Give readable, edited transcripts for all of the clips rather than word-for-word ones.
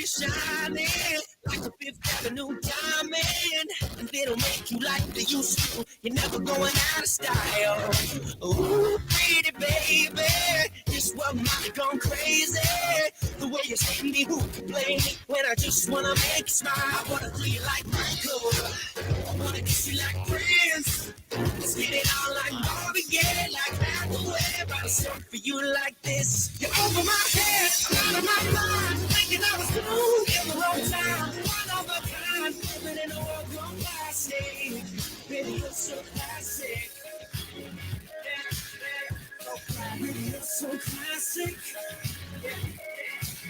Shining like a Fifth Avenue diamond, and they don't make you like they used to. You're never going out of style. Ooh, pretty baby, this world might have gone crazy. The way you say me, who can blame me when I just wanna make you smile? I wanna do you like Michael, I wanna kiss you like Prince. Let's get it on like Marvin, yeah, like Hathaway. Write a song for you like this. You're over my head, I'm out of my mind, thinking I was through in the wrong time. One of a kind, living in a world gone plastic. Baby, you're so classic. Baby, you're so classic.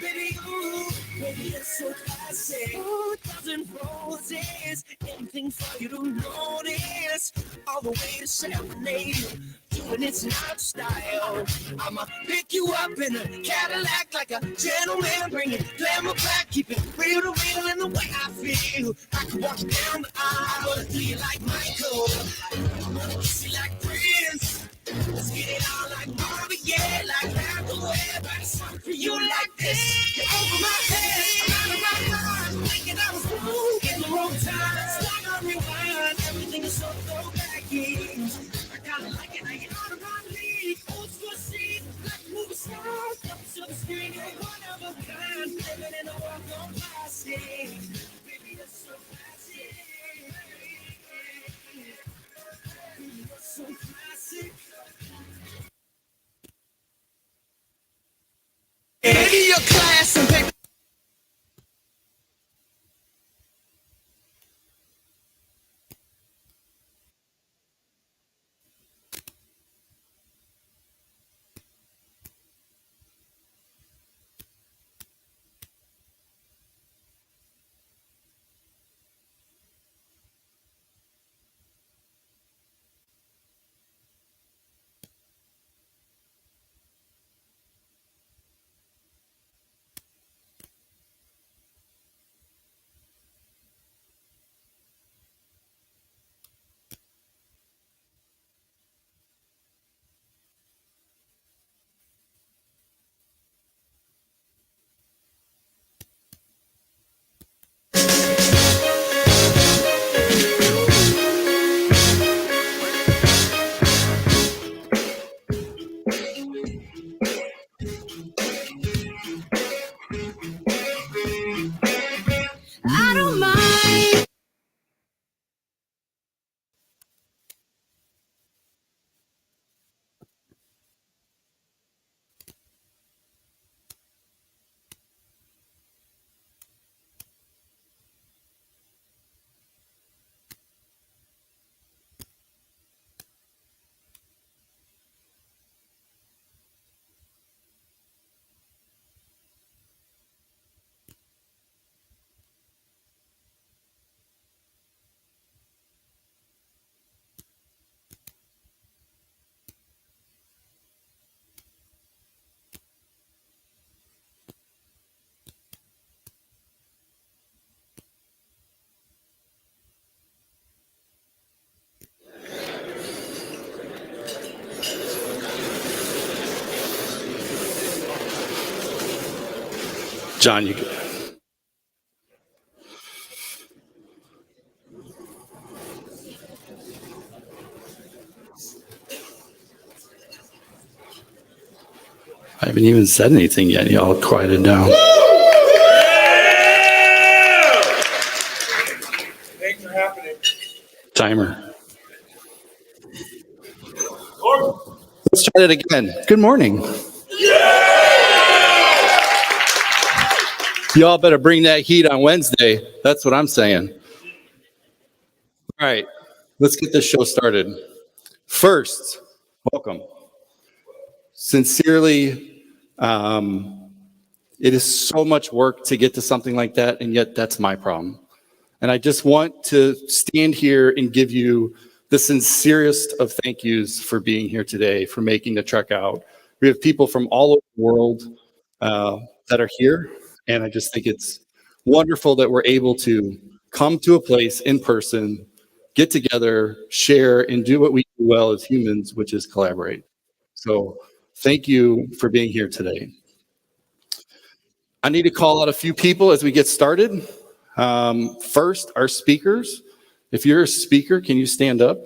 Baby, ooh, baby, you're so classic. Ooh, dozen roses, anything for you to notice. All the way to serenade you, doing it's not style. I'ma pick you up in a Cadillac like a gentleman, bring it glamour back, keep it real to real in the way I feel. I can walk you down the aisle, wanna do you like Michael, I wanna kiss you like Prince. Let's get it on like Marvin, yeah, like Hathaway. Write a song for you like this. You're over my head, I'm out of my mind, thinking I was through in the wrong time. Start on rewind, everything is so throwbacky. I kinda like it, now you're out of my league. Old school scene, like movie stars, up to the screen. You're one of a kind, living in a world gone plastic. Baby, you're so classic. Baby, you're so classic. Baby, your class and baby. I don't mind. John, you can. I haven't even said anything yet. Y'all quieted down. Things are happening. Timer. Let's try that again. Good morning. Y'all better bring that heat on Wednesday. That's what I'm saying. All right, let's get this show started. First, welcome. Sincerely, it is so much work to get to something like that, and yet that's my problem. And I just want to stand here and give you the sincerest of thank yous for being here today, for making the trek out. We have people from all over the world. that are here. And I just think it's wonderful that we're able to come to a place in person, get together, share, and do what we do well as humans, which is collaborate. So thank you for being here today. I need to call out a few people as we get started. First, our speakers. If you're a speaker, can you stand up?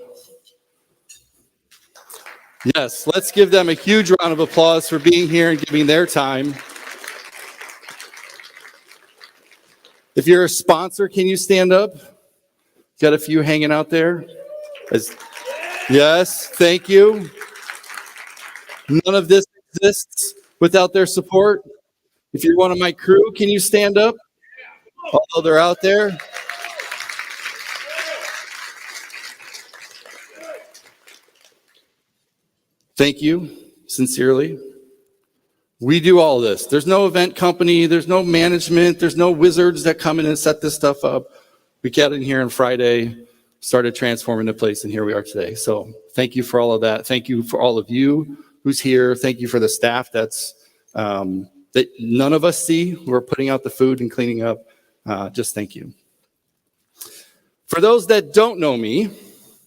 Yes, let's give them a huge round of applause for being here and giving their time. If you're a sponsor, can you stand up? Got a few hanging out there. Yes, thank you. None of this exists without their support. If you're one of my crew, can you stand up? Although they're out there. Thank you, sincerely. We do all this. There's no event company, there's no management, there's no wizards that come in and set this stuff up. We got in here on Friday, started transforming the place, and here we are today. So thank you for all of that. Thank you for all of you who's here. Thank you for the staff that none of us see who are putting out the food and cleaning up. Just thank you. For those that don't know me,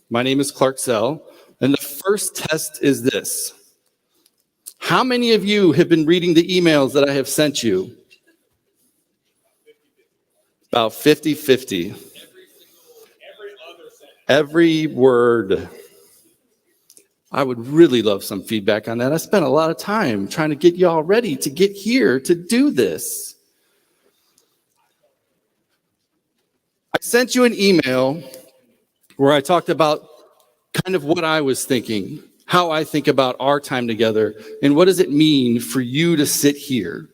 my name is Clark Zell, and the first test is this. How many of you have been reading the emails that I have sent you? About 50-50. Every word. I would really love some feedback on that. I spent a lot of time trying to get y'all ready to get here to do this. I sent you an email where I talked about kind of what I was thinking, how I think about our time together, and what does it mean for you to sit here?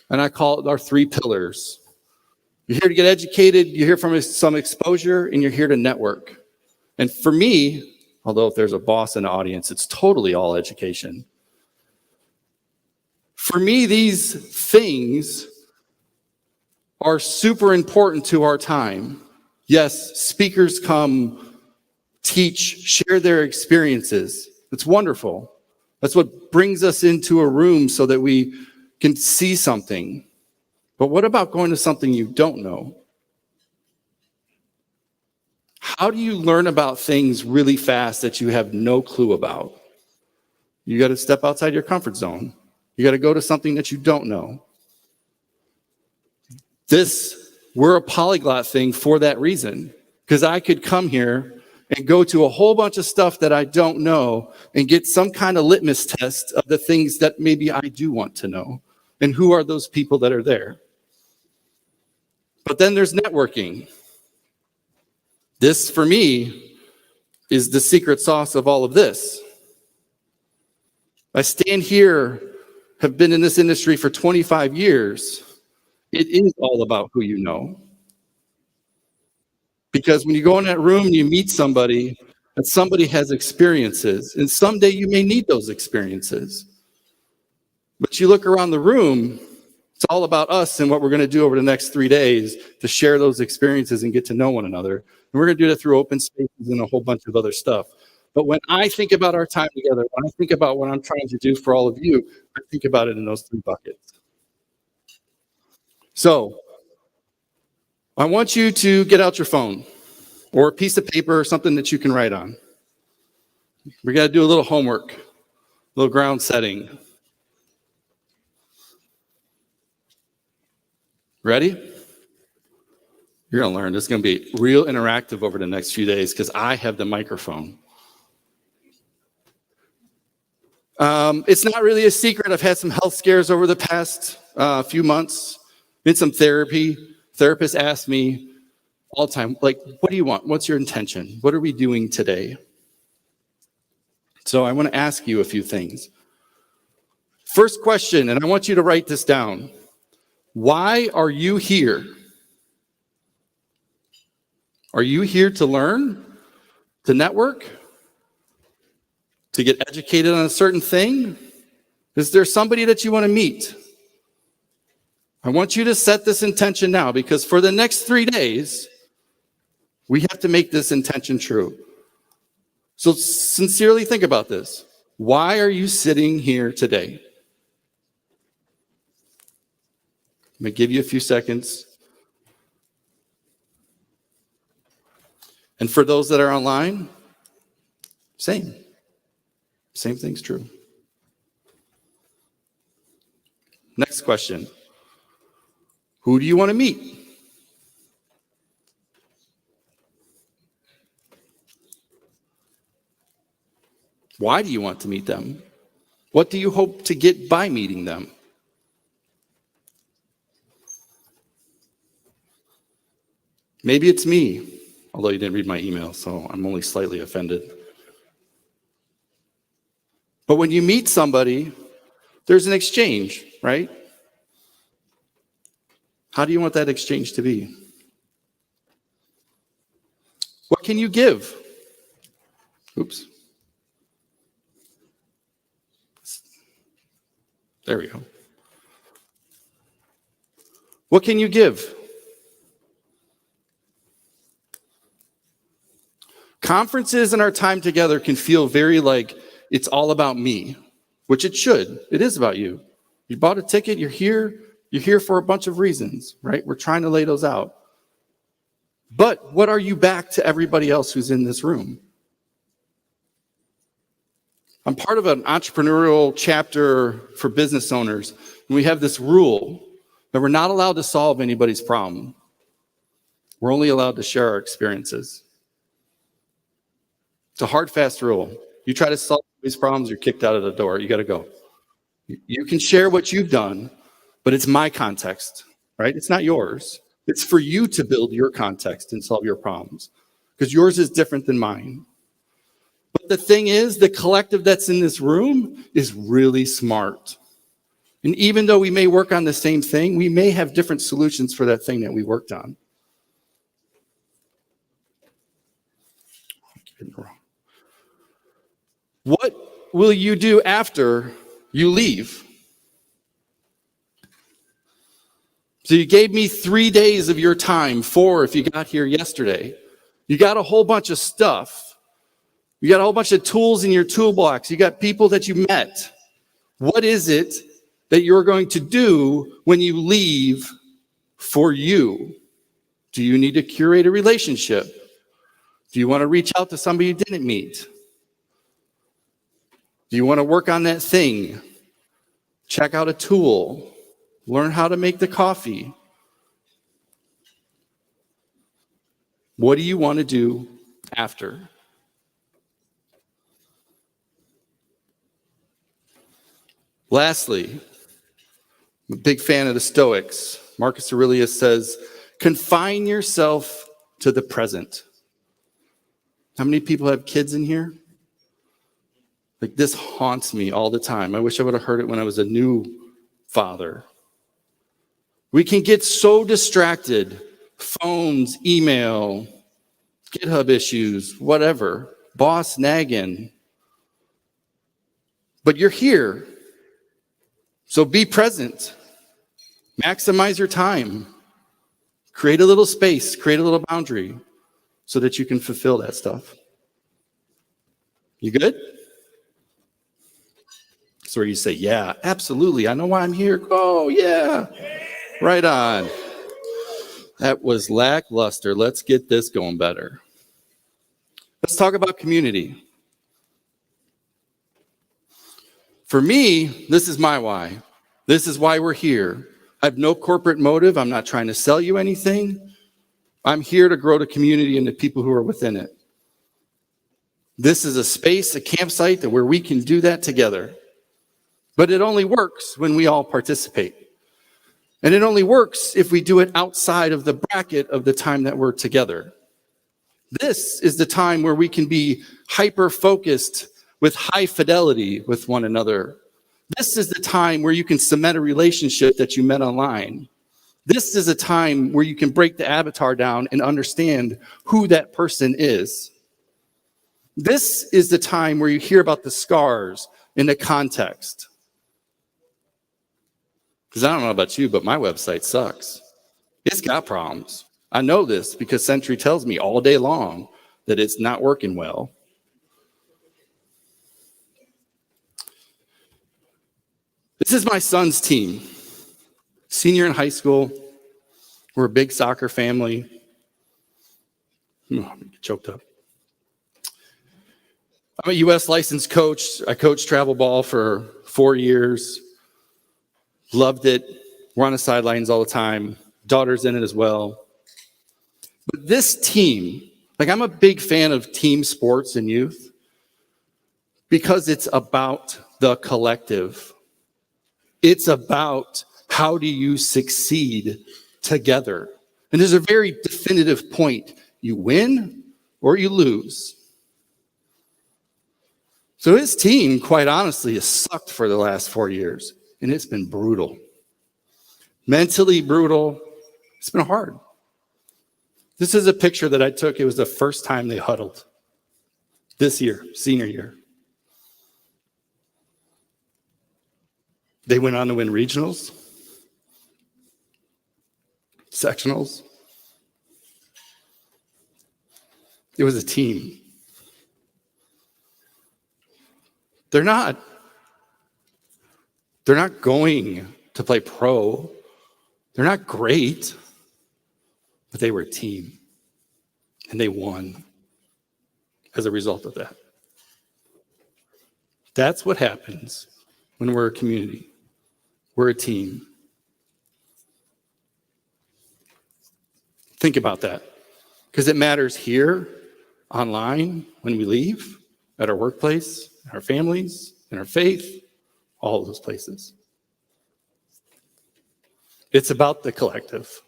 And I call it our 3 pillars. You're here to get educated, you're here from some exposure, and you're here to network. And for me, although if there's a boss in the audience, it's totally all education. For me, these things are super important to our time. Yes, speakers come, teach, share their experiences. It's wonderful. That's what brings us into a room so that we can see something. But what about going to something you don't know? How do you learn about things really fast that you have no clue about? You got to step outside your comfort zone. You got to go to something that you don't know. We're a polyglot thing for that reason. Because I could come here and go to a whole bunch of stuff that I don't know and get some kind of litmus test of the things that maybe I do want to know. And who are those people that are there? But then there's networking. This, for me, is the secret sauce of all of this. I stand here, have been in this industry for 25 years. It is all about who you know. Because when you go in that room and you meet somebody, and somebody has experiences, and someday you may need those experiences. But you look around the room, it's all about us and what we're going to do over the next 3 days to share those experiences and get to know one another. And we're going to do that through open spaces and a whole bunch of other stuff. But when I think about our time together, when I think about what I'm trying to do for all of you, I think about it in those 3 buckets. So I want you to get out your phone or a piece of paper or something that you can write on. We got to do a little homework, a little ground setting. Ready? You're going to learn. This is going to be real interactive over the next few days because I have the microphone. It's not really a secret. I've had some health scares over the past few months. Did some therapy. Therapists ask me all the time, like, what do you want? What's your intention? What are we doing today? So I want to ask you a few things. First question, and I want you to write this down. Why are you here? Are you here to learn? To network? To get educated on a certain thing? Is there somebody that you want to meet? I want you to set this intention now because for the next 3 days, we have to make this intention true. So sincerely think about this. Why are you sitting here today? I'm going to give you a few seconds. And for those that are online, same thing's true. Next question. Who do you want to meet? Why do you want to meet them? What do you hope to get by meeting them? Maybe it's me, although you didn't read my email, so I'm only slightly offended. But when you meet somebody, there's an exchange, right? How do you want that exchange to be? What can you give? Oops. There we go. What can you give? Conferences and our time together can feel very like it's all about me, which it should. It is about you. You bought a ticket, you're here for a bunch of reasons, right? We're trying to lay those out. But what are you back to everybody else who's in this room? I'm part of an entrepreneurial chapter for business owners, and we have this rule that we're not allowed to solve anybody's problem. We're only allowed to share our experiences. It's a hard, fast rule. You try to solve these problems, you're kicked out of the door. You got to go. You can share what you've done, but it's my context, right? It's not yours. It's for you to build your context and solve your problems, because yours is different than mine. But the thing is, the collective that's in this room is really smart. And even though we may work on the same thing, we may have different solutions for that thing that we worked on. What will you do after you leave? So you gave me 3 days of your time, 4 if you got here yesterday. You got a whole bunch of stuff. You got a whole bunch of tools in your toolbox. You got people that you met. What is it that you're going to do when you leave for you? Do you need to curate a relationship? Do you want to reach out to somebody you didn't meet? Do you want to work on that thing? Check out a tool. Learn how to make the coffee. What do you want to do after? Lastly, I'm a big fan of the Stoics. Marcus Aurelius says, confine yourself to the present. How many people have kids in here? Like, this haunts me all the time. I wish I would have heard it when I was a new father. We can get so distracted. Phones, email, GitHub issues, whatever. Boss nagging. But you're here. So be present. Maximize your time. Create a little space. Create a little boundary so that you can fulfill that stuff. You good? That's where you say, yeah, absolutely. I know why I'm here. Oh, yeah. Right on. That was lackluster. Let's get this going better. Let's talk about community. For me, this is my why. This is why we're here. I have no corporate motive. I'm not trying to sell you anything. I'm here to grow the community and the people who are within it. This is a space, a campsite where we can do that together. But it only works when we all participate. And it only works if we do it outside of the bracket of the time that we're together. This is the time where we can be hyper-focused with high fidelity with one another. This is the time where you can cement a relationship that you met online. This is a time where you can break the avatar down and understand who that person is. This is the time where you hear about the scars in the context. Because I don't know about you, but my website sucks. It's got problems. I know this because Sentry tells me all day long that it's not working well. This is my son's team. Senior in high school, we're a big soccer family. I'm choked up. I'm a U.S. licensed coach. I coached travel ball for 4 years. Loved it. We're on the sidelines all the time. Daughter's in it as well. But this team, I'm a big fan of team sports and youth because it's about the collective. It's about how do you succeed together. And there's a very definitive point. You win or you lose. So his team, quite honestly, has sucked for the last 4 years. And it's been brutal. Mentally brutal. It's been hard. This is a picture that I took. It was the first time they huddled this year, senior year. They went on to win regionals, sectionals. It was a team. They're not going to play pro. They're not great, but they were a team. And they won as a result of that. That's what happens when we're a community. We're a team. Think about that. Because it matters here, online, when we leave, at our workplace, in our families, in our faith, all of those places. It's about the collective.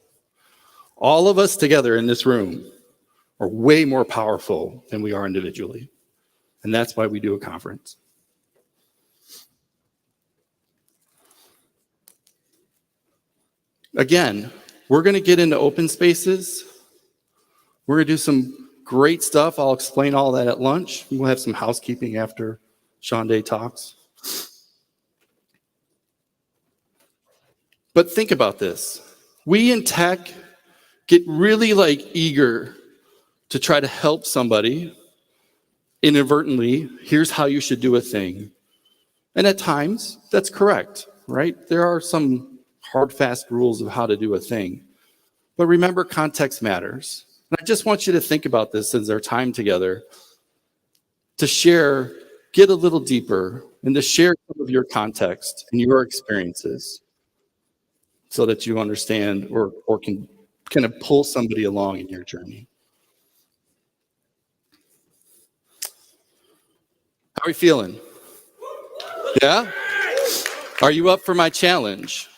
All of us together in this room are way more powerful than we are individually. And that's why we do a conference. Again, we're going to get into open spaces. We're going to do some great stuff. I'll explain all that at lunch. We'll have some housekeeping after Sean Day talks. But think about this. We in tech get really eager to try to help somebody inadvertently. Here's how you should do a thing. And at times, that's correct, right? There are some hard, fast rules of how to do a thing. But remember, context matters. And I just want you to think about this as our time together, to share, get a little deeper, and to share some of your context and your experiences so that you understand or can kind of pull somebody along in your journey. How are we feeling? Yeah? Are you up for my challenge?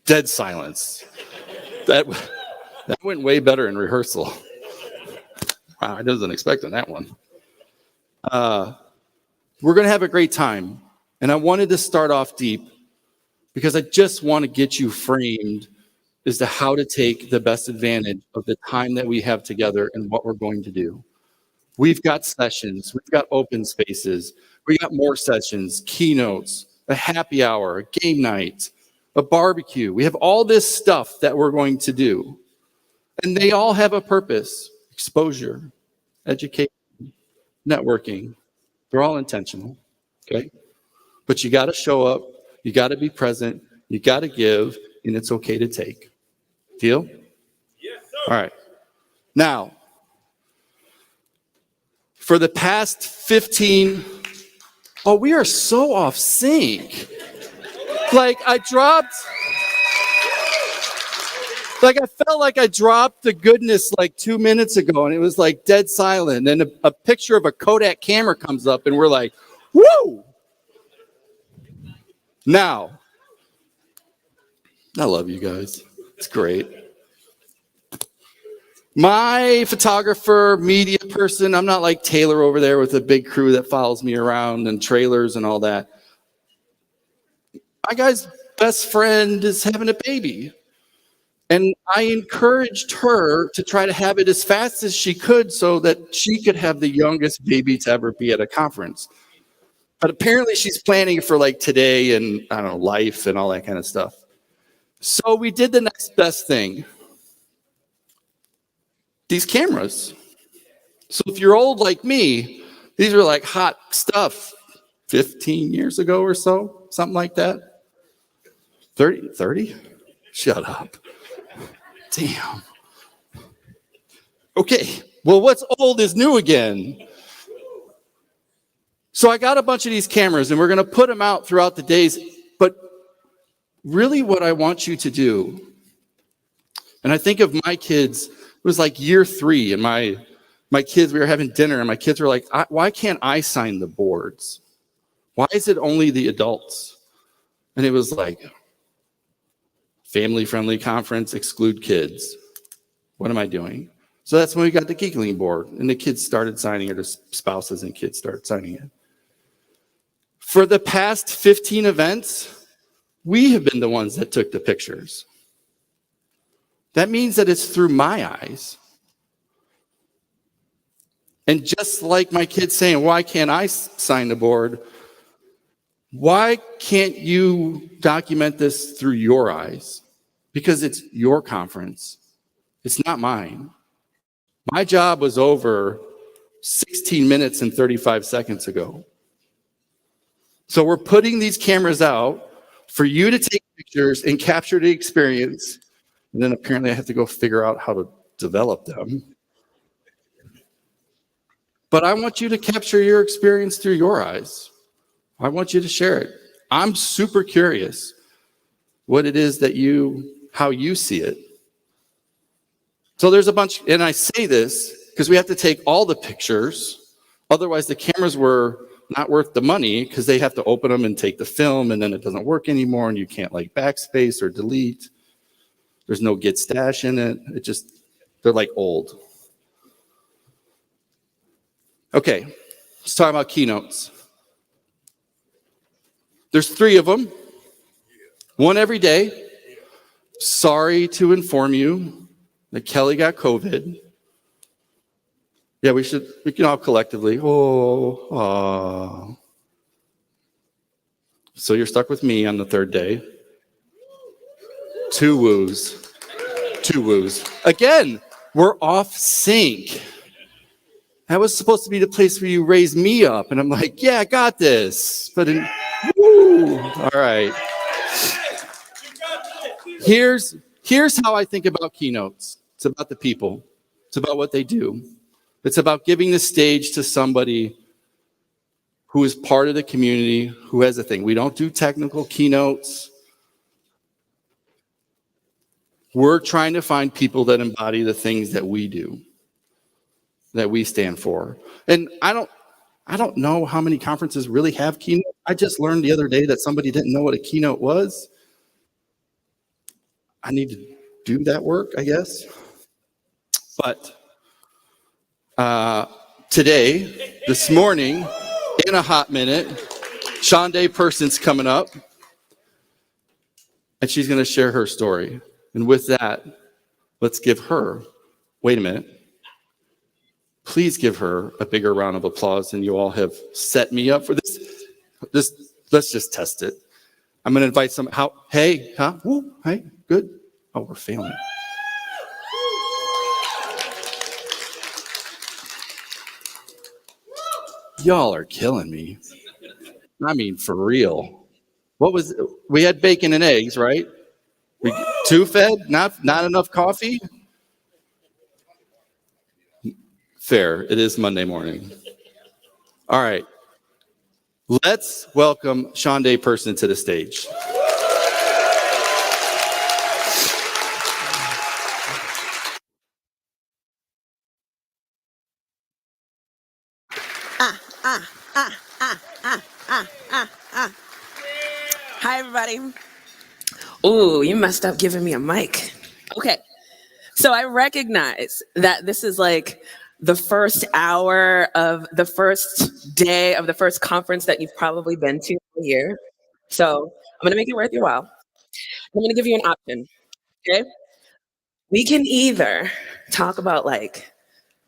Dead silence. That went way better in rehearsal. Wow, I wasn't expecting that one. We're going to have a great time. And I wanted to start off deep because I just want to get you framed as to how to take the best advantage of the time that we have together and what we're going to do. We've got sessions. We've got open spaces. We got more sessions, keynotes, a happy hour, a game night, a barbecue. We have all this stuff that we're going to do. And they all have a purpose: exposure, education, networking. They're all intentional, okay? But you got to show up. You got to be present. You got to give, and it's okay to take. Deal? Yes, sir. All right. Now, for the past 15, we are so off sync. I felt like I dropped the goodness 2 minutes ago, and it was dead silent. And a picture of a Kodak camera comes up, and we're like, woo! Now, I love you guys. It's great. My photographer, media person, I'm not like Taylor over there with a big crew that follows me around and trailers and all that. My guy's best friend is having a baby. And I encouraged her to try to have it as fast as she could so that she could have the youngest baby to ever be at a conference. But apparently she's planning for today and, I don't know, life and all that kind of stuff. So we did the next best thing. These cameras. So if you're old like me, these are hot stuff 15 years ago or so, something like that. 30? Shut up. Damn. Okay, well, what's old is new again. So I got a bunch of these cameras, and we're going to put them out throughout the days. But really what I want you to do, and I think of my kids, it was like year 3, and my kids, we were having dinner, and my kids were like, why can't I sign the boards? Why is it only the adults? And it was like, family-friendly conference, exclude kids. What am I doing? So that's when we got the giggling board, and the kids started signing it, or spouses and kids started signing it. For the past 15 events, we have been the ones that took the pictures. That means that it's through my eyes. And just like my kids saying, why can't I sign the board? Why can't you document this through your eyes? Because it's your conference. It's not mine. My job was over 16 minutes and 35 seconds ago. So we're putting these cameras out for you to take pictures and capture the experience. And then apparently I have to go figure out how to develop them. But I want you to capture your experience through your eyes. I want you to share it. I'm super curious what it is that how you see it. So there's a bunch, and I say this because we have to take all the pictures. Otherwise the cameras were not worth the money because they have to open them and take the film, and then it doesn't work anymore, and you can't like backspace or delete. There's no get stash in it. They're like old. Okay, let's talk about keynotes. There's 3 of them, one every day. Sorry to inform you that Kelly got COVID. Yeah, we can all collectively, So you're stuck with me on the 3rd day. 2 woos. Again, we're off sync. That was supposed to be the place where you raise me up. And I'm like, yeah, I got this. But all right. Here's how I think about keynotes. It's about the people. It's about what they do. It's about giving the stage to somebody who is part of the community, who has a thing. We don't do technical keynotes. We're trying to find people that embody the things that we do, that we stand for. And I don't know how many conferences really have keynotes. I just learned the other day that somebody didn't know what a keynote was. I need to do that work, I guess. But today, this morning, in a hot minute, Shonda Person's coming up, and she's going to share her story. And with that, let's give her, wait a minute, please give her a bigger round of applause than you all have set me up for this. Let's just test it. I'm going to invite hey, good. Oh, we're failing. Y'all are killing me. I mean, for real. We had bacon and eggs, right? 2 fed, not enough coffee? Fair, it is Monday morning. All right, let's welcome Shonda Person to the stage. Hi, everybody. Ooh, you messed up giving me a mic. Okay. So I recognize that this is like the first hour of the first day of the first conference that you've probably been to all year. So I'm going to make it worth your while. I'm going to give you an option. Okay. We can either talk about like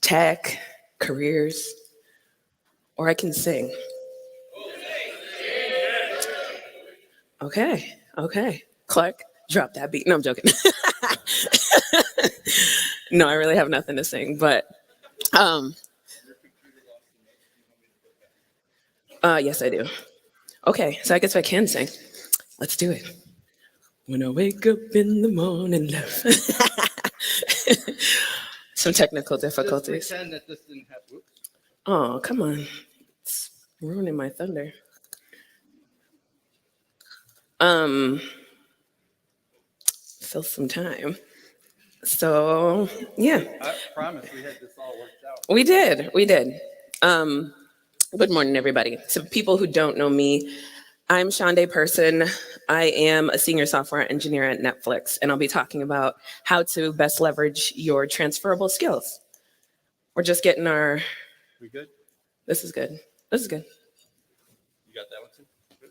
tech, careers, or I can sing. Okay. Clark, drop that beat. No, I'm joking. No, I really have nothing to sing, but yes, I do. Okay, so I guess I can sing. Let's do it. When I wake up in the morning, love. Some technical difficulties. Pretend that this didn't happen. Whoops. Oh, come on. It's ruining my thunder. Still some time. So, yeah, I promise we had this all worked out. we did. We did. Good morning, everybody. So, people who don't know me, I'm Shonda Person. I am a senior software engineer at Netflix, and I'll be talking about how to best leverage your transferable skills. We're just getting our. We good? This is good. This is good. You got that one too? Good.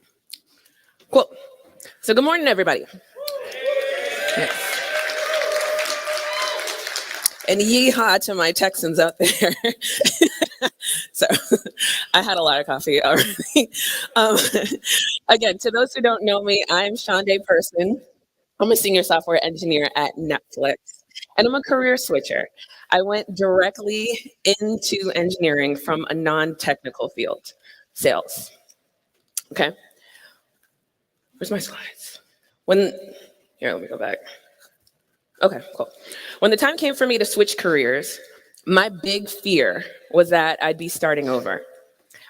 Cool. So, good morning, everybody. Yes. And yeehaw to my Texans out there. So I had a lot of coffee already. Again, to those who don't know me, I'm Shonda Person. I'm a senior software engineer at Netflix, and I'm a career switcher. I went directly into engineering from a non-technical field, sales. Okay. Where's my slides? Here, let me go back. Okay, cool. When the time came for me to switch careers, my big fear was that I'd be starting over.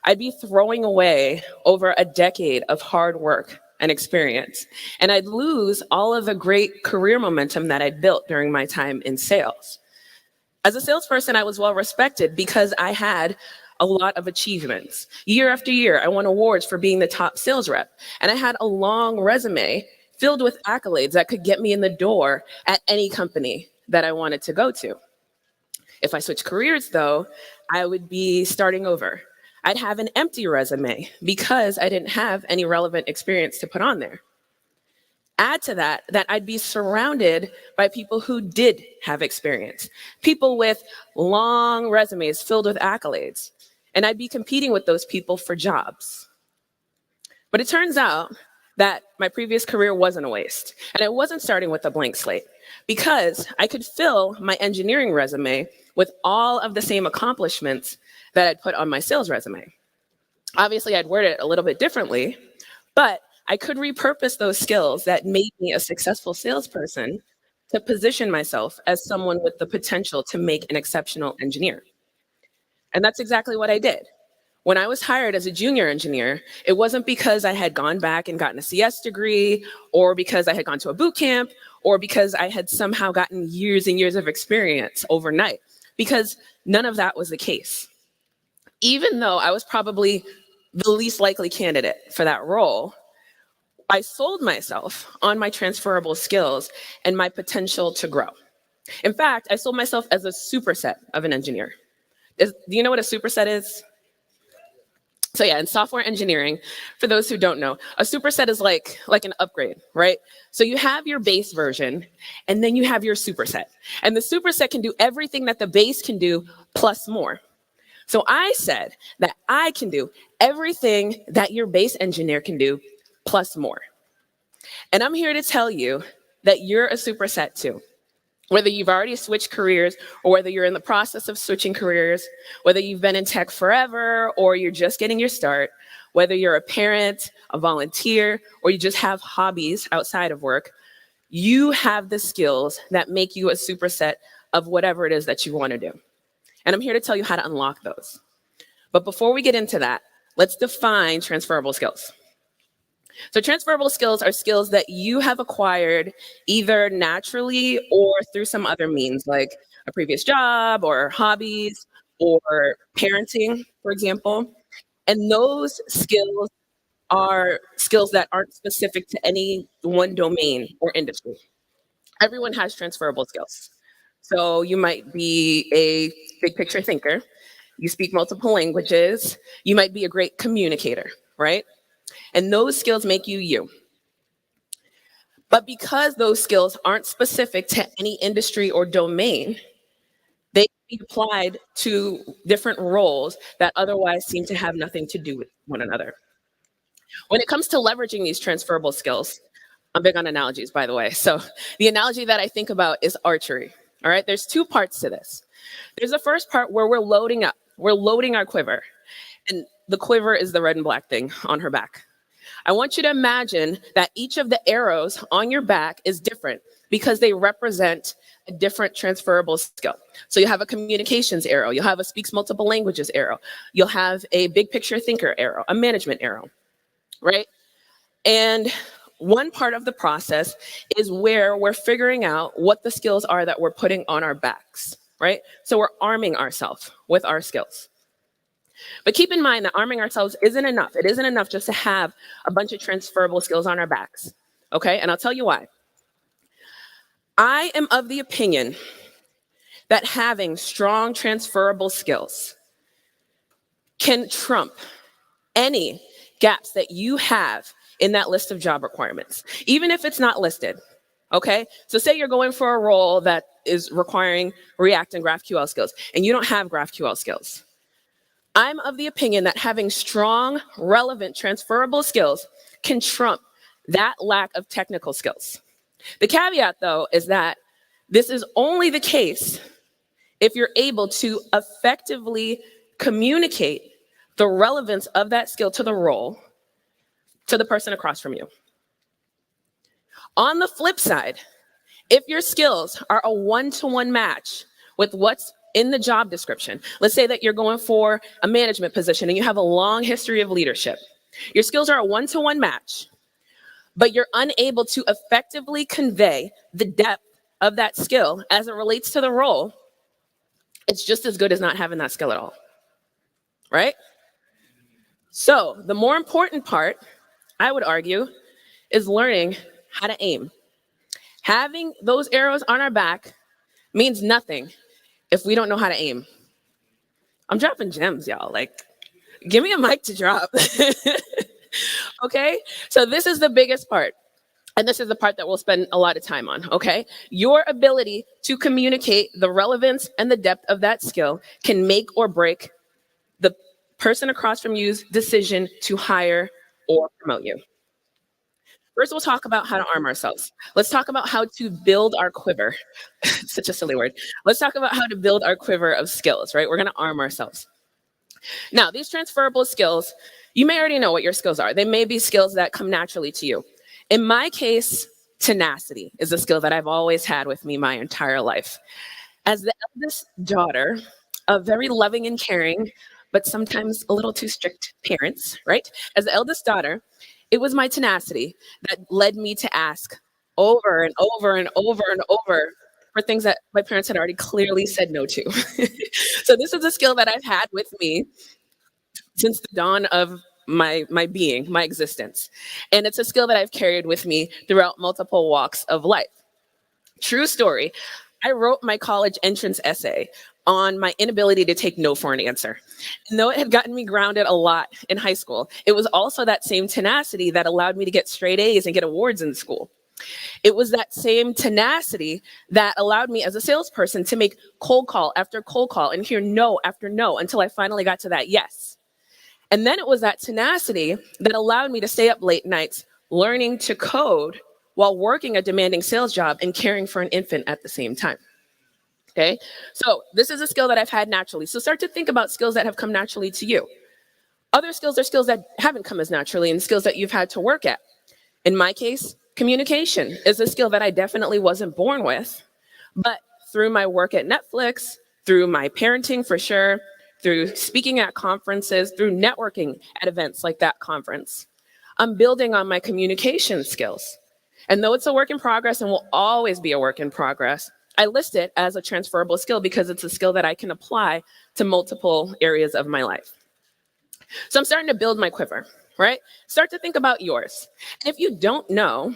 I'd be throwing away over a decade of hard work and experience, and I'd lose all of the great career momentum that I'd built during my time in sales. As a salesperson, I was well respected because I had a lot of achievements. Year after year, I won awards for being the top sales rep, and I had a long resume filled with accolades that could get me in the door at any company that I wanted to go to. If I switched careers, though, I would be starting over. I'd have an empty resume because I didn't have any relevant experience to put on there. Add to that I'd be surrounded by people who did have experience, people with long resumes filled with accolades, and I'd be competing with those people for jobs. But it turns out that my previous career wasn't a waste, and I wasn't starting with a blank slate because I could fill my engineering resume with all of the same accomplishments that I'd put on my sales resume. Obviously, I'd word it a little bit differently, but I could repurpose those skills that made me a successful salesperson to position myself as someone with the potential to make an exceptional engineer. And that's exactly what I did. When I was hired as a junior engineer, it wasn't because I had gone back and gotten a CS degree, or because I had gone to a boot camp, or because I had somehow gotten years and years of experience overnight, because none of that was the case. Even though I was probably the least likely candidate for that role, I sold myself on my transferable skills and my potential to grow. In fact, I sold myself as a superset of an engineer. Do you know what a superset is? So yeah, in software engineering, for those who don't know, a superset is like an upgrade, right? So you have your base version, and then you have your superset. And the superset can do everything that the base can do, plus more. So I said that I can do everything that your base engineer can do, plus more. And I'm here to tell you that you're a superset too. Whether you've already switched careers or whether you're in the process of switching careers, whether you've been in tech forever or you're just getting your start, whether you're a parent, a volunteer, or you just have hobbies outside of work, you have the skills that make you a superset of whatever it is that you want to do. And I'm here to tell you how to unlock those. But before we get into that, let's define transferable skills. So transferable skills are skills that you have acquired either naturally or through some other means, like a previous job or hobbies or parenting, for example. And those skills are skills that aren't specific to any one domain or industry. Everyone has transferable skills. So you might be a big picture thinker. You speak multiple languages. You might be a great communicator, right? And those skills make you you. But because those skills aren't specific to any industry or domain, they can be applied to different roles that otherwise seem to have nothing to do with one another. When it comes to leveraging these transferable skills, I'm big on analogies, by the way. So the analogy that I think about is archery. All right, there's two parts to this. There's the first part where we're loading up. We're loading our quiver. And the quiver is the red and black thing on her back. I want you to imagine that each of the arrows on your back is different because they represent a different transferable skill. So you have a communications arrow, you'll have a speaks multiple languages arrow, you'll have a big picture thinker arrow, a management arrow, right? And one part of the process is where we're figuring out what the skills are that we're putting on our backs, right? So we're arming ourselves with our skills. But keep in mind that arming ourselves isn't enough. It isn't enough just to have a bunch of transferable skills on our backs, okay? And I'll tell you why. I am of the opinion that having strong transferable skills can trump any gaps that you have in that list of job requirements, even if it's not listed, okay? So say you're going for a role that is requiring React and GraphQL skills, and you don't have GraphQL skills. I'm of the opinion that having strong, relevant, transferable skills can trump that lack of technical skills. The caveat, though, is that this is only the case if you're able to effectively communicate the relevance of that skill to the role to the person across from you. On the flip side, if your skills are a one-to-one match with what's in the job description, let's say that you're going for a management position and you have a long history of leadership. Your skills are a one-to-one match, but you're unable to effectively convey the depth of that skill as it relates to the role. It's just as good as not having that skill at all, right? So the more important part, I would argue, is learning how to aim. Having those arrows on our back means nothing if we don't know how to aim. I'm dropping gems, y'all. Like, give me a mic to drop. Okay? So this is the biggest part. And this is the part that we'll spend a lot of time on, okay? Your ability to communicate the relevance and the depth of that skill can make or break the person across from you's decision to hire or promote you. First, we'll talk about how to arm ourselves. Let's talk about how to build our quiver. Such a silly word. Let's talk about how to build our quiver of skills, right? We're going to arm ourselves. Now, these transferable skills, you may already know what your skills are. They may be skills that come naturally to you. In my case, tenacity is a skill that I've always had with me my entire life. As the eldest daughter of very loving and caring, but sometimes a little too strict parents, right? As the eldest daughter, it was my tenacity that led me to ask over and over and over and over for things that my parents had already clearly said no to. So this is a skill that I've had with me since the dawn of my being, my existence. And it's a skill that I've carried with me throughout multiple walks of life. True story. I wrote my college entrance essay on my inability to take no for an answer. And though it had gotten me grounded a lot in high school, it was also that same tenacity that allowed me to get straight A's and get awards in school. It was that same tenacity that allowed me as a salesperson to make cold call after cold call and hear no after no until I finally got to that yes. And then it was that tenacity that allowed me to stay up late nights learning to code while working a demanding sales job and caring for an infant at the same time. Okay, so this is a skill that I've had naturally. So start to think about skills that have come naturally to you. Other skills are skills that haven't come as naturally and skills that you've had to work at. In my case, communication is a skill that I definitely wasn't born with, but through my work at Netflix, through my parenting for sure, through speaking at conferences, through networking at events like that conference, I'm building on my communication skills. And though it's a work in progress and will always be a work in progress, I list it as a transferable skill because it's a skill that I can apply to multiple areas of my life. So I'm starting to build my quiver, right? Start to think about yours. And if you don't know,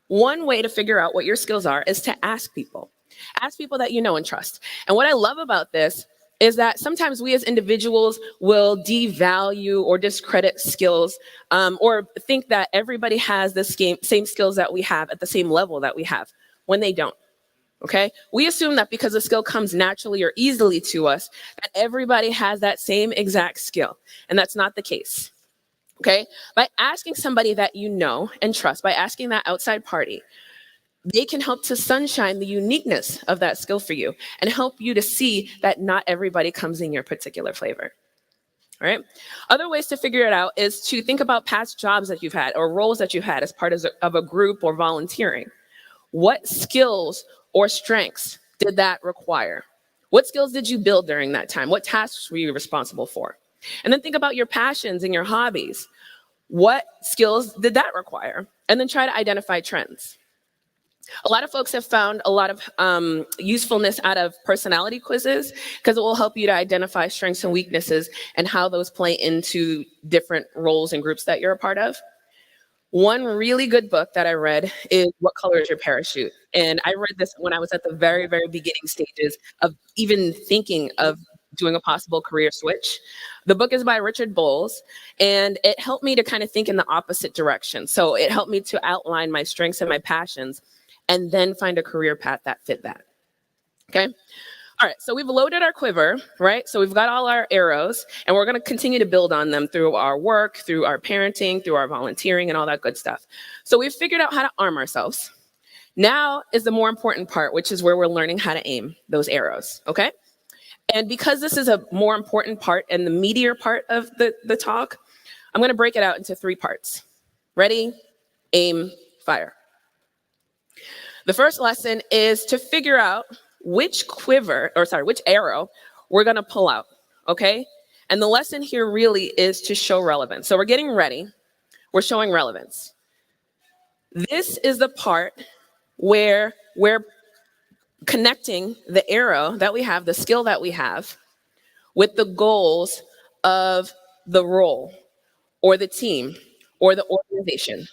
one way to figure out what your skills are is to ask people. Ask people that you know and trust. And what I love about this is that sometimes we as individuals will devalue or discredit skills or think that everybody has the same skills that we have at the same level that we have when they don't. Okay, we assume that because a skill comes naturally or easily to us, that everybody has that same exact skill. And that's not the case. Okay, by asking somebody that you know and trust, by asking that outside party, they can help to sunshine the uniqueness of that skill for you and help you to see that not everybody comes in your particular flavor. All right. Other ways to figure it out is to think about past jobs that you've had or roles that you've had as part of a group or volunteering. What skills or strengths did that require? What skills did you build during that time? What tasks were you responsible for? And then think about your passions and your hobbies. What skills did that require? And then try to identify trends. A lot of folks have found a lot of usefulness out of personality quizzes because it will help you to identify strengths and weaknesses and how those play into different roles and groups that you're a part of. One really good book that I read is What Color is Your Parachute? And I read this when I was at the very, very beginning stages of even thinking of doing a possible career switch. The book is by Richard Bowles, and it helped me to kind of think in the opposite direction. So it helped me to outline my strengths and my passions and then find a career path that fit that. Okay? All right, so we've loaded our quiver, right? So we've got all our arrows, and we're gonna continue to build on them through our work, through our parenting, through our volunteering, and all that good stuff. So we've figured out how to arm ourselves. Now is the more important part, which is where we're learning how to aim those arrows, okay? And because this is a more important part and the meatier part of the talk, I'm gonna break it out into 3 parts. Ready, aim, fire. The first lesson is to figure out which arrow we're gonna pull out, okay? And the lesson here really is to show relevance. So we're getting ready, we're showing relevance. This is the part where we're connecting the arrow that we have, the skill that we have, with the goals of the role or the team or the organization.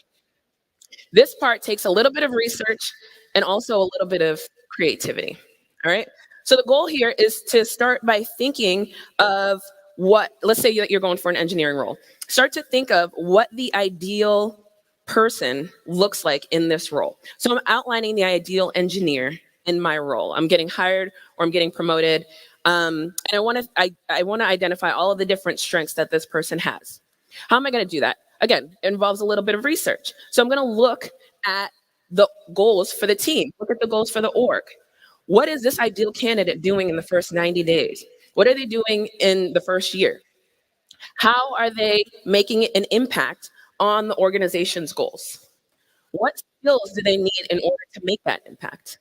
This part takes a little bit of research and also a little bit of creativity, all right? So the goal here is to start by thinking of let's say that you're going for an engineering role. Start to think of what the ideal person looks like in this role. So I'm outlining the ideal engineer in my role. I'm getting hired or I'm getting promoted. And I want to identify all of the different strengths that this person has. How am I going to do that? Again, it involves a little bit of research. So I'm going to look at the goals for the team, look at the goals for the org. What is this ideal candidate doing in the first 90 days? What are they doing in the first year? How are they making an impact on the organization's goals? What skills do they need in order to make that impact?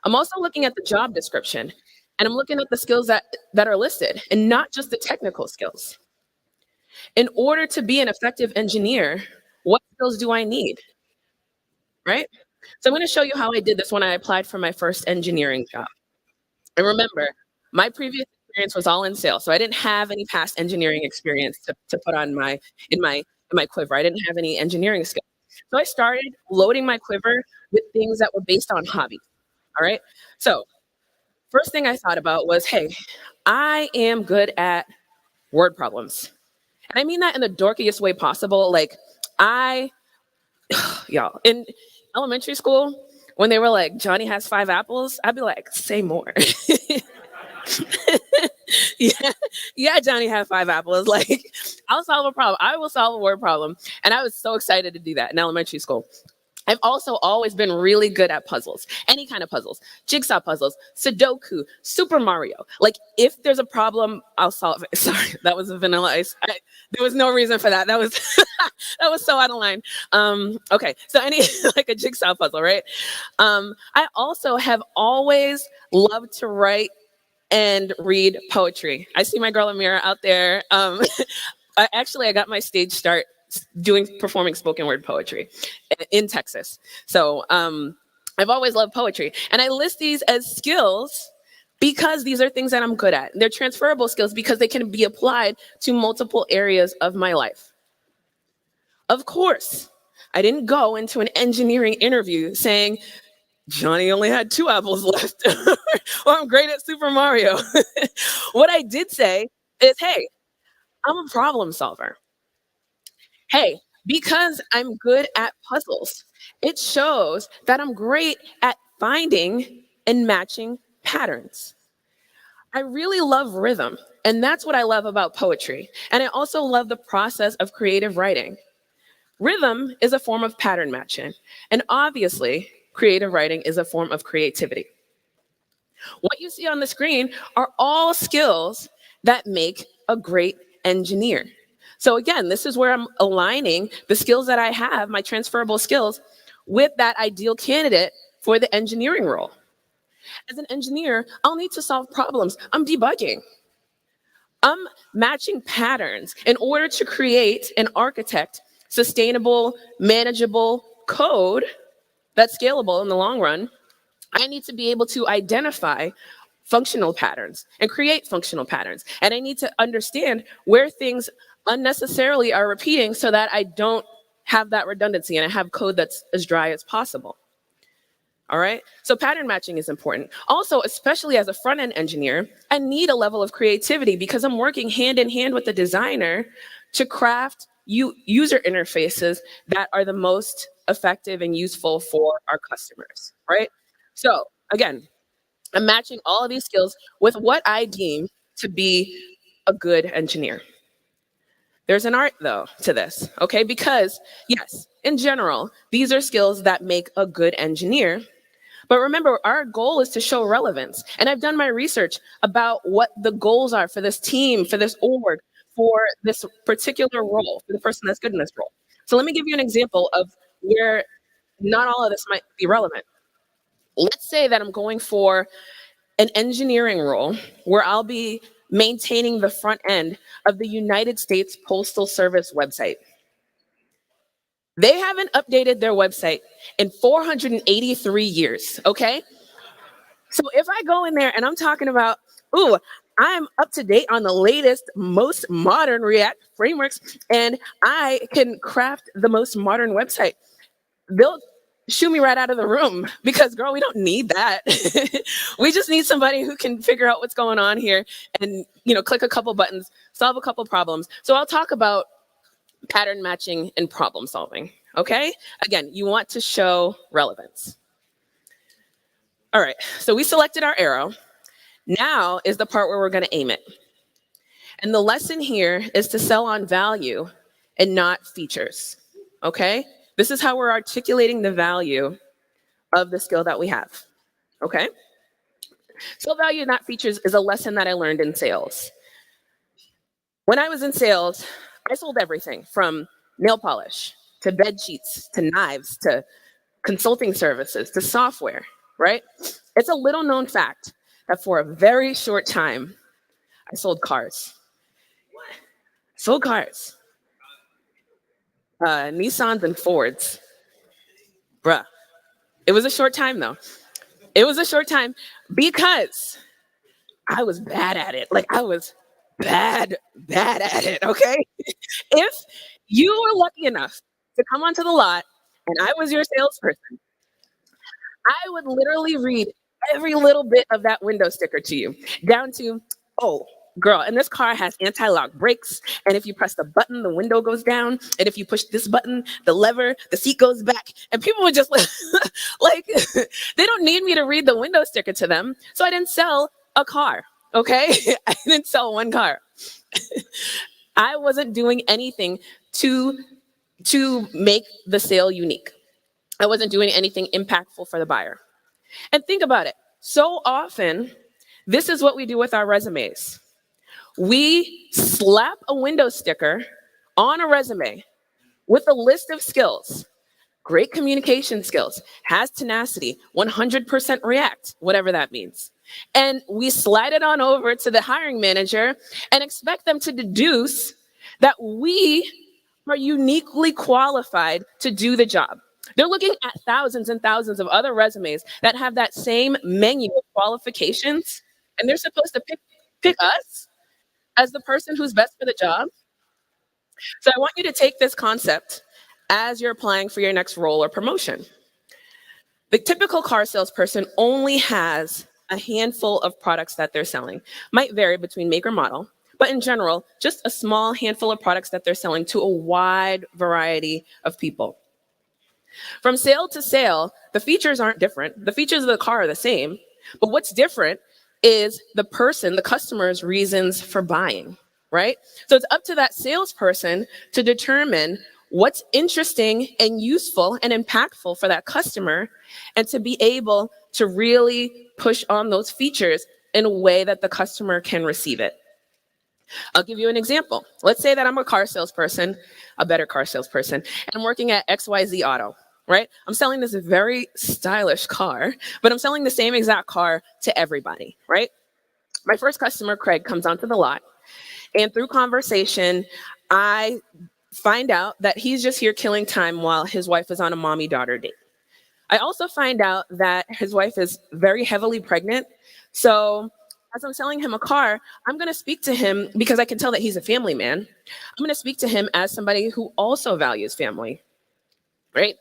I'm also looking at the job description, and I'm looking at the skills that are listed, and not just the technical skills. In order to be an effective engineer, what skills do I need? Right? So I'm going to show you how I did this when I applied for my first engineering job. And remember, my previous experience was all in sales, so I didn't have any past engineering experience to put on in my quiver. I didn't have any engineering skills. So I started loading my quiver with things that were based on hobbies. All right. So first thing I thought about was, hey, I am good at word problems. And I mean that in the dorkiest way possible. Like y'all, in elementary school, when they were like, Johnny has 5 apples, I'd be like, say more. yeah, Johnny had 5 apples. Like, I'll solve a problem. I will solve a word problem. And I was so excited to do that in elementary school. I've also always been really good at puzzles, any kind of puzzles, jigsaw puzzles, Sudoku, Super Mario. Like, if there's a problem, I'll solve it. Sorry, that was a Vanilla Ice. There was no reason for that. That was that was so out of line. Okay, so like a jigsaw puzzle, right? I also have always loved to write and read poetry. I see my girl Amira out there. I got my stage start performing spoken word poetry in Texas. So I've always loved poetry. And I list these as skills because these are things that I'm good at. They're transferable skills because they can be applied to multiple areas of my life. Of course, I didn't go into an engineering interview saying, Johnny only had 2 apples left, or I'm great at Super Mario. What I did say is, hey, I'm a problem solver. Hey, because I'm good at puzzles, it shows that I'm great at finding and matching patterns. I really love rhythm, and that's what I love about poetry. And I also love the process of creative writing. Rhythm is a form of pattern matching, and obviously, creative writing is a form of creativity. What you see on the screen are all skills that make a great engineer. So again, this is where I'm aligning the skills that I have, my transferable skills, with that ideal candidate for the engineering role. As an engineer, I'll need to solve problems. I'm debugging. I'm matching patterns in order to create and architect sustainable, manageable code that's scalable in the long run. I need to be able to identify functional patterns and create functional patterns. And I need to understand where things unnecessarily are repeating so that I don't have that redundancy and I have code that's as dry as possible. All right, so pattern matching is important. Also, especially as a front-end engineer, I need a level of creativity because I'm working hand in hand with the designer to craft user interfaces that are the most effective and useful for our customers, right? So again, I'm matching all of these skills with what I deem to be a good engineer. There's an art, though, to this, okay? Because, yes, in general, these are skills that make a good engineer. But remember, our goal is to show relevance. And I've done my research about what the goals are for this team, for this org, for this particular role, for the person that's good in this role. So let me give you an example of where not all of this might be relevant. Let's say that I'm going for an engineering role where I'll be maintaining the front end of the United States Postal Service website. They haven't updated their website in 483 years, okay? So if I go in there and I'm talking about, ooh, I'm up to date on the latest, most modern React frameworks, and I can craft the most modern website, they'll shoo me right out of the room because, girl, we don't need that. We just need somebody who can figure out what's going on here and, click a couple buttons, solve a couple problems. So I'll talk about pattern matching and problem solving, okay? Again, you want to show relevance. All right, so we selected our arrow. Now is the part where we're gonna aim it. And the lesson here is to sell on value and not features, okay? This is how we're articulating the value of the skill that we have, okay? Sell value, not features is a lesson that I learned in sales. When I was in sales, I sold everything from nail polish to bed sheets to knives to consulting services to software, right? It's a little known fact that for a very short time, I sold cars. Sold cars. Nissans and Fords. Bruh. It was a short time though. It was a short time because I was bad at it. Like I was bad at it, okay? If you were lucky enough to come onto the lot and I was your salesperson, I would literally read every little bit of that window sticker to you, down to, oh, girl, and this car has anti-lock brakes, and if you press the button, the window goes down, and if you push this button, the lever, the seat goes back, and people would just like, they don't need me to read the window sticker to them, so I didn't sell a car, okay? I didn't sell one car. I wasn't doing anything to make the sale unique. I wasn't doing anything impactful for the buyer. And think about it. So often, this is what we do with our resumes. We slap a window sticker on a resume with a list of skills. Great communication skills, has tenacity, 100% React, whatever that means. And we slide it on over to the hiring manager and expect them to deduce that we are uniquely qualified to do the job. They're looking at thousands and thousands of other resumes that have that same menu of qualifications, and they're supposed to pick us as the person who's best for the job. So I want you to take this concept as you're applying for your next role or promotion. The typical car salesperson only has a handful of products that they're selling. Might vary between make or model, but in general, just a small handful of products that they're selling to a wide variety of people. From sale to sale, the features aren't different. The features of the car are the same, but what's different is the customer's reasons for buying, right? So it's up to that salesperson to determine what's interesting and useful and impactful for that customer and to be able to really push on those features in a way that the customer can receive it. I'll give you an example. Let's say that I'm a car salesperson, a better car salesperson, and I'm working at XYZ Auto, right? I'm selling this very stylish car, but I'm selling the same exact car to everybody, right? My first customer, Craig, comes onto the lot, and through conversation, I find out that he's just here killing time while his wife is on a mommy-daughter date. I also find out that his wife is very heavily pregnant. So as I'm selling him a car, I'm going to speak to him because I can tell that he's a family man. I'm going to speak to him as somebody who also values family, right?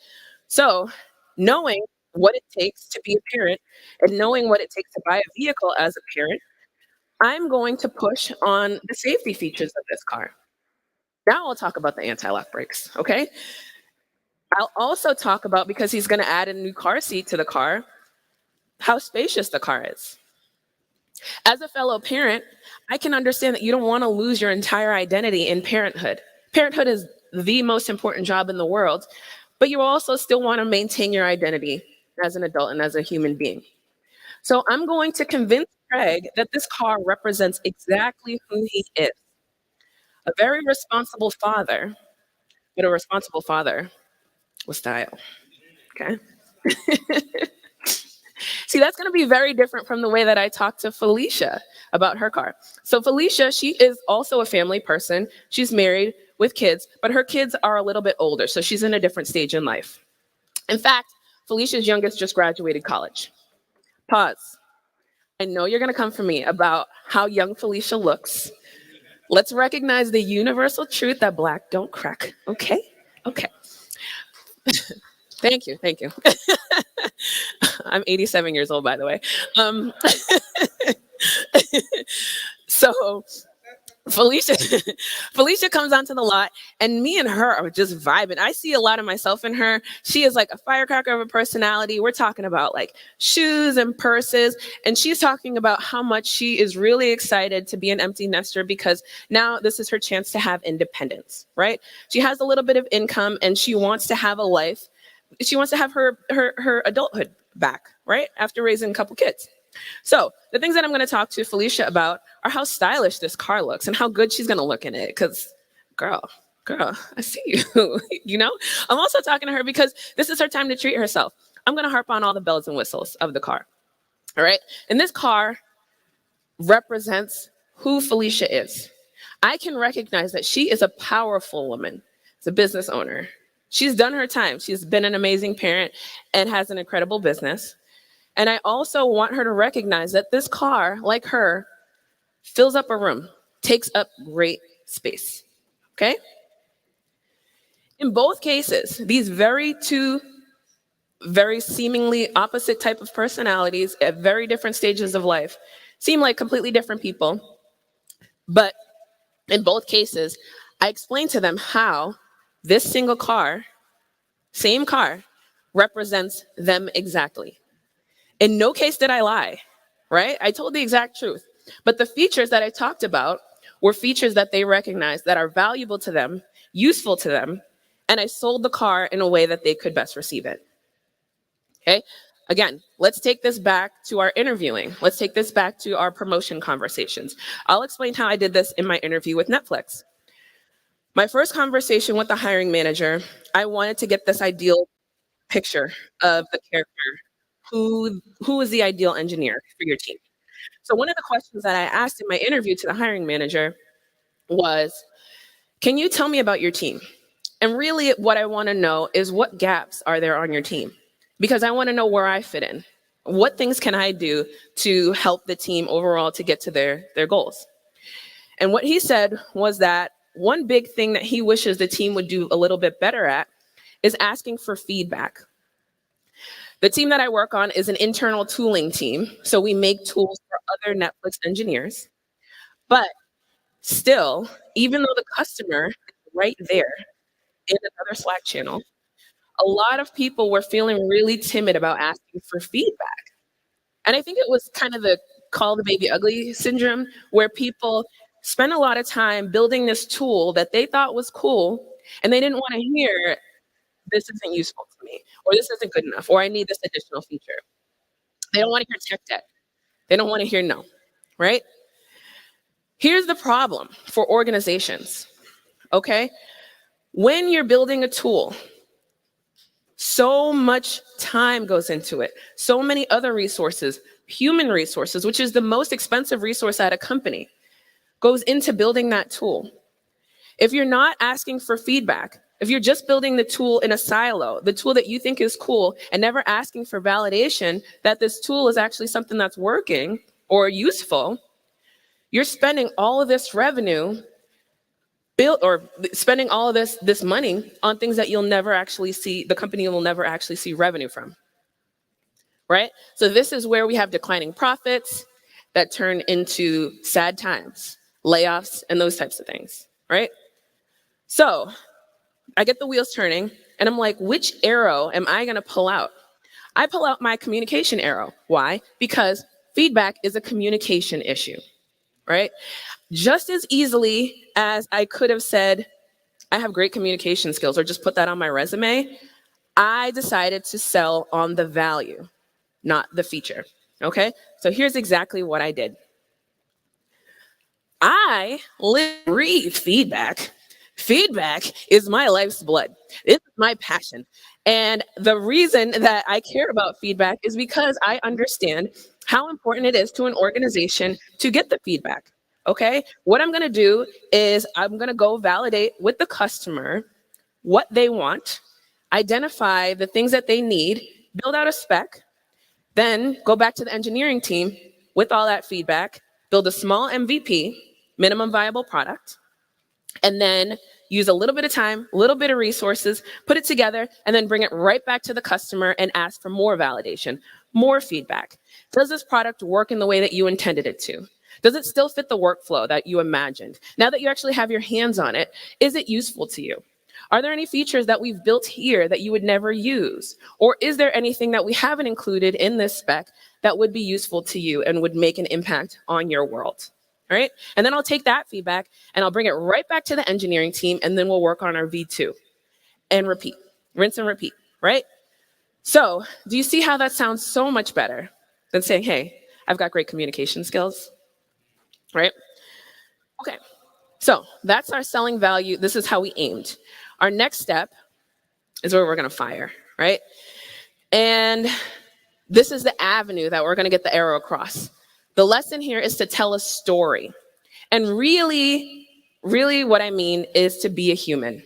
So knowing what it takes to be a parent and knowing what it takes to buy a vehicle as a parent, I'm going to push on the safety features of this car. Now I'll talk about the anti-lock brakes, okay? I'll also talk about, because he's going to add a new car seat to the car, how spacious the car is. As a fellow parent, I can understand that you don't want to lose your entire identity in parenthood. Parenthood is the most important job in the world, but you also still want to maintain your identity as an adult and as a human being. So I'm going to convince Craig that this car represents exactly who he is. A very responsible father, but a responsible father with style, okay? See, that's going to be very different from the way that I talk to Felicia about her car. So Felicia, she is also a family person. She's married with kids, but her kids are a little bit older, so she's in a different stage in life. In fact, Felicia's youngest just graduated college. Pause. I know you're going to come for me about how young Felicia looks. Let's recognize the universal truth that Black don't crack, okay? Okay. Thank you. I'm 87 years old, by the way. So Felicia, Felicia comes onto the lot, and me and her are just vibing. I see a lot of myself in her. She is like a firecracker of a personality. We're talking about like shoes and purses, and she's talking about how much she is really excited to be an empty nester because now this is her chance to have independence, right? She has a little bit of income, and she wants to have a life. She wants to have her adulthood back, right? After raising a couple kids. So the things that I'm going to talk to Felicia about are how stylish this car looks and how good she's going to look in it. Because, girl, I see you. You know, I'm also talking to her because this is her time to treat herself. I'm going to harp on all the bells and whistles of the car. All right. And this car represents who Felicia is. I can recognize that she is a powerful woman. She's a business owner. She's done her time. She's been an amazing parent and has an incredible business. And I also want her to recognize that this car, like her, fills up a room, takes up great space, okay? In both cases, these two very seemingly opposite type of personalities at very different stages of life seem like completely different people. But in both cases, I explained to them how this single car, same car, represents them exactly. In no case did I lie, right? I told the exact truth. But the features that I talked about were features that they recognize that are valuable to them, useful to them, and I sold the car in a way that they could best receive it. Okay? Again, let's take this back to our interviewing. Let's take this back to our promotion conversations. I'll explain how I did this in my interview with Netflix. My first conversation with the hiring manager, I wanted to get this ideal picture of the character. Who is the ideal engineer for your team? So one of the questions that I asked in my interview to the hiring manager was, can you tell me about your team? And really what I want to know is what gaps are there on your team? Because I want to know where I fit in. What things can I do to help the team overall to get to their goals? And what he said was that one big thing that he wishes the team would do a little bit better at is asking for feedback. The team that I work on is an internal tooling team. So we make tools for other Netflix engineers. But still, even though the customer is right there in another Slack channel, a lot of people were feeling really timid about asking for feedback. And I think it was kind of the call the baby ugly syndrome, where people spent a lot of time building this tool that they thought was cool, and they didn't want to hear, this isn't useful to me, or this isn't good enough, or I need this additional feature. They don't want to hear tech debt. They don't want to hear no, right? Here's the problem for organizations, okay? When you're building a tool, so much time goes into it, so many other resources, human resources, which is the most expensive resource at a company, goes into building that tool. If you're not asking for feedback, if you're just building the tool in a silo, the tool that you think is cool, and never asking for validation that this tool is actually something that's working or useful, you're spending all of this revenue or spending all of this money on things that you'll never actually see, the company will never actually see revenue from, right? So this is where we have declining profits that turn into sad times, layoffs, and those types of things, right? So I get the wheels turning, and I'm like, which arrow am I gonna pull out? I pull out my communication arrow. Why? Because feedback is a communication issue, right? Just as easily as I could have said, I have great communication skills, or just put that on my resume, I decided to sell on the value, not the feature, okay? So here's exactly what I did. I breathe feedback. Feedback is my life's blood. It's my passion. And the reason that I care about feedback is because I understand how important it is to an organization to get the feedback. Okay? What I'm going to do is I'm going to go validate with the customer what they want, identify the things that they need, build out a spec, then go back to the engineering team with all that feedback, build a small MVP, minimum viable product, and then use a little bit of time, a little bit of resources, put it together, and then bring it right back to the customer and ask for more validation, more feedback. Does this product work in the way that you intended it to? Does it still fit the workflow that you imagined? Now that you actually have your hands on it, is it useful to you? Are there any features that we've built here that you would never use? Or is there anything that we haven't included in this spec that would be useful to you and would make an impact on your world? All right? And then I'll take that feedback and I'll bring it right back to the engineering team, and then we'll work on our V2 and repeat, rinse and repeat, right? So do you see how that sounds so much better than saying, hey, I've got great communication skills, right? Okay, so that's our selling value. This is how we aimed. Our next step is where we're gonna fire, right? And this is the avenue that we're gonna get the arrow across. The lesson here is to tell a story. And really what I mean is to be a human.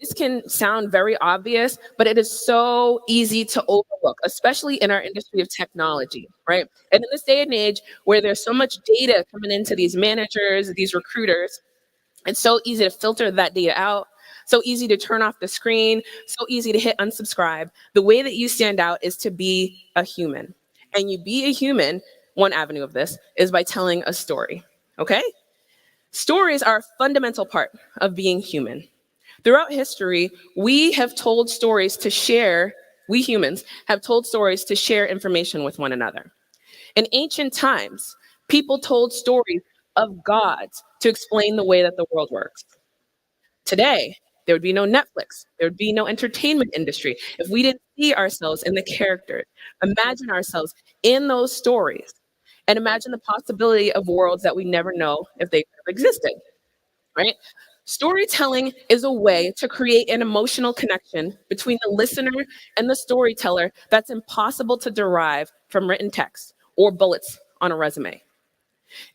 This can sound very obvious, but it is so easy to overlook, especially in our industry of technology, right? And in this day and age where there's so much data coming into these managers, these recruiters, it's so easy to filter that data out, so easy to turn off the screen, so easy to hit unsubscribe. The way that you stand out is to be a human. And you be a human, one avenue of this is by telling a story, okay? Stories are a fundamental part of being human. Throughout history, we have told stories to share, we humans have told stories to share information with one another. In ancient times, people told stories of gods to explain the way that the world works. Today, there would be no Netflix, there would be no entertainment industry if we didn't see ourselves in the characters, imagine ourselves in those stories, and imagine the possibility of worlds that we never know if they could have existed, right? Storytelling is a way to create an emotional connection between the listener and the storyteller that's impossible to derive from written text or bullets on a resume.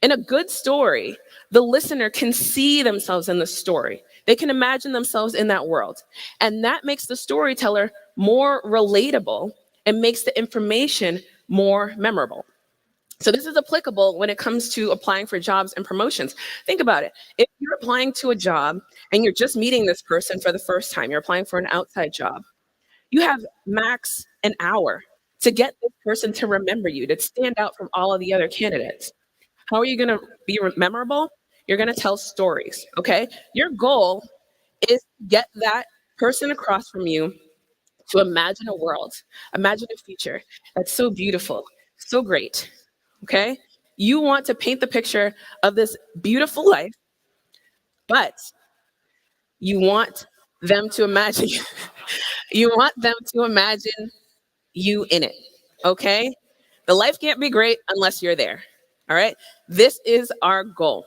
In a good story, the listener can see themselves in the story. They can imagine themselves in that world. And that makes the storyteller more relatable and makes the information more memorable. So this is applicable when it comes to applying for jobs and promotions. Think about it. If you're applying to a job and you're just meeting this person for the first time, you're applying for an outside job, you have max an hour to get this person to remember you, to stand out from all of the other candidates. How are you gonna be memorable? You're gonna tell stories, okay? Your goal is to get that person across from you to imagine a world, imagine a future that's so beautiful, so great. Okay? You want to paint the picture of this beautiful life, but you want them to imagine, you want them to imagine you in it. Okay? The life can't be great unless you're there. All right. This is our goal.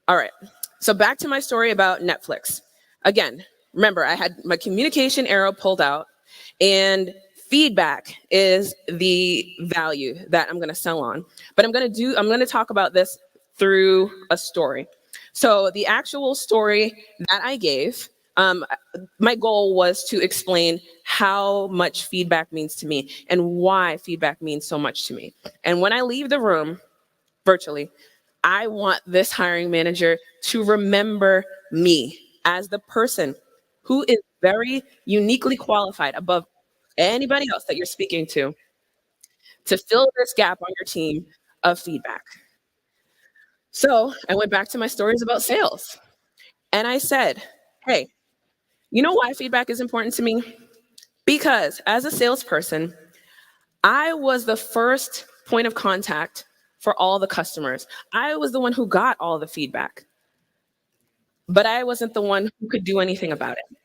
All right. So back to my story about Netflix. Again, remember, I had my communication arrow pulled out, and feedback is the value that I'm going to sell on. But I'm going to talk about this through a story. So the actual story that I gave, my goal was to explain how much feedback means to me and why feedback means so much to me. And when I leave the room virtually, I want this hiring manager to remember me as the person who is very uniquely qualified above anybody else that you're speaking to fill this gap on your team of feedback. So I went back to my stories about sales and I said, hey, you know why feedback is important to me? Because as a salesperson, I was the first point of contact for all the customers. I was the one who got all the feedback, but I wasn't the one who could do anything about it.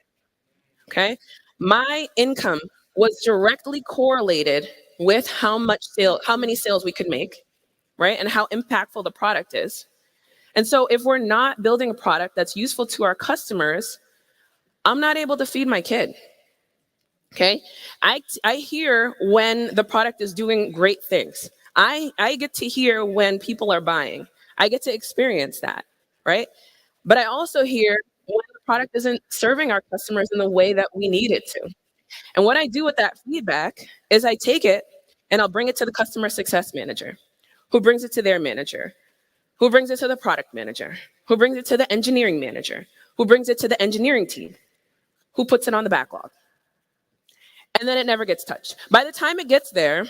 Okay? My income was directly correlated with how many sales we could make, right? And how impactful the product is. And so if we're not building a product that's useful to our customers, I'm not able to feed my kid. Okay? I hear when the product is doing great things. I get to hear when people are buying. I get to experience that, right? But I also hear when the product isn't serving our customers in the way that we need it to. And what I do with that feedback is I take it and I'll bring it to the customer success manager, who brings it to their manager, who brings it to the product manager, who brings it to the engineering manager, who brings it to the engineering team, who puts it on the backlog. And then it never gets touched. By the time it gets there,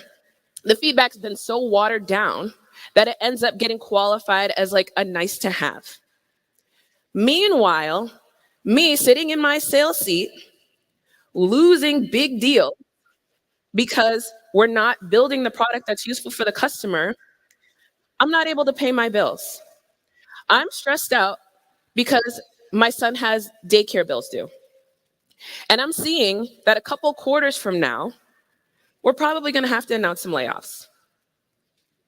the feedback's been so watered down that it ends up getting qualified as like a nice to have. Meanwhile, me sitting in my sales seat, losing big deal because we're not building the product that's useful for the customer, I'm not able to pay my bills. I'm stressed out because my son has daycare bills due. And I'm seeing that a couple quarters from now, we're probably going to have to announce some layoffs,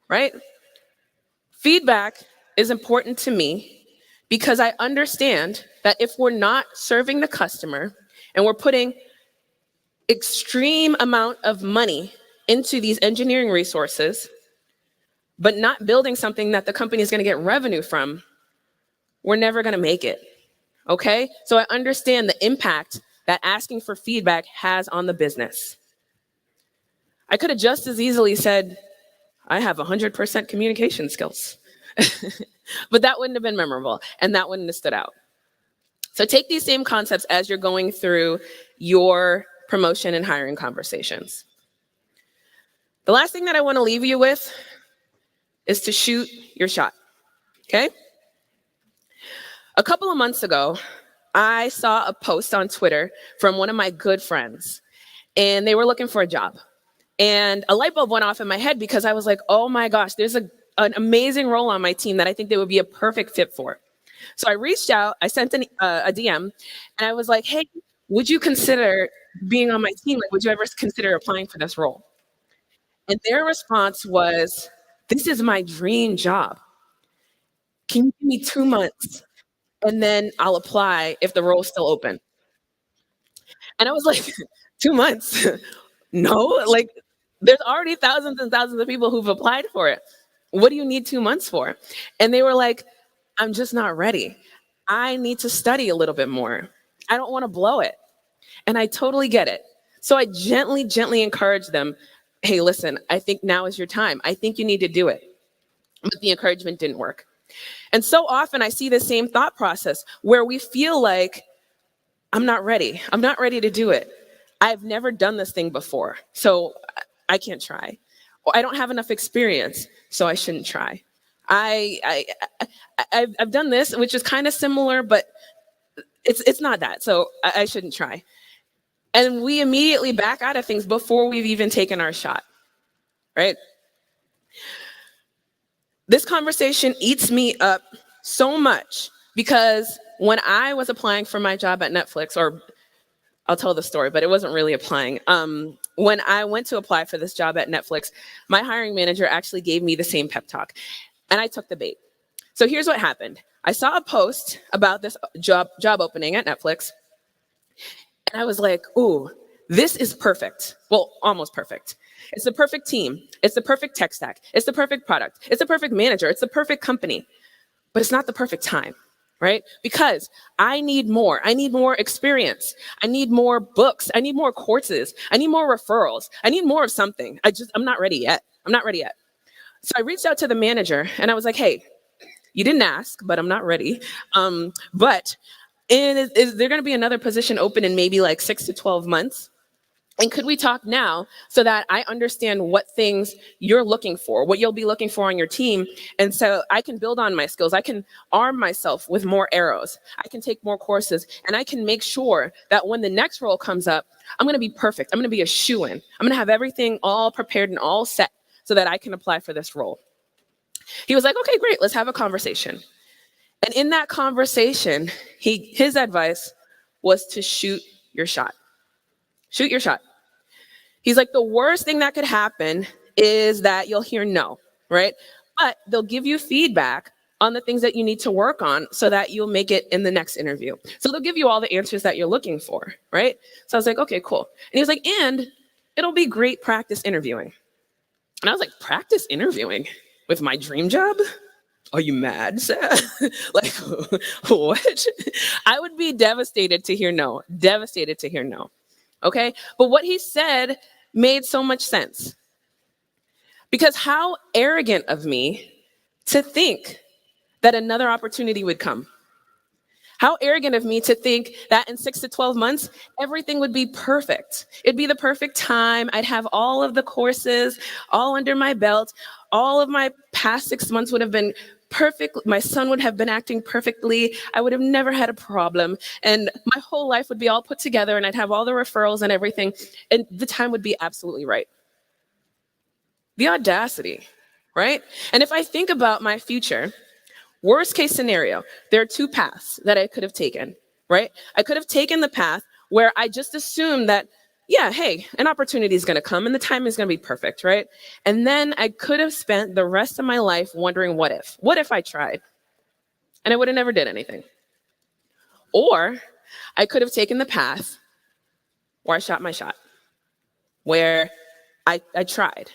right? Feedback is important to me because I understand that if we're not serving the customer and we're putting extreme amount of money into these engineering resources, but not building something that the company is going to get revenue from, we're never going to make it, okay? So I understand the impact that asking for feedback has on the business. I could have just as easily said, I have 100% communication skills. But that wouldn't have been memorable, and that wouldn't have stood out. So take these same concepts as you're going through your promotion and hiring conversations. The last thing that I want to leave you with is to shoot your shot, okay? A couple of months ago, I saw a post on Twitter from one of my good friends, and they were looking for a job. And a light bulb went off in my head because I was like, oh my gosh, there's an amazing role on my team that I think they would be a perfect fit for. So I reached out, I sent a DM, and I was like, hey, would you consider being on my team? Like, would you ever consider applying for this role? And their response was, this is my dream job. Can you give me 2 months? And then I'll apply if the role's still open. And I was like, 2 months? No, like there's already thousands and thousands of people who've applied for it. What do you need 2 months for? And they were like, I'm just not ready. I need to study a little bit more. I don't want to blow it. And I totally get it. So I gently encourage them, hey, listen, I think now is your time. I think you need to do it. But the encouragement didn't work. And so often I see the same thought process where we feel like, I'm not ready. I'm not ready to do it. I've never done this thing before, so I can't try. Or I don't have enough experience, so I shouldn't try. I've done this, which is kind of similar, but it's not that, so I shouldn't try. And we immediately back out of things before we've even taken our shot, right? This conversation eats me up so much because when I was applying for my job at Netflix, or I'll tell the story, but it wasn't really applying. when I went to apply for this job at Netflix, my hiring manager actually gave me the same pep talk, and I took the bait. So here's what happened. I saw a post about this job opening at Netflix, and I was like, ooh, this is perfect. Well, almost perfect. It's the perfect team. It's the perfect tech stack. It's the perfect product. It's the perfect manager. It's the perfect company. But it's not the perfect time, right? Because I need more. I need more experience. I need more books. I need more courses. I need more referrals. I need more of something. I'm not ready yet. I'm not ready yet. So I reached out to the manager and I was like, hey, you didn't ask, but I'm not ready. But is there going to be another position open in maybe like 6 to 12 months? And could we talk now so that I understand what things you're looking for, what you'll be looking for on your team? And so I can build on my skills. I can arm myself with more arrows. I can take more courses, and I can make sure that when the next role comes up, I'm going to be perfect. I'm going to be a shoo-in. I'm going to have everything all prepared and all set so that I can apply for this role. He was like, okay, great. Let's have a conversation. And in that conversation, his advice was to shoot your shot. Shoot your shot. He's like, the worst thing that could happen is that you'll hear no, right? But they'll give you feedback on the things that you need to work on so that you'll make it in the next interview. So they'll give you all the answers that you're looking for, right? So I was like, okay, cool. And he was like, and it'll be great practice interviewing. And I was like, practice interviewing with my dream job? Are you mad, Seth? Like, what? I would be devastated to hear no. Devastated to hear no. Okay? But what he said made so much sense. Because how arrogant of me to think that another opportunity would come. How arrogant of me to think that in 6 to 12 months, everything would be perfect. It'd be the perfect time. I'd have all of the courses all under my belt. All of my past 6 months would have been perfect. My son would have been acting perfectly. I would have never had a problem. And my whole life would be all put together and I'd have all the referrals and everything. And the time would be absolutely right. The audacity, right? And if I think about my future, worst case scenario, there are two paths that I could have taken, right? I could have taken the path where I just assumed that, yeah, hey, an opportunity is going to come and the time is going to be perfect, right? And then I could have spent the rest of my life wondering what if I tried and I would have never did anything. Or I could have taken the path where I shot my shot, where I tried.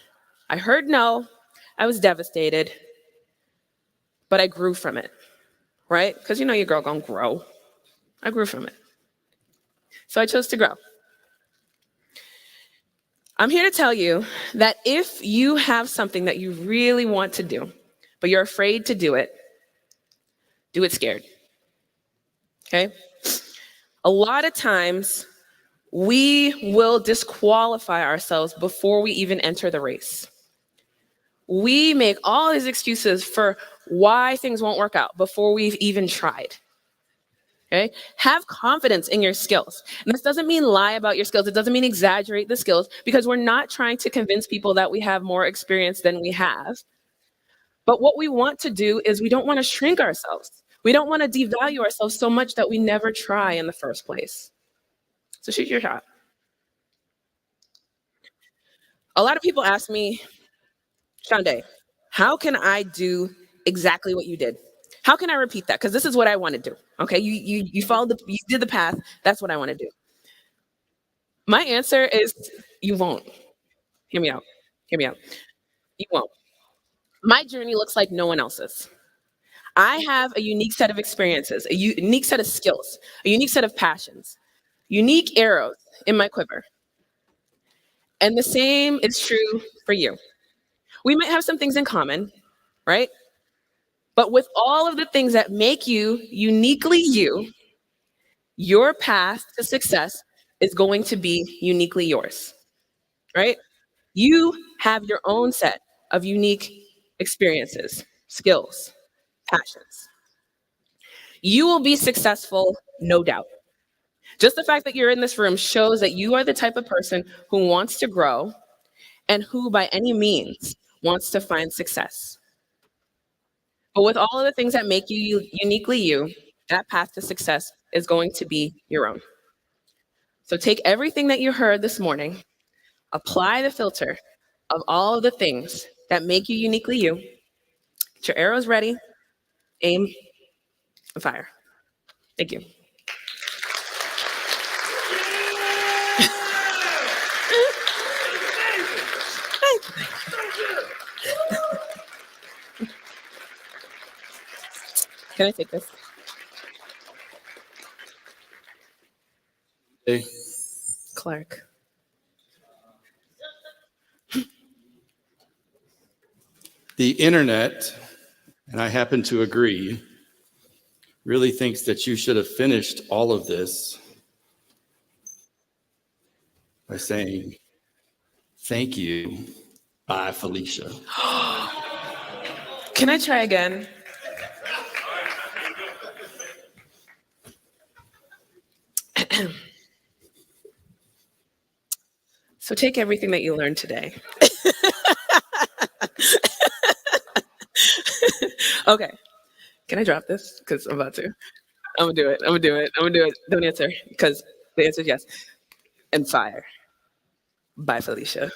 I heard no, I was devastated, but I grew from it, right? Because you know your girl gonna grow. I grew from it. So I chose to grow. I'm here to tell you that if you have something that you really want to do, but you're afraid to do it scared, okay? A lot of times, we will disqualify ourselves before we even enter the race. We make all these excuses for why things won't work out before we've even tried. Okay? Have confidence in your skills. And this doesn't mean lie about your skills. It doesn't mean exaggerate the skills, because we're not trying to convince people that we have more experience than we have. But what we want to do is we don't want to shrink ourselves. We don't want to devalue ourselves so much that we never try in the first place. So shoot your shot. A lot of people ask me, Shande, how can I do exactly what you did? How can I repeat that? Because this is what I want to do. Okay, you followed you did the path. That's what I want to do. My answer is you won't. Hear me out. Hear me out. You won't. My journey looks like no one else's. I have a unique set of experiences, a unique set of skills, a unique set of passions, unique arrows in my quiver. And the same is true for you. We might have some things in common, right? But with all of the things that make you uniquely you, your path to success is going to be uniquely yours, right? You have your own set of unique experiences, skills, passions. You will be successful, no doubt. Just the fact that you're in this room shows that you are the type of person who wants to grow and who by any means wants to find success. But with all of the things that make you uniquely you, that path to success is going to be your own. So take everything that you heard this morning, Apply the filter of all of the things that make you uniquely you. Get your arrows ready, aim, and fire. Thank you. Can I take this? Hey, Clark. the internet, and I happen to agree, really thinks that you should have finished all of this by saying, thank you, bye, Felicia. Can I try again? So take everything that you learned today. Okay. Can I drop this? Because I'm about to. I'm gonna do it. I'm gonna do it. I'm gonna do it. Don't answer, because the answer is yes. And fire. Bye, Felicia.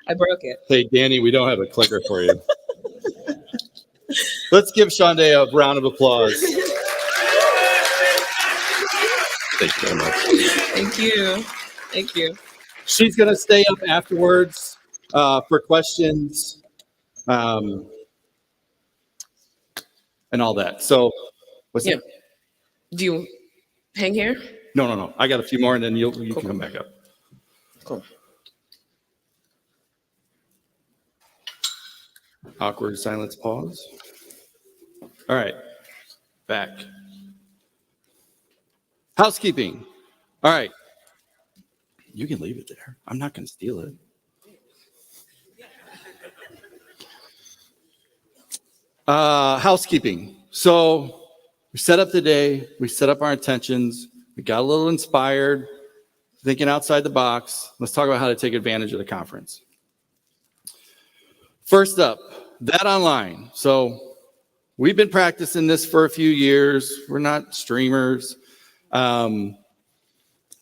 I broke it. Hey, Danny, we don't have a clicker for you. Let's give Shonda a round of applause. Thank you very much. Thank you. Thank you. She's going to stay up afterwards for questions and all that. So, what's Yeah. that? Do you hang here? No. I got a few more, and then you can come back up. Cool. Awkward silence pause. All right, back. Housekeeping. All right. You can leave it there. I'm not going to steal it. Housekeeping. So we set up the day. We set up our intentions. We got a little inspired, thinking outside the box. Let's talk about how to take advantage of the conference. First up, that online. So we've been practicing this for a few years. We're not streamers.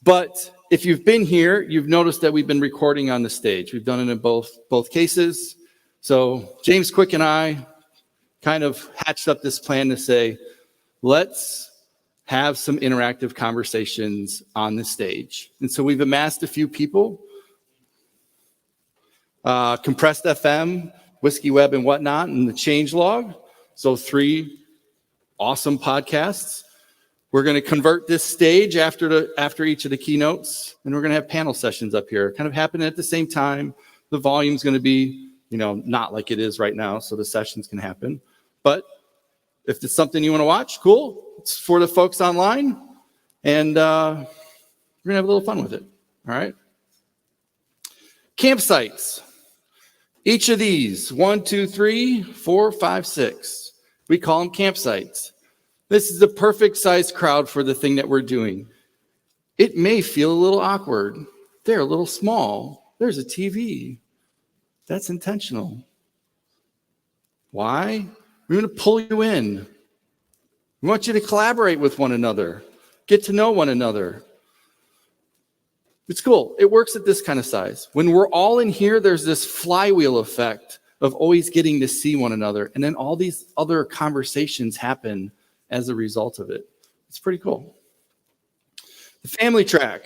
But if you've been here, you've noticed that we've been recording on the stage. We've done it in both cases. So James Quick and I kind of hatched up this plan to say, let's have some interactive conversations on the stage. And so we've amassed a few people, Compressed FM, Whiskey Web and whatnot, and the Changelog. So 3 awesome podcasts. We're going to convert this stage after each of the keynotes, and we're going to have panel sessions up here, kind of happening at the same time. The volume's going to be, not like it is right now, so the sessions can happen. But if it's something you want to watch, cool. It's for the folks online, and we're going to have a little fun with it. All right. Campsites. Each of these, 1, 2, 3, 4, 5, 6. We call them campsites. This is the perfect size crowd for the thing that we're doing. It may feel a little awkward. They're a little small. There's a TV. That's intentional. Why? We're going to pull you in. We want you to collaborate with one another, get to know one another. It's cool. It works at this kind of size. When we're all in here, there's this flywheel effect of always getting to see one another. And then all these other conversations happen as a result of it. It's pretty cool. The family track.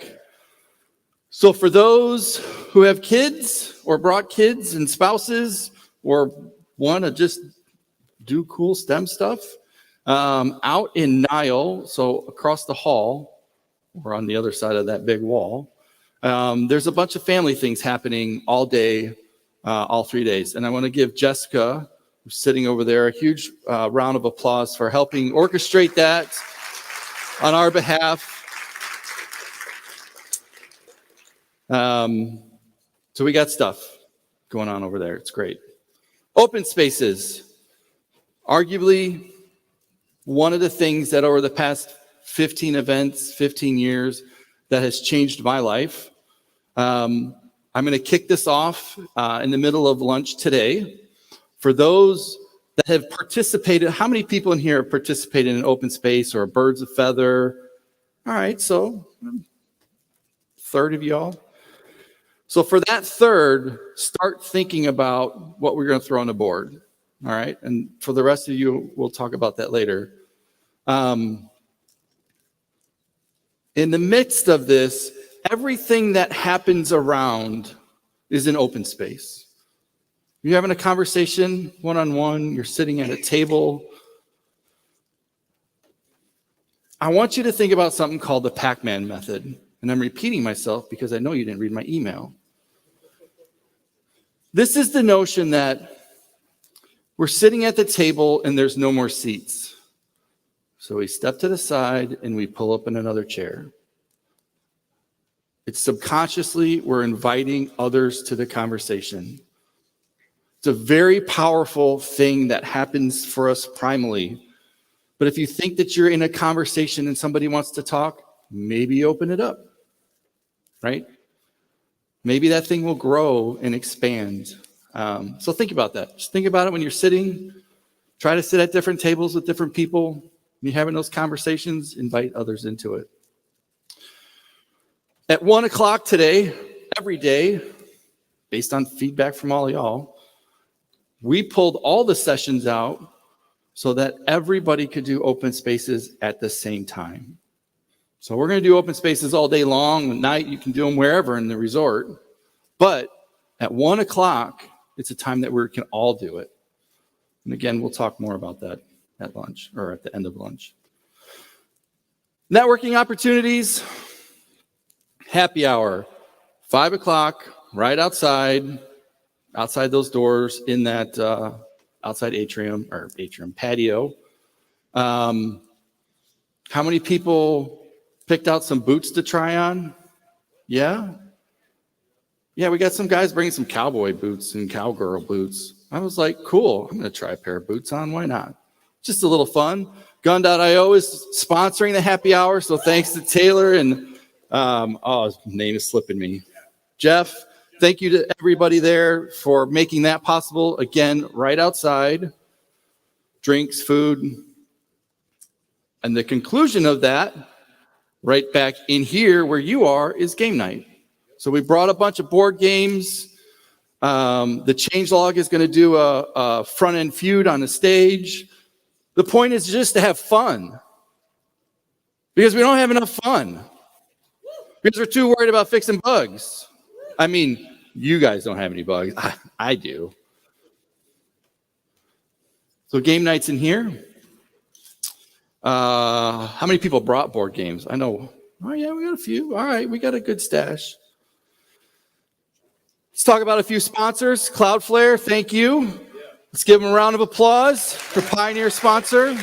So for those who have kids or brought kids and spouses or want to just do cool STEM stuff, out in Nile, so across the hall or on the other side of that big wall, there's a bunch of family things happening all day, all 3 days. And I want to give Jessica, who's sitting over there, a huge round of applause for helping orchestrate that on our behalf. So we got stuff going on over there. It's great. Open spaces. Arguably, one of the things that over the past 15 years, that has changed my life. I'm going to kick this off in the middle of lunch today. For those that have participated. How many people in here have participated in an open space or a birds of feather? All right, so a third of y'all. So for that third, start thinking about what we're going to throw on the board. All right, and for the rest of you, we'll talk about that later. In the midst of this, everything that happens around is an open space. You're having a conversation one-on-one, you're sitting at a table. I want you to think about something called the Pac-Man method. And I'm repeating myself because I know you didn't read my email. This is the notion that we're sitting at the table and there's no more seats. So we step to the side and we pull up in another chair. It's subconsciously, we're inviting others to the conversation. It's a very powerful thing that happens for us primally. But if you think that you're in a conversation and somebody wants to talk, maybe open it up, right? Maybe that thing will grow and expand. So think about that. Just think about it when you're sitting. Try to sit at different tables with different people. When you're having those conversations, invite others into it. At 1 o'clock today, every day, based on feedback from all y'all, we pulled all the sessions out so that everybody could do open spaces at the same time. So we're going to do open spaces all day long. At night, you can do them wherever in the resort. But at 1 o'clock, it's a time that we can all do it. And again, we'll talk more about that at lunch or at the end of lunch. Networking opportunities, happy hour, 5 o'clock, right outside those doors in that outside patio. How many people picked out some boots to try on? Yeah, we got some guys bringing some cowboy boots and cowgirl boots. I was like, cool, I'm going to try a pair of boots on. Why not? Just a little fun. Gun.io is sponsoring the happy hour, so thanks to Taylor and, his name is slipping me. Jeff, thank you to everybody there for making that possible. Again, right outside, drinks, food. And the conclusion of that, right back in here where you are, is game night. So we brought a bunch of board games. The changelog is going to do a front-end feud on the stage. The point is just to have fun. Because we don't have enough fun. Because we're too worried about fixing bugs. I mean, you guys don't have any bugs. I do. So game night's in here. How many people brought board games? I know. Oh, yeah, we got a few. All right, we got a good stash. Let's talk about a few sponsors. Cloudflare, thank you. Let's give them a round of applause for Pioneer sponsor.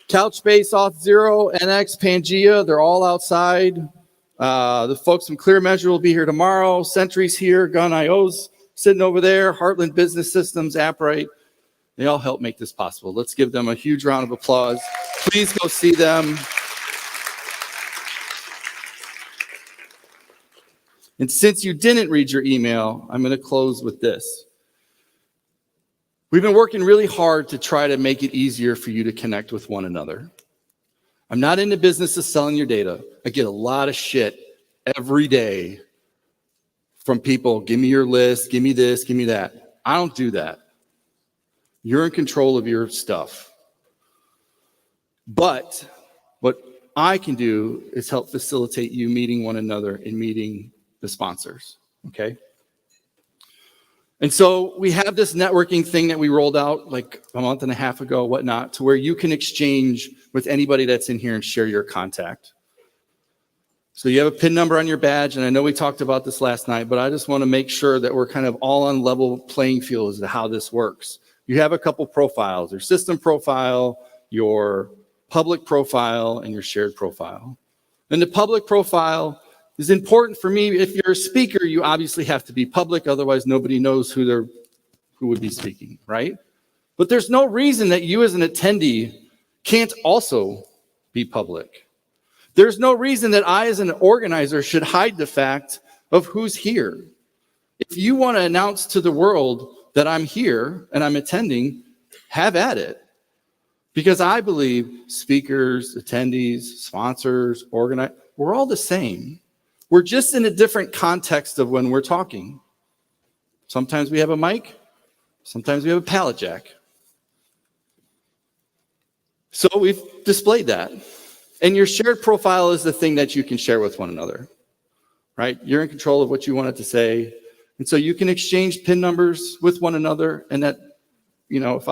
Couchbase, Auth0, NX, Pangea, they're all outside. The folks from Clear Measure will be here tomorrow. Sentry's here, Gun.io's sitting over there. Heartland Business Systems, Appright. They all help make this possible. Let's give them a huge round of applause. Please go see them. And since you didn't read your email, I'm going to close with this. We've been working really hard to try to make it easier for you to connect with one another. I'm not in the business of selling your data. I get a lot of shit every day from people. Give me your list, give me this, give me that. I don't do that. You're in control of your stuff. But what I can do is help facilitate you meeting one another and meeting the sponsors, okay? And so we have this networking thing that we rolled out like a month and a half ago, whatnot, to where you can exchange with anybody that's in here and share your contact. So you have a PIN number on your badge, and I know we talked about this last night, but I just want to make sure that we're kind of all on level playing field as to how this works. You have a couple profiles, your system profile, your public profile, and your shared profile. And the public profile is important for me. If you're a speaker, you obviously have to be public, otherwise nobody knows who would be speaking, right? But there's no reason that you as an attendee can't also be public. There's no reason that I as an organizer should hide the fact of who's here. If you want to announce to the world that I'm here and I'm attending, have at it. Because I believe speakers, attendees, sponsors, organizers, we're all the same. We're just in a different context of when we're talking. Sometimes we have a mic, sometimes we have a pallet jack. So we've displayed that. And your shared profile is the thing that you can share with one another, right? You're in control of what you want it to say. And so you can exchange PIN numbers with one another. And that, if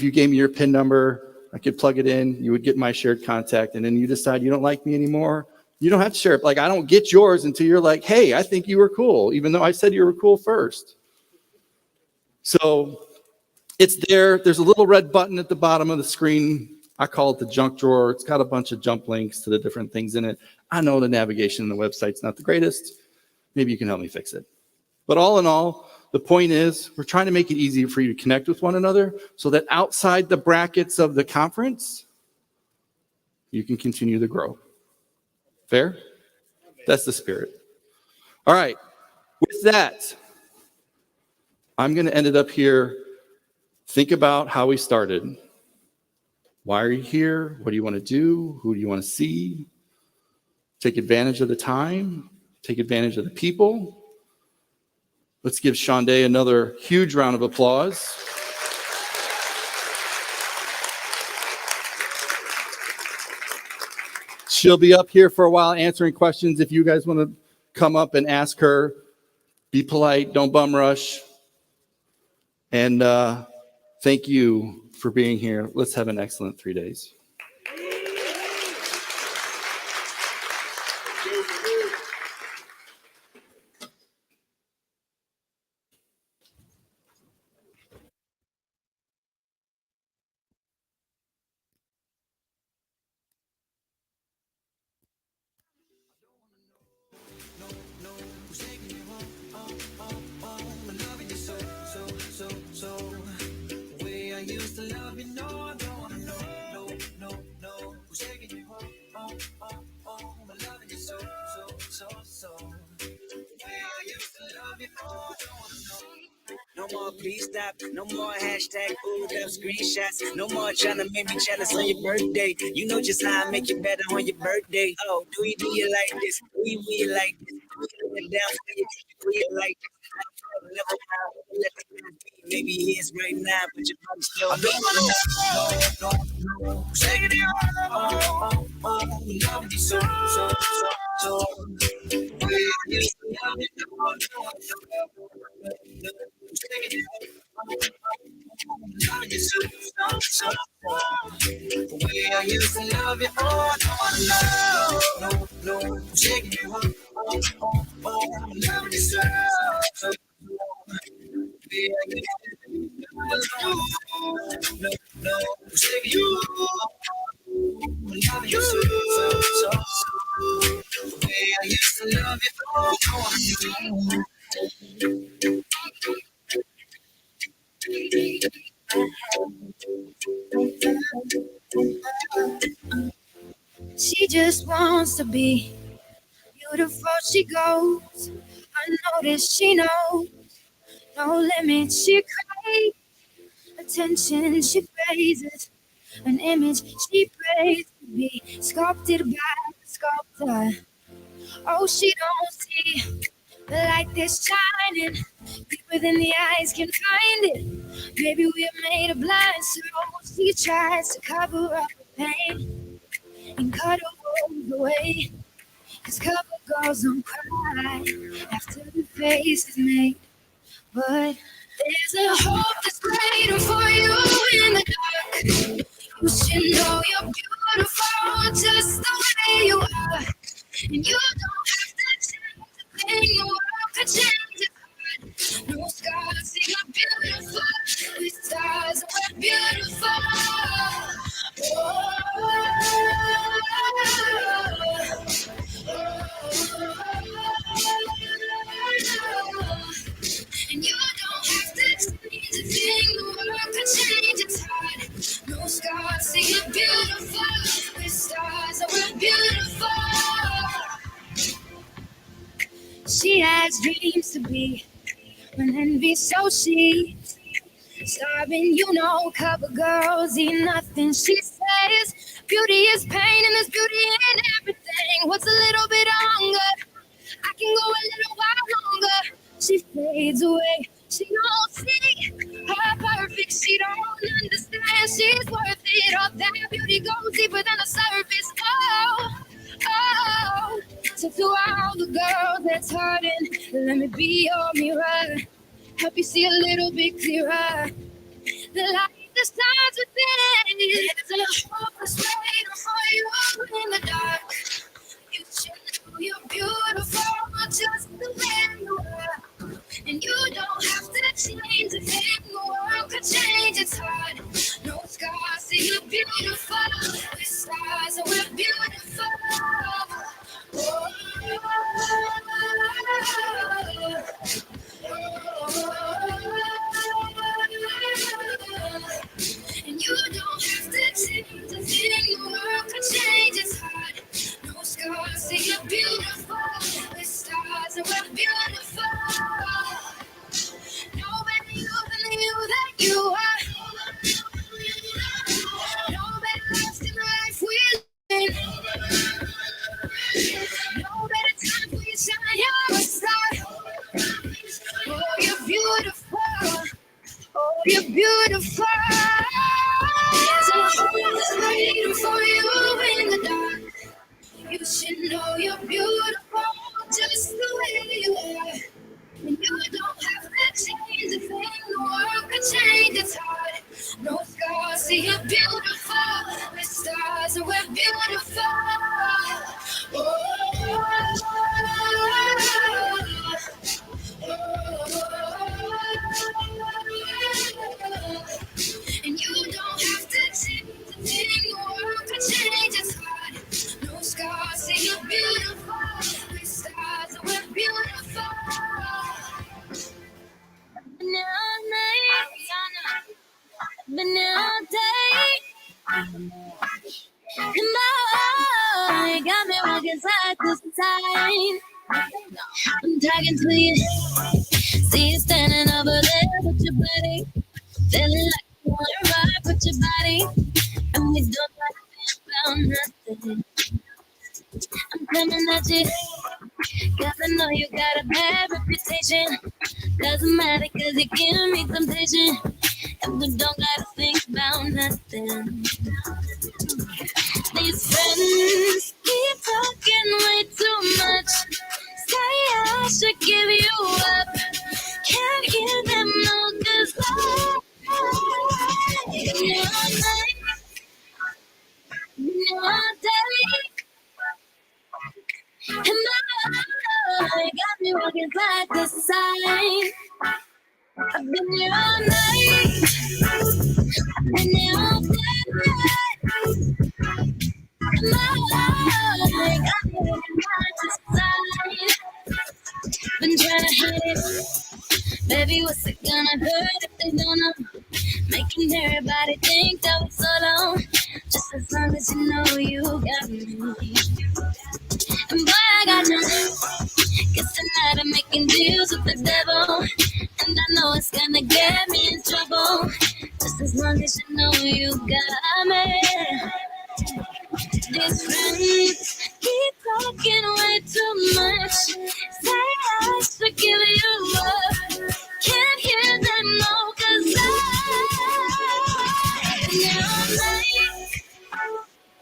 you gave me your PIN number, I could plug it in, you would get my shared contact, and then you decide you don't like me anymore. You don't have to share it. Like, I don't get yours until you're like, hey, I think you were cool, even though I said you were cool first. So it's there. There's a little red button at the bottom of the screen. I call it the junk drawer. It's got a bunch of jump links to the different things in it. I know the navigation in the website's not the greatest. Maybe you can help me fix it. But all in all, the point is we're trying to make it easy for you to connect with one another so that outside the brackets of the conference, you can continue to grow. Fair? That's the spirit. All right. With that, I'm going to end it up here. Think about how we started. Why are you here? What do you want to do? Who do you want to see? Take advantage of the time. Take advantage of the people. Let's give Shonda another huge round of applause. She'll be up here for a while answering questions. If you guys want to come up and ask her, be polite, don't bum rush. And thank you for being here. Let's have an excellent 3 days. No more please stop, no more hashtag pulled up screenshots, no more trying to make me jealous on your birthday. You know just how I make you better on your birthday. Oh, do you like this? Do you like this? Do you down for you? Do you like this? Never mind, let the man be. Maybe he is right now, but your body still. I don't wanna know. Taking it all. Loving you so. We used to love it, taking it loving you so. The way I used to love you, oh, I don't wanna know. No, taking you home, loving you so. The way I used to love you, no, taking you home, loving you so. The way I used to love you, oh, I don't wanna know. She just wants to be beautiful. She goes unnoticed. She knows no limits. She craves attention. She praises an image. She prays to be sculpted by the sculptor. Oh, she don't see the light that's shining deeper than the eyes can find it. Maybe we're made of blind, so she tries to cover up the pain and cut her wounds away. 'Cause cover girls don't cry after the face is made. But there's a hope that's waiting for you in the dark. You should know you're beautiful just the way you are. And you don't have to change a thing, the world could change it. No scars, see you're beautiful. We stars, we're beautiful. And you don't have to change a thing, the world could change its heart. No scars, see you're beautiful. We're stars, we're beautiful. his dreams to be when envy so she starving, you know, cover girls eat nothing. She says beauty is pain and there's beauty in everything. What's a little bit of hunger? I can go a little while longer. She fades away. She don't see her perfect. She don't understand she's worth it. All that beauty goes deeper than the surface. Oh, oh. So to all the girls that's hurting, let me be your mirror. Help you see a little bit clearer. The light that shines within. There's a hopeless waiting for you in the dark. You should know you're beautiful just the way you are. And you don't have to change a thing. The world could change, it's hard. No scars, see you're beautiful. With stars and we're beautiful. Oh, and you don't have to change a thing. The world could change, it's hard. No scars, see you're beautiful. With stars and we're beautiful. No better you than the you that you are. No better lost in the life we live in. No better time for you to shine, you're a star. Oh, you're beautiful. Oh, you're beautiful. There's a hole waiting for you in the dark. You should know you're beautiful just the way you are. And you don't have to change a thing. The world could change, it's hard. No scars, see you're beautiful. With stars and we're beautiful. And you don't have to change a thing. The world could change, it's hard. No scars, see you're beautiful. With stars and we're beautiful. Been here all night, been here all day, and boy, got me walking side to side. I'm talking to you, see you standing over there with your body, feeling like you wanna rock with your body, and we don't talk about nothing. I'm coming at you, 'cause I know you got a bad reputation. Doesn't matter 'cause you give me temptation. And we don't gotta think about nothing. These friends keep talking way too much. Say I should give you up. Can't hear them no 'cause you're all night, you're all day. And my got me walking side to side. I've been here all night, I've been here all day. And my got me walking side to side. Been trying to hide it, baby. What's it gonna hurt if they don't know? Making everybody think that we're so long. Just as long as you know you got me. And boy, I got you. Guess tonight I'm making deals with the devil. And I know it's gonna get me in trouble. Just as long as you know you got me. These friends keep talking way too much. Say I should give you up. Can't hear them no 'cause I've been here all night,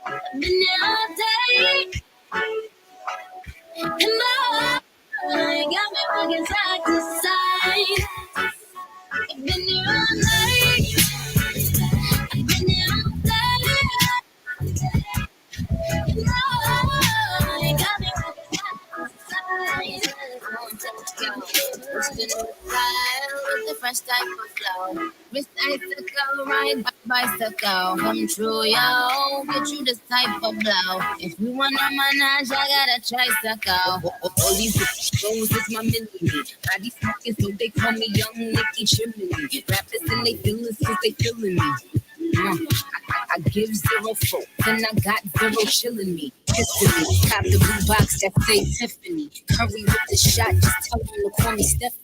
I've been here all day. And boy, got me walking side to side. I've been here all night, I've been here all day. And boy, got me walking side to side. It's the new style with the fresh type of flow. Wrist icicle, ride bicycle. Come true, yo. Get you this type of blow. If you wanna manage, I got a tricycle. All these shows is my mini. Body smoking, so they call me Young Nicky Chimney. Rappers and they feelin' since they feelin' me. I give zero fucks and I got zero chillin' me. epiphany. Cop the blue box that say Tiffany. Curry with the shot, just tell them to call me Stephanie.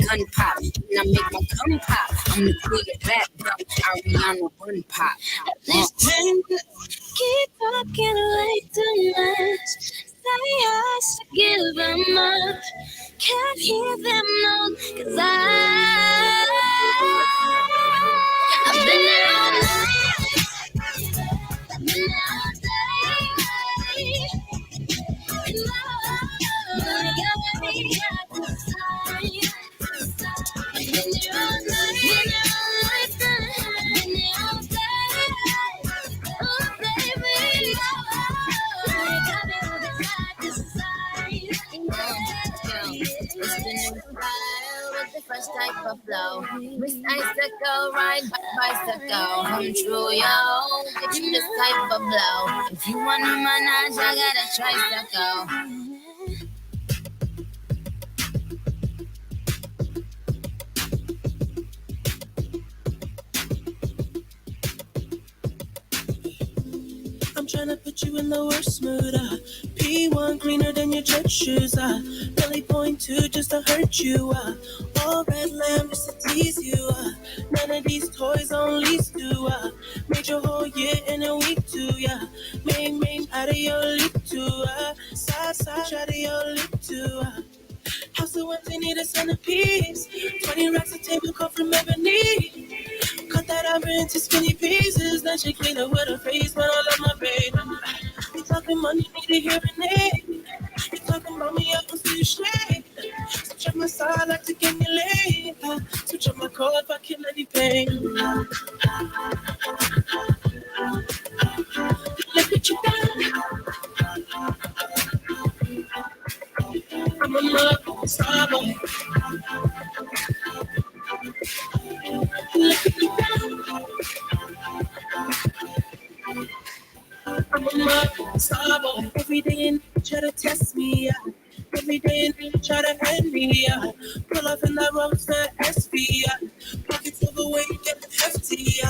Gun pop, when I make my gun pop. I'm the queen of rap, bro. Ariana Bun Pop. These men keep talking way too much. Say us to give them up. Can't hear them no, 'cause I've been there all night. I've been there all day. And I got me at the side. I've been there all night. Been there all night. Been there all day. Oh, baby. I got me at the side. It's the new style with the fresh type of flow. Miss Icicle, ride by bicycle. Come true, yo. Get you this type of blow. If you want a manage, I got a tricycle. I'm tryna put you in the worst mood. P1 cleaner than your church shoes. Really point to just to hurt you. All red lamb just to tease you. None of these toys on lease do. Made your whole year in a week too. Yeah, main out of your league too. Side out of your league too. House of empty, need a centerpiece. 20 racks of table cut from ebony. Cut that iron into skinny pieces. Then she clean up with her face, but I love my baby. You talking money, need a hearing aid. You talking about me, I can see you shade. Switch up my side, like to get me laid. Switch up my car if I kill any pain. Look what you done. I'm a mother, star boy. Look what you done. I'm a mother, star boy. Every day and try to test me out. Every day and try to hand me out. Pull up in that roadster SV. Pockets overweight, getting hefty.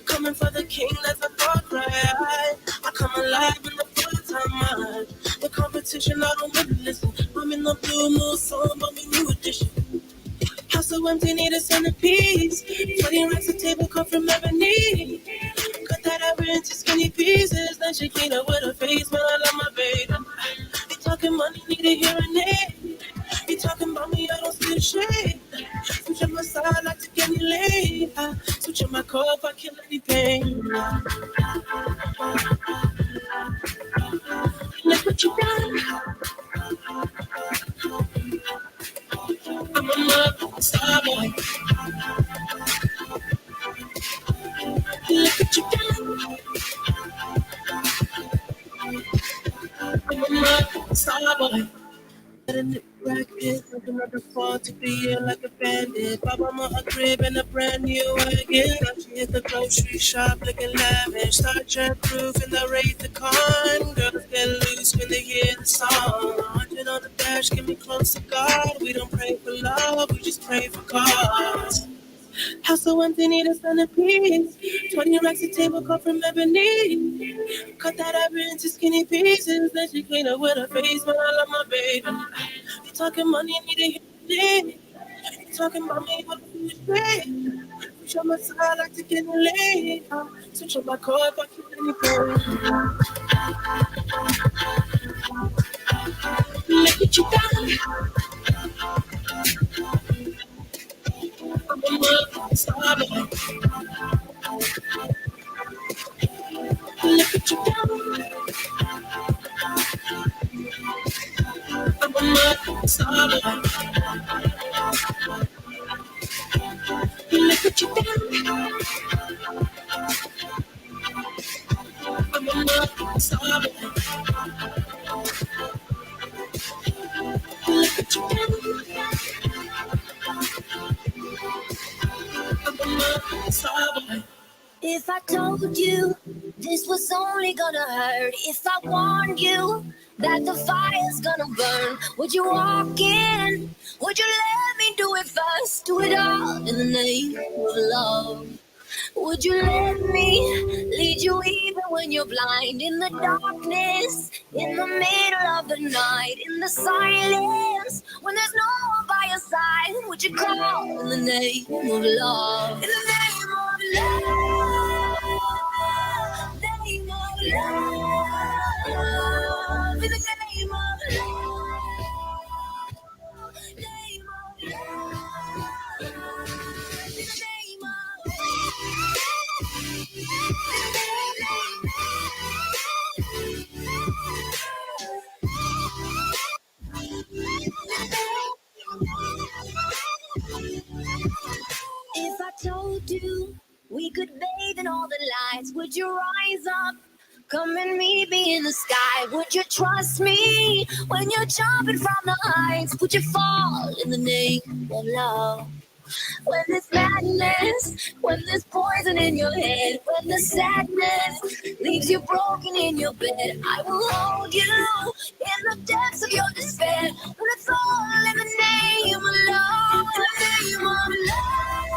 Coming for the king, that's a far cry. I come alive in the full-time mind. The competition, I don't really listen. I'm in the blue moon song, but we new edition. House so empty, need a centerpiece. 20 racks of table cut from ebony. Cut that iron into skinny pieces. Then she clean up with her face, but I love my baby. You talking money, need a hearing aid. You talking about me, I don't see the shade. Switch up my side, like to get me laid. Switch up my car if I kill any pain. Look what you done. I'm a mother, star boy. Look what you done. I'm a mother, star boy. Got a nip racket, like another fall to the year like a bandit. Baba ma a crib and a brand new wagon. Now she hit the grocery shop looking lavish. Star Trek proof in the Wraith the Con. Girls get loose when they hear the song. 100 on the dash, get me close to God. We don't pray for love, we just pray for cause. House so empty, need a centerpiece. 20 racks of table cut from ebony. Cut that iron into skinny pieces. Then she clean up with her face, but I love my baby. You talking money, need a hearing. You talking about me, I'm too straight. Switch on my side, like to get me laid. Switch on my car if I keep anything. Look what you done. I'm a mother, star boy. Look what you done. I'm a mother, star boy. Look what you done. I'm a mother, star boy. Look what you done. I'm a mother, star boy. If I told you this was only gonna hurt, if I warned you that the fire's gonna burn, would you walk in? Would you let me do it first? Do it all in the name of love. Would you let me lead you even when you're blind? In the darkness, in the middle of the night, in the silence, when there's no one by your side, would you call in the name of love? In the name of love, name of love, in the name of love, name of love, in the name of if I told you we could bathe in all the lights, would you rise up? Come and meet me in the sky. Would you trust me when you're jumping from the heights? Would you fall in the name of love? When there's madness, when there's poison in your head, when the sadness leaves you broken in your bed, I will hold you in the depths of your despair. But it's all in the name of love, in the name of love,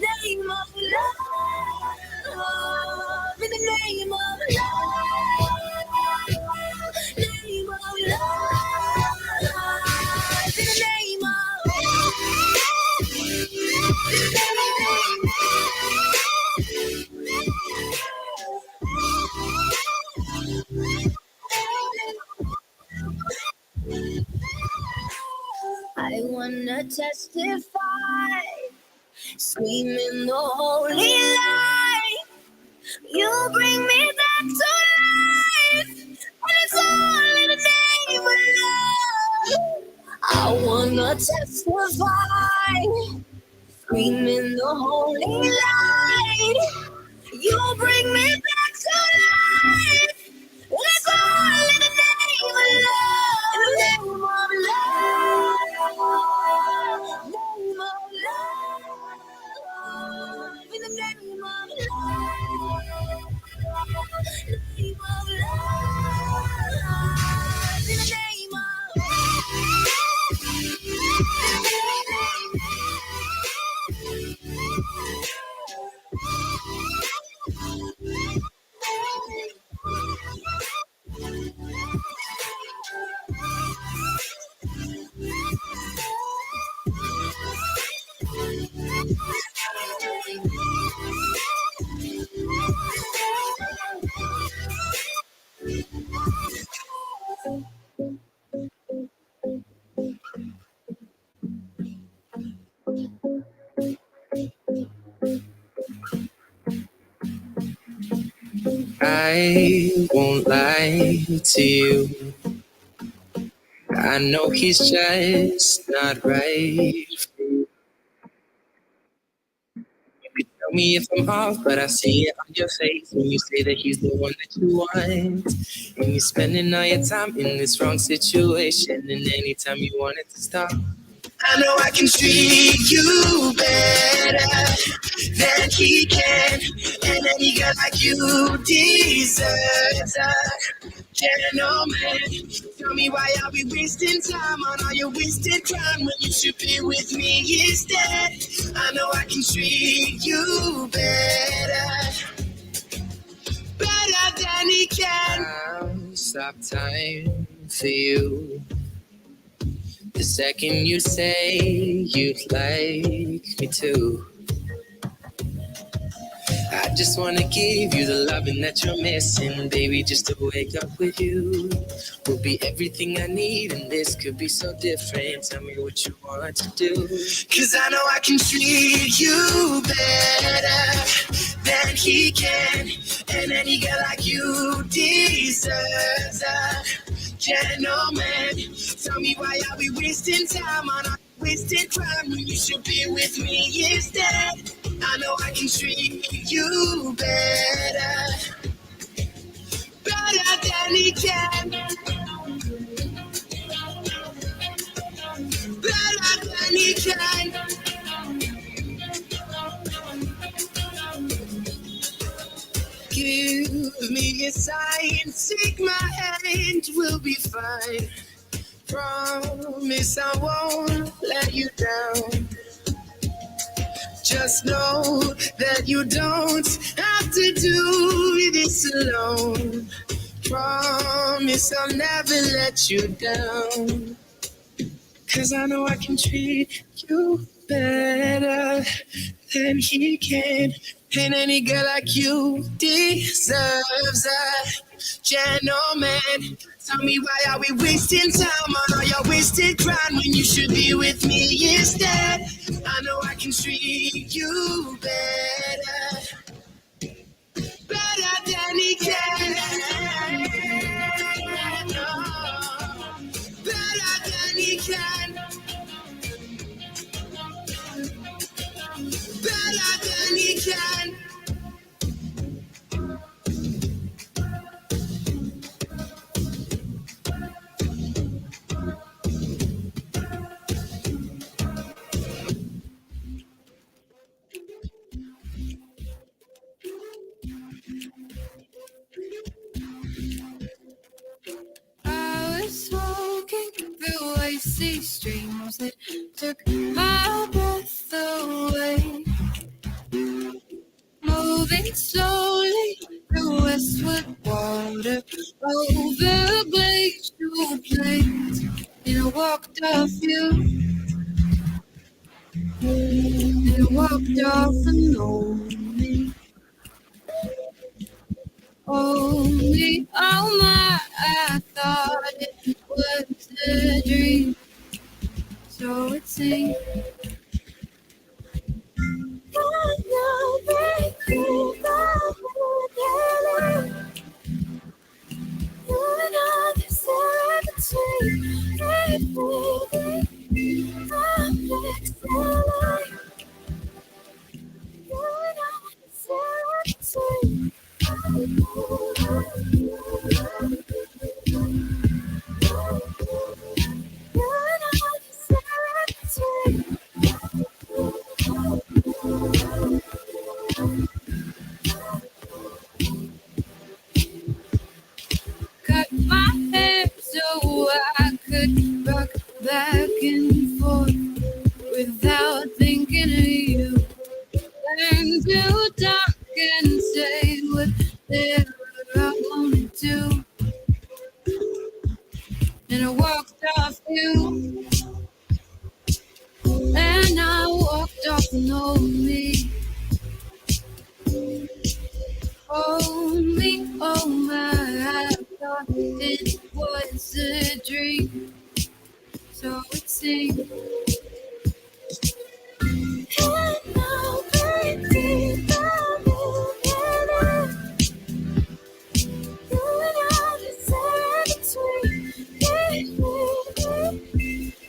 name of love, in the name of love, name of love, in the name of I wanna testify, screaming the holy light. You bring me back to life, and it's all in the name of love. I wanna testify, screaming the holy light. You bring me back to life. It's all in the name of love. In the name of love. Name of love. In the name of love. Name of love. In the name of I won't lie to you. I know he's just not right. Tell me if I'm off, but I see it on your face when you say that he's the one that you want. And you're spending all your time in this wrong situation, and anytime you want it to stop. I know I can treat you better than he can, and any girl like you deserves a gentleman. Tell me why are we wasting time on all your wasted time when you should be with me instead. I know I can treat you better than he can. I'll stop time for you the second you say you'd like me to. I just wanna give you the loving that you're missing, baby. Just to wake up with you will be everything I need, and this could be so different. Tell me what you want to do, 'cause I know I can treat you better than he can, and any girl like you deserves a gentleman. Tell me why are we wasting time on our wasted crime when you should be with me instead. I know I can treat you better than he can, better than he can. Give me a sign, take my hand, we'll be fine. Promise I won't let you down. Just know that you don't have to do this alone. Promise I'll never let you down. 'Cause I know I can treat you better than he can. And any girl like you deserves a gentleman. Tell me, why are we wasting time on all your wasted grind when you should be with me instead? I know I can treat you better, better than he can. No, better than he can, better than he can. I was walking through icy streams that took my breath away. Moving slowly through westward water over glacial plains. And I walked off you, and I walked off and only, only, oh my, I thought it was a dream. So it seemed. Cut my hair so I could rock back and forth without thinking of you. Learn to talk and say whatever I wanted to. And I walked off you, and I walked off and only, only, oh my, I thought it was a dream. So it seemed. And now, baby, I'm in it. You and I just in between.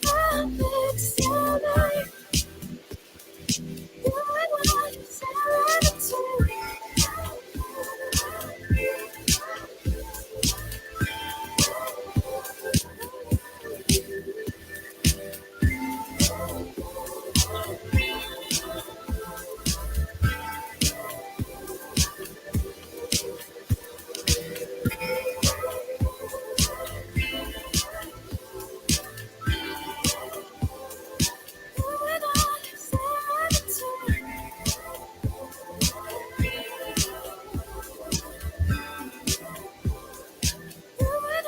I'm excited. You and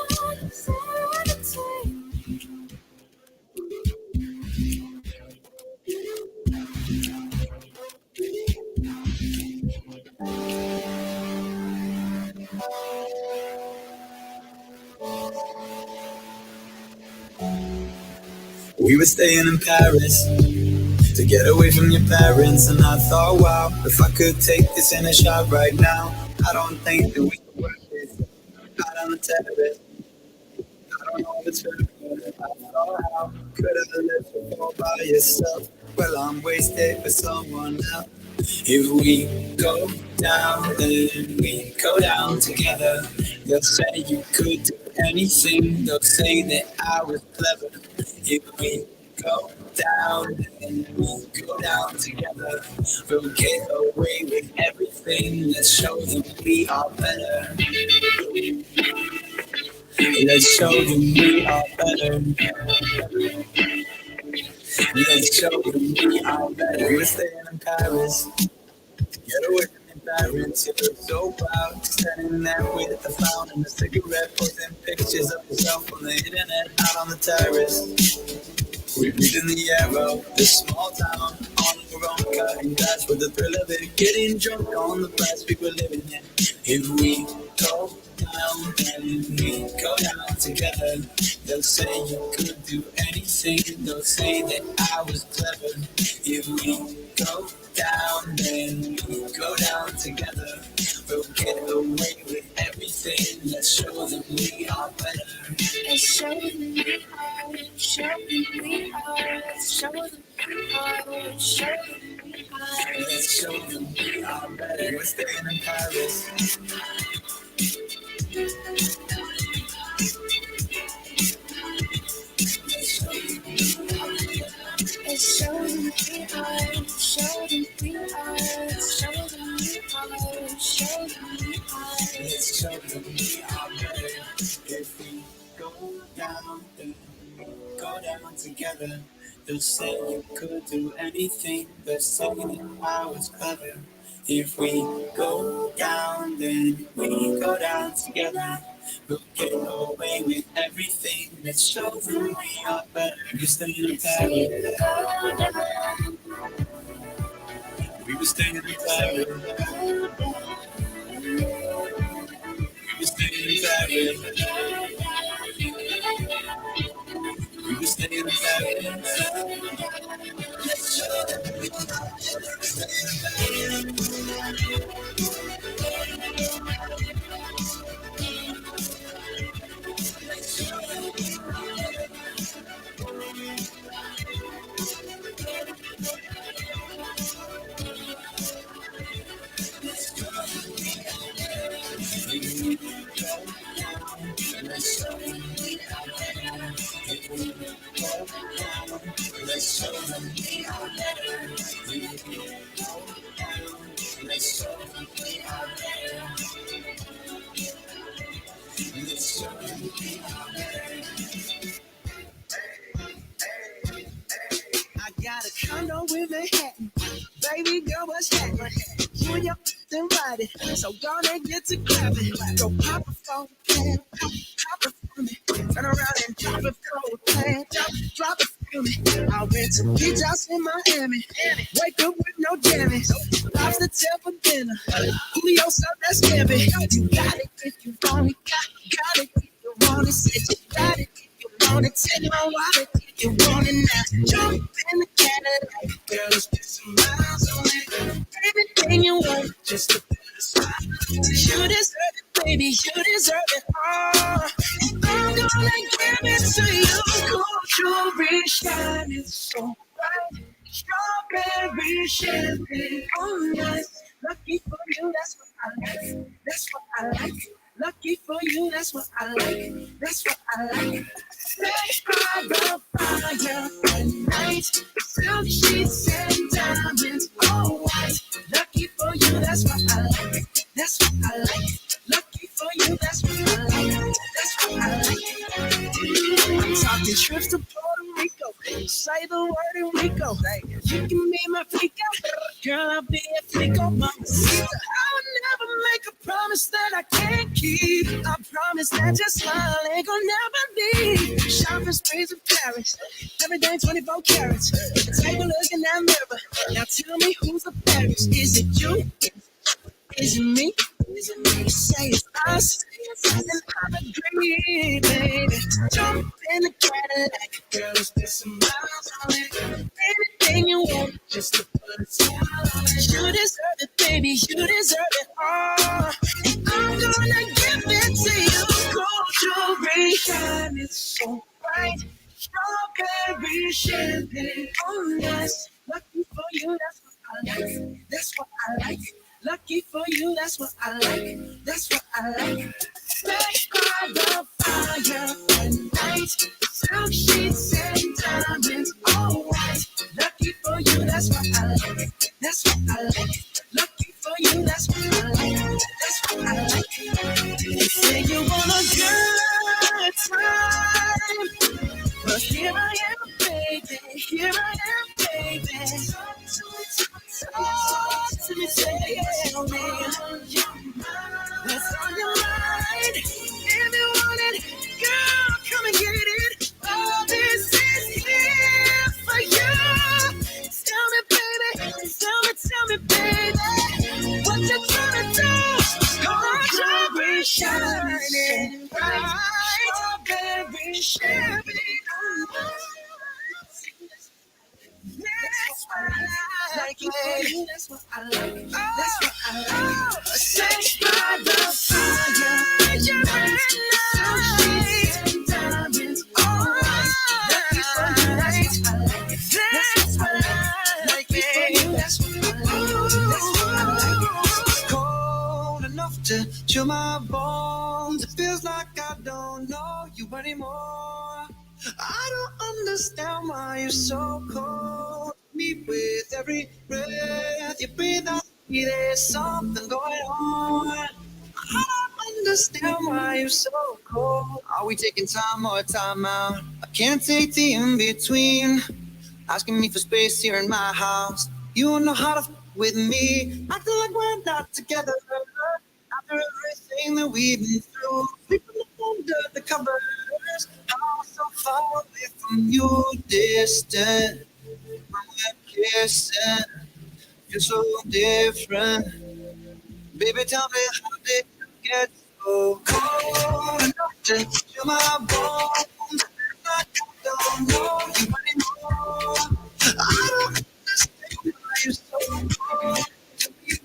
I just in between. We were staying in Paris to get away from your parents, and I thought, wow, if I could take this in a shot right now, I don't think that we could work this out on the terrace. I don't know if it's fair, but I thought, how could I let you go by yourself? Well, I'm wasted with someone else. If we go down, then we go down together. They'll say you could do anything. They'll say that I was clever. If we go down, then we go down together. We'll get away with everything. Let's show them we are better. Let's show them we are better. Let's show them we are better. We're staying in Paris. Get away from your parents. You look so proud. Standing there with the phone and a cigarette, posting pictures of yourself on the internet out on the terrace. We're reading the arrow, this small town, on our own, cutting glass with the thrill of it, getting drunk on the past we were living in. If we go down, then we go down together. They'll say you could do anything, they'll say that I was clever. If we go down, then we go down together. We'll get away with everything, let's show them we are better. Let's show them we are, show them we are, let's show them we are, show them we are. Let's show them we are better. We're staying in Paris. Let's show them we are, show them we are, show them we are, show them we are. Let's show them we are better. If we go down, then we go down together. They'll say you could do anything, they'll say that I was clever. If we go down, then we go down together. We'll get away with everything. Let's show them we are better. We're staying in Paris. We were staying in Paris. We were staying in Paris. We were staying in Paris. Let's show them we are let's show them we are better. Let's show them we are better. Let's show them we are better. I got a condo in Manhattan. Baby girl, what's happening? You and your invited, so gonna get to clapping. Go pop a phone, plan, pop it for me. Turn around and drop it for a plan. Drop it for me. I went to beach house in Miami. Wake up with no jammies. Lobster tail for dinner. Julio, so that's scampi. You got it if you want it. Got it if you want it. Said you got it if you want it. Take my wallet if you want it now. Jump in the Cadillac. Girl, let's get some miles on it. Anything you want, just to put a smile. You deserve it, baby. You deserve it all. And I'm gonna give it to you. Gold jewelry shining so bright. Strawberry champagne on ice. Lucky for you, that's what I like. That's what I like. Lucky for you, that's what I like. That's what I like. Stay by the fire at night. Silk sheets and diamonds, all white. Lucky for you, that's what I like. That's what I like. Lucky for you, that's what I like. That's what I like. I'm talking trips to Puerto Rico. Say the word and we go. You can be my flico. Girl, I'll be a flico. Mamacita. I would never make a promise that I can't keep. I promise that your smile ain't gonna never leave. Shopping sprees in Paris. Every day 24 carats. Take a look in that mirror. Now tell me who's the fairest. Is it you? Is it me? Is it me? Say it's us. And I agree, baby. Jump in the Cadillac. Girl, let's put some miles on it. Anything you want, just to put a smile on it. You deserve it, baby. You deserve it all. And I'm gonna give it to you. Gold jewelry shining so bright. Strawberry champagne on ice. Lucky for you, that's what I like. That's what I like. Lucky for you, that's what I like. That's what I like. Stay by the fire at night. Silk sheets and diamonds, all white. Lucky for you, that's what I like. That's what I like. Lucky for you, that's what I like. That's what I like. They say you want a good time, but here I am, baby. Here I am, baby. Talk to me, tell me what's on your mind. If you want it, girl, come and get it. All this is here for you. Tell me, baby. Tell me, baby. What you trying to do? Strawberry shining bright. Strawberry shining. That's what I like it. That's what I like. That's what I like. Sex by the fire. You're so sweet. Diamonds all right. That's what I like. That's what I like it. That's what I like. That's what I like. Cold enough to chill my bones. It feels like I don't know you anymore. I don't understand why you're so cold. Me with every breath you breathe out, there's something going on. I don't understand why you're so cold. Are we taking time or time out? I can't take the in between. Asking me for space here in my house. You don't know how to with me. Acting like we're not together. After everything that we've been through, sleeping under the covers. I'm so far away from you, distant. When we're kissing, you're so different. Baby, tell me, how did you get so cold enough to chill my bones? I don't know you anymore. I don't understand why you're so cold.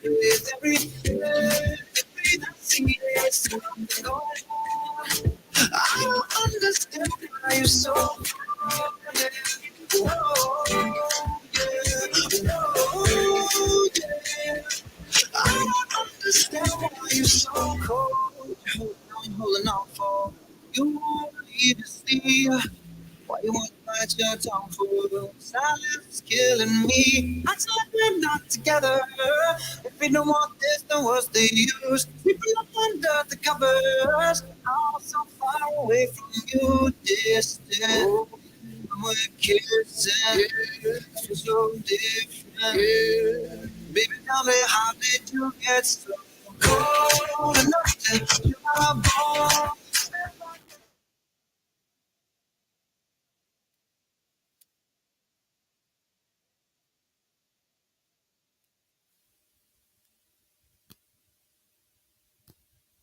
With every everything is something going on. I don't understand why you're so cold. Oh, yeah. Oh, yeah. I don't understand why you're so cold. You're holding on for. You won't even see. Why you won't bite your tongue for? Silence is killing me. I feel like we're not together. If you don't want this, then what's the use? Sleeping up under the covers. I'm so far away from you, distant. When we're kissing, you're so different. Baby, tell me, how did you get so cold enough to chill my bones?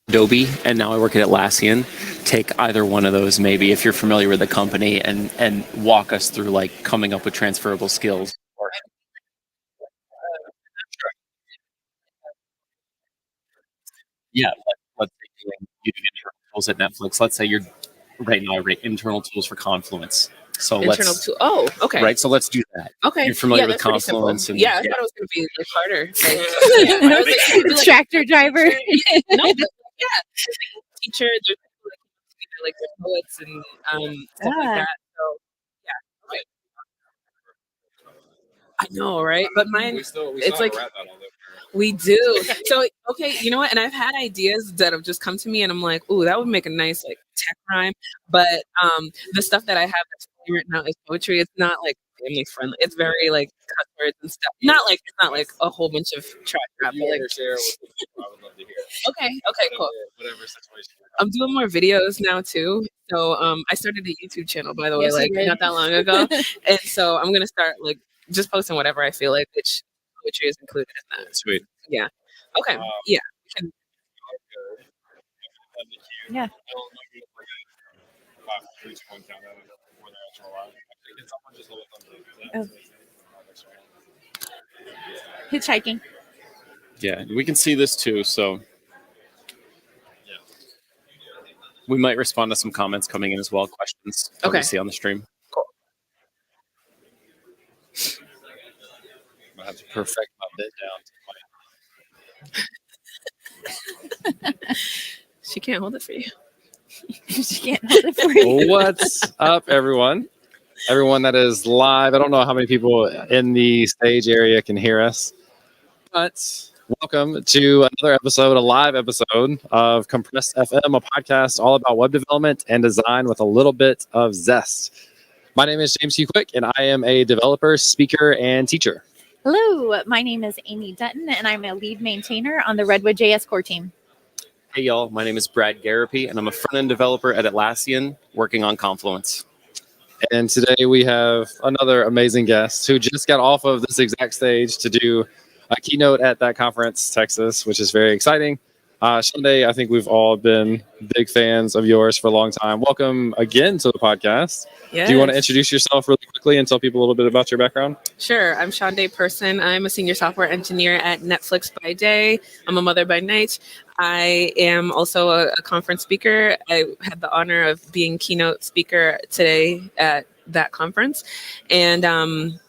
Adobe, and now I work at Atlassian. Take either one of those, maybe, if you're familiar with the company, and walk us through like coming up with transferable skills. Yeah, let's say doing using internal tools at Netflix. Let's say you're right now I write internal tools for Confluence. So Internal let's tool. Oh, okay. right. So let's do that. Okay. You're familiar Yeah, with that's pretty simple. Confluence, and Yeah, I thought it was going to be like harder. Like, yeah, I was like, you could do, like, Tractor driver. no, but, yeah, there's, like a teacher. There's people that like they're poets and stuff like that. So yeah, okay. I know, right? But mine, We still it's have like a rap battle though. we do. So okay, you know what? And I've had ideas that have just come to me, and I'm like, ooh, that would make a nice like tech rhyme. But the stuff that I have that's fully written out is poetry. It's not like family friendly. It's very like cuss words and stuff. It's not like a whole bunch of trash rap. If But you like, ever share with people, I would love to hear. okay, cool. Whatever situation. I'm doing more videos now too. So I started a YouTube channel, by the way, Yes, you like did. not that long ago. And so I'm gonna start like just posting whatever I feel like, which poetry is included in that. Sweet. Yeah. Okay. Yeah. We can- Yeah. Oh. Hitchhiking. yeah, we can see this too. So we might respond to some comments coming in as well, questions that we Okay. see on the stream. I have to perfect my bit down. She can't hold it for you. She can't hold it for you. What's up, everyone? Everyone that is live. I don't know how many people in the stage area can hear us, but welcome to another episode, a live episode of Compressed FM, a podcast all about web development and design with a little bit of zest. My name is James Hugh Quick, and I am a developer, speaker, and teacher. Hello, my name is Amy Dutton, and I'm a lead maintainer on the Redwood JS core team. Hey y'all, my name is Brad Garapi, and I'm a front-end developer at Atlassian working on Confluence. And today we have another amazing guest who just got off of this exact stage to do a keynote at that conference, Texas, which is very exciting. Shande, I think we've all been big fans of yours for a long time. Welcome again to the podcast. Yes. Do you want to introduce yourself really quickly and tell people a little bit about your background? Sure. I'm Shande Person. I'm a senior software engineer at Netflix by day. I'm a mother by night. I am also a conference speaker. I had the honor of being keynote speaker today at that conference. And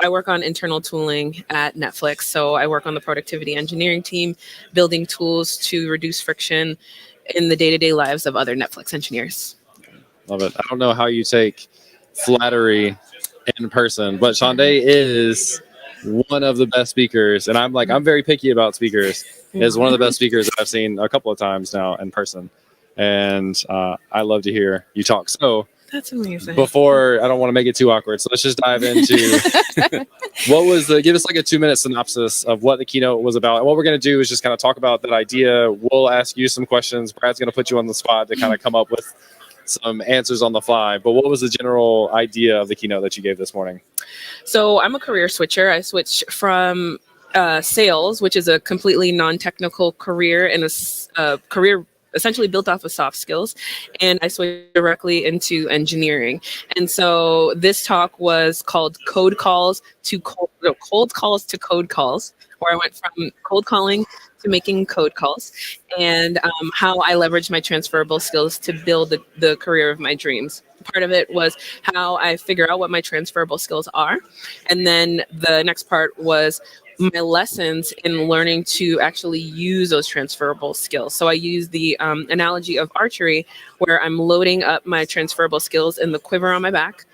I work on internal tooling at Netflix. So I work on the productivity engineering team, building tools to reduce friction in the day-to-day lives of other Netflix engineers. Love it. I don't know how you take flattery in person, but Shande is one of the best speakers. And I'm very picky about speakers. Is one of the best speakers that I've seen a couple of times now in person. And I love to hear you talk. So That's amazing. before, I don't want to make it too awkward. So let's just dive into give us like a 2-minute synopsis of what the keynote was about. And what we're going to do is just kind of talk about that idea. We'll ask you some questions. Brad's going to put you on the spot to kind of come up with some answers on the fly. But what was the general idea of the keynote that you gave this morning? So I'm a career switcher. I switched from sales, which is a completely non-technical career and a career essentially built off of soft skills, and I switched directly into engineering. And so this talk was called cold calls to cold calls, where I went from cold calling to making code calls, and how I leveraged my transferable skills to build the career of my dreams. Part of it was how I figure out what my transferable skills are. And then the next part was my lessons in learning to actually use those transferable skills. So I use the analogy of archery, where I'm loading up my transferable skills in the quiver on my back.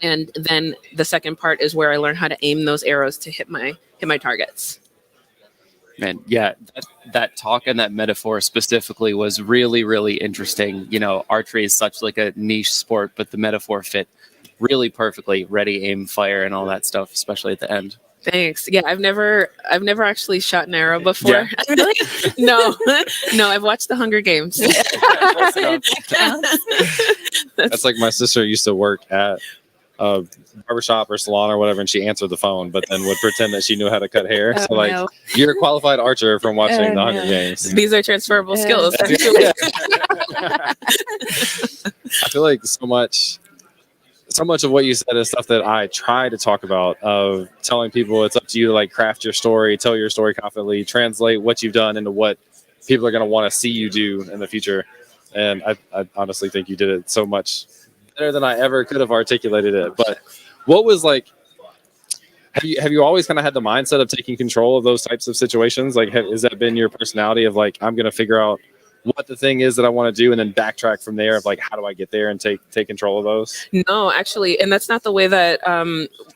And then the second part is where I learn how to aim those arrows to hit my targets. Man, yeah, that talk and that metaphor specifically was really, really interesting. You know, archery is such like a niche sport, but the metaphor fit really perfectly. Ready, aim, fire, and all that stuff, especially at the end. Thanks. Yeah, I've never actually shot an arrow before. Yeah. Really? No, I've watched the Hunger Games. That's like my sister used to work at a barbershop or salon or whatever, and she answered the phone, but then would pretend that she knew how to cut hair. Oh, So like, no. you're a qualified archer from watching the Hunger Games. These are transferable skills. Yeah. I feel like so much of what you said is stuff that I try to talk about, of telling people it's up to you to like craft your story, tell your story confidently, translate what you've done into what people are going to want to see you do in the future. And I honestly think you did it so much better than I ever could have articulated it. But what was like, have you always kind of had the mindset of taking control of those types of situations? Like, has that been your personality of like, I'm going to figure out what the thing is that I want to do and then backtrack from there of like, how do I get there and take control of those? No, actually, and that's not the way that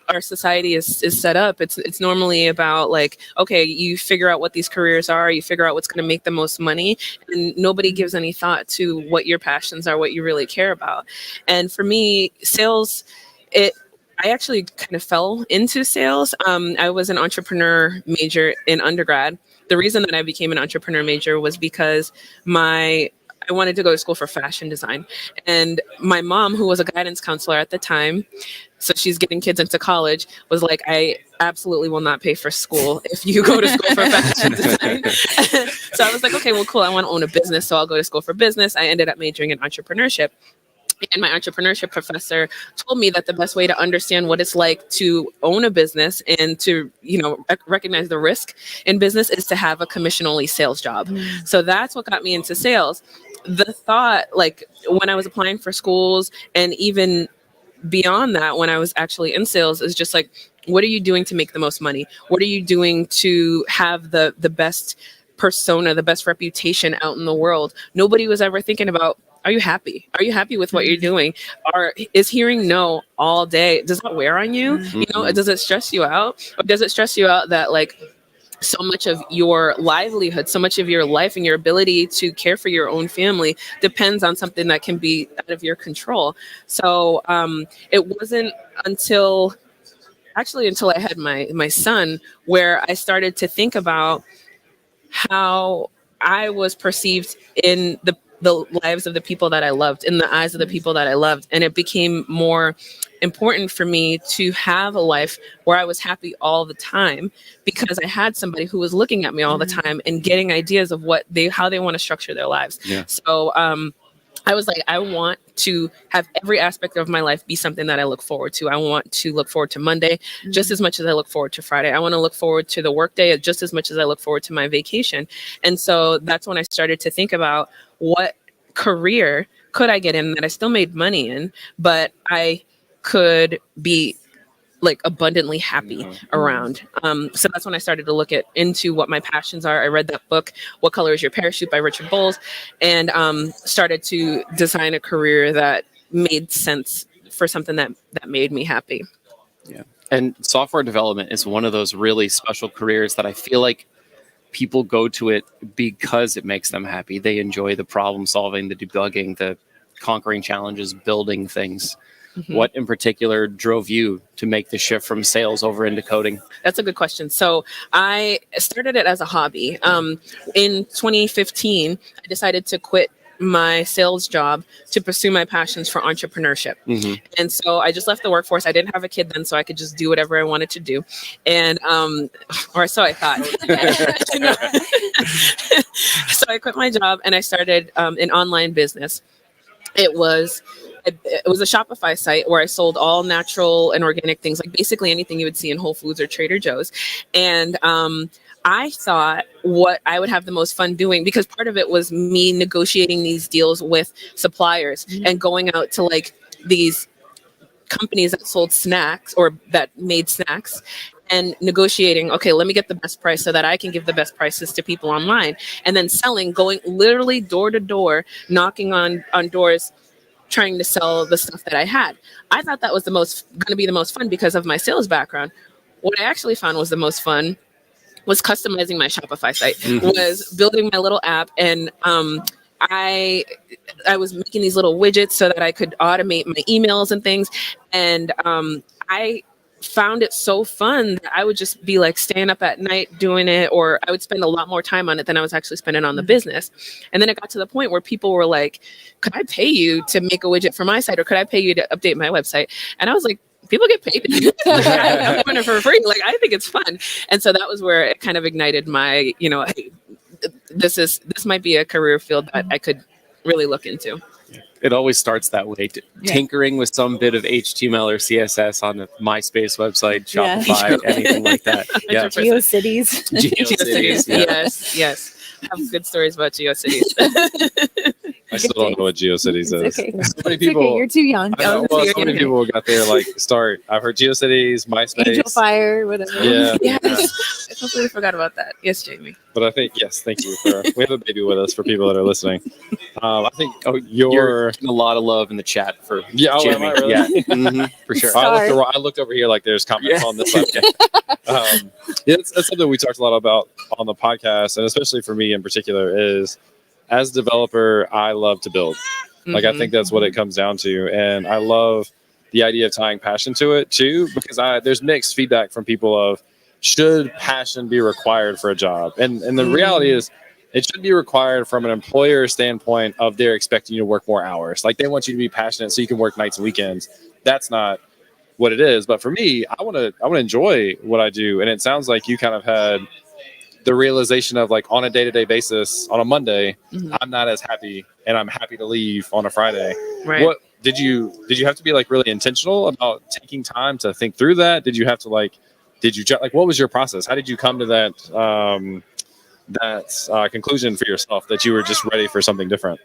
our society is set up. It's normally about like, okay, you figure out what these careers are, you figure out what's going to make the most money, and nobody gives any thought to what your passions are, what you really care about. And for me, sales, I actually kind of fell into sales. I was an entrepreneur major in undergrad. The reason that I became an entrepreneur major was because I wanted to go to school for fashion design. And my mom, who was a guidance counselor at the time, so she's getting kids into college, was like, I absolutely will not pay for school if you go to school for fashion design. So I was like, okay, well, cool. I want to own a business, so I'll go to school for business. I ended up majoring in entrepreneurship. And my entrepreneurship professor told me that the best way to understand what it's like to own a business and to, recognize the risk in business is to have a commission-only sales job. So that's what got me into sales. The thought, like when I was applying for schools and even beyond that, when I was actually in sales, is just like, what are you doing to make the most money? What are you doing to have the best persona, the best reputation out in the world? Nobody was ever thinking about, are you happy? Are you happy with what you're doing? Is hearing no all day, does that wear on you? Does it stress you out? Or does it stress you out that like so much of your livelihood, so much of your life and your ability to care for your own family depends on something that can be out of your control. So it wasn't until I had my son where I started to think about how I was perceived in the lives of the people that I loved, in the eyes of the people that I loved. And it became more important for me to have a life where I was happy all the time, because I had somebody who was looking at me all the time and getting ideas of how they want to structure their lives. Yeah. So I was like, I want to have every aspect of my life be something that I look forward to. I want to look forward to Monday just as much as I look forward to Friday. I want to look forward to the workday just as much as I look forward to my vacation. And so that's when I started to think about what career could I get in that I still made money in, but I could be like abundantly happy around. So that's when I started to look into what my passions are. I read that book, What Color is Your Parachute by Richard Bowles, and started to design a career that made sense for something that made me happy. Yeah. And software development is one of those really special careers that I feel like people go to it because it makes them happy. They enjoy the problem solving, the debugging, the conquering challenges, building things. Mm-hmm. What in particular drove you to make the shift from sales over into coding? That's a good question. So I started it as a hobby. In 2015, I decided to quit my sales job to pursue my passions for entrepreneurship. Mm-hmm. And so I just left the workforce. I didn't have a kid then, so I could just do whatever I wanted to do. And, or so I thought. So I quit my job and I started an online business. It was a Shopify site where I sold all natural and organic things, like basically anything you would see in Whole Foods or Trader Joe's. And I thought what I would have the most fun doing, because part of it was me negotiating these deals with suppliers and going out to like these companies that sold snacks or that made snacks and negotiating, okay, let me get the best price so that I can give the best prices to people online, and then selling, going literally door to door, knocking on doors, trying to sell the stuff that I had. I thought that was going to be the most fun because of my sales background. What I actually found was the most fun was customizing my Shopify site, was building my little app. And I was making these little widgets so that I could automate my emails and things. And I found it so fun that I would just be like staying up at night doing it, or I would spend a lot more time on it than I was actually spending on the business. And then it got to the point where people were like, could I pay you to make a widget for my site, or could I pay you to update my website? And I was like, people get paid. I'm doing it for free. Like, I think it's fun. And so that was where it kind of ignited my, hey, this might be a career field that I could really look into. It always starts that way. Tinkering with some bit of HTML or CSS on a MySpace website, Shopify, anything like that. Yeah. GeoCities. GeoCities. Yeah. Yes. I have good stories about GeoCities. I still don't know what GeoCities is. Okay. So many people. Okay, you're too young. So many people got there like start. I've heard GeoCities, MySpace, Angel Fire, whatever. Yeah. Yes. I completely forgot about that. Yes, Jamie. But I think thank you. We have a baby with us for people that are listening. I think you're getting a lot of love in the chat for Jamie. Am I really? Yeah, for sure. I looked over here like there's comments on this side. That's something we talked a lot about on the podcast, and especially for me in particular is, as a developer, I love to build. Like, I think that's what it comes down to. And I love the idea of tying passion to it too, because there's mixed feedback from people of, should passion be required for a job? And the reality is, it should be required from an employer standpoint of they're expecting you to work more hours. Like, they want you to be passionate so you can work nights and weekends. That's not what it is. But for me, I want to enjoy what I do. And it sounds like you kind of had the realization of, like, on a day-to-day basis, on a Monday, I'm not as happy, and I'm happy to leave on a Friday. Right. What did you have to be like really intentional about taking time to think through that? Did you have to what was your process? How did you come to that conclusion for yourself that you were just ready for something different?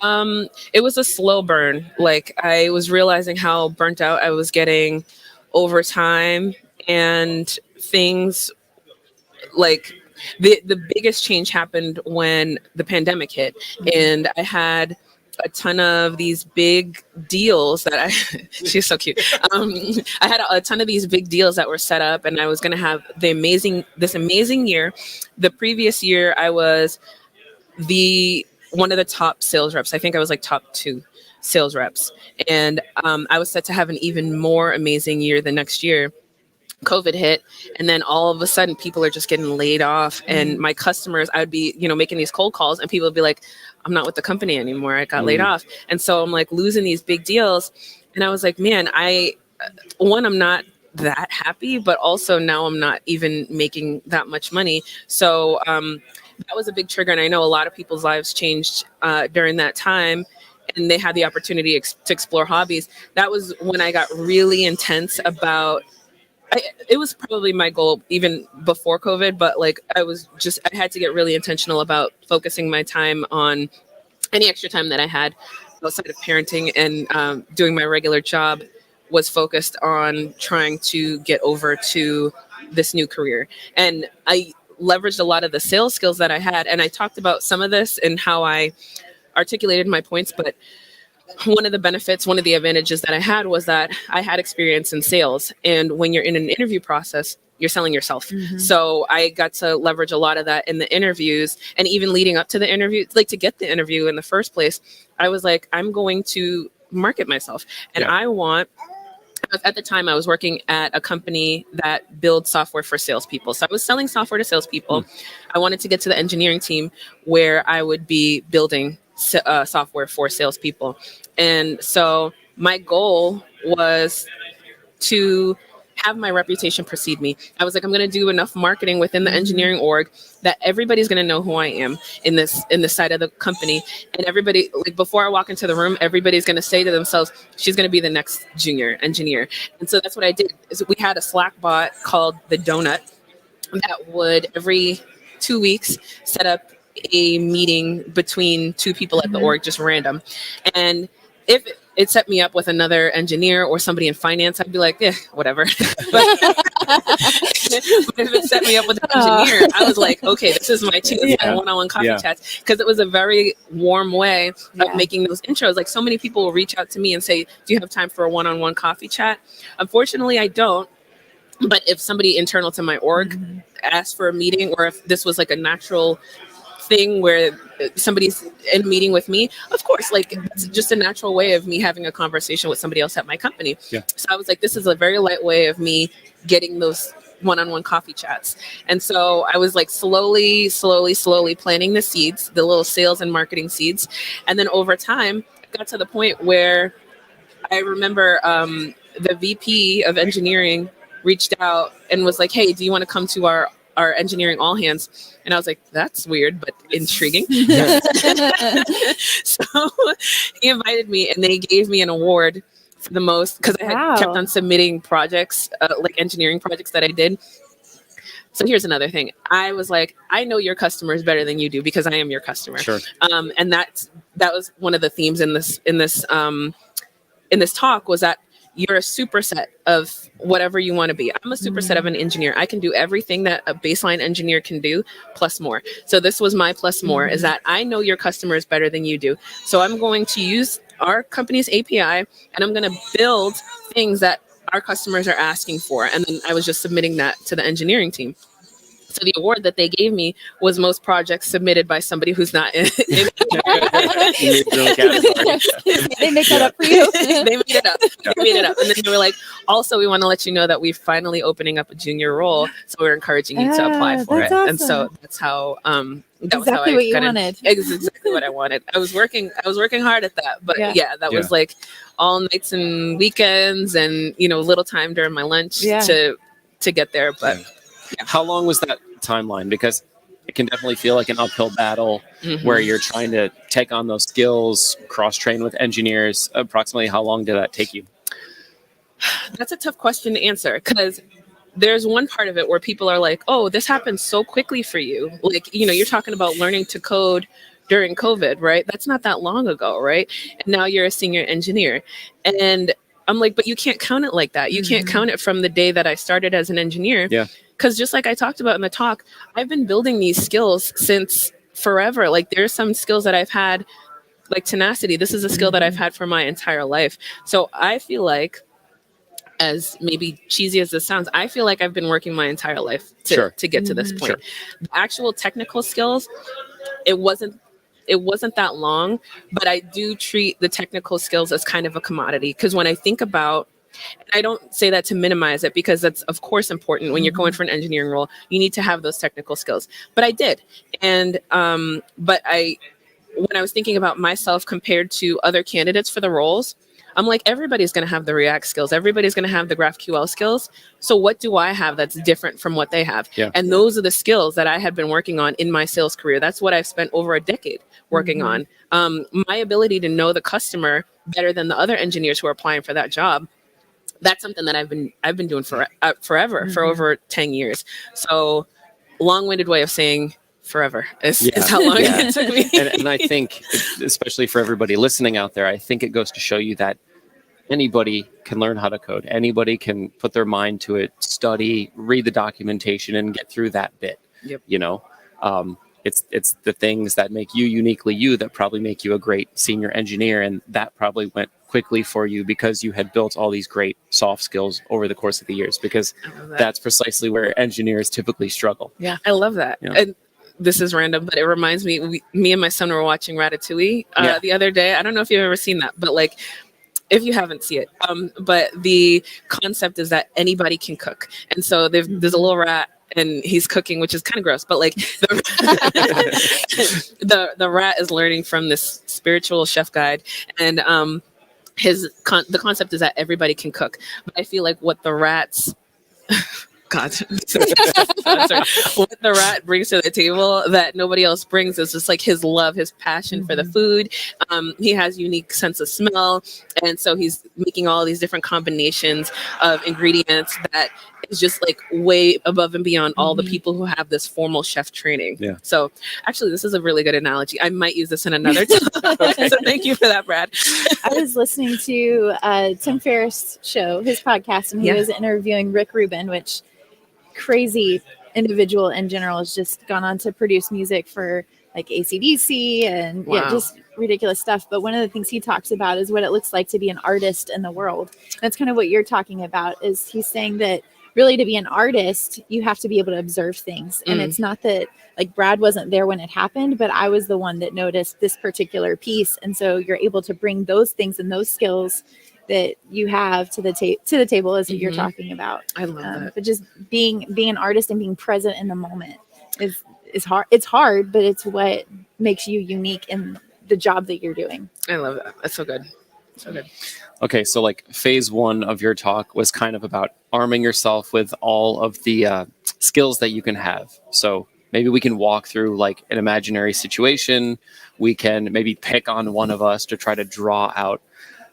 It was a slow burn. Like, I was realizing how burnt out I was getting over time, and things like the biggest change happened when the pandemic hit, and I had a ton of these big deals that she's so cute. I had a ton of these big deals that were set up, and I was going to have this amazing year. The previous year, I was one of the top sales reps. I think I was like top 2 sales reps. And I was set to have an even more amazing year the next year. COVID hit, and then all of a sudden people are just getting laid off, and my customers, I would be, making these cold calls, and people would be like, I'm not with the company anymore. I got laid off. And so I'm like losing these big deals. And I was like, man, I'm not that happy, but also now I'm not even making that much money. So that was a big trigger. And I know a lot of people's lives changed during that time, and they had the opportunity to explore hobbies. That was when I got really intense about it was probably my goal even before COVID, but like I had to get really intentional about focusing my time on any extra time that I had outside of parenting, and doing my regular job was focused on trying to get over to this new career. And I leveraged a lot of the sales skills that I had. And I talked about some of this and how I articulated my points, but one of the advantages that I had was that I had experience in sales. And when you're in an interview process, you're selling yourself. So I got to leverage a lot of that in the interviews, and even leading up to the interview, like to get the interview in the first place, I was like, I'm going to market myself. And at the time I was working at a company that builds software for salespeople. So I was selling software to salespeople. I wanted to get to the engineering team where I would be building software for salespeople. And so my goal was to have my reputation precede me. I was like, I'm going to do enough marketing within the engineering org that everybody's going to know who I am in this side of the company. And everybody, like before I walk into the room, everybody's going to say to themselves, she's going to be the next junior engineer. And so that's what I did. Is we had a Slack bot called the Donut that would every 2 weeks set up a meeting between 2 people at the org, just random. And if it set me up with another engineer or somebody in finance, I'd be like, yeah, whatever. but if it set me up with an engineer, I was like, okay, this is my chance, my one-on-one coffee chats. Because it was a very warm way of making those intros. Like so many people will reach out to me and say, do you have time for a one-on-one coffee chat? Unfortunately, I don't. But if somebody internal to my org asked for a meeting, or if this was like a natural thing where somebody's in a meeting with me, of course, like it's just a natural way of me having a conversation with somebody else at my company. So I was like, this is a very light way of me getting those one-on-one coffee chats. And so I was like slowly planting the seeds, the little sales and marketing seeds. And then over time, I got to the point where I remember the VP of engineering reached out and was like, hey, do you want to come to our engineering all hands? And I was like, that's weird, but intriguing. So he invited me, and they gave me an award for the most, because I had kept on submitting projects, like engineering projects that I did. So here's another thing. I was like, I know your customers better than you do because I am your customer. Sure. And that was one of the themes in this talk, was that you're a superset of whatever you want to be. I'm a superset of an engineer. I can do everything that a baseline engineer can do, plus more. So this was my plus more, is that I know your customers better than you do. So I'm going to use our company's API, and I'm going to build things that our customers are asking for. And then I was just submitting that to the engineering team. So the award that they gave me was most projects submitted by somebody who's not in They make that up for you. They made it up. They made it up. And then they were like, also, we want to let you know that we're finally opening up a junior role. So we're encouraging you to apply for it. Awesome. And so that's how Exactly what you wanted. It's exactly what I wanted. I was working hard at that. But that was like all nights and weekends, and little time during my lunch to get there. But how long was that timeline? Because it can definitely feel like an uphill battle where you're trying to take on those skills, cross-train with engineers. Approximately how long did that take you? That's a tough question to answer, because there's one part of it where people are like, oh, this happened so quickly for you. Like, you're talking about learning to code during COVID, right? That's not that long ago, right? And now you're a senior engineer. And I'm like, but you can't count it like that. You can't count it from the day that I started as an engineer. Yeah. Because just like I talked about in the talk, I've been building these skills since forever. Like there's some skills that I've had like tenacity. This is a skill that I've had for my entire life. So I feel like, as maybe cheesy as this sounds, I feel like I've been working my entire life to get to this point. The actual technical skills, it wasn't that long, but I do treat the technical skills as kind of a commodity, because when I think about, and I don't say that to minimize it, because that's of course important when you're going for an engineering role, you need to have those technical skills. But I did. And but when I was thinking about myself compared to other candidates for the roles, I'm like, everybody's going to have the React skills. Everybody's going to have the GraphQL skills. So what do I have that's different from what they have? Yeah. And those are the skills that I had been working on in my sales career. That's what I've spent over a decade working on. My ability to know the customer better than the other engineers who are applying for that job, that's something that I've been doing forever, for over 10 years. So long-winded way of saying forever is how long it took me. And I think, especially for everybody listening out there, I think it goes to show you that anybody can learn how to code. Anybody can put their mind to it, study, read the documentation, and get through that bit. Yep. You know, it's the things that make you uniquely you that probably make you a great senior engineer, and that probably went quickly for you because you had built all these great soft skills over the course of the years, because that's precisely where engineers typically struggle. Yeah, I love that. Yeah. And this is random, but it reminds me, me and my son were watching Ratatouille the other day. I don't know if you've ever seen that, but like, if you haven't seen it, but the concept is that anybody can cook. And so there's a little rat and he's cooking, which is kind of gross, but like the rat is learning from this spiritual chef guide, and the concept is that everybody can cook. But I feel like what the rats what the rat brings to the table that nobody else brings is just like his love, his passion for the food. He has unique sense of smell, and so he's making all these different combinations of ingredients that is just like way above and beyond all the people who have this formal chef training. Yeah. So actually, this is a really good analogy. I might use this in another time. So thank you for that, Brad. I was listening to Tim Ferriss' show, his podcast, and he was interviewing Rick Rubin, which crazy individual in general has just gone on to produce music for like AC/DC and just ridiculous stuff. But one of the things he talks about is what it looks like to be an artist in the world. That's kind of what you're talking about, is he's saying that really to be an artist, you have to be able to observe things. And it's not that like Brad wasn't there when it happened, but I was the one that noticed this particular piece. And so you're able to bring those things and those skills that you have to the table as you're talking about. I love that. But just being an artist and being present in the moment is hard. It's hard, but it's what makes you unique in the job that you're doing. I love that. That's so good. So good. Okay, so like phase one of your talk was kind of about arming yourself with all of the skills that you can have. So maybe we can walk through like an imaginary situation. We can maybe pick on one of us to try to draw out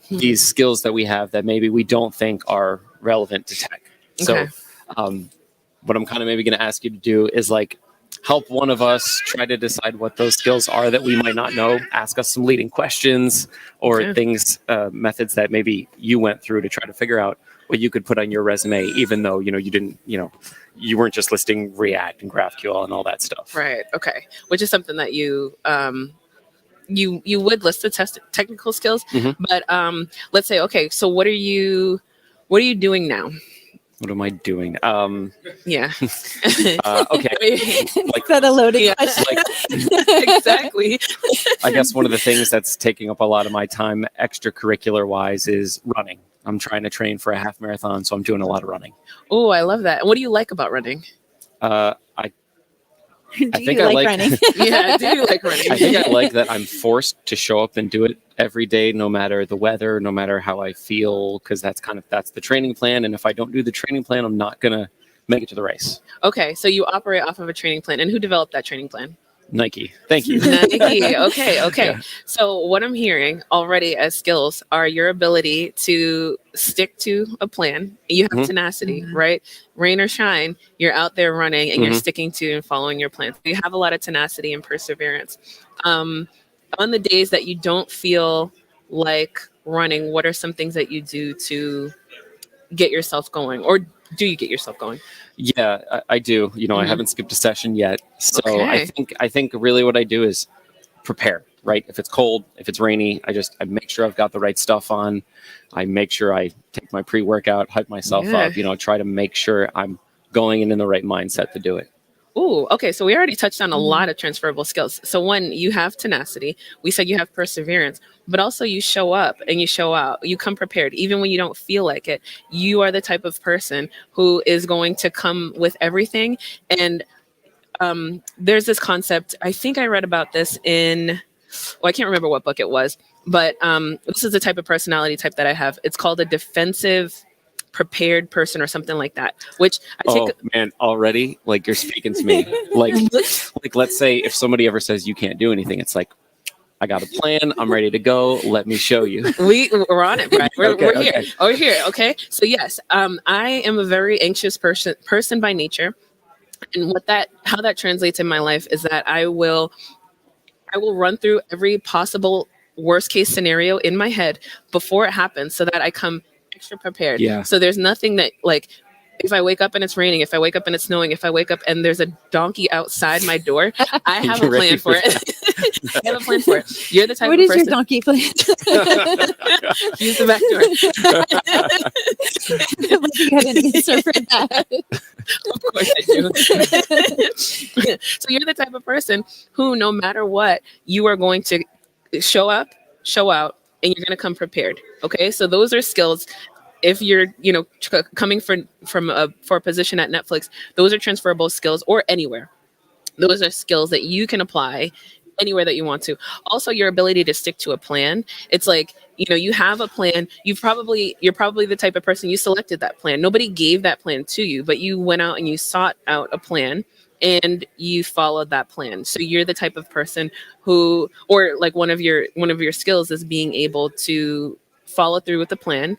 these skills that we have that maybe we don't think are relevant to tech. Okay. So what I'm kind of maybe going to ask you to do is like help one of us try to decide what those skills are that we might not know. Ask us some leading questions or things, methods that maybe you went through to try to figure out what you could put on your resume, even though, you didn't, you weren't just listing React and GraphQL and all that stuff. Right. Okay. Which is something that you would list the technical skills, but let's say, okay, so what are you doing now? What am I doing? Yeah. Okay. Like that a loaded question. Exactly. I guess one of the things that's taking up a lot of my time extracurricular wise is running. I'm trying to train for a half marathon, so I'm doing a lot of running. Oh, I love that. What do you like about running? I think I like running. Yeah, do you like running? I think I like that I'm forced to show up and do it every day, no matter the weather, no matter how I feel, because that's the training plan. And if I don't do the training plan, I'm not gonna make it to the race. Okay, so you operate off of a training plan, and who developed that training plan? Nike. Thank you. Nike. Okay. Yeah. So what I'm hearing already as skills are your ability to stick to a plan. You have tenacity, right? Rain or shine, you're out there running and you're sticking to and following your plan. You have a lot of tenacity and perseverance. On the days that you don't feel like running, what are some things that you do to get yourself going, or do you get yourself going? Yeah, I do. I haven't skipped a session yet. So I think really what I do is prepare. right? If it's cold, if it's rainy, I make sure I've got the right stuff on. I make sure I take my pre-workout, hype myself up, try to make sure I'm going in the right mindset to do it. Ooh, okay. So we already touched on a lot of transferable skills. So one, you have tenacity. We said you have perseverance, but also you show up and you show out. You come prepared, even when you don't feel like it. You are the type of person who is going to come with everything. And there's this concept. I think I read about this in, I can't remember what book it was, but this is the type of personality type that I have. It's called a defensive prepared person or something like that, which I take. Oh man, already like you're speaking to me. like let's say if somebody ever says you can't do anything, it's like, I got a plan, I'm ready to go, let me show you. We're on it, right? We're Okay. here. Oh, we're here. Okay. So yes, I am a very anxious person by nature. And how that translates in my life is that I will run through every possible worst case scenario in my head before it happens so that I come extra prepared. Yeah. So there's nothing that, like, if I wake up and it's raining, if I wake up and it's snowing, if I wake up and there's a donkey outside my door, I have a plan for it. I have a plan for it. You're the type What of is person. your donkey plan? Use the back door. Like you had an answer for that. Of course I do. So you're the type of person who, no matter what, you are going to show up, show out, and you're going to come prepared. Okay. So those are skills. If you're, coming for a position at Netflix, those are transferable skills, or anywhere. Those are skills that you can apply anywhere that you want to. Also, your ability to stick to a plan. It's like, you have a plan. You're probably the type of person, you selected that plan. Nobody gave that plan to you, but you went out and you sought out a plan and you followed that plan. So you're the type of person who, or like one of your skills is being able to follow through with the plan.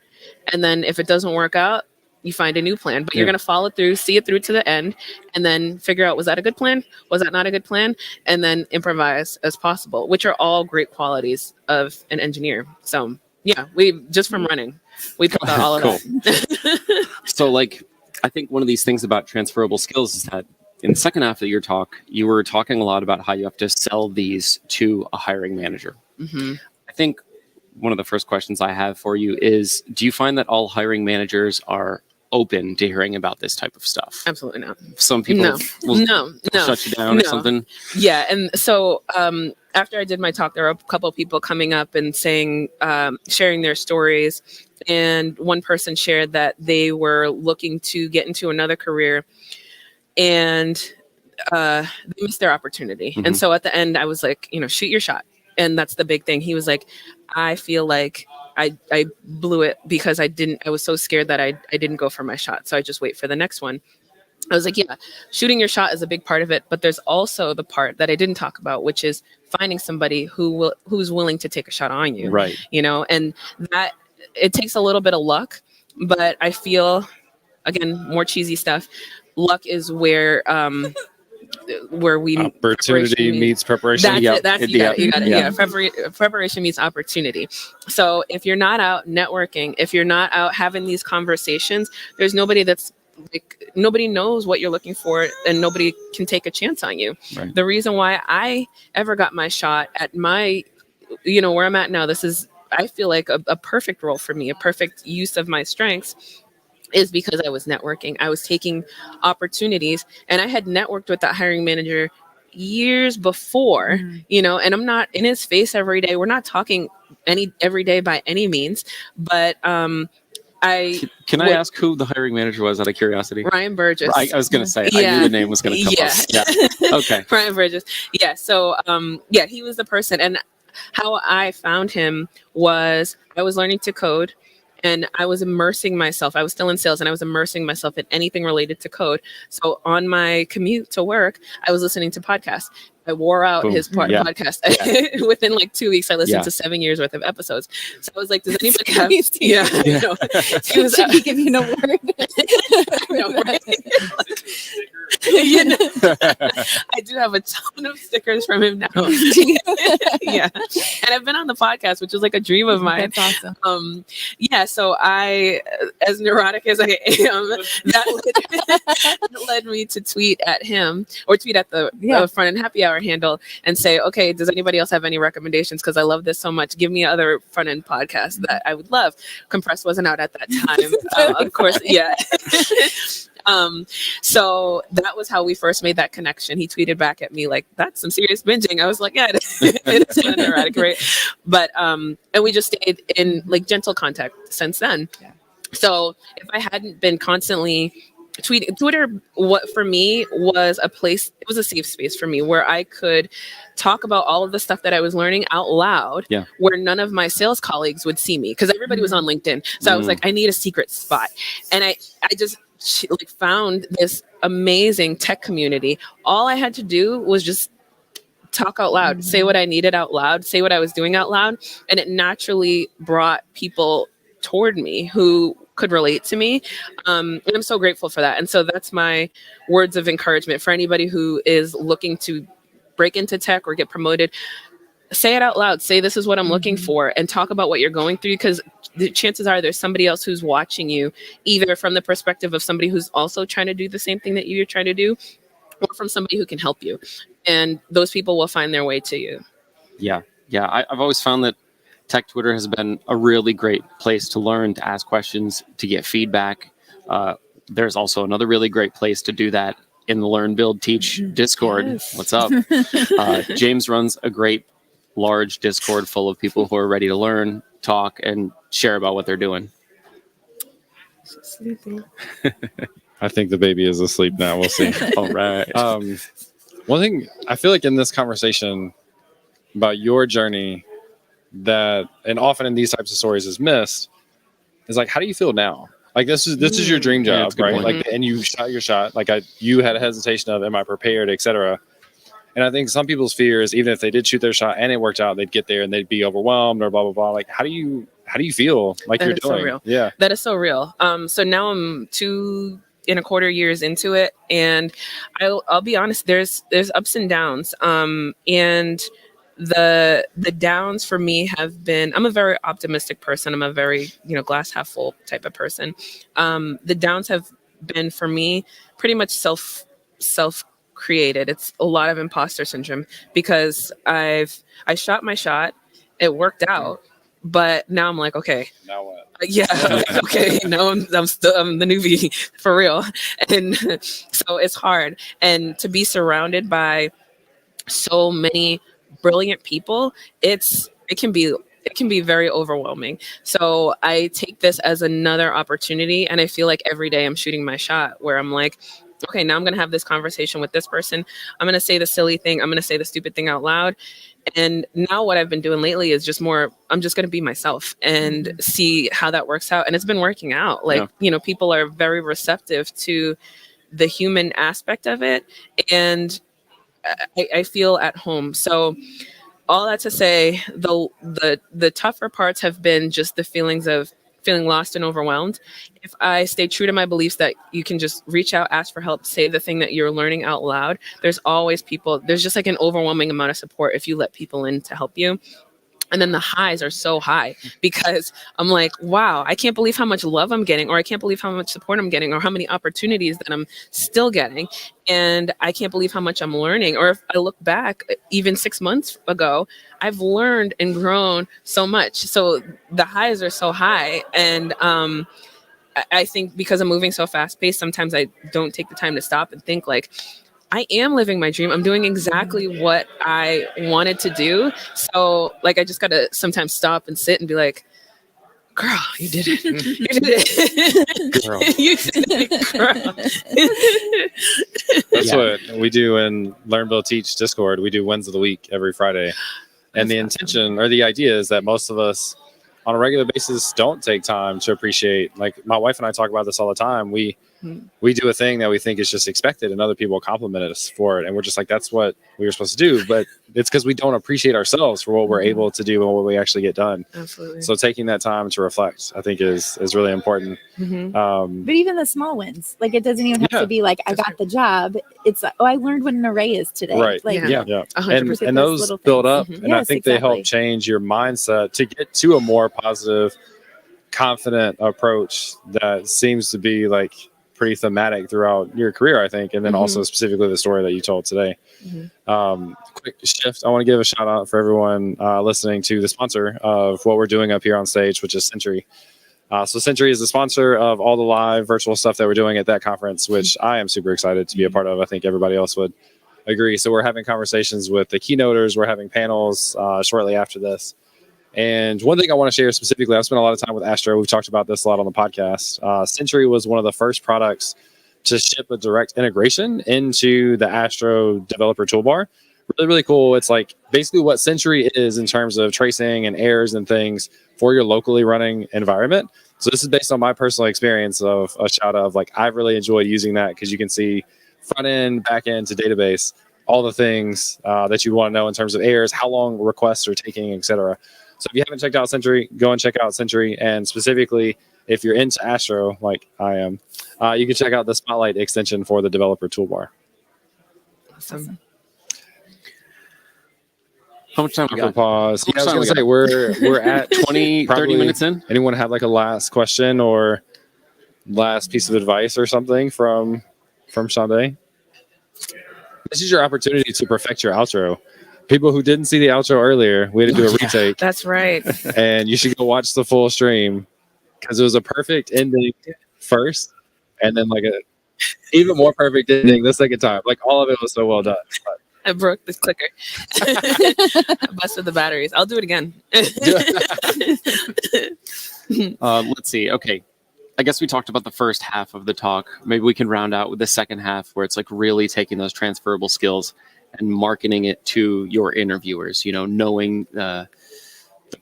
And then if it doesn't work out, you find a new plan, but you're going to follow through, see it through to the end, and then figure out, was that a good plan? Was that not a good plan? And then improvise as possible, which are all great qualities of an engineer. So yeah, we just from running, we pulled out all of that. So like, I think one of these things about transferable skills is that in the second half of your talk, you were talking a lot about how you have to sell these to a hiring manager. Mm-hmm. I think one of the first questions I have for you is, do you find that all hiring managers are open to hearing about this type of stuff? Absolutely not. Some people will shut you down or something. Yeah. And so after I did my talk, there were a couple of people coming up and saying, sharing their stories. And one person shared that they were looking to get into another career and they missed their opportunity. Mm-hmm. And so at the end, I was like, shoot your shot. And that's the big thing. He was like, I feel like I blew it because I was so scared that I didn't go for my shot. So I just wait for the next one. I was like, yeah, shooting your shot is a big part of it. But there's also the part that I didn't talk about, which is finding somebody who's willing to take a shot on you. Right. And that it takes a little bit of luck, but I feel, again, more cheesy stuff. Luck is where we opportunity meets preparation. You got it. Yeah. Preparation meets opportunity. So if you're not out networking, if you're not out having these conversations, there's nobody nobody knows what you're looking for, and nobody can take a chance on you. Right. The reason why I ever got my shot at my, where I'm at now, this is, I feel like a perfect role for me, a perfect use of my strengths, is because I was networking. I was taking opportunities, and I had networked with that hiring manager years before, and I'm not in his face every day. We're not talking every day by any means, but Can I ask who the hiring manager was, out of curiosity? Ryan Burgess. I was going to say, I knew the name was going to come up. Yeah. Okay. Ryan Burgess. Yeah. So, he was the person. And how I found him was I was learning to code, and I was immersing myself. I was still in sales, and I was immersing myself in anything related to code. So on my commute to work, I was listening to podcasts. I wore out his podcast. Yeah. Within like 2 weeks, I listened to 7 years worth of episodes. So I was like, does anybody have? He was Should he give you an award? No, right? You know? I do have a ton of stickers from him now. Yeah. And I've been on the podcast, which is like a dream of mine. That's awesome. Yeah, so I, as neurotic as I am, that led me to tweet at him or tweet at the Front End Happy Hour handle and say, okay, does anybody else have any recommendations? Because I love this so much. Give me other Front End podcasts that I would love. Compressed wasn't out at that time. Of course, yeah. So that was how we first made that connection. He tweeted back at me like, that's some serious binging. I was like, yeah, it's kind of neurotic, right? But, and we just stayed in like gentle contact since then. Yeah. So if I hadn't been constantly tweeting, Twitter, what for me was a place, it was a safe space for me where I could talk about all of the stuff that I was learning out loud, where none of my sales colleagues would see me because everybody was on LinkedIn. So I was like, I need a secret spot. And I just like found this amazing tech community. All I had to do was just talk out loud, say what I needed out loud, say what I was doing out loud. And it naturally brought people toward me who could relate to me. And I'm so grateful for that. And so that's my words of encouragement for anybody who is looking to break into tech or get promoted. Say it out loud. Say, this is what I'm looking for, and talk about what you're going through, because the chances are there's somebody else who's watching you, either from the perspective of somebody who's also trying to do the same thing that you're trying to do, or from somebody who can help you. And those people will find their way to you. Yeah. I've always found that Tech Twitter has been a really great place to learn, to ask questions, to get feedback. There's also another really great place to do that in the Learn, Build, Teach Discord. Yes. What's up? James runs a great, large Discord full of people who are ready to learn, talk, and share about what they're doing. I think the baby is asleep now. We'll see. All right. One thing I feel like in this conversation about your journey that, and often in these types of stories is missed, is like, how do you feel now? Like this is your dream job, right? Point. Like, and you shot your shot. Like you had a hesitation of, am I prepared, etc. And I think some people's fear is, even if they did shoot their shot and it worked out, they'd get there and they'd be overwhelmed or blah blah blah. Like, how do you feel like you're doing? So real. Yeah, that is so real. So now I'm 2.25 years into it, and I'll be honest. There's ups and downs. And the downs for me have been, I'm a very optimistic person. I'm a very, glass half full type of person. The downs have been for me pretty much self created. It's a lot of imposter syndrome, because I shot my shot, it worked out, but now I'm like, okay, now what? Yeah, okay, now I'm the newbie for real. And so it's hard. And to be surrounded by so many brilliant people, it can be very overwhelming. So I take this as another opportunity, and I feel like every day I'm shooting my shot, where I'm like, okay, now I'm going to have this conversation with this person. I'm going to say the silly thing. I'm going to say the stupid thing out loud. And now what I've been doing lately is just more, I'm just going to be myself and see how that works out. And it's been working out. Like, people are very receptive to the human aspect of it. And I feel at home. So all that to say, the tougher parts have been just the feelings of feeling lost and overwhelmed. If I stay true to my beliefs that you can just reach out, ask for help, say the thing that you're learning out loud, there's always people, there's just like an overwhelming amount of support if you let people in to help you. And then the highs are so high, because I'm like, wow, I can't believe how much love I'm getting, or I can't believe how much support I'm getting, or how many opportunities that I'm still getting. And I can't believe how much I'm learning. Or if I look back, even 6 months ago, I've learned and grown so much. So the highs are so high. And I think because I'm moving so fast paced, sometimes I don't take the time to stop and think, like, I am living my dream. I'm doing exactly what I wanted to do. So, like, I just got to sometimes stop and sit and be like, girl, you did it. You did it. Girl. You did it, girl. That's what we do in Learn, Build, Teach Discord. We do wins of the week every Friday. And the intention or the idea is that most of us on a regular basis don't take time to appreciate. Like, my wife and I talk about this all the time. We we do a thing that we think is just expected, and other people compliment us for it, and we're just like, that's what we were supposed to do. But it's because we don't appreciate ourselves for what we're able to do and what we actually get done. Absolutely. So taking that time to reflect, I think, is really important. But even the small wins, like it doesn't even have Yeah. to be like I got the job. It's like, oh, I learned what an array is today. Right. Like, Yeah. Yeah. 100%. And Those those little build things. up, and I Yes, think they exactly. help change your mindset to get to a more positive, confident approach that seems to be like pretty thematic throughout your career, I think, and then also specifically the story that you told today. Quick shift. I want to give a shout out for everyone listening to the sponsor of what we're doing up here on stage, which is Century. So Century is the sponsor of all the live virtual stuff that we're doing at that conference, which I am super excited to be a part of. I think everybody else would agree. So we're having conversations with the keynoters. We're having panels shortly after this. And one thing I want to share specifically, I've spent a lot of time with Astro. We've talked about this a lot on the podcast. Century was one of the first products to ship a direct integration into the Astro developer toolbar. Really, really cool. It's like basically what Century is in terms of tracing and errors and things for your locally running environment. So this is based on my personal experience of a shout out of like, I've really enjoyed using that because you can see front end, back end to database, all the things that you want to know in terms of errors, how long requests are taking, etc. So if you haven't checked out Century, go and check out Century. And specifically, if you're into Astro, like I am, you can check out the Spotlight extension for the developer toolbar. Awesome. How much time we got? Pause. How Yeah, I was much time going we to say, we're at 20, 30 probably- minutes in? Anyone have like a last question or last piece of advice or something from Sade? This is your opportunity to perfect your outro. People who didn't see the outro earlier, we had to do a retake, That's right. and you should go watch the full stream because it was a perfect ending first, and then like a even more perfect ending the second time. Like all of it was so well done. But I broke this clicker. I busted the batteries. I'll do it again. Let's see. Okay. I guess we talked about the first half of the talk. Maybe we can round out with the second half where it's like really taking those transferable skills and marketing it to your interviewers, you know, knowing the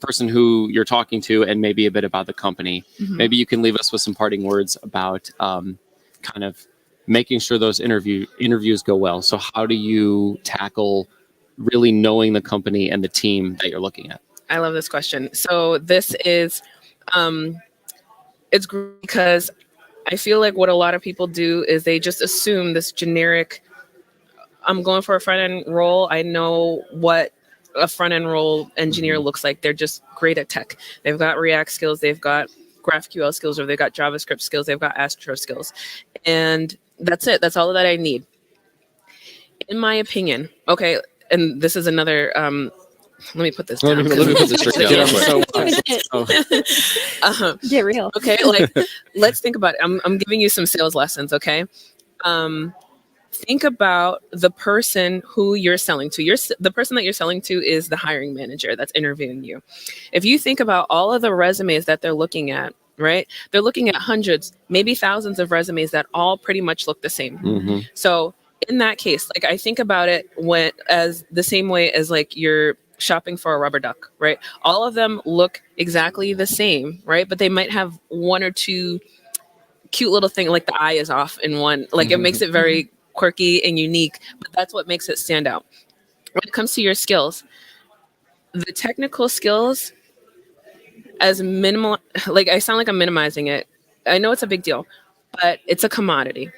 person who you're talking to and maybe a bit about the company. Maybe you can leave us with some parting words about kind of making sure those interviews go well. So how do you tackle really knowing the company and the team that you're looking at? I love this question. So this is, it's great because I feel like what a lot of people do is they just assume this generic, I'm going for a front-end role. I know what a front-end role engineer looks like. They're just great at tech. They've got React skills. They've got GraphQL skills, or they've got JavaScript skills. They've got Astro skills. And that's it. That's all that I need. In my opinion, okay, and this is another, let me put this down. let me put this straight down. So, Get real. Okay, like let's think about it. I'm giving you some sales lessons, okay? Think about the person who you're selling to. The person that you're selling to is the hiring manager that's interviewing you. If you think about all of the resumes that they're looking at, right? They're looking at hundreds, maybe thousands of resumes that all pretty much look the same. So in that case, like I think about it as the same way as like you're shopping for a rubber duck, right? All of them look exactly the same, right? But they might have one or two cute little thing, like the eye is off in one. Like it makes it very quirky and unique, but that's what makes it stand out. When it comes to your skills, the technical skills, as minimal, like I sound like I'm minimizing it. I know it's a big deal, but it's a commodity.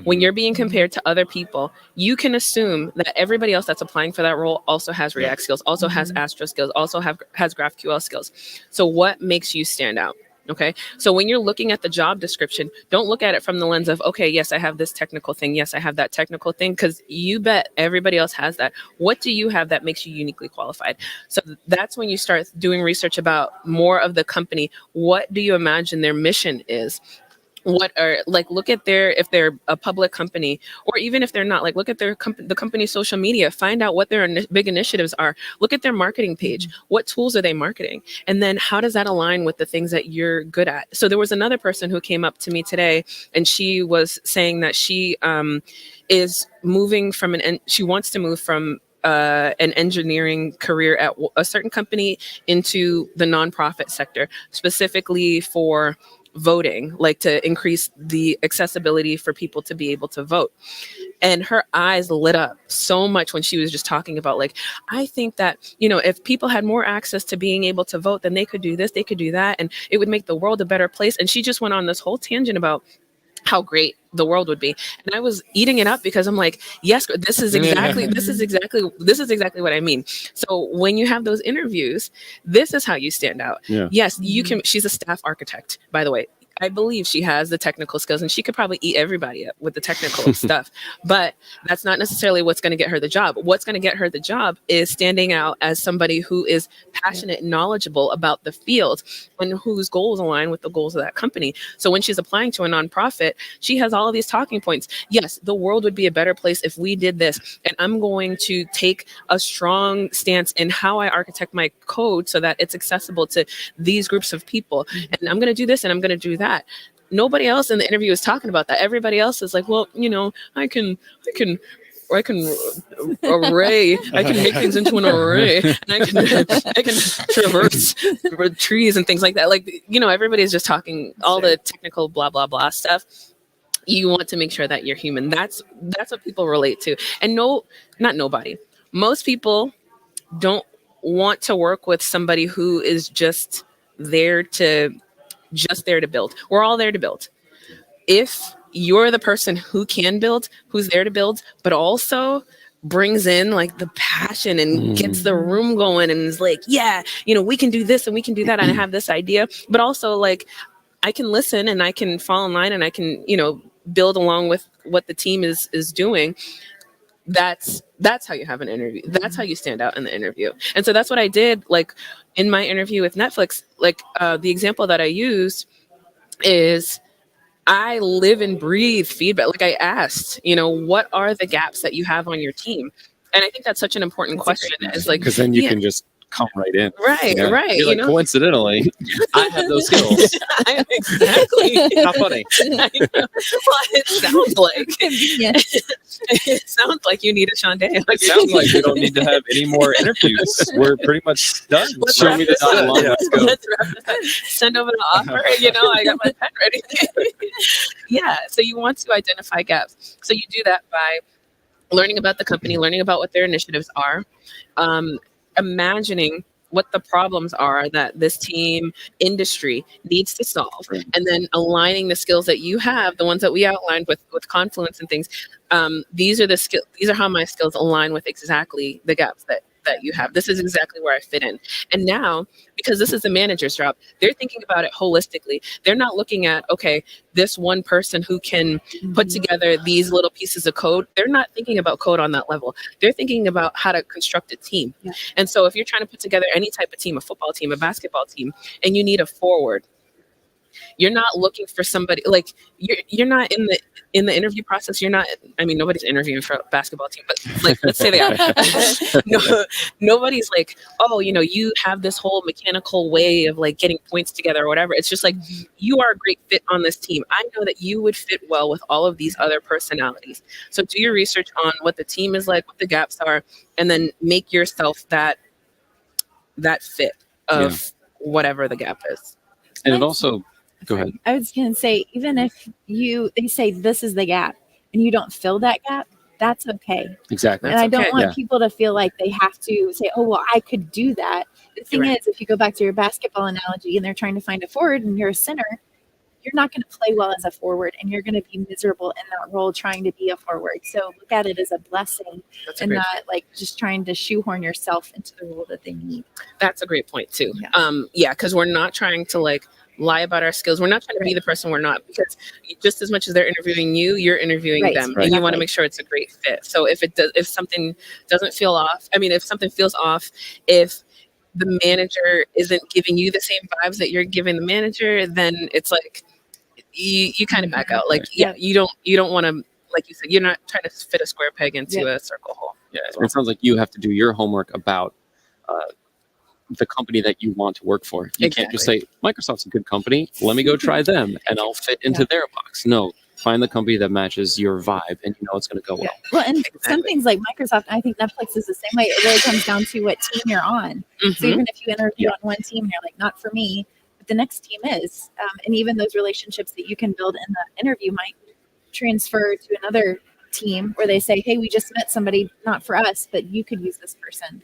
When you're being compared to other people, you can assume that everybody else that's applying for that role also has React skills, also has Astro skills, also has GraphQL skills. So what makes you stand out? Okay. So when you're looking at the job description, don't look at it from the lens of, okay, yes, I have this technical thing. Yes, I have that technical thing. Because you bet everybody else has that. What do you have that makes you uniquely qualified? So that's when you start doing research about more of the company. What do you imagine their mission is? What are, like, look at if they're a public company, or even if they're not, like, look at the company's social media, find out what their big initiatives are, look at their marketing page, what tools are they marketing, and then how does that align with the things that you're good at? So there was another person who came up to me today, and she was saying that she is moving from she wants to move from an engineering career at a certain company into the nonprofit sector, specifically for voting, like to increase the accessibility for people to be able to vote. And her eyes lit up so much when she was just talking about, like, I think that, you know, if people had more access to being able to vote, then they could do this, they could do that, and it would make the world a better place. And she just went on this whole tangent about how great the world would be. And I was eating it up because I'm like, yes, this is exactly what I mean. So when you have those interviews, this is how you stand out. Yeah. Yes, you can. She's a staff architect, by the way. I believe she has the technical skills, and she could probably eat everybody up with the technical stuff, but that's not necessarily what's going to get her the job. What's going to get her the job is standing out as somebody who is passionate and knowledgeable about the field and whose goals align with the goals of that company. So when she's applying to a nonprofit, she has all of these talking points. Yes, the world would be a better place if we did this, and I'm going to take a strong stance in how I architect my code so that it's accessible to these groups of people. And I'm going to do this, and I'm going to do that. Nobody else in the interview is talking about that. Everybody else is like, well, you know, I can array. I can make things into an array, and I can traverse trees and things like that. Like, you know, everybody's just talking all the technical blah blah blah stuff. You want to make sure that you're human. That's what people relate to. And not nobody. Most people don't want to work with somebody who is just there to build. We're all there to build. If you're the person who can build, who's there to build, but also brings in like the passion and gets the room going and is like, yeah, you know, we can do this and we can do that. And I have this idea, but also like I can listen and I can fall in line and I can, you know, build along with what the team is doing. That's how you have an interview. That's how you stand out in the interview. And so that's what I did. Like in my interview with Netflix, like the example that I used is I live and breathe feedback. Like I asked, you know, what are the gaps that you have on your team? And I think that's such an important question. Is like, because then you can just come right in. Right, right. You're like, coincidentally, I have those skills. Exactly. How funny. I know. Well, it sounds like it sounds like you need a Shonday. It sounds like we don't need to have any more interviews. We're pretty much done. Show me the dialogue. Let's go. Let's wrap this up. Send over the offer. You know, I got my pen ready. Yeah. So you want to identify gaps. So you do that by learning about the company, learning about what their initiatives are, imagining what the problems are that this team industry needs to solve, and then aligning the skills that you have, the ones that we outlined with Confluence and things. These are the skills. These are how my skills align with exactly the gaps that you have. This is exactly where I fit in. And now, because this is the manager's job, they're thinking about it holistically. They're not looking at, okay, this one person who can put together these little pieces of code. They're not thinking about code on that level. They're thinking about how to construct a team. Yeah. And so if you're trying to put together any type of team, a football team, a basketball team, and you need a forward, you're not looking for somebody like you're not in the interview process. You're not, I mean, nobody's interviewing for a basketball team, but like, let's say they are. Nobody's like, oh, you know, you have this whole mechanical way of like getting points together or whatever. It's just like, you are a great fit on this team. I know that you would fit well with all of these other personalities. So do your research on what the team is like, what the gaps are, and then make yourself that fit of whatever the gap is. And it also, go ahead. I was going to say, even if they say this is the gap and you don't fill that gap, that's okay. Exactly. And I don't want people to feel like they have to say, oh, well, I could do that. The thing is, if you go back to your basketball analogy and they're trying to find a forward and you're a center, you're not going to play well as a forward and you're going to be miserable in that role trying to be a forward. So look at it as a blessing and not like just trying to shoehorn yourself into the role that they need. That's a great point too. Yeah, because we're not trying to like lie about our skills. We're not trying to be the person we're not, because just as much as they're interviewing you, you're interviewing them, and you want to make sure it's a great fit. So if something doesn't feel off, I mean, if something feels off, if the manager isn't giving you the same vibes that you're giving the manager, then it's like you kind of back out. Like, you don't want to, like you said, you're not trying to fit a square peg into a circle hole. Yeah, it sounds like you have to do your homework about the company that you want to work for. You can't just say, Microsoft's a good company, let me go try them and I'll fit into their box. No, find the company that matches your vibe and you know it's going to go well. Well, and some things like Microsoft, I think Netflix is the same way. It really comes down to what team you're on. So even if you interview on one team and you're like, not for me, the next team is. And even those relationships that you can build in the interview might transfer to another team where they say, hey, we just met somebody, not for us, but you could use this person.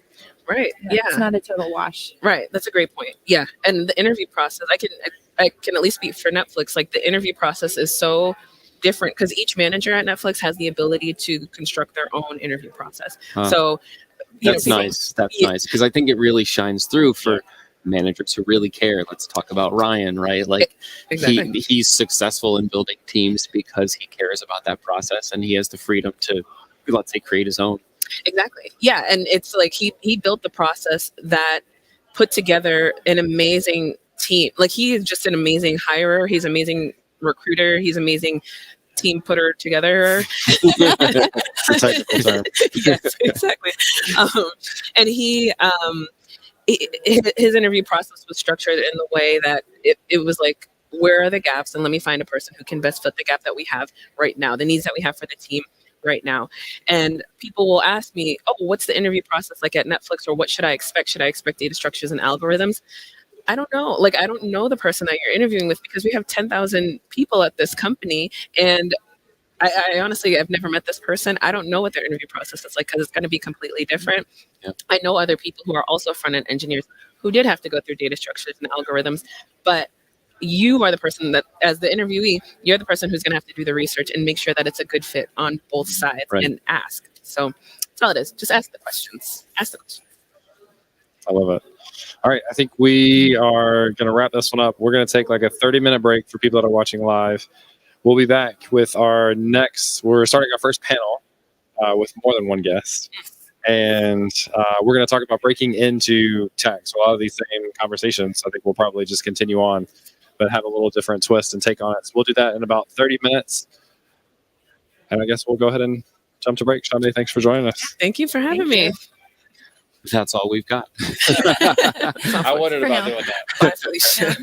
Right. You know, Yeah. It's not a total wash. Right. That's a great point. Yeah. And the interview process, I can at least speak for Netflix. Like the interview process is so different because each manager at Netflix has the ability to construct their own interview process. Huh. So That's nice. That's nice because I think it really shines through for managers who really care. Let's talk about Ryan, right? Like Exactly. he's successful in building teams because he cares about that process and he has the freedom to, let's say, create his own. Exactly. Yeah. And it's like he built the process that put together an amazing team. Like he is just an amazing hirer. He's an amazing recruiter. He's amazing team putter together. It's a technical term. Yes, exactly. And his interview process was structured in the way that it was like, where are the gaps? And let me find a person who can best fit the gap that we have right now, the needs that we have for the team right now. And people will ask me, oh, what's the interview process like at Netflix? Or what should I expect? Should I expect data structures and algorithms? I don't know. Like, I don't know the person that you're interviewing with because we have 10,000 people at this company. And I honestly, I've never met this person. I don't know what their interview process is like because it's going to be completely different. Yeah. I know other people who are also front-end engineers who did have to go through data structures and algorithms, but you are the person that, as the interviewee, you're the person who's going to have to do the research and make sure that it's a good fit on both sides and ask. So that's all it is. Just ask the questions. Ask the questions. I love it. All right, I think we are going to wrap this one up. We're going to take like a 30-minute break for people that are watching live. We'll be back with our next, we're starting our first panel with more than one guest. And we're going to talk about breaking into tech. So a lot of these same conversations, I think we'll probably just continue on, but have a little different twist and take on it. So we'll do that in about 30 minutes. And I guess we'll go ahead and jump to break. Shande, thanks for joining us. Thank you for having me. That's all we've got. I wondered For about now. doing that. Bye, Felicia.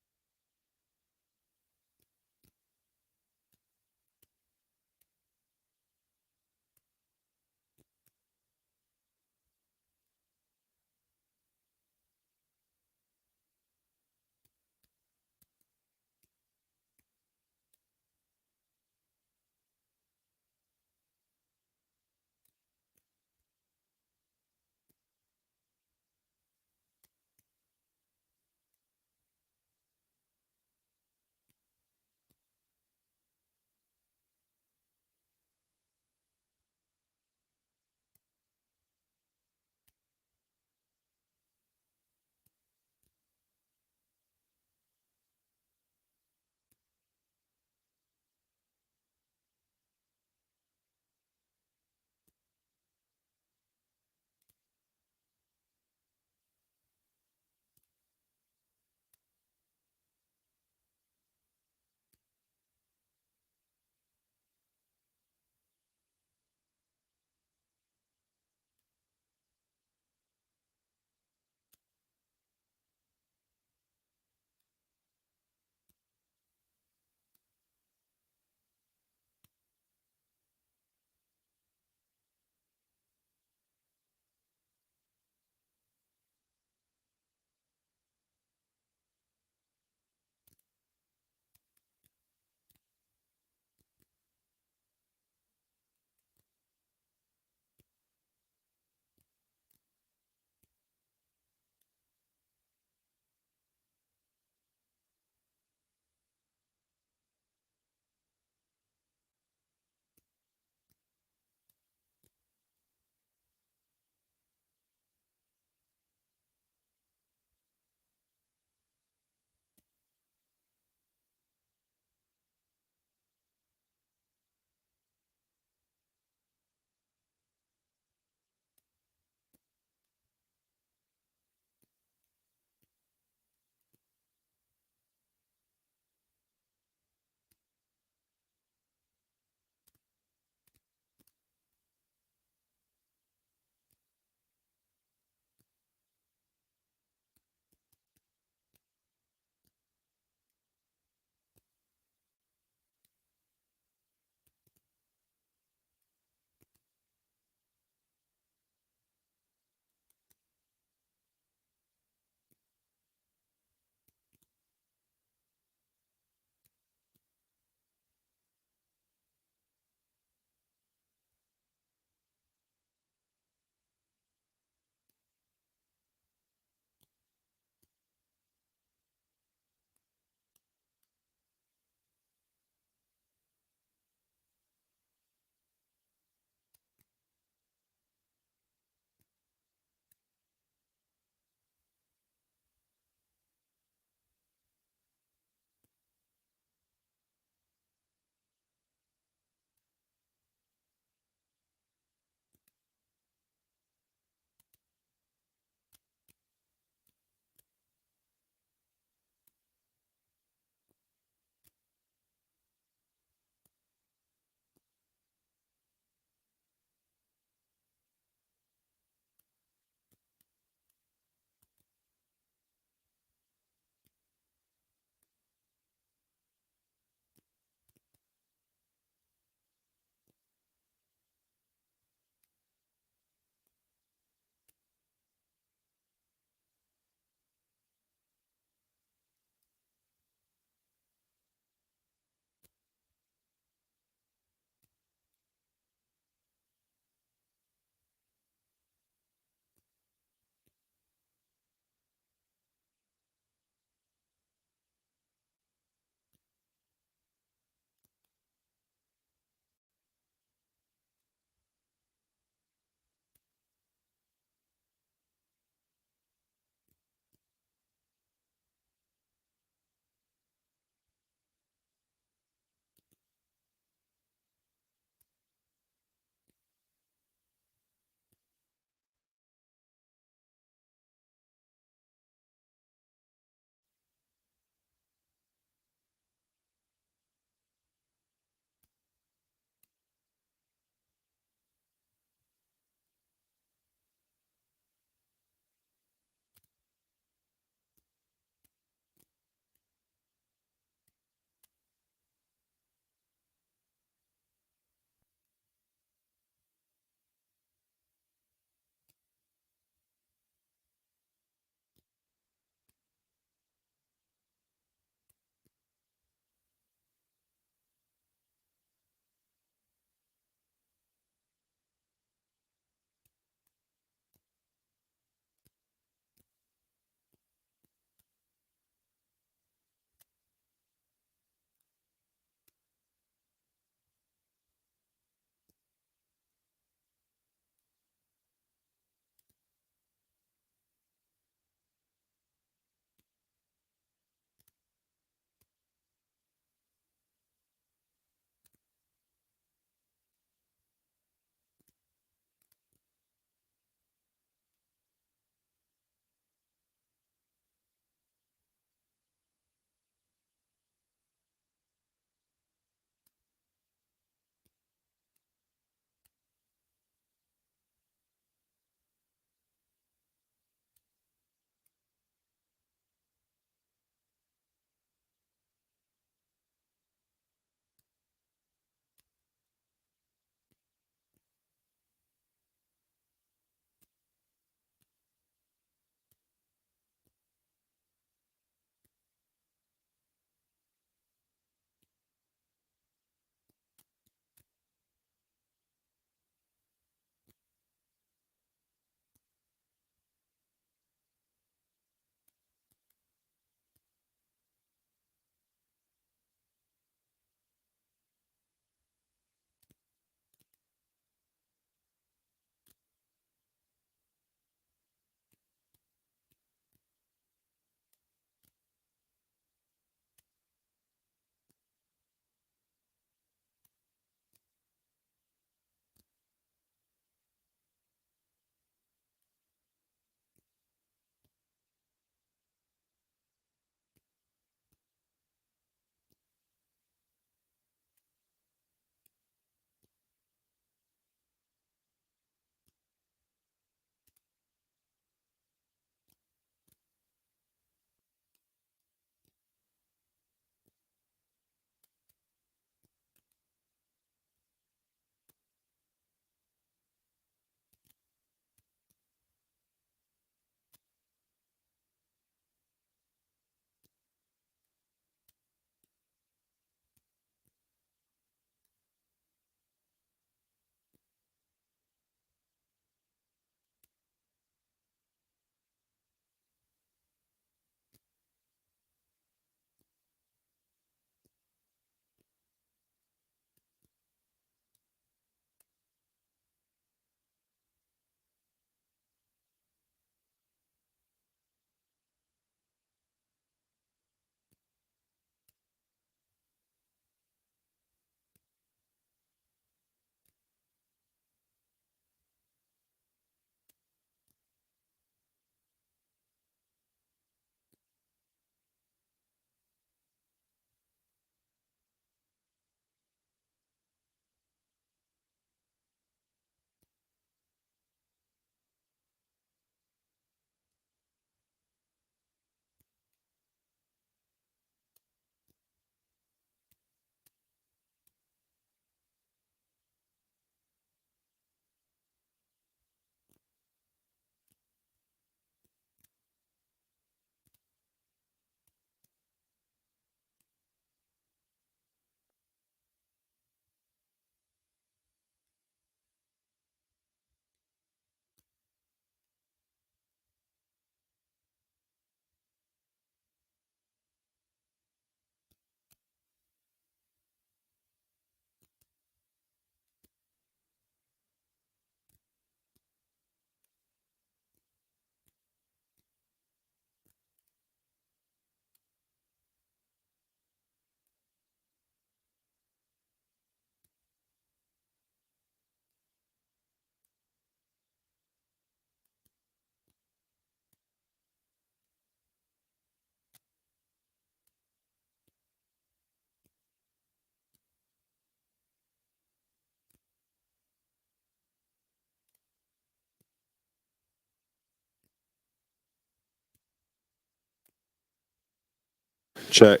Check.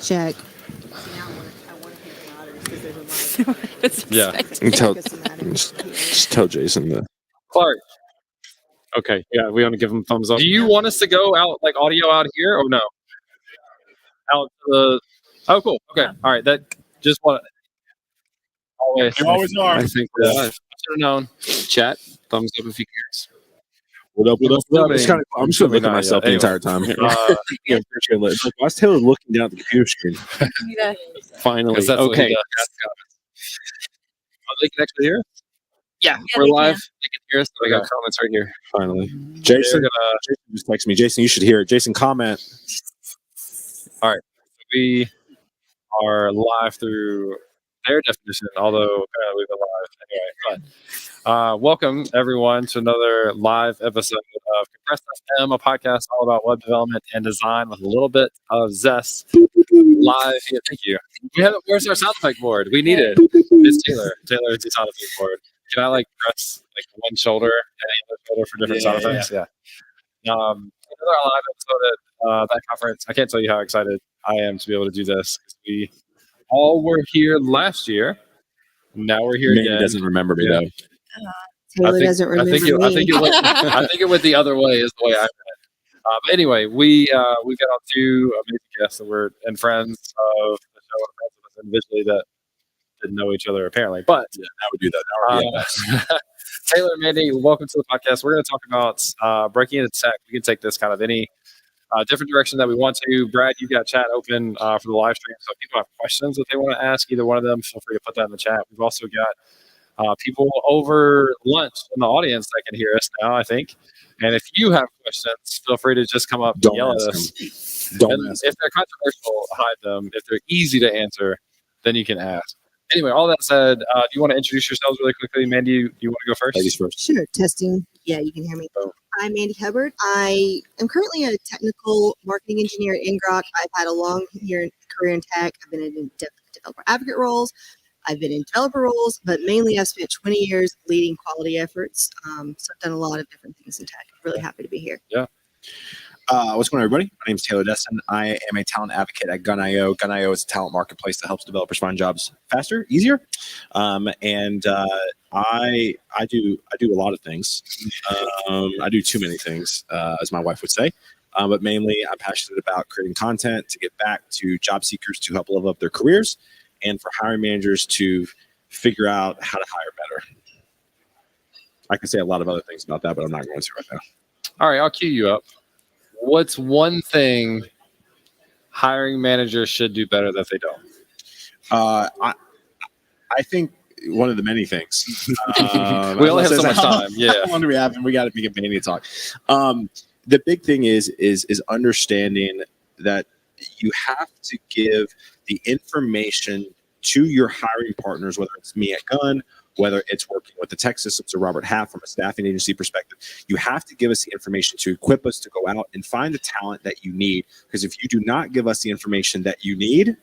Check. Yeah. Just tell Jason that. Clark. Okay. Yeah, we want to give him thumbs up. Do you want us to go out like audio out here or no? Out to the. Oh, cool. Okay. All right. That just want. Always. You always are. I think we're live. I should have known. Chat. Thumbs up if you cares. What up? It's kind of, I'm just looking at myself the entire time. Yeah, like, why is Taylor looking down at the computer screen? Yeah. Finally. That's what Okay. he Oh, they can actually hear us? Yeah, Yeah, we're they live. can. They can hear us. I got comments right here. Finally. Jason just texted me. Jason, you should hear it. Jason, comment. All right. We are live through their definition, although we've been live anyway. But welcome, everyone, to another live episode of Compressed FM, a podcast all about web development and design with a little bit of zest. Live here. Thank you. Where's our sound effect board? We need it. It's Taylor. Taylor is the sound effect board. Can I like press like one shoulder and the other shoulder for different sound effects? Yeah. Another live episode at that conference. I can't tell you how excited I am to be able to do this. We all were here last year. Now we're here Mandy again. doesn't remember me though. Taylor doesn't remember me. I think it went the other way is the way I meant it. But anyway, we got on two amazing guests that were and friends of the show and friends of us individually that didn't know each other apparently. But Yeah, now we do that. Now we're Taylor and Mandy, welcome to the podcast. We're going to talk about breaking into tech. We can take this kind of any different direction that we want to. Brad, you've got chat open for the live stream. So if people have questions that they want to ask either one of them, feel free to put that in the chat. We've also got people over lunch in the audience that can hear us now, I think. And if you have questions, feel free to just come up and yell at us. If they're controversial, hide them. If they're easy to answer, then you can ask. Anyway, all that said, do you want to introduce yourselves really quickly? Mandy, do you want to go first? Ladies first. Sure. Testing. Yeah, you can hear me. I'm Mandy Hubbard. I am currently a technical marketing engineer at Ingrok. I've had a long career in tech. I've been in developer advocate roles. I've been in developer roles, but mainly I've spent 20 years leading quality efforts. So I've done a lot of different things in tech. I'm really happy to be here. Yeah. What's going on, everybody? My name is Taylor Destin. I am a talent advocate at Gun.io. Gun.io is a talent marketplace that helps developers find jobs faster, easier. I do a lot of things. I do too many things, as my wife would say. But mainly, I'm passionate about creating content to get back to job seekers to help level up their careers, and for hiring managers to figure out how to hire better. I can say a lot of other things about that, but I'm not going to right now. All right, I'll cue you up. What's one thing hiring managers should do better that they don't? I think one of the many things. We only have so much time. Yeah. How long do we have? And we got to make a Mandy talk. The big thing is understanding that you have to give the information to your hiring partners, whether it's me at Gun, whether it's working with the tech systems or Robert Half from a staffing agency perspective. You have to give us the information to equip us to go out and find the talent that you need. Because if you do not give us the information that you need,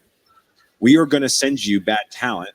we are going to send you bad talent.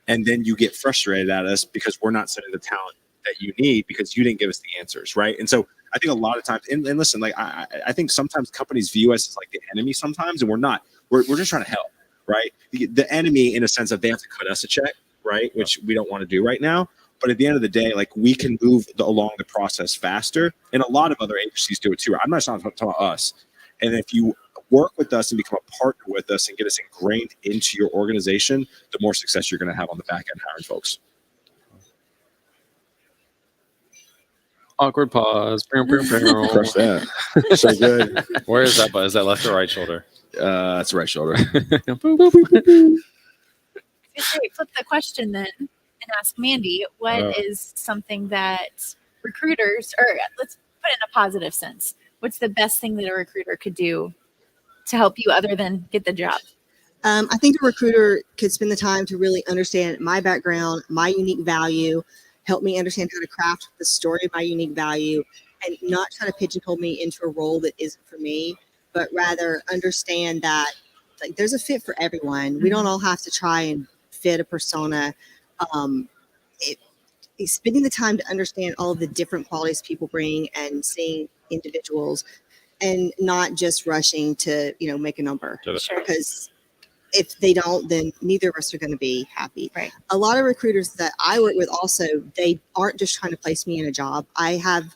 And then you get frustrated at us because we're not sending the talent that you need because you didn't give us the answers, right? And so I think a lot of times, and listen, like I think sometimes companies view us as like the enemy sometimes, and we're not. We're just trying to help, right? The enemy in a sense that they have to cut us a check, right? Which we don't want to do right now. But at the end of the day, like we can move along the process faster, and a lot of other agencies do it too. I'm not talking about us. And if you work with us and become a partner with us and get us ingrained into your organization, the more success you're going to have on the back end hiring folks. Awkward pause. Crush that. So good. Where is that? Is that left or right shoulder? That's the right shoulder. Flip the question then and ask Mandy, what is something that recruiters, or let's put it in a positive sense, what's the best thing that a recruiter could do to help you other than get the job? I think a recruiter could spend the time to really understand my background, my unique value, help me understand how to craft the story of my unique value, and not try to pigeonhole me into a role that isn't for me, but rather understand that like there's a fit for everyone. We don't all have to try and fit a persona. Spending the time to understand all of the different qualities people bring and seeing individuals and not just rushing to, make a number. Sure. Because if they don't, then neither of us are going to be happy. Right. A lot of recruiters that I work with also, they aren't just trying to place me in a job. I have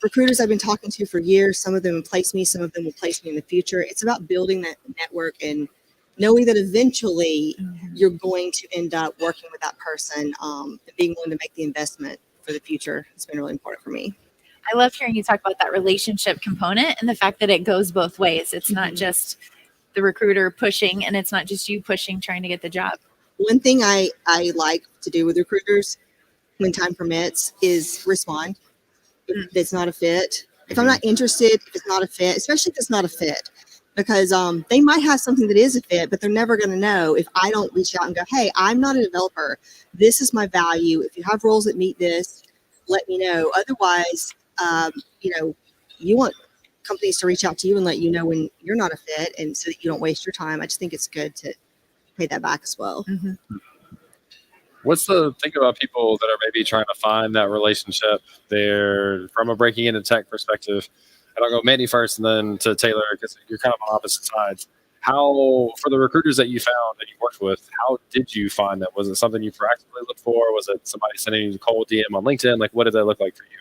recruiters I've been talking to for years. Some of them will place me, some of them will place me in the future. It's about building that network and knowing that eventually you're going to end up working with that person, and being willing to make the investment for the future. It's been really important for me. I love hearing you talk about that relationship component and the fact that it goes both ways. It's not just the recruiter pushing, and it's not just you pushing, trying to get the job. One thing I like to do with recruiters when time permits is respond. If it's not a fit, if I'm not interested, if it's not a fit, especially if it's not a fit, because they might have something that is a fit, but they're never going to know if I don't reach out and go, hey, I'm not a developer. This is my value. If you have roles that meet this, let me know. Otherwise, you want companies to reach out to you and let you know when you're not a fit, and so that you don't waste your time. I just think it's good to pay that back as well. Mm-hmm. What's the thing about people that are maybe trying to find that relationship there from a breaking into tech perspective? And I'll go Mandy first and then to Taylor, because you're kind of on opposite sides. How, for the recruiters that you found that you worked with, how did you find them? Was it something you proactively looked for? Was it somebody sending you a cold DM on LinkedIn? Like, what did that look like for you?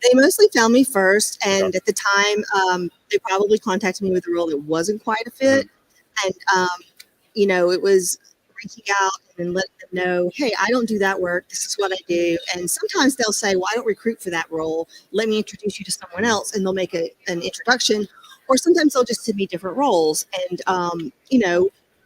They mostly found me first, and at the time, they probably contacted me with a role that wasn't quite a fit. And, it was reaching out and then letting them know, hey, I don't do that work. This is what I do. And sometimes they'll say, well, I don't recruit for that role. Let me introduce you to someone else, and they'll make an introduction. Or sometimes they'll just send me different roles, and,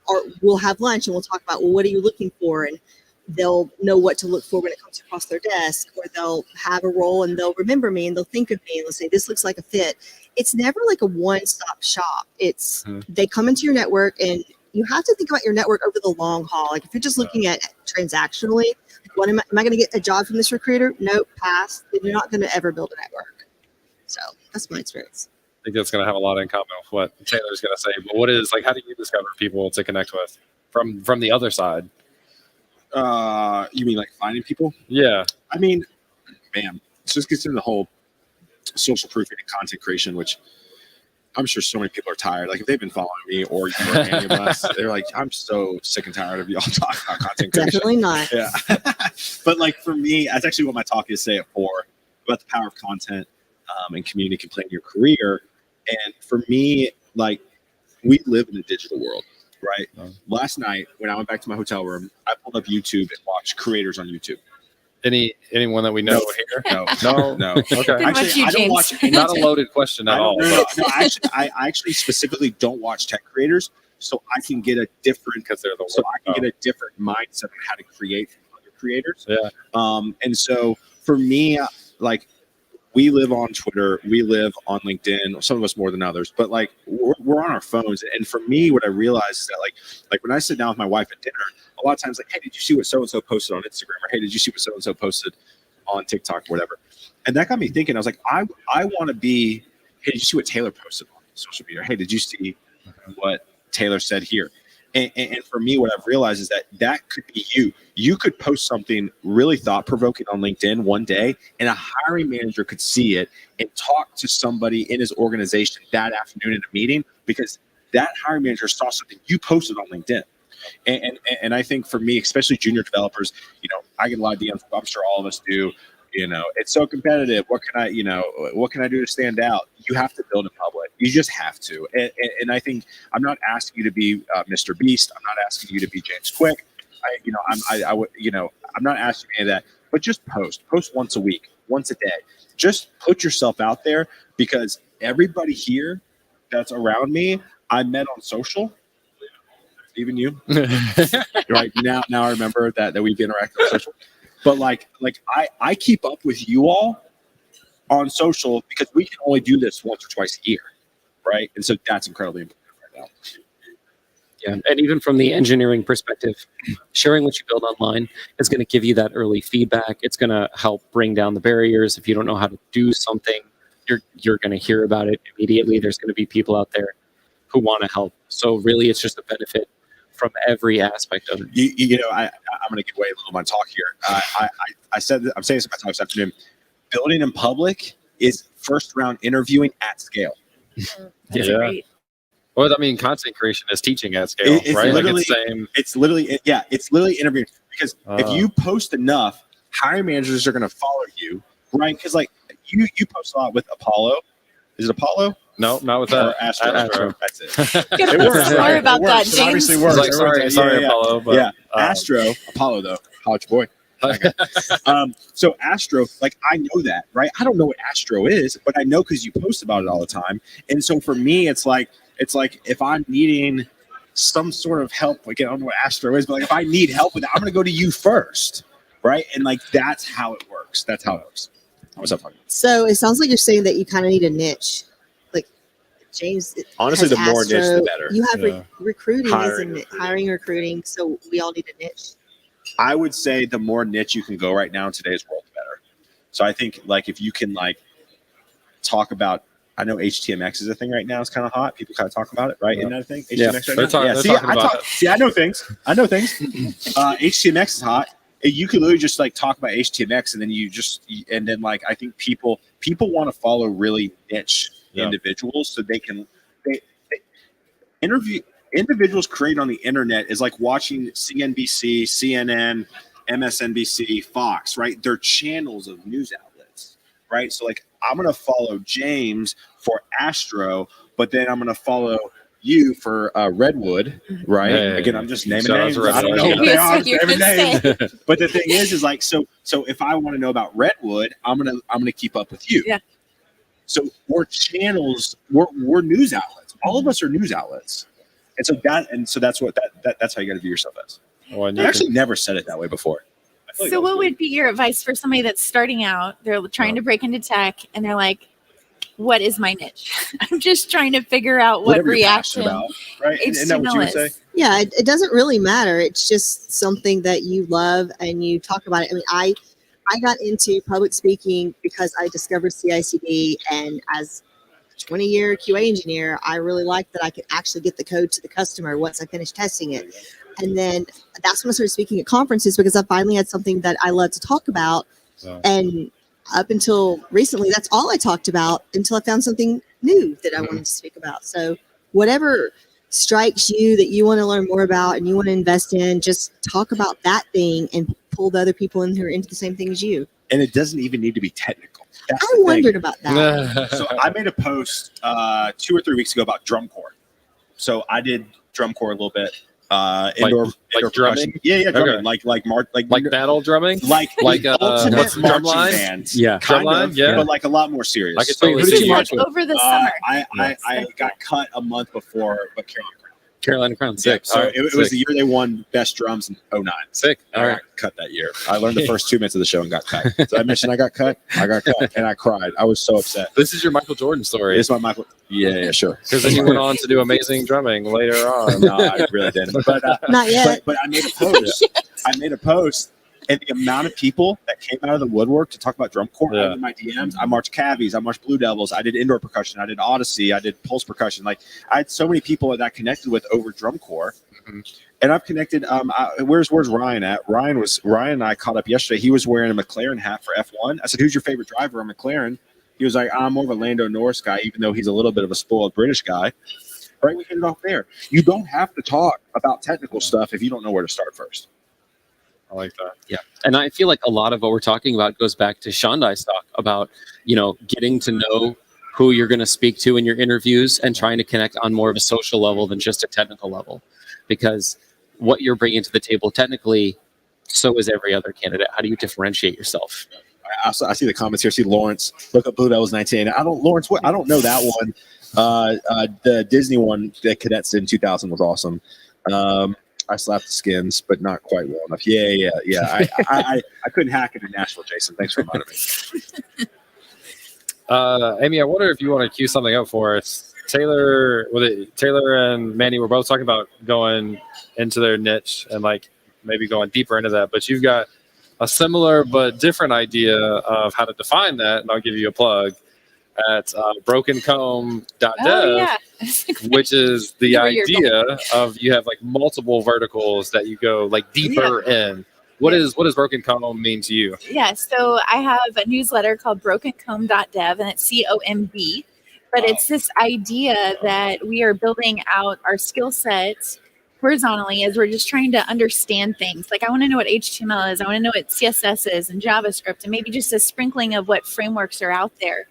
or we'll have lunch and we'll talk about, well, what are you looking for? And they'll know what to look for when it comes across their desk, or they'll have a role and they'll remember me and they'll think of me and they'll say, this looks like a fit. It's never like a one-stop shop. It's they come into your network, and you have to think about your network over the long haul. Like if you're just looking at transactionally, like what am I going to get a job from this recruiter? Nope, pass. Then you're not going to ever build a network. So that's my experience. I think that's going to have a lot in common with what Taylor's going to say. But what is, like, how do you discover people to connect with from the other side? You mean like finding people? Yeah. I mean, man, it just gets into the whole social proofing and content creation, which I'm sure so many people are tired. Like if they've been following me or you or any of us, they're like, I'm so sick and tired of y'all talking about content creation. Definitely not. Yeah. But like for me, that's actually what my talk is, say it for, about the power of content and community can play in your career. And for me, like we live in a digital world, right? Last night when I went back to my hotel room, I pulled up YouTube and watched creators on YouTube. Anyone that we know here? No. Okay. Actually, I don't watch any not a loaded question at all. No, I actually specifically don't watch tech creators, so I can get a different get a different mindset on how to create from other creators. Yeah. And so for me, like we live on Twitter, we live on LinkedIn, some of us more than others, but like we're on our phones. And for me, what I realized is that like when I sit down with my wife at dinner, a lot of times like, hey, did you see what so-and-so posted on Instagram? Or hey, did you see what so-and-so posted on TikTok or whatever? And that got me thinking. I was like, I want to be, hey, did you see what Taylor posted on social media? Or, hey, did you see what Taylor said here? And for me, what I've realized is that could be you. You could post something really thought-provoking on LinkedIn one day, and a hiring manager could see it and talk to somebody in his organization that afternoon in a meeting because that hiring manager saw something you posted on LinkedIn. And I think for me, especially junior developers, I get a lot of DMs. I'm sure all of us do. It's so competitive. What can I do to stand out? You have to build in public. You just have to. And I think I'm not asking you to be Mr. Beast. I'm not asking you to be James Quick. I'm not asking any of that. But just post once a week, once a day. Just put yourself out there because everybody here that's around me, I met on social. Even you, right now I remember that we've interacted on social. But like I keep up with you all on social because we can only do this once or twice a year, right? And so that's incredibly important right now. Yeah, and even from the engineering perspective, sharing what you build online is going to give you that early feedback. It's going to help bring down the barriers. If you don't know how to do something, you're going to hear about it immediately. There's going to be people out there who want to help. So really, it's just a benefit from every aspect of it. I'm going to give away a little of my talk here. I'm saying this in my talk this afternoon. Building in public is first round interviewing at scale. That's Yeah. great. Well, I mean, content creation is teaching at scale, It's right? Like literally- it's same. It's literally interviewing, because if you post enough, hiring managers are going to follow you, right? Because like you post a lot with Apollo. Is it Apollo? No, not with Or that. Astro. That's it. Gotta It be works, smart right? about It works. that, It James. obviously It's works. like, sorry, Apollo, but yeah. Astro, Apollo though, college boy. So Astro, like I know that, right? I don't know what Astro is, but I know because you post about it all the time. And so for me, it's like if I'm needing some sort of help, like I don't know what Astro is, but like if I need help with it, I'm gonna go to you first, right? And like that's how it works. That's how it works. What's up, Funny? So it sounds like you're saying that you kind of need a niche. Like James, Honestly, has the more niche, Astro. the better. You have Yeah. recruiting, Hiring, isn't it? Hiring, recruiting. So we all need a niche. I would say the more niche you can go right now in today's world, the better. So I think like if you can like talk about, I know HTMX is a thing right now. It's kind of hot. People kind of talk about it, right? Isn't that a thing? Yeah. HTMX right They're now? talking- Yeah. they're See, talking I about talk. it. See, I know things. HTMX is hot. You can literally just like talk about HTMX, and then and then like I think people want to follow really niche individuals so they can interview individuals created on the internet is like watching CNBC, CNN, MSNBC, Fox, right? They're channels of news outlets, right? So like I'm going to follow James for Astro, but then I'm going to follow you for Redwood, right? Hey, Again, I'm just naming shout out names. to I don't Redwood. know what they are. You're I'm naming gonna names. But the thing is like so if I want to know about Redwood, I'm gonna keep up with you. Yeah. So we're channels, we're news outlets. All of us are news outlets. And so that's what that's how you got to view yourself as. Well, and I you actually can- never said it that way before. I feel like So that was what good. would be your advice for somebody that's starting out? They're trying to break into tech and they're like, what is my niche? I'm just trying to figure out what Whatever you're passionate reaction about, right? Isn't that what you would say? Yeah, it doesn't really matter. It's just something that you love and you talk about it. I mean, I got into public speaking because I discovered CI/CD, and as a 20-year QA engineer, I really liked that I could actually get the code to the customer once I finished testing it. And then that's when I started speaking at conferences because I finally had something that I love to talk about. Yeah. And up until recently, that's all I talked about until I found something new that I wanted to speak about. So whatever strikes you that you want to learn more about and you want to invest in, just talk about that thing and pull the other people in who are into the same thing as you. And it doesn't even need to be technical. That's I the thing. wondered about that. So I made a post 2 or 3 weeks ago about drum corps. So I did drum corps a little bit. Indoor drumming? percussion. Yeah, drumming. Okay. Like battle drumming, like what's ultimate the drum marching line? band. Yeah. Kind Drumline? of, Yeah. but like a lot more serious. I could So totally who see did you you. march with? over the summer. I got cut a month before, but Carolina Crown. Sick. Sick. So All right. it was the year they won best drums in 09. Sick. I got cut that year. I learned the first 2 minutes of the show and got cut. Did I mention I got cut? I got cut and I cried. I was so upset. This is your Michael Jordan story. It's my Michael. Yeah, sure. Because then you went on to do amazing drumming later on. No, I really didn't. But Not yet. But I made a post. I made a post, and the amount of people that came out of the woodwork to talk about drum corps Yeah. in my DMs. I marched cavies. I marched Blue Devils. I did indoor percussion. I did Odyssey. I did pulse percussion. Like I had so many people that I connected with over drum corps. And I've connected. Where's Ryan at? Ryan and I caught up yesterday. He was wearing a McLaren hat for F1. I said, "Who's your favorite driver on McLaren?" He was like, "I'm more of a Lando Norris guy, even though he's a little bit of a spoiled British guy." Right? We hit it off there. You don't have to talk about technical stuff if you don't know where to start first. I like that. Yeah. And I feel like a lot of what we're talking about goes back to Shandai's talk about, getting to know who you're going to speak to in your interviews and trying to connect on more of a social level than just a technical level. Because what you're bringing to the table technically, so is every other candidate. How do you differentiate yourself? I see the comments here. See Lawrence. Look up Blue Devils 19. I don't know that one. The Disney one, the Cadets in 2000 was awesome. I slapped the skins, but not quite well enough. Yeah. I couldn't hack it in Nashville, Jason. Thanks for reminding me. Amy, I wonder if you want to cue something up for us. Taylor and Manny were both talking about going into their niche and like maybe going deeper into that, but you've got a similar but different idea of how to define that, and I'll give you a plug at brokencomb.dev, Oh, yeah. which is the Where you're idea of you have like multiple verticals that you go like deeper in. What does Broken Comb mean to you? Yeah, so I have a newsletter called brokencomb.dev, and it's COMB. but it's this idea that we are building out our skill sets horizontally as we're just trying to understand things. Like I want to know what HTML is, I want to know what CSS is and JavaScript, and maybe just a sprinkling of what frameworks are out there.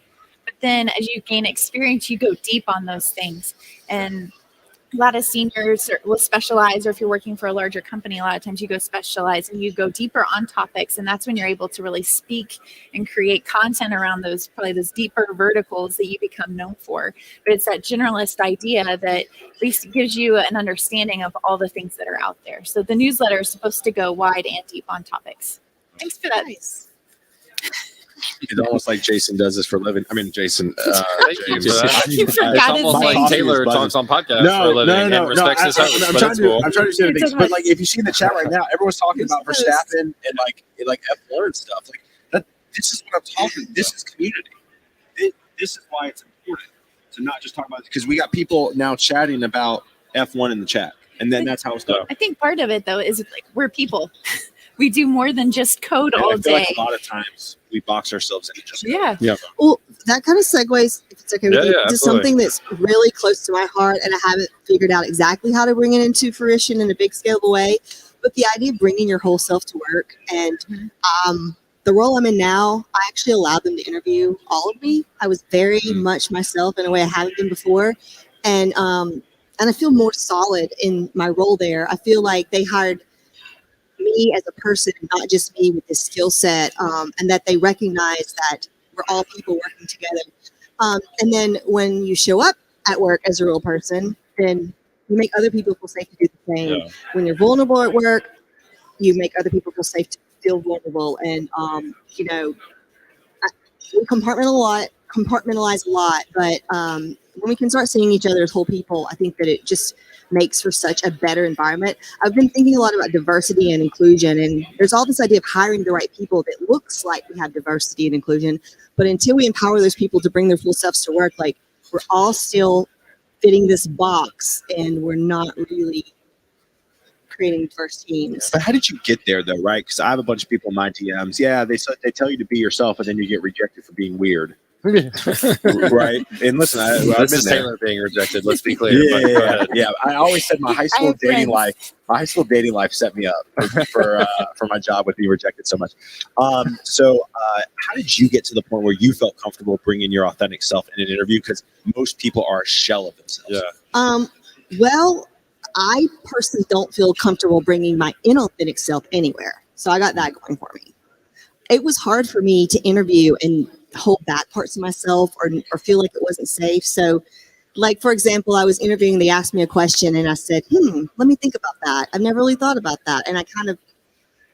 But then as you gain experience, you go deep on those things. And a lot of seniors will specialize, or if you're working for a larger company, a lot of times you go specialize and you go deeper on topics. And that's when you're able to really speak and create content around those, probably those deeper verticals that you become known for. But it's that generalist idea that at least gives you an understanding of all the things that are out there. So the newsletter is supposed to go wide and deep on topics. Thanks for that. Nice. It's almost like Jason does this for a living. I mean, Jason. James. You forgot You forgot It's his almost name. like Taylor talks on podcasts for a living and respects his host. I'm but trying it's to. cool. I'm trying to say It's things, okay. but like if you see in the chat right now, everyone's talking about for staffing and like F1 and stuff. Like that. This is what I'm talking. This is community. This is why it's important to not just talk about it, because we got people now chatting about F1 in the chat, and then that's how it's done. I think part of it though is like we're people. We do more than just code And all I feel day. like a lot of times we box ourselves into just Yeah. Well, that kind of segues, if it's okay with Yeah, you, yeah, to absolutely. something that's really close to my heart, and I haven't figured out exactly how to bring it into fruition in a big scalable way. But the idea of bringing your whole self to work, and the role I'm in now, I actually allowed them to interview all of me. I was very much myself in a way I haven't been before, and I feel more solid in my role there. I feel like they hired me as a person, not just me with this skill set, and that they recognize that we're all people working together. And then when you show up at work as a real person, then you make other people feel safe to do the same. Yeah. When you're vulnerable at work, you make other people feel safe to feel vulnerable. And we compartmentalize a lot, but when we can start seeing each other as whole people, I think that it just makes for such a better environment. I've been thinking a lot about diversity and inclusion, and there's all this idea of hiring the right people that looks like we have diversity and inclusion, but until we empower those people to bring their full selves to work, like we're all still fitting this box and we're not really creating diverse teams. But how did you get there, though, right? Because I have a bunch of people in my DMs. Yeah, they tell you to be yourself, and then you get rejected for being weird, right? And listen, I've This been is there. Taylor being rejected. Let's be clear. but go ahead. Yeah. I always said my high school have dating friends. life set me up for my job with being rejected so much. So how did you get to the point where you felt comfortable bringing your authentic self in an interview? Because most people are a shell of themselves. Yeah. Well, I personally don't feel comfortable bringing my inauthentic self anywhere. So I got that going for me. It was hard for me to interview and hold back parts of myself or feel like it wasn't safe. So, like, for example, I was interviewing, they asked me a question and I said, let me think about that. I've never really thought about that. And I kind of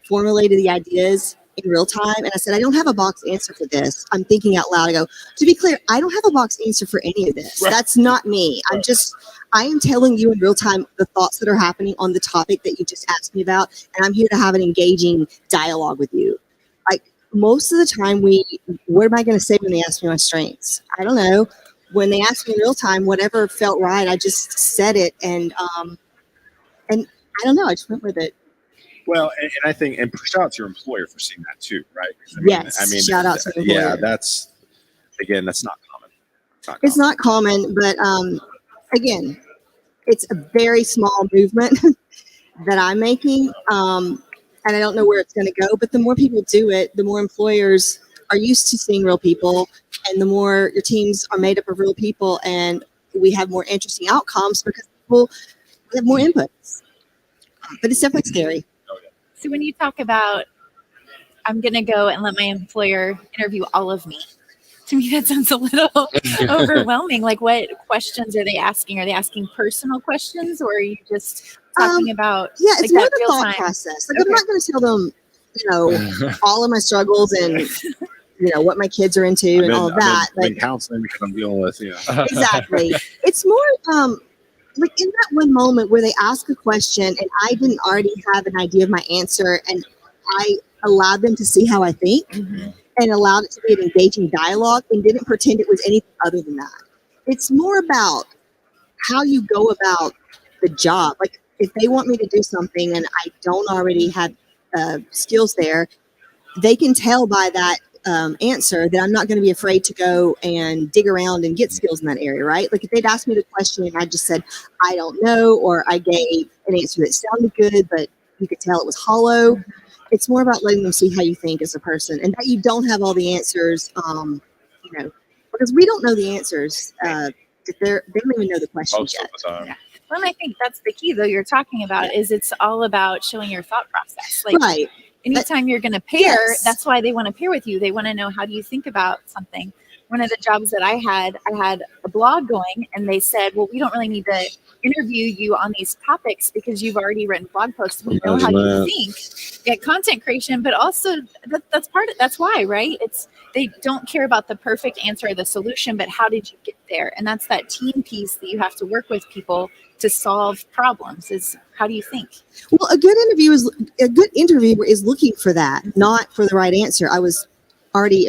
formulated the ideas in real time. And I said, I don't have a box answer for this. I'm thinking out loud. I go, to be clear, I don't have a box answer for any of this. Right. That's not me. I am telling you in real time the thoughts that are happening on the topic that you just asked me about. And I'm here to have an engaging dialogue with you. Like most of the time what am I going to say when they ask me my strengths? I don't know. When they ask me in real time, whatever felt right, I just said it. And I don't know. I just went with it. Well, and I think, and shout out to your employer for seeing that too, right? Yes, shout out to the employer. Yeah, that's not common. It's not common, but again, it's a very small movement that I'm making, and I don't know where it's going to go. But the more people do it, the more employers are used to seeing real people, and the more your teams are made up of real people, and we have more interesting outcomes because people have more inputs. But it's definitely scary. So when you talk about, I'm going to go and let my employer interview all of me, to me that sounds a little overwhelming. Like, what questions are they asking? Are they asking personal questions, or are you just talking about? Yeah, it's like more that the real thought time? process. Like, Okay. I'm not going to tell them, all of my struggles and what my kids are into and all of that. I've been counseling because I'm dealing with Exactly. It's more like in that one moment where they ask a question and I didn't already have an idea of my answer, and I allowed them to see how I think and allowed it to be an engaging dialogue and didn't pretend it was anything other than that. It's more about how you go about the job. Like if they want me to do something and I don't already have skills there, they can tell by that answer, then I'm not going to be afraid to go and dig around and get skills in that area, right? Like if they'd asked me the question and I just said, I don't know, or I gave an answer that sounded good, but you could tell it was hollow. It's more about letting them see how you think as a person and that you don't have all the answers, because we don't know the answers. They don't even know the questions yet. Yeah. Well, and I think that's the key, though, you're talking about is it's all about showing your thought process. Like, right. Anytime you're going to pair, that's why they want to pair with you. They want to know, how do you think about something? One of the jobs that I had a blog going, and they said, well, we don't really need to interview you on these topics because you've already written blog posts. We know how you think. Get content creation, but also that's why, right? They don't care about the perfect answer or the solution, but how did you get there? And that's that team piece that you have to work with people to solve problems. Is how do you think? Well, a good interviewer is looking for that, not for the right answer. I was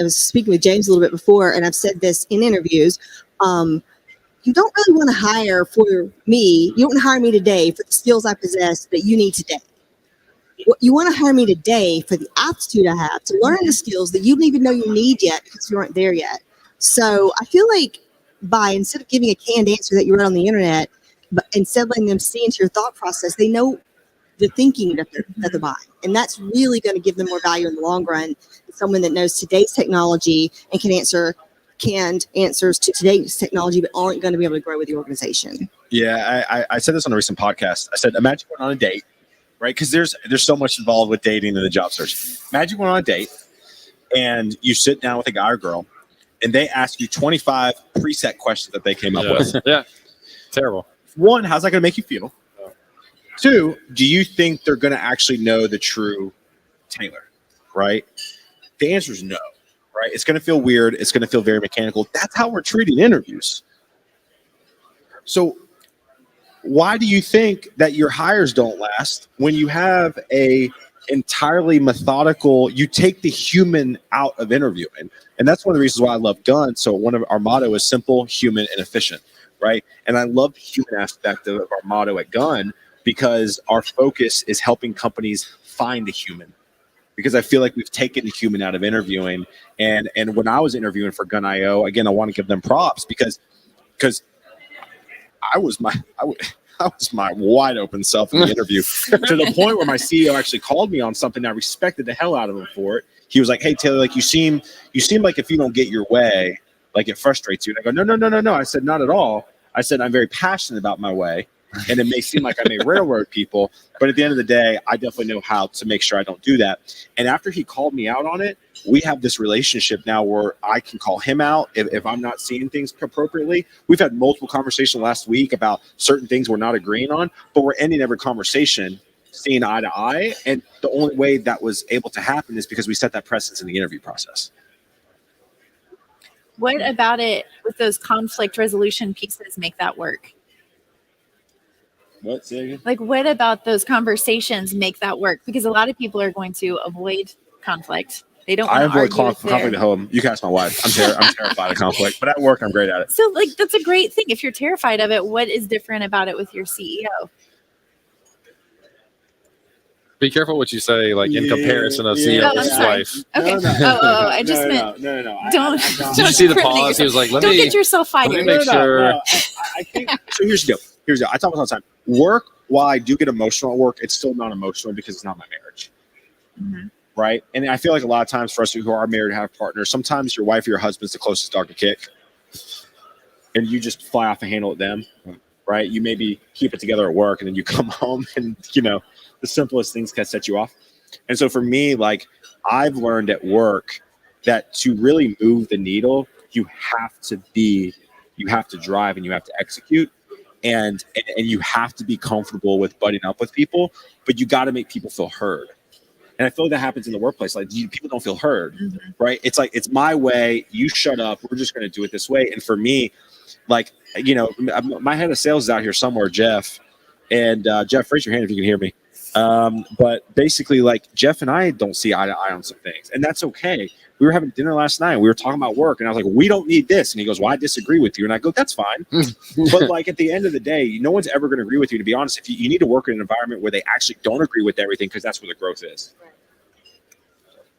speaking with James a little bit before, and I've said this in interviews. You don't really want to hire for me. You don't want to hire me today for the skills I possess that you need today. You want to hire me today for the aptitude I have to learn the skills that you don't even know you need yet because you aren't there yet. So I feel like instead of giving a canned answer that you read on the internet, but instead letting them see into your thought process, they know the thinking that they're buying. And that's really going to give them more value in the long run than someone that knows today's technology and can answer canned answers to today's technology, but aren't going to be able to grow with the organization. Yeah, I said this on a recent podcast. I said, imagine going on a date, right? Because there's so much involved with dating and the job search. Imagine going on a date and you sit down with a guy or girl and they ask you 25 preset questions that they came up with. Yeah, terrible. One, how's that going to make you feel? Two, do you think they're going to actually know the true Taylor, right? The answer is no, right? It's going to feel weird. It's going to feel very mechanical. That's how we're treating interviews. So why do you think that your hires don't last when you have a entirely methodical, you take the human out of interviewing? And that's one of the reasons why I love Gun. So one of our motto is simple, human, and efficient, right? And I love the human aspect of our motto at Gun because our focus is helping companies find the human. Because I feel like we've taken the human out of interviewing. And when I was interviewing for Gun.io, again, I want to give them props because I was my wide open self in the interview to the point where my CEO actually called me on something. I respected the hell out of him for it. He was like, "Hey Taylor, like you seem like if you don't get your way, like it frustrates you." And I go, No. I said, not at all. I said, I'm very passionate about my way. And it may seem like I may railroad people, but at the end of the day, I definitely know how to make sure I don't do that. And after he called me out on it, we have this relationship now where I can call him out if I'm not seeing things appropriately. We've had multiple conversations last week about certain things we're not agreeing on, but we're ending every conversation seeing eye to eye. And the only way that was able to happen is because we set that precedence in the interview process. What about it with those conflict resolution pieces make that work? What? Say again? Like, what about those conversations make that work? Because a lot of people are going to avoid conflict. They don't want to argue. I avoid conflict at home. You can ask my wife. I'm terrified of conflict, but at work, I'm great at it. So, like, that's a great thing. If you're terrified of it, what is different about it with your CEO? Be careful what you say, like in comparison of CEO's wife. Okay. No. I just meant no. Don't. Did you see the pause? He was like, "Don't get yourself fired." Let me make sure. I think so. Here's the deal. I talk about all the time. Work, while I do get emotional at work, it's still not emotional because it's not my marriage. Mm-hmm. Right? And I feel like a lot of times for us who are married and have partners, sometimes your wife or your husband's the closest dog to kick. And you just fly off the handle at them. Right? You maybe keep it together at work and then you come home and, the simplest things can set you off. And so for me, like I've learned at work that to really move the needle, you have to drive and you have to execute. And you have to be comfortable with butting up with people, but you got to make people feel heard. And I feel like that happens in the workplace. Like people don't feel heard, right? It's like, it's my way. You shut up. We're just going to do it this way. And for me, like, my head of sales is out here somewhere, Jeff. And Jeff, raise your hand if you can hear me. But basically, like Jeff and I don't see eye to eye on some things, and that's okay. We were having dinner last night. We were talking about work, and I was like, "We don't need this." And he goes, "Well, I disagree with you." And I go, "That's fine." But like at the end of the day, no one's ever going to agree with you. To be honest, if you need to work in an environment where they actually don't agree with everything, because that's where the growth is.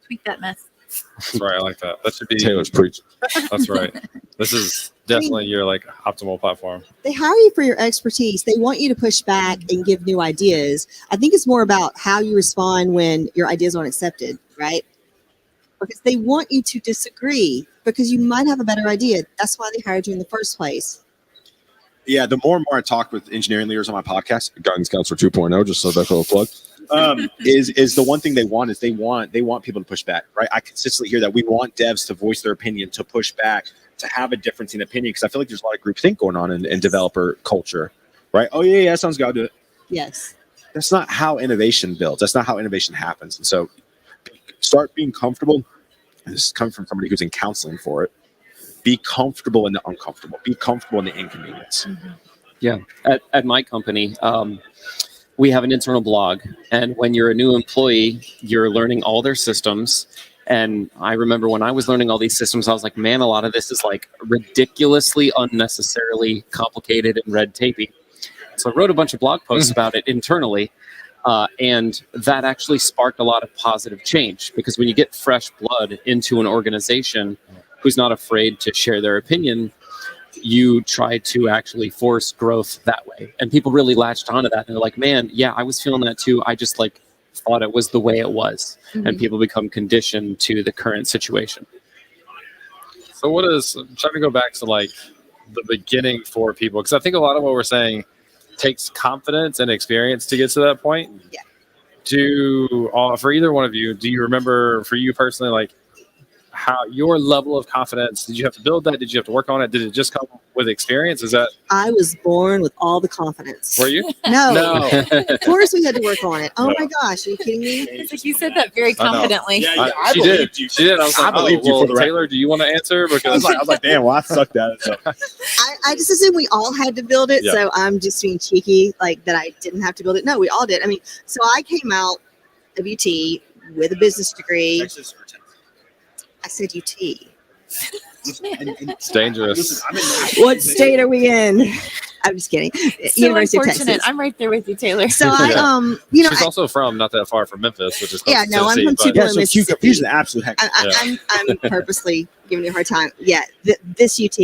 Tweak that mess. That's right. I like that. That should be Taylor's preaching. That's right. This is definitely your like optimal platform. They hire you for your expertise. They want you to push back and give new ideas. I think it's more about how you respond when your ideas aren't accepted, right? Because they want you to disagree because you might have a better idea. That's why they hired you in the first place. Yeah, the more and more I talk with engineering leaders on my podcast, Guidance Counselor 2.0, just so that's a little plug, is the one thing they want is they want people to push back, right? I consistently hear that we want devs to voice their opinion, to push back, to have a difference in opinion, because I feel like there's a lot of groupthink going on in developer culture, right? Oh yeah, sounds good, I'll do it. Yes. That's not how innovation builds. That's not how innovation happens. And so start being comfortable. This is coming from somebody who's in counseling for it. Be comfortable in the uncomfortable. Be comfortable in the inconvenience. Yeah. At my company, we have an internal blog. And when you're a new employee, you're learning all their systems. And I remember when I was learning all these systems, I was like, man, a lot of this is like ridiculously unnecessarily complicated and red tapey. So I wrote a bunch of blog posts about it internally. And that actually sparked a lot of positive change, because when you get fresh blood into an organization who's not afraid to share their opinion, you try to actually force growth that way. And people really latched onto that. And they're like, man, yeah, I was feeling that too. I just like thought it was the way it was. And people become conditioned to the current situation. So I'm trying to go back to like the beginning for people, because I think a lot of what we're saying takes confidence and experience to get to that point. Yeah. For either one of you, do you remember, for you personally, like how your level of confidence, did you have to build that? Did you have to work on it? Did it just come with experience? Is that? I was born with all the confidence. Were you? No. Of course we had to work on it. Oh my gosh, are you kidding me? It's like you said that very confidently. She did. She did. I was like, believed you for the Taylor, do you want to answer? Because I was like, damn, well, I sucked at it. So. I just assumed we all had to build it, so I'm just being cheeky, like that I didn't have to build it. No, we all did. I mean, so I came out of UT with a business degree. Texas or Texas? I said UT. It's dangerous. What state are we in? I'm just kidding. So University of unfortunate. Texas. I'm right there with you, Taylor. So I, She's also from not that far from Memphis, which is close to Tennessee, I'm from but- Tupelo, Mississippi. He's an absolute heck. I'm purposely giving you a hard time. Yeah, this UT.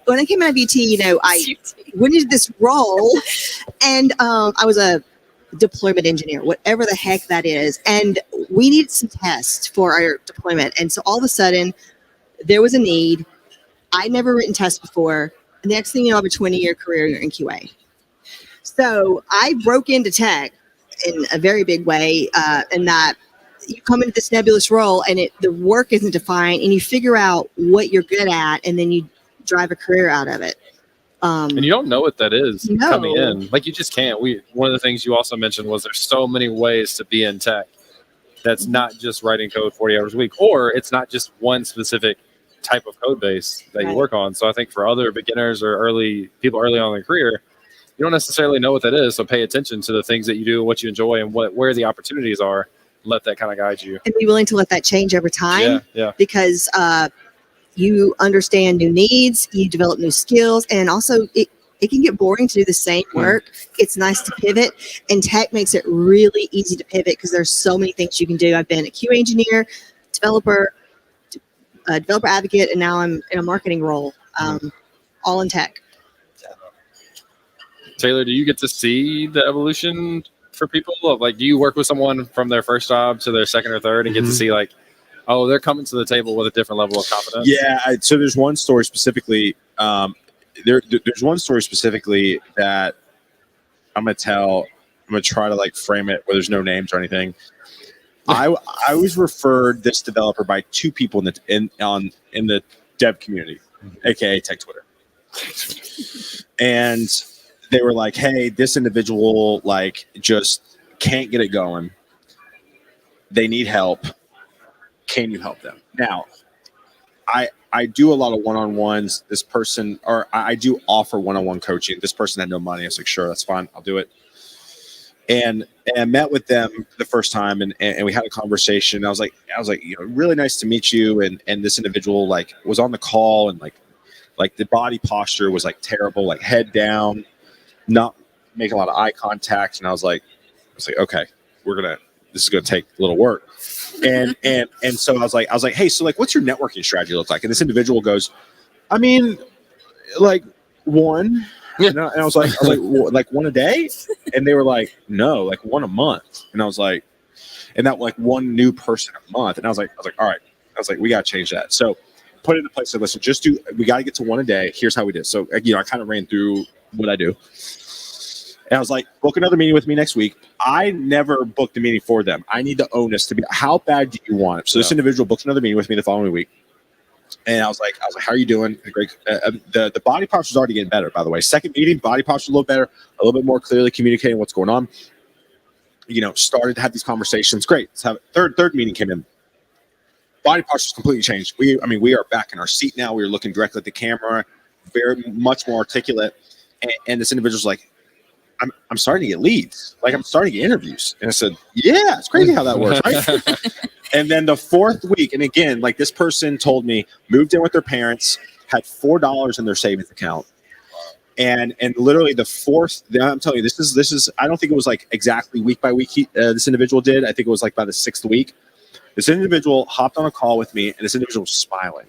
When I came out of UT, I went into this role, and I was a deployment engineer, whatever the heck that is, and we needed some tests for our deployment. And so all of a sudden, there was a need. I'd never written tests before. And the next thing you know, I have a 20-year career in QA. So I broke into tech in a very big way, in that you come into this nebulous role and the work isn't defined, and you figure out what you're good at, and then you drive a career out of it. And you don't know what that is No. coming in. Like, you just can't. One of the things you also mentioned was there's so many ways to be in tech. That's not just writing code 40 hours a week, or it's not just one specific type of code base that you work on. So I think for other beginners or people early on in their career, you don't necessarily know what that is. So pay attention to the things that you do, what you enjoy, and where the opportunities are. Let that kind of guide you. And be willing to let that change over time. Yeah. Because you understand new needs, you develop new skills, and also it can get boring to do the same work. It's nice to pivot, and tech makes it really easy to pivot because there's so many things you can do. I've been a QA engineer, developer advocate, and now I'm in a marketing role, all in tech. Taylor, do you get to see the evolution for people? Like, do you work with someone from their first job to their second or third and get to see like, oh, they're coming to the table with a different level of confidence? Yeah. So there's one story specifically. There's one story specifically that I'm gonna tell. I'm gonna try to like frame it where there's no names or anything. I was referred this developer by two people in the dev community, aka Tech Twitter, and they were like, "Hey, this individual like just can't get it going. They need help. Can you help them?" Now, I do a lot of one-on-ones. This person, or I do offer one-on-one coaching. This person had no money. I was like, "Sure, that's fine. I'll do it." And I met with them the first time, and we had a conversation. I was like, really nice to meet you. And this individual like was on the call, and like the body posture was like terrible, like head down, not making a lot of eye contact. And I was like, okay, this is going to take a little work. And so I was like, hey, so like, what's your networking strategy look like? And this individual goes, I mean, like one. And I was like, well, like one a day? And they were like, no, like one a month. And I was like, and that like one new person a month. And I was like, all right. I was like, we got to change that. So put it into place. So listen, we got to get to one a day. Here's how we did. So, I kind of ran through what I do. And I was like, book another meeting with me next week. I never booked a meeting for them. I need the onus to be, how bad do you want it? So this individual booked another meeting with me the following week. And I was like, how are you doing? Great. The body posture is already getting better, by the way. Second meeting, body posture a little better, a little bit more clearly communicating what's going on. Started to have these conversations. Great. Let's have third meeting came in. Body posture is completely changed. We are back in our seat now. We were looking directly at the camera, very much more articulate. And this individual's like, I'm starting to get leads. Like I'm starting to get interviews. And I said, yeah, it's crazy how that works, right? And then the fourth week, and again, like this person told me, moved in with their parents, had $4 in their savings account. And literally the fourth, I'm telling you, this is, I don't think it was like exactly week by week this individual did. I think it was like by the 6th week. This individual hopped on a call with me and this individual was smiling.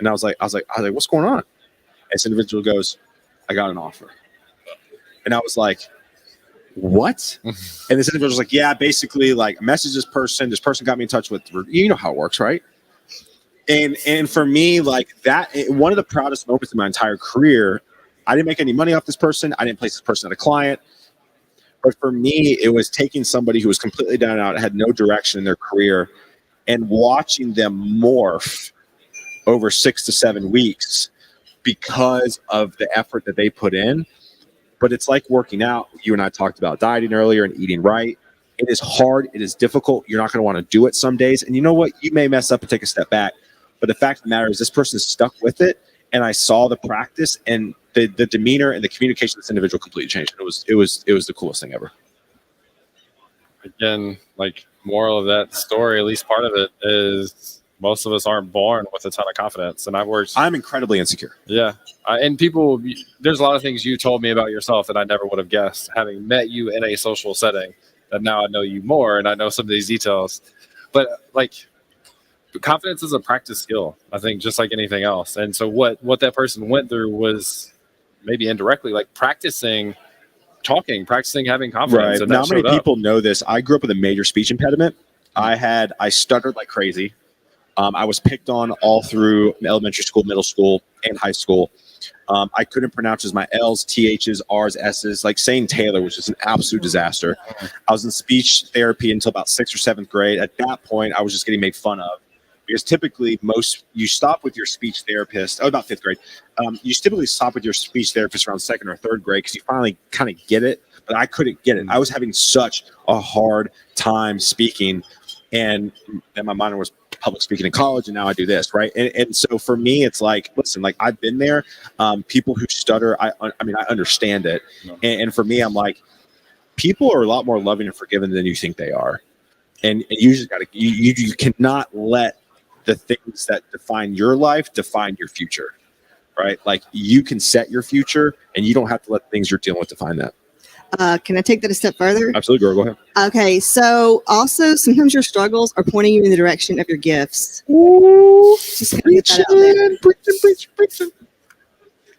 And I was like, what's going on? And this individual goes, I got an offer. And I was like, what? And this individual was like, yeah, basically like message this person got me in touch with, you know how it works, right? And for me, like that, one of the proudest moments in my entire career, I didn't make any money off this person. I didn't place this person as a client. But for me, it was taking somebody who was completely down and out, had no direction in their career, and watching them morph over 6 to 7 weeks because of the effort that they put in. But it's like working out. You and I talked about dieting earlier and eating right. It is hard. It is difficult. You're not going to want to do it some days. And you know what? You may mess up and take a step back. But the fact of the matter is this person is stuck with it. And I saw the practice and the demeanor and the communication of this individual completely changed. It was the coolest thing ever. Again, like moral of that story, at least part of it is most of us aren't born with a ton of confidence. And I'm incredibly insecure. Yeah. And people, there's a lot of things you told me about yourself that I never would have guessed, having met you in a social setting, that now I know you more and I know some of these details. But like, confidence is a practice skill, I think, just like anything else. And so what that person went through was maybe indirectly like practicing having confidence. Right. And not many people know this. I grew up with a major speech impediment. I stuttered like crazy. I was picked on all through elementary school, middle school, and high school. I couldn't pronounce my L's, THs, R's, S's. Like saying Taylor was just an absolute disaster. I was in speech therapy until about 6th or 7th grade. At that point, I was just getting made fun of. Because typically you stop with your speech therapist, about 5th grade. You typically stop with your speech therapist around 2nd or 3rd grade because you finally kind of get it. But I couldn't get it. I was having such a hard time speaking. And then my minor was public speaking in college, and now I do this, right? And so for me, it's like, listen, like I've been there. People who stutter, I understand it. And for me, I'm like, people are a lot more loving and forgiving than you think they are. And you just got to, you cannot let the things that define your life define your future, right? Like you can set your future and you don't have to let things you're dealing with define that. Can I take that a step further? Absolutely, girl. Go ahead. Okay, so also sometimes your struggles are pointing you in the direction of your gifts. Just gonna get that out there. Preaching.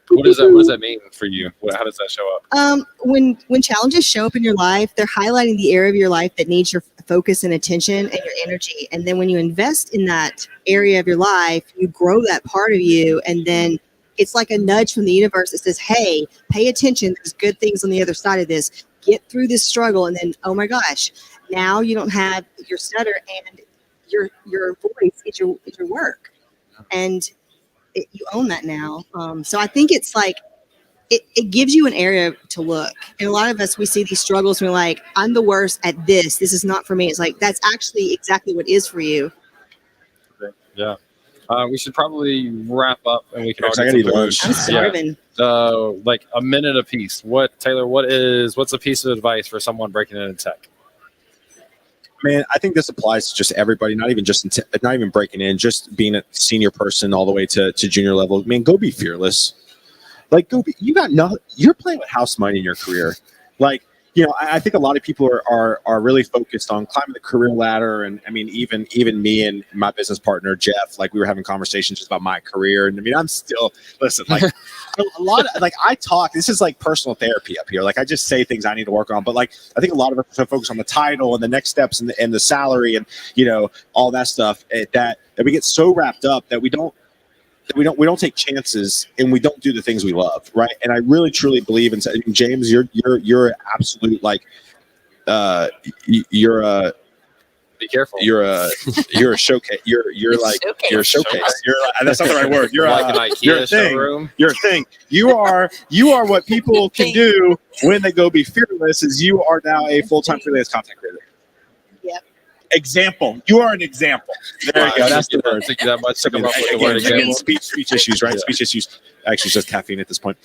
What does that mean for you? How does that show up? When challenges show up in your life, they're highlighting the area of your life that needs your focus and attention and your energy. And then when you invest in that area of your life, you grow that part of you. And then it's like a nudge from the universe that says, hey, pay attention. There's good things on the other side of this. Get through this struggle. And then, oh my gosh, now you don't have your stutter and your voice is your work. And you own that now. So I think it's like, it gives you an area to look. And a lot of us, we see these struggles and we're like, I'm the worst at this. This is not for me. It's like, that's actually exactly what is for you. Yeah. We should probably wrap up and we can all I gotta eat lunch. I'm starving. Yeah. Like a minute apiece. Taylor, what's a piece of advice for someone breaking into tech? Man, I think this applies to just everybody, not even breaking in, just being a senior person all the way to junior level. Man, go be fearless. Like, you're playing with house money in your career. Like, I think a lot of people are really focused on climbing the career ladder, and I mean, even me and my business partner Jeff, like we were having conversations just about my career, and I mean, I'm still like a lot of like I talk. This is like personal therapy up here. Like I just say things I need to work on, but like I think a lot of us are focused on the title and the next steps and the salary and all that stuff that we get so wrapped up that we don't take chances and we don't do the things we love, right? And I really truly believe in James. You're absolute like you're a Be careful. you're a showcase. You're like Showcase. you're a showcase. You're that's not the right word. You're Like an you're a IKEA thing. showroom. You're a thing. You are what people can do when they go be fearless. Is you are now a full-time freelance content creator. Yep. Example. You are an example. There you go. That's the word. Took you that much to come up with the word Again, example. speech issues, right? Yeah. Speech issues. Actually, it's just caffeine at this point.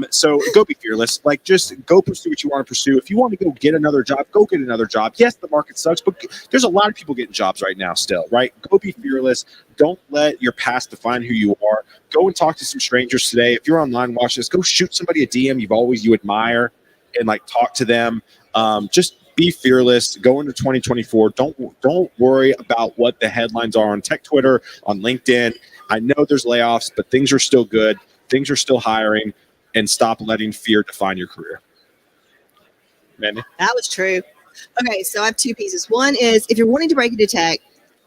So go be fearless. Like, just go pursue what you want to pursue. If you want to go get another job, go get another job. Yes, the market sucks, but there's a lot of people getting jobs right now still, right? Go be fearless. Don't let your past define who you are. Go and talk to some strangers today. If you're online watching this, go shoot somebody a DM you admire and like talk to them. Just be fearless. Go into 2024. Don't worry about what the headlines are on tech Twitter, on LinkedIn. I know there's layoffs, but things are still good. Things are still hiring, and stop letting fear define your career. Mandy? That was true. Okay, so I have two pieces. One is if you're wanting to break into tech,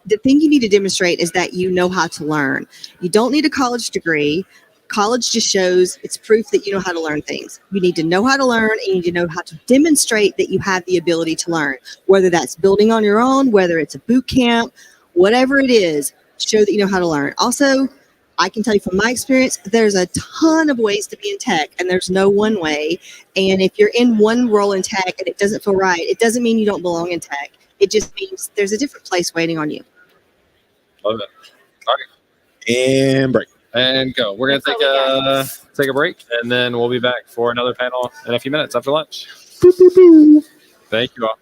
the thing you need to demonstrate is that you know how to learn. You don't need a college degree. College just shows it's proof that you know how to learn things. You need to know how to learn, and you need to know how to demonstrate that you have the ability to learn, whether that's building on your own, whether it's a boot camp, whatever it is, show that you know how to learn. Also, I can tell you from my experience, there's a ton of ways to be in tech, and there's no one way. And if you're in one role in tech and it doesn't feel right, it doesn't mean you don't belong in tech. It just means there's a different place waiting on you. Love it. All right. And break. And go. We're going to take a break, and then we'll be back for another panel in a few minutes after lunch. Thank you all.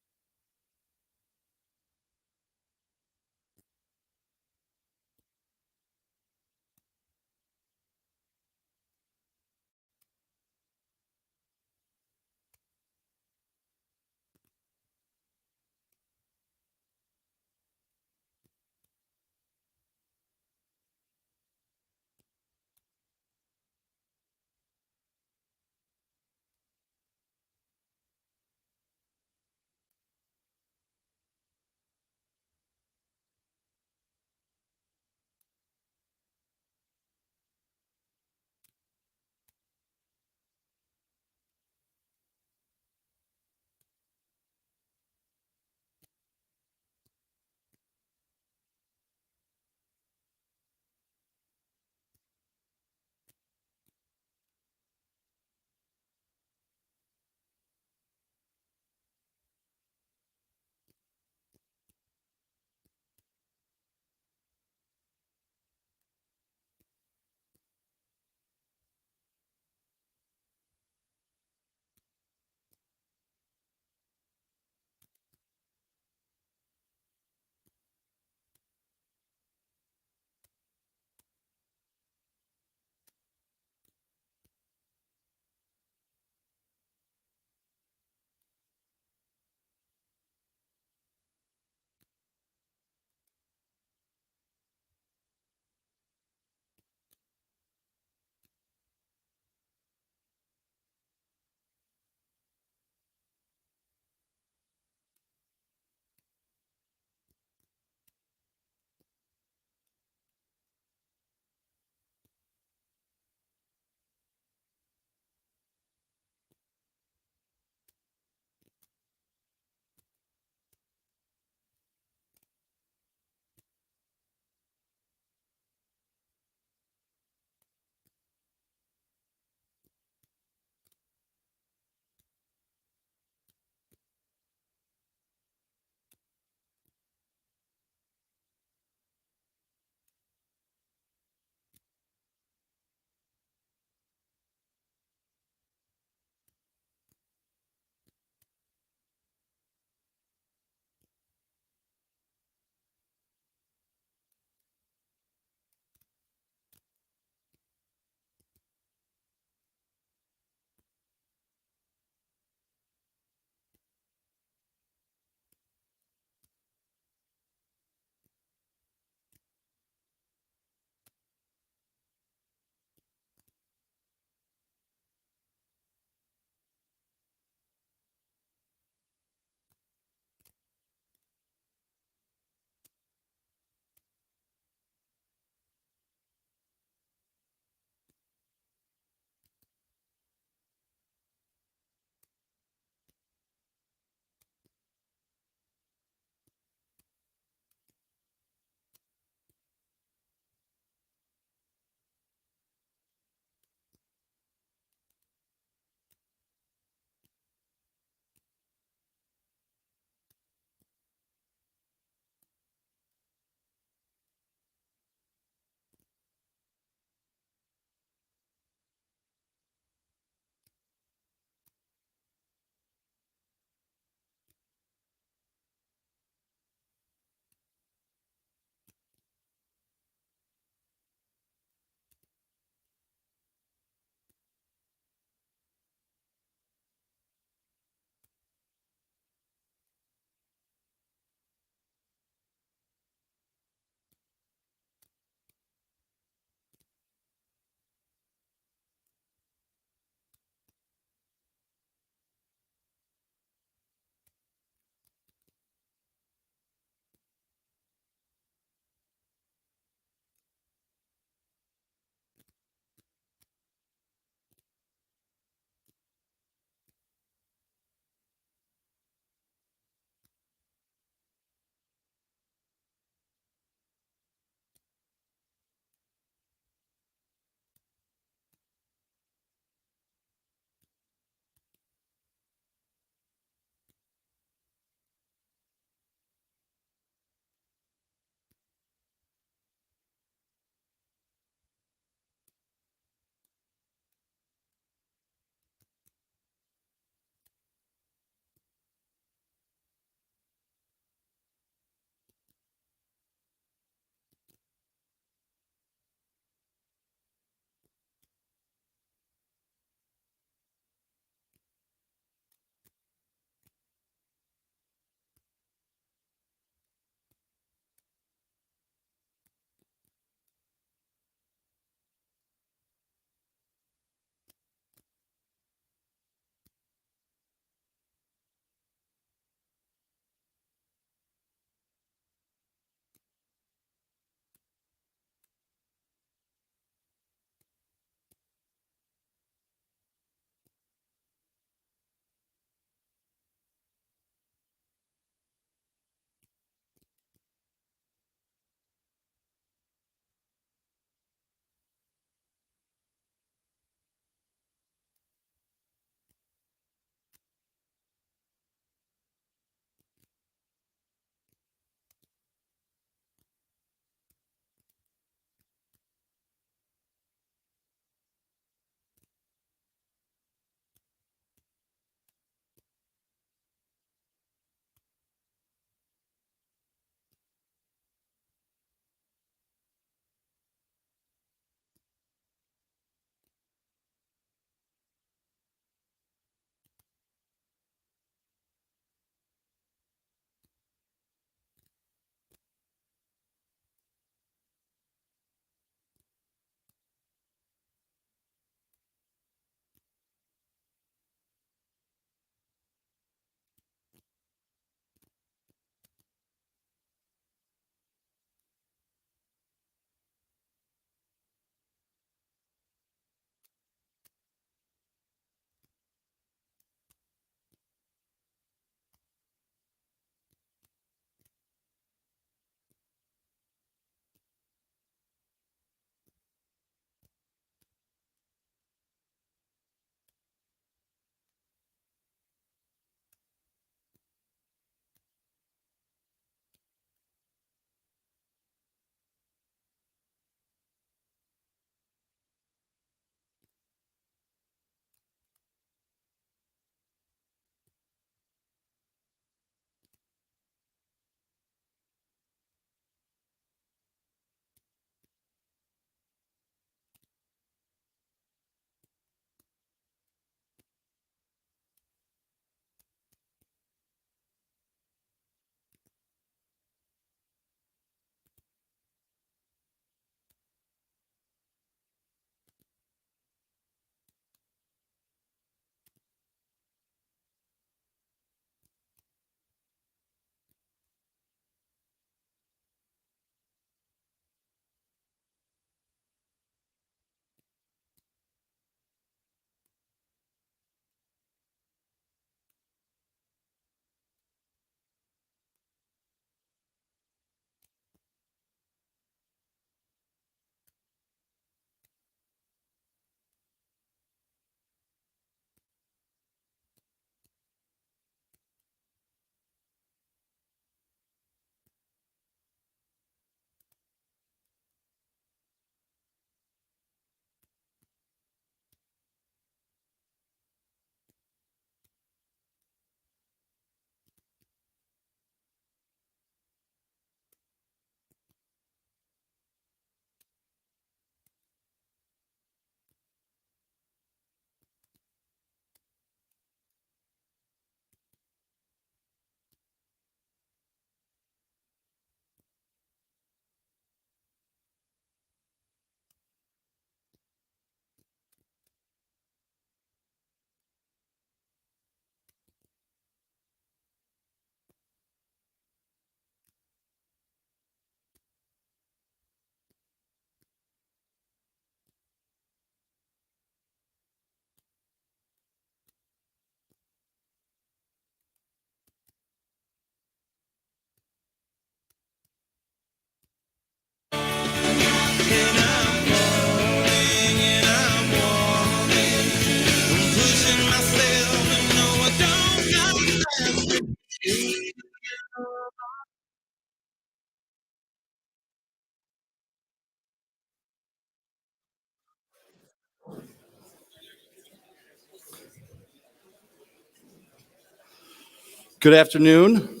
Good afternoon.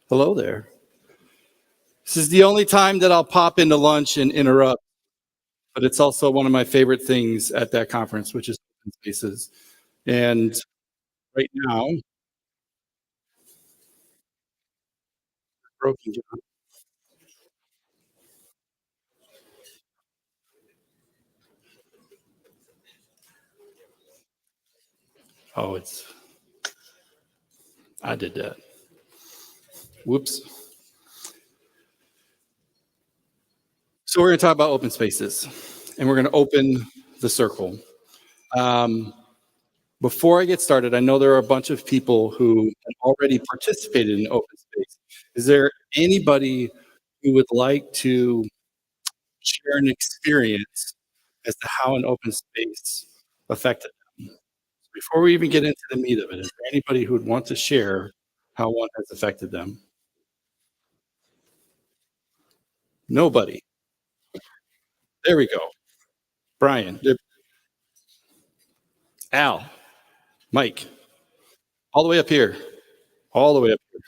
Hello there. This is the only time that I'll pop into lunch and interrupt, but it's also one of my favorite things at that conference, which is open spaces. And right now, broken John. Oh, I did that. Whoops. So we're going to talk about open spaces, and we're going to open the circle. Before I get started, I know there are a bunch of people who have already participated in open space. Is there anybody who would like to share an experience as to how an open space affected them? Before we even get into the meat of it, is there anybody who would want to share how one has affected them? Nobody. There we go. Brian, Al, Mike, all the way up here. All the way up here.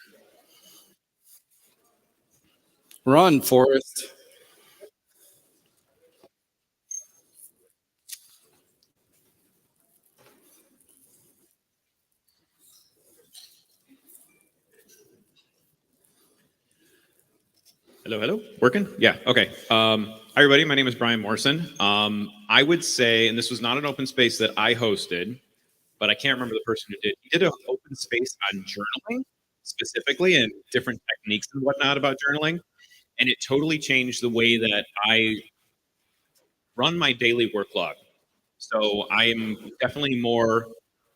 Run, Forrest. Hello, hello. Working? Yeah. Okay. Hi, everybody. My name is Brian Morrison. I would say, and this was not an open space that I hosted, but I can't remember the person who did. He did an open space on journaling specifically and different techniques and whatnot about journaling. And it totally changed the way that I run my daily work log. So I am definitely more,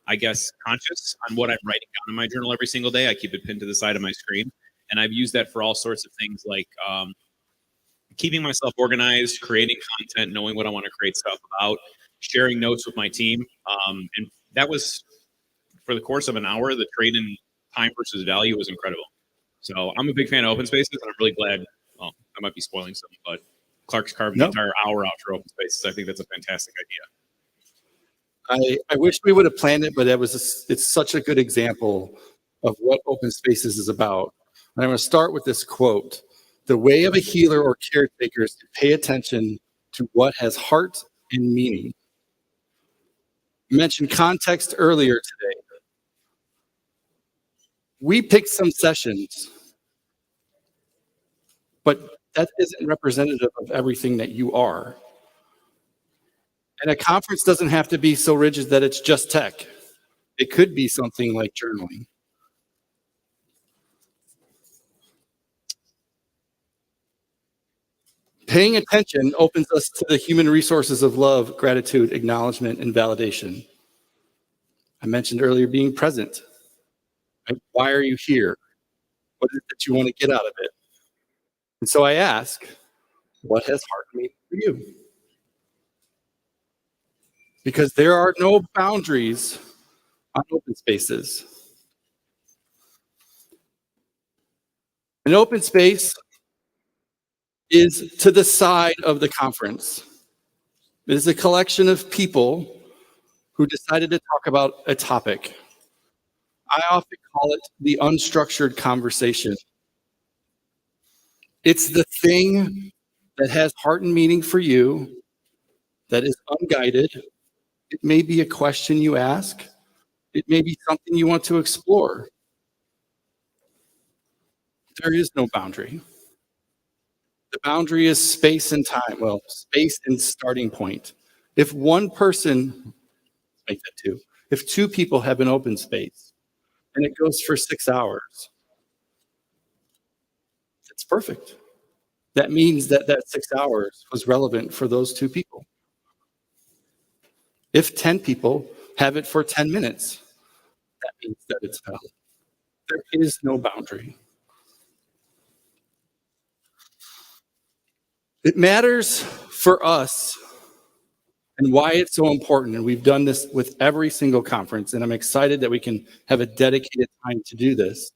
I guess, conscious on what I'm writing down in my journal every single day. I keep it pinned to the side of my screen. And I've used that for all sorts of things like keeping myself organized, creating content, knowing what I want to create stuff about, sharing notes with my team. And that was, for the course of an hour, the trade in time versus value was incredible. So I'm a big fan of open spaces, and I'm really glad, well, I might be spoiling something, but Clark's carved the entire hour out for open spaces. I think that's a fantastic idea. I wish we would have planned it, but it's such a good example of what open spaces is about. And I'm going to start with this quote. The way of a healer or caretaker is to pay attention to what has heart and meaning. I mentioned context earlier today. We picked some sessions, but that isn't representative of everything that you are. And a conference doesn't have to be so rigid that it's just tech. It could be something like journaling. Paying attention opens us to the human resources of love, gratitude, acknowledgement, and validation. I mentioned earlier being present. Right? Why are you here? What is it that you want to get out of it? And so I ask, what has heart meaning for you? Because there are no boundaries on open spaces. An open space is to the side of the conference. It is a collection of people who decided to talk about a topic. I often call it the unstructured conversation. It's the thing that has heart and meaning for you, that is unguided. It may be a question you ask. It may be something you want to explore. There is no boundary. The boundary is space and time. Well, space and starting point. If one person, make that two. If two people have an open space and it goes for 6 hours, it's perfect. That means that 6 hours was relevant for those two people. If 10 people have it for 10 minutes, that means that it's valid. There is no boundary. It matters for us and why it's so important, and we've done this with every single conference, and I'm excited that we can have a dedicated time to do this,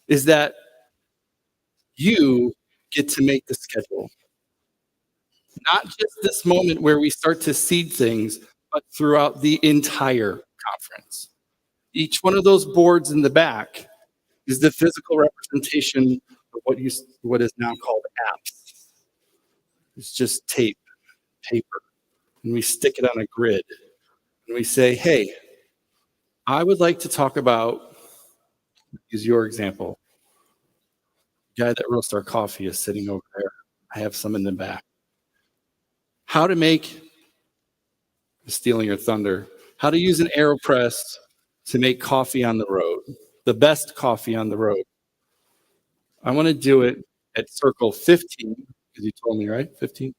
is that you get to make the schedule. Not just this moment where we start to seed things, but throughout the entire conference. Each one of those boards in the back is the physical representation of what is now called apps. It's just tape, paper, and we stick it on a grid. And we say, hey, I would like to talk about, use your example. The guy that roasts our coffee is sitting over there. I have some in the back. How to make, stealing your thunder, how to use an AeroPress to make coffee on the road, the best coffee on the road. I want to do it at circle 15, because you told me, right? 15?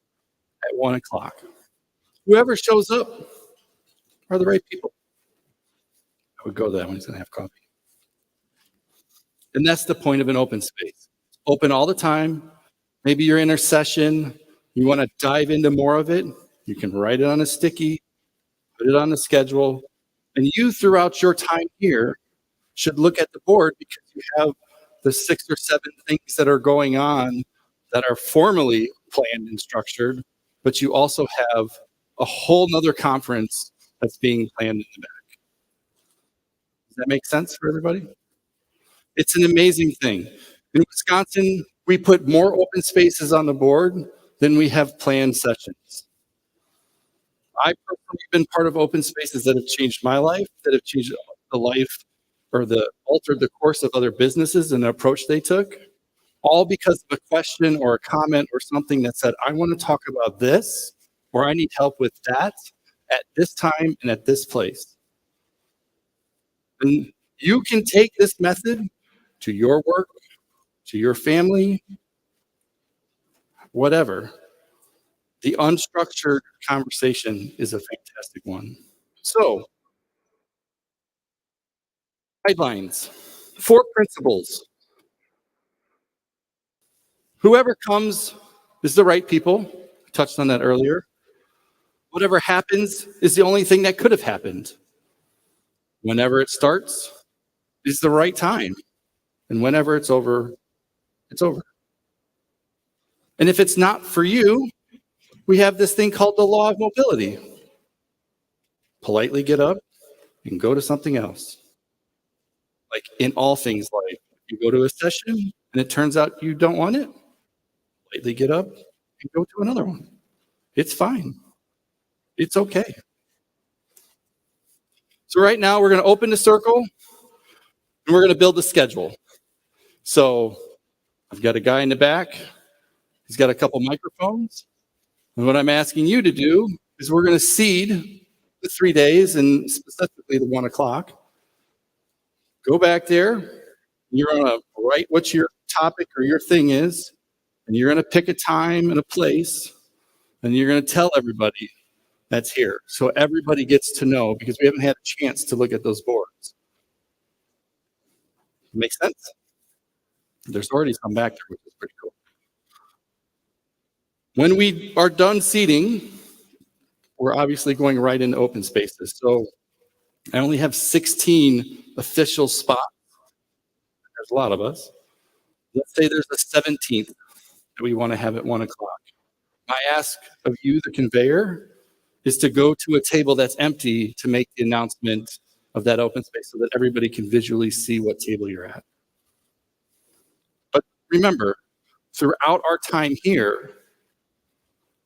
At 1 o'clock. Whoever shows up are the right people. I would go to that one. He's going to have coffee. And that's the point of an open space. Open all the time. Maybe you're in a session. You want to dive into more of it. You can write it on a sticky, put it on the schedule. And you, throughout your time here, should look at the board because you have the 6 or 7 things that are going on that are formally planned and structured, but you also have a whole nother conference that's being planned in the back. Does that make sense for everybody? It's an amazing thing. In Wisconsin, we put more open spaces on the board than we have planned sessions. I've personally been part of open spaces that have changed my life, that have changed the life or altered the course of other businesses and the approach they took, all because of a question or a comment or something that said, I want to talk about this, or I need help with that at this time and at this place. And you can take this method to your work, to your family, whatever. The unstructured conversation is a fantastic one. So, guidelines, 4 principles. Whoever comes is the right people. I touched on that earlier. Whatever happens is the only thing that could have happened. Whenever it starts is the right time. And whenever it's over, it's over. And if it's not for you, we have this thing called the law of mobility. Politely get up and go to something else. Like in all things life, you go to a session and it turns out you don't want it, politely get up and go to another one. It's fine. It's okay. So right now we're going to open the circle and we're going to build the schedule. So I've got a guy in the back. He's got a couple microphones. And what I'm asking you to do is we're going to seed the 3 days and specifically the 1 o'clock. Go back there. You're going to write what your topic or your thing is. And you're going to pick a time and a place. And you're going to tell everybody that's here. So everybody gets to know because we haven't had a chance to look at those boards. Make sense? There's already some back there, which is pretty cool. When we are done seating, we're obviously going right into open spaces. So I only have 16 official spots. There's a lot of us. Let's say there's a 17th that we want to have at 1 o'clock. My ask of you, the conveyor, is to go to a table that's empty to make the announcement of that open space so that everybody can visually see what table you're at. But remember, throughout our time here,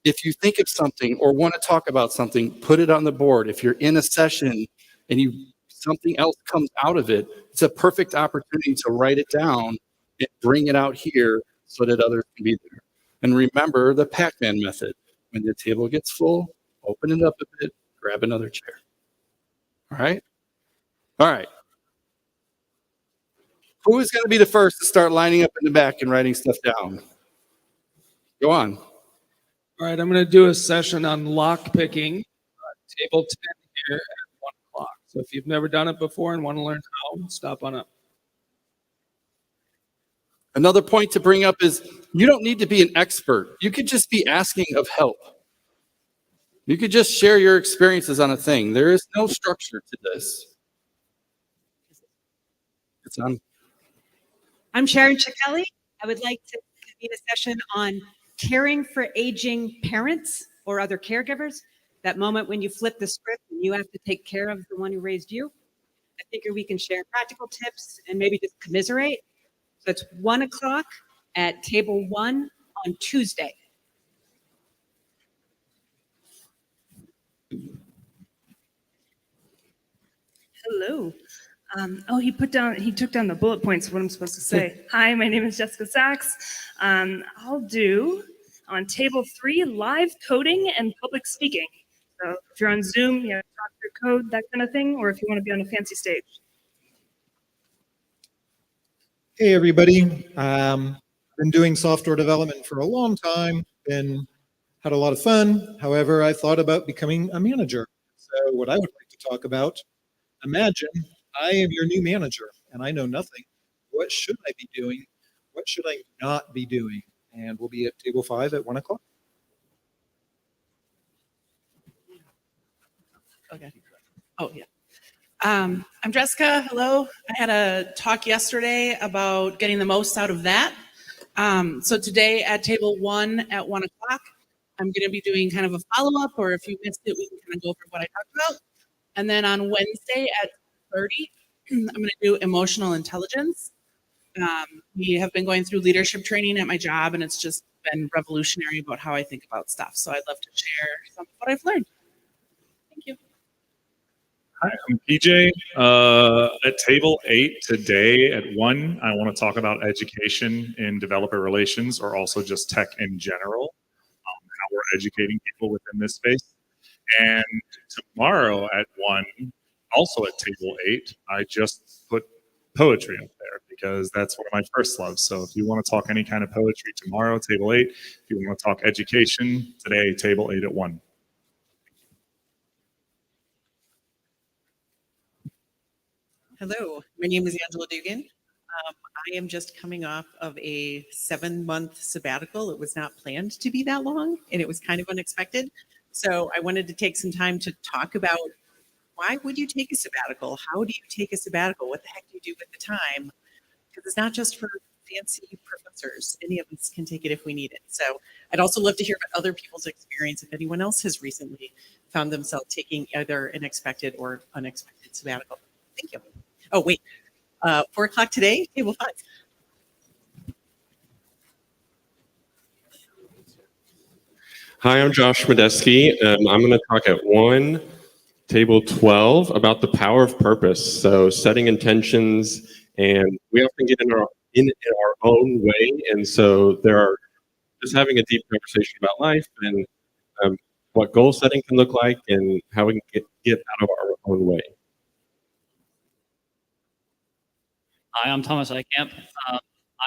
if you think of something or want to talk about something, put it on the board. If you're in a session and something else comes out of it, it's a perfect opportunity to write it down and bring it out here so that others can be there. And remember the Pac-Man method. When the table gets full, open it up a bit, grab another chair. All right? All right. Who is going to be the first to start lining up in the back and writing stuff down? Go on. All right, I'm going to do a session on lock picking, table 10 here at 1 o'clock. So if you've never done it before and want to learn how, stop on up. Another point to bring up is you don't need to be an expert. You could just be asking of help. You could just share your experiences on a thing. There is no structure to this. It's on. I'm Sharon Chickelli. I would like to convene a session on caring for aging parents or other caregivers. That moment when you flip the script and you have to take care of the one who raised you. I figure we can share practical tips and maybe just commiserate. So it's 1 o'clock at table 1 on Tuesday. Hello. He took down the bullet points of what I'm supposed to say. Hi, my name is Jessica Sachs. I'll do on table 3, live coding and public speaking. So if you're on Zoom, you have to talk through code, that kind of thing, or if you want to be on a fancy stage. Hey, everybody. Been doing software development for a long time, had a lot of fun. However, I thought about becoming a manager. So what I would like to talk about, imagine I am your new manager and I know nothing. What should I be doing? What should I not be doing? And we'll be at table 5 at 1 o'clock. Okay. Oh, yeah. I'm Jessica. Hello. I had a talk yesterday about getting the most out of that. So today at table 1 at 1 o'clock, I'm going to be doing kind of a follow-up, or if you missed it, we can kind of go over what I talked about. And then on Wednesday at 30, I'm going to do emotional intelligence. We have been going through leadership training at my job, and it's just been revolutionary about how I think about stuff. So I'd love to share some of what I've learned. Thank you. Hi, I'm PJ. At table 8 today at 1, I want to talk about education in developer relations, or also just tech in general, how we're educating people within this space. And tomorrow at 1, also at table 8, I just put poetry up there because that's one of my first loves. So if you want to talk any kind of poetry tomorrow, table 8. If you want to talk education today, table 8 at 1. Hello, my name is Angela Dugan. I am just coming off of a 7-month sabbatical. It was not planned to be that long, and it was kind of unexpected. So I wanted to take some time to talk about, why would you take a sabbatical? How do you take a sabbatical? What the heck do you do with the time? Because it's not just for fancy professors. Any of us can take it if we need it. So I'd also love to hear about other people's experience, if anyone else has recently found themselves taking either an expected or unexpected sabbatical. Thank you. Oh, wait. 4 o'clock today, table 5. Hi, I'm Josh Medeski. I'm going to talk at 1, table 12, about the power of purpose. So setting intentions, and we often get in our own way, and so there are just having a deep conversation about life and what goal setting can look like, and how we can get out of our own way. Hi, I'm Thomas Eikamp. I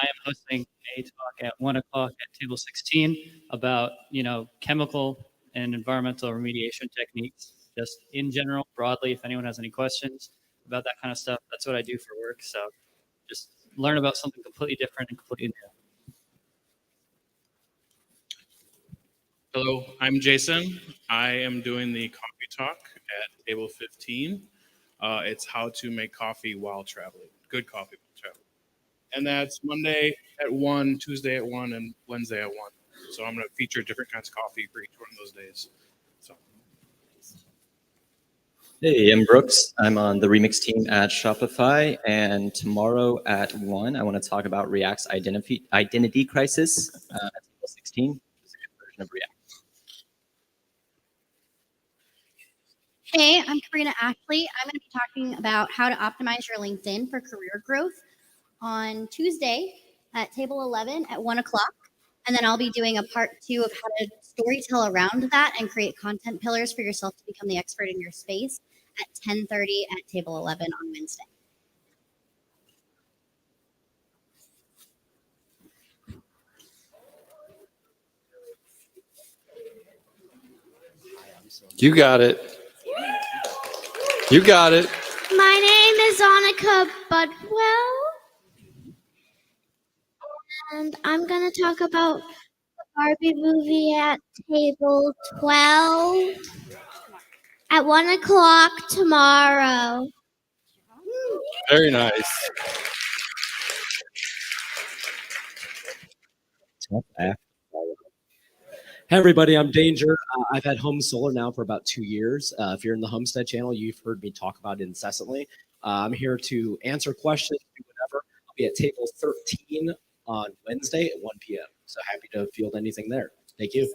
am hosting a talk at 1 o'clock at table 16 about, chemical and environmental remediation techniques, just in general, broadly. If anyone has any questions about that kind of stuff, that's what I do for work. So just learn about something completely different and completely new. Hello, I'm Jason. I am doing the coffee talk at table 15. It's how to make coffee while traveling. Good coffee while traveling. And that's Monday at 1, Tuesday at 1, and Wednesday at 1. So I'm going to feature different kinds of coffee for each one of those days. So. Hey, I'm Brooks. I'm on the remix team at Shopify, and tomorrow at 1, I want to talk about React's identity crisis at table 16, which is a good version of React. Hey, I'm Karina Ashley. I'm going to be talking about how to optimize your LinkedIn for career growth on Tuesday at table 11 at 1 o'clock. And then I'll be doing a part 2 of how to storytell around that and create content pillars for yourself to become the expert in your space at 10:30 at table 11 on Wednesday. You got it. You got it. My name is Annika Budwell, and I'm going to talk about the Barbie movie at table 12 at 1 o'clock tomorrow. Very nice. Hey everybody, I'm Danger. I've had home solar now for about 2 years. If you're in the Homestead channel, you've heard me talk about it incessantly. I'm here to answer questions, do whatever. I'll be at table 13 on Wednesday at 1 p.m. So happy to field anything there. Thank you.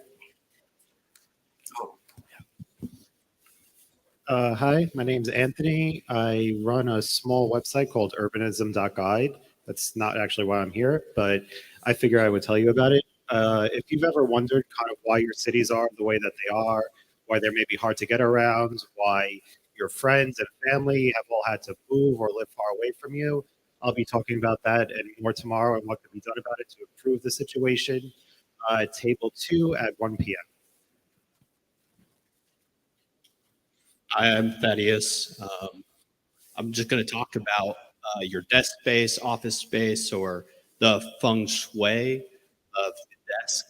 Hi, my name's Anthony. I run a small website called urbanism.guide. That's not actually why I'm here, but I figure I would tell you about it. If you've ever wondered kind of why your cities are the way that they are, why they're maybe hard to get around, why your friends and family have all had to move or live far away from you, I'll be talking about that and more tomorrow and what can be done about it to improve the situation. Table 2 at 1 p.m. Hi, I'm Thaddeus. I'm just going to talk about your desk space, office space, or the feng shui of the desk.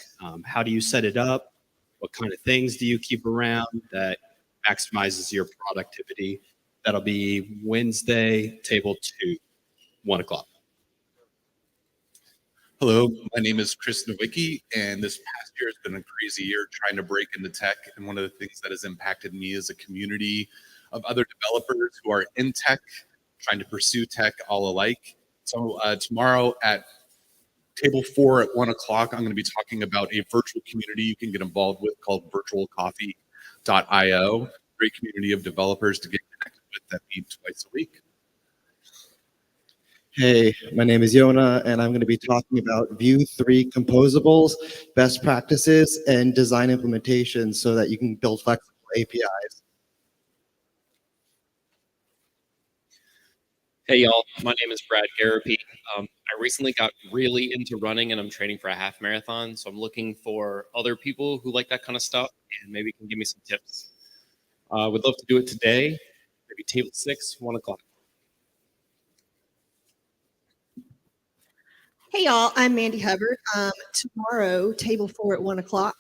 How do you set it up? What kind of things do you keep around that maximizes your productivity? That'll be Wednesday, table 2, 1 o'clock. Hello, my name is Chris Nowicki, and this past year has been a crazy year trying to break into tech. And one of the things that has impacted me is a community of other developers who are in tech, trying to pursue tech all alike. So tomorrow at table 4 at 1 o'clock, I'm going to be talking about a virtual community you can get involved with called virtualcoffee.io. Great community of developers to get connected with that meet twice a week. Hey, my name is Yona, and I'm going to be talking about Vue 3 composables, best practices, and design implementations so that you can build flexible APIs. Hey y'all, my name is Brad Garapi. I recently got really into running and I'm training for a half marathon. So I'm looking for other people who like that kind of stuff and maybe can give me some tips. Would love to do it today, maybe table 6, 1 o'clock. Hey y'all, I'm Mandy Hubbard. Tomorrow, table 4 at 1 o'clock,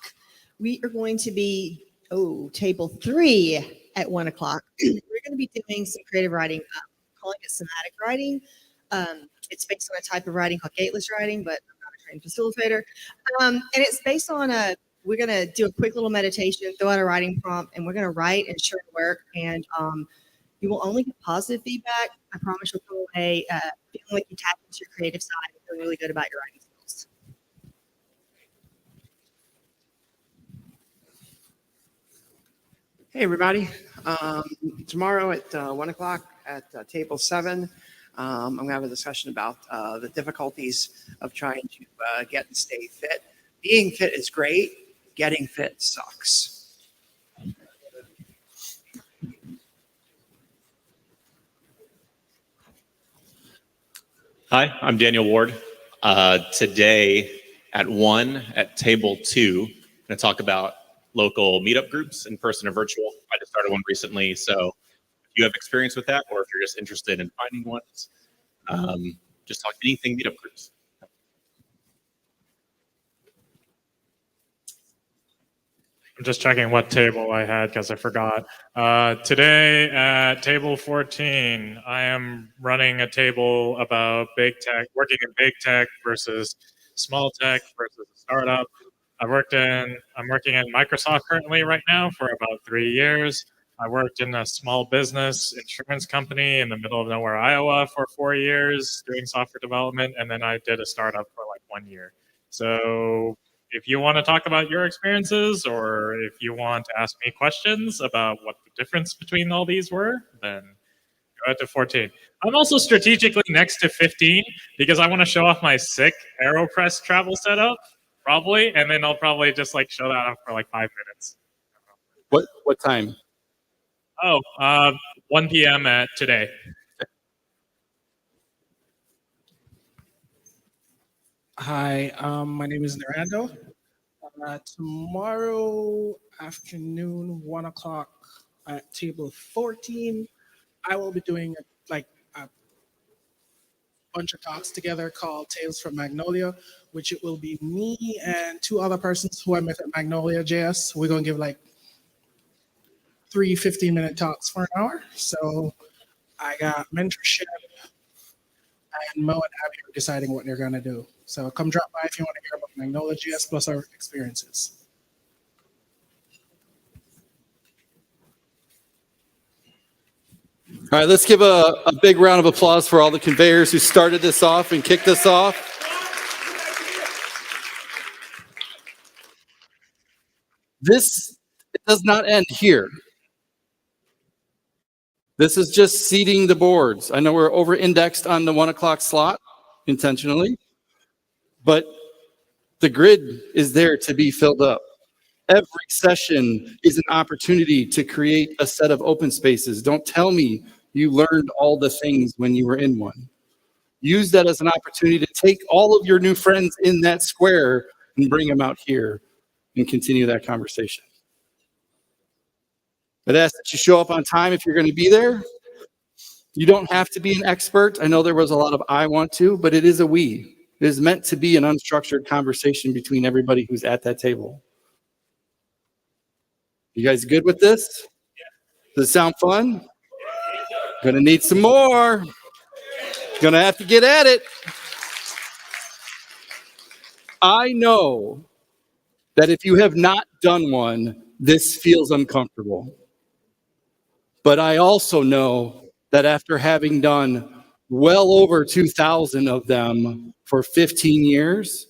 we are going to be, table 3 at 1 o'clock. We're going to be doing some creative writing, calling it somatic writing. It's based on a type of writing called gateless writing, but I'm not a trained facilitator. And it's based on we're going to do a quick little meditation, throw out a writing prompt, and we're going to write and share work. And you will only get positive feedback. I promise you'll come away feeling like you tap into your creative side and feel really good about your writing skills. Hey, everybody. Tomorrow at 1 o'clock at table 7, I'm going to have a discussion about the difficulties of trying to get and stay fit. Being fit is great. Getting fit sucks. Hi, I'm Daniel Ward. Today at 1 at table 2, I'm going to talk about local meetup groups, in person or virtual. I just started one recently, so if you have experience with that, or if you're just interested in finding ones, just talk anything meetup groups. I'm just checking what table I had because I forgot. Today at table 14, I am running a table about big tech, working in big tech versus small tech versus a startup. I'm working in Microsoft currently right now for about 3 years. I worked in a small business insurance company in the middle of nowhere, Iowa for 4 years doing software development. And then I did a startup for like 1 year. So if you want to talk about your experiences or if you want to ask me questions about what the difference between all these were, then go ahead to 14. I'm also strategically next to 15 because I want to show off my sick AeroPress travel setup, probably, and then I'll probably just like show that off for like 5 minutes. What time? 1 p.m. at today. Hi, my name is Narando. Tomorrow afternoon, 1 o'clock at table 14, I will be doing a bunch of talks together called Tales from Magnolia, which it will be me and 2 other persons who I met at Magnolia JS. We're going to give like 3 15-minute talks for an hour. So I got mentorship, and Mo and Abby are deciding what they're going to do. So come drop by if you want to hear about Magnolia JS plus our experiences. All right, let's give a big round of applause for all the conveyors who started this off and kicked this off. This does not end here. This is just seating the boards. I know we're over-indexed on the 1 o'clock slot intentionally, but the grid is there to be filled up. Every session is an opportunity to create a set of open spaces. Don't tell me you learned all the things when you were in one. Use that as an opportunity to take all of your new friends in that square and bring them out here and continue that conversation. I'd ask that you show up on time if you're going to be there. You don't have to be an expert. I know there was a lot of I want to, but it is a we. It is meant to be an unstructured conversation between everybody who's at that table. You guys good with this? Does it sound fun? Gonna need some more. Gonna have to get at it. I know that if you have not done one, this feels uncomfortable. But I also know that after having done well over 2,000 of them for 15 years,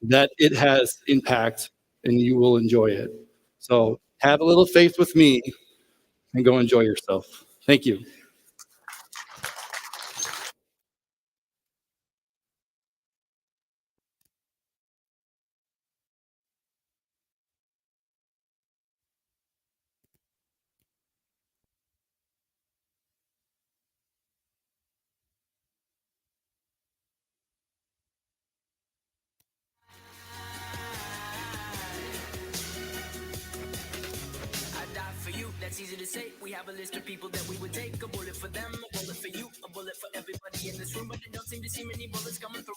that it has impact and you will enjoy it. So have a little faith with me and go enjoy yourself. Thank you. That's easy to say. We have a list of people that we would take. A bullet for them, a bullet for you, a bullet for everybody in this room. But they don't seem to see many bullets coming through.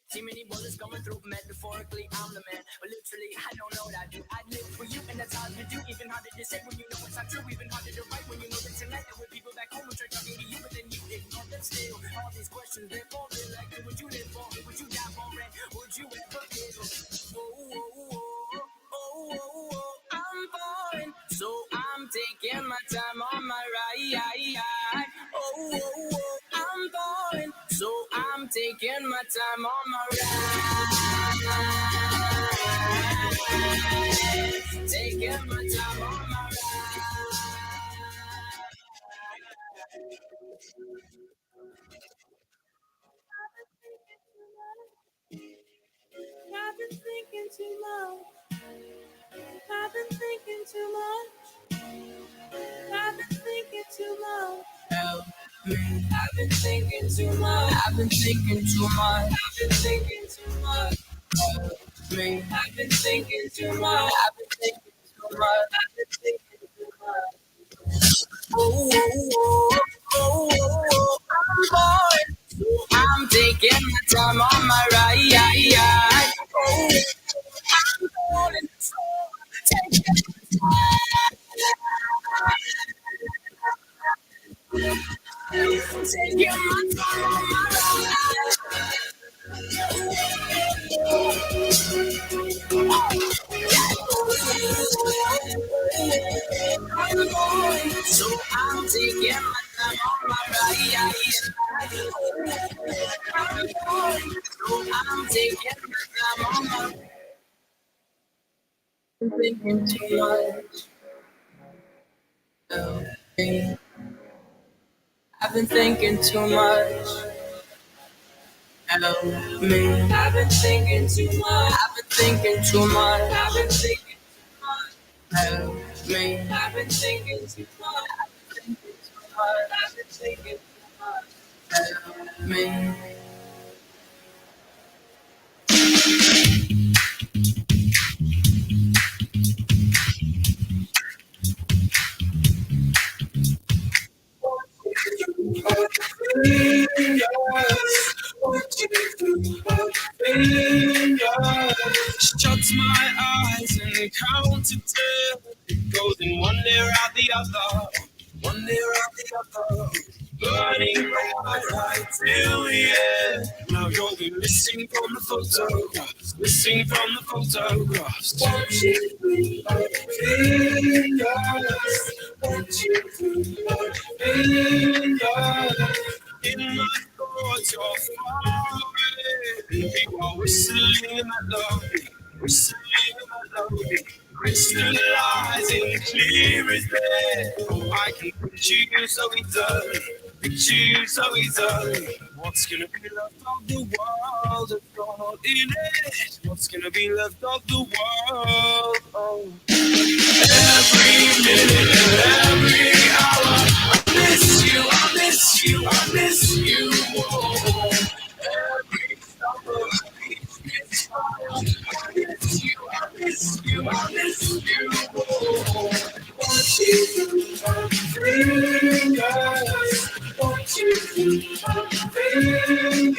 See many bullets coming through. Metaphorically, I'm the man. But literally, I don't know what I do. I live for you, and that's hard to do. Even harder to say when you know it's not true. Even harder to write when you know that tonight there were people back home who tried talking to you, but then you ignore them still. All these questions, they're for real. Like, who would you live for? Who would you die for? And would you ever kill? I'm falling, so I'm taking my time on my ride. I'm falling, so I'm taking my time on my ride. Taking my time on my I've been thinking too much. I've been thinking too much. I've been thinking too much. Help me. I've been thinking too much. I've been thinking too much. I've been thinking too much. Help me. I've been thinking too much. I've been thinking too much. I've been thinking too much. I'm bored. So I'm taking my time on my ride. I'm falling, so I'm taking my time. Taking my time on my ride. So I'm taking my time on my ride. So I'm taking my time on my ride. I'm thinking too much. I've been thinking too much. Help me. I've been thinking too much. I've been thinking too much. I've been thinking too much. Help me. I've been thinking too much. I've been thinking too much. I've been thinking too much. Help me. Shuts my eyes and count to 10. Goes in one ear out the other. One ear out the other. burning right till the end. Now you'll be missing from the photographs, missing from the photographs. Watching through my fingers, watching through my fingers. In my thoughts, you're far away. You are whistling in my melody, whistling in my melody. Crystallizing clear as day. Oh, I can picture you so easily, picture you so easily. What's gonna be left of the world if you're not in it? What's gonna be left of the world? Oh. Every minute and every hour, I miss you, I miss you, I miss you. Oh. Every summer, each fire, I miss you, I miss you, I miss you. Oh. Watching through my fingers, watching through my fingers.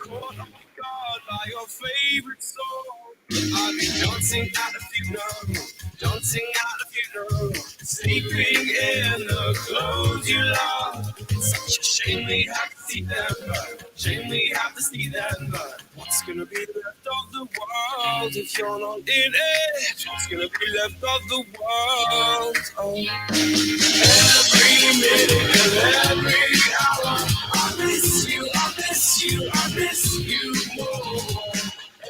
Caught off guard by your favorite song. I've been dancing at the funeral, dancing at the funeral, sleeping in the clothes you love. It's such a shame we have to see them burn, shame we have to see them burn. What's gonna be left of the world if you're not in it? What's gonna be left of the world? Oh. Every minute and every hour, I miss you, I miss you, I miss you more.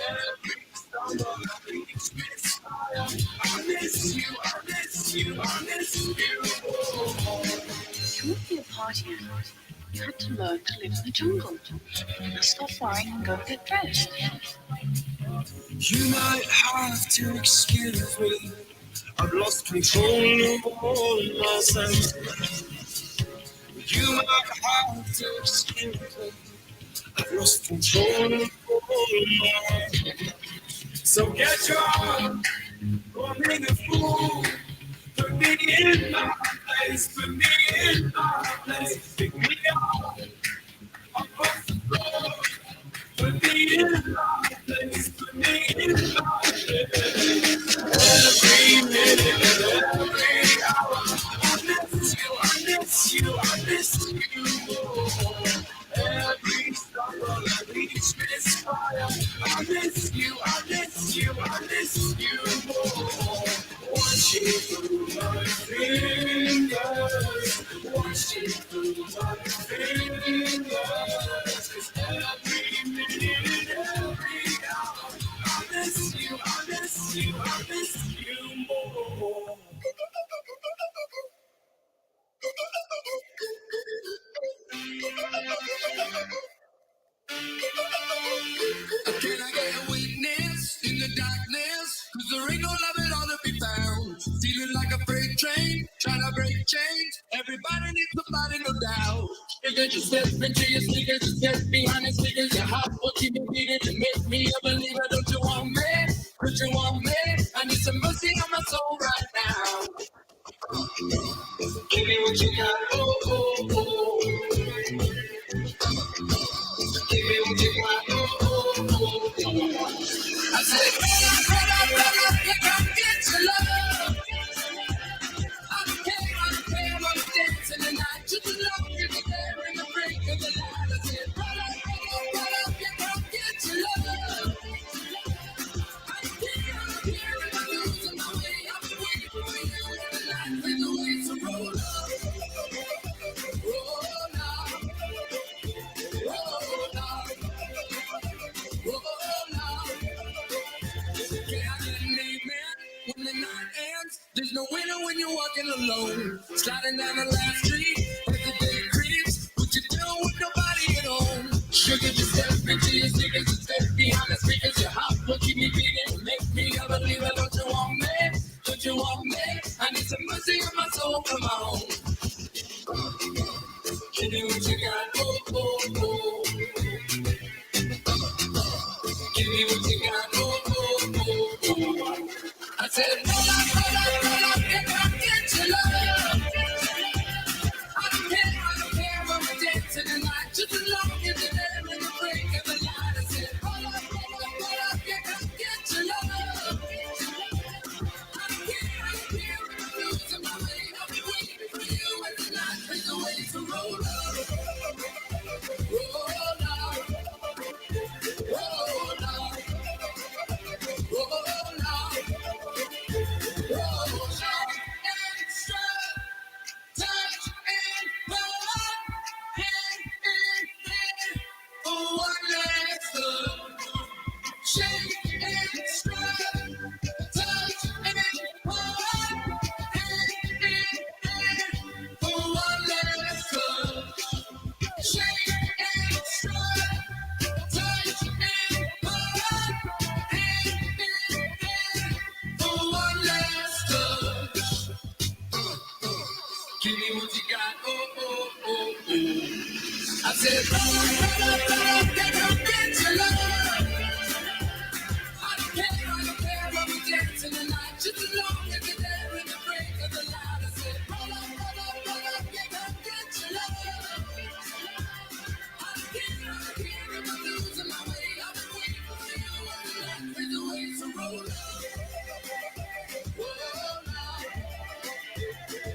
Every summer, each misfire, I miss you, I miss you, I miss you more. You would be a party animal. You had to learn to live in the jungle. Stop worrying and go get dressed. You might have to excuse me. I've lost control of all my senses. You might have to excuse me. I've lost control of all my. So get your arm, or make a fool. Put me in my place, put me in my place. Pick me up off the floor. Put me in my place, put me in my place. Every minute and every hour, I miss you, I miss you, I miss you more. Every summer, each misfire, I miss you, I miss you, I miss you more. Watching through my fingers, watching through my fingers. 'Cause every minute and every hour, I miss you, I miss you, I miss you more. Can I get a witness in the darkness? 'Cause there ain't no loving on to be found. Feeling like a freight train, trying to break chains. Everybody needs somebody, no doubt. You can just step into your sneakers, just step behind the speakers. Your heart will keep me beating to make me a believer. Don't you want me? Don't you want me? I need some mercy on my soul right now. Give me what you got, oh, oh, oh. Give me what you got, oh, oh, oh. I said, brother, you come get your love. I don't care, I'm dancing tonight. Just love you there in the break of the light. I said, brother, you come get your love. I don't care, I'm losing my way. I'm waiting for you in the night with the way to roll up. Roll up. Roll up. Roll up. Can I get an amen? When the night ends, there's no winner when you're walking alone. Sliding down the last street, as the day creeps. What you do with nobody at home? Sugar, just step into your sneakers, just step behind the speakers. Your heart will keep me beating, make me a believer. Don't you want me? Don't you want me? I need some mercy on my soul, come on. Give me what you got, oh, oh, oh. Give me what you got, oh, oh, oh. I said, roll up, you come get your love. I don't care, I'm dancing tonight. Just as long as you're there in the break of the light. I said, roll up, you come get your love. I don't care, I'm losing my way. I'll be waiting for you at the night. There's a way to roll. Give me what you got, oh, oh, oh, oh. I said, get up, get your love. I don't care what we dance in the night. Just as long as you're there in the break of the light. I said, roll up, get up, get your love. I don't care if I'm losing my way. I've been waiting for you all the night. With the way, so roll up. Roll up.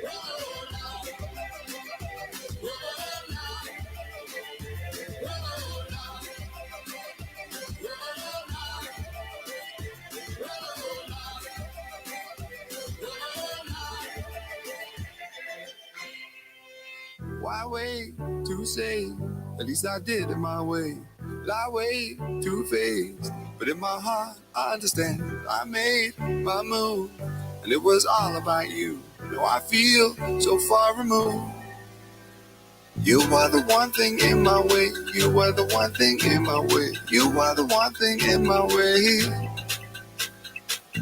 Roll up. Why wait to say? At least I did it my way. I wait to face, but in my heart I understand. I made my move, and it was all about you. Now I feel so far removed. You are the one thing in my way. You are the one thing in my way. You are the one thing in my way.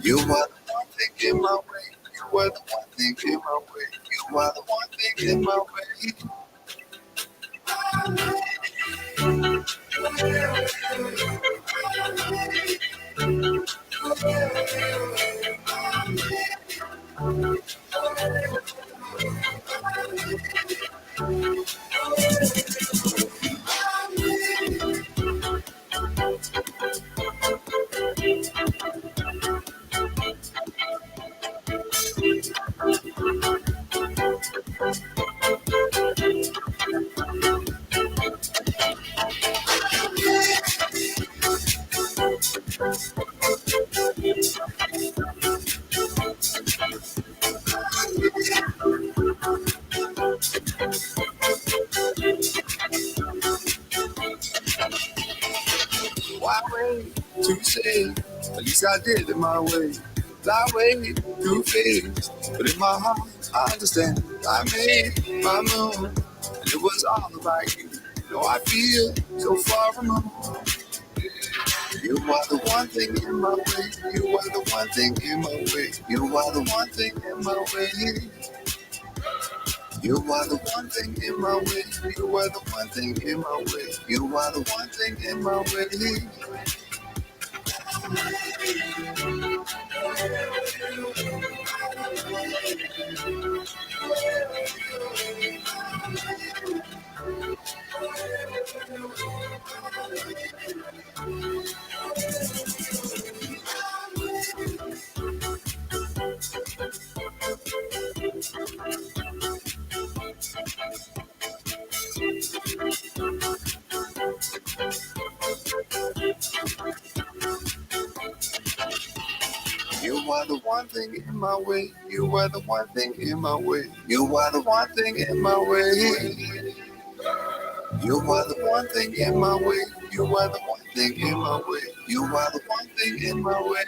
You are the one thing in my way. You are the one thing in my way. You are the one thing in my way. Why wait to say? At least I did it my way. I wait to face, but in my heart I understand. I made my move, and it was all about you. No, I feel so far removed. You are the one thing in my way. You are the one thing in my way. You are the one thing in my way. You are the one thing in my way. You are the one thing in my way. You are the one thing in my way. You are the one thing in my way. You are the one thing in my way. You are the one thing in my way. You are the one thing in my way. You are the one thing in my way. You are the one thing in my way.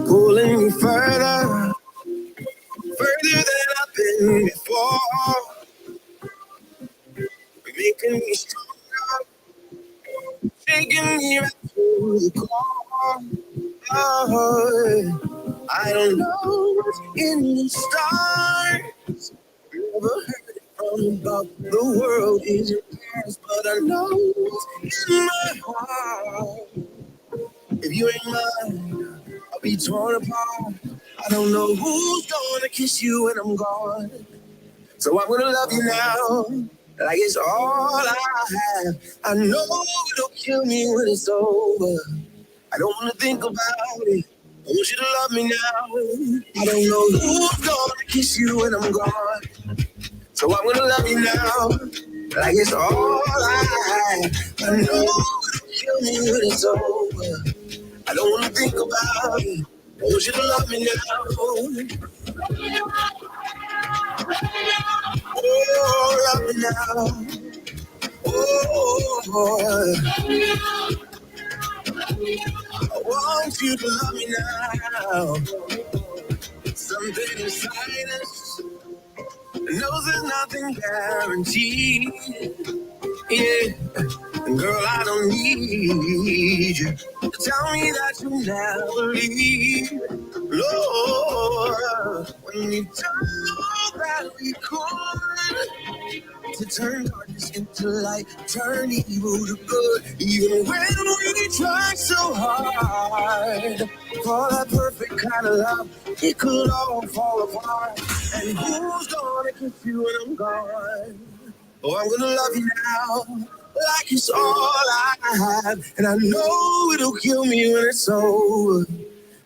Pulling me further, further than I've been before, making me stronger, taking me right to the core. Oh, I don't know what's in the stars, never heard it from above. The world is yours, but I know what's in my heart. If you ain't mine, I'll be torn apart. I don't know who's gonna kiss you when I'm gone. So I'm gonna love you now, like it's all I have. I know it'll kill me when it's over. I don't wanna think about it. I want you to love me now. I don't know who's gonna kiss you when I'm gone. So I'm gonna love you now, like it's all I have. I know it'll kill me when it's over. I don't wanna think about it. I want you to love me now. Oh, love me now. Oh, I want you to love me now. Something inside us knows there's nothing guaranteed. Yeah, and girl, I don't need you to tell me that you'll never leave. Lord, when you told that we could, to turn darkness into light, turn evil to good. Even when we try so hard for that perfect kind of love, it could all fall apart. And who's gonna kiss you when I'm gone? Oh, I'm gonna love you now, like it's all I have. And I know it'll kill me when it's over.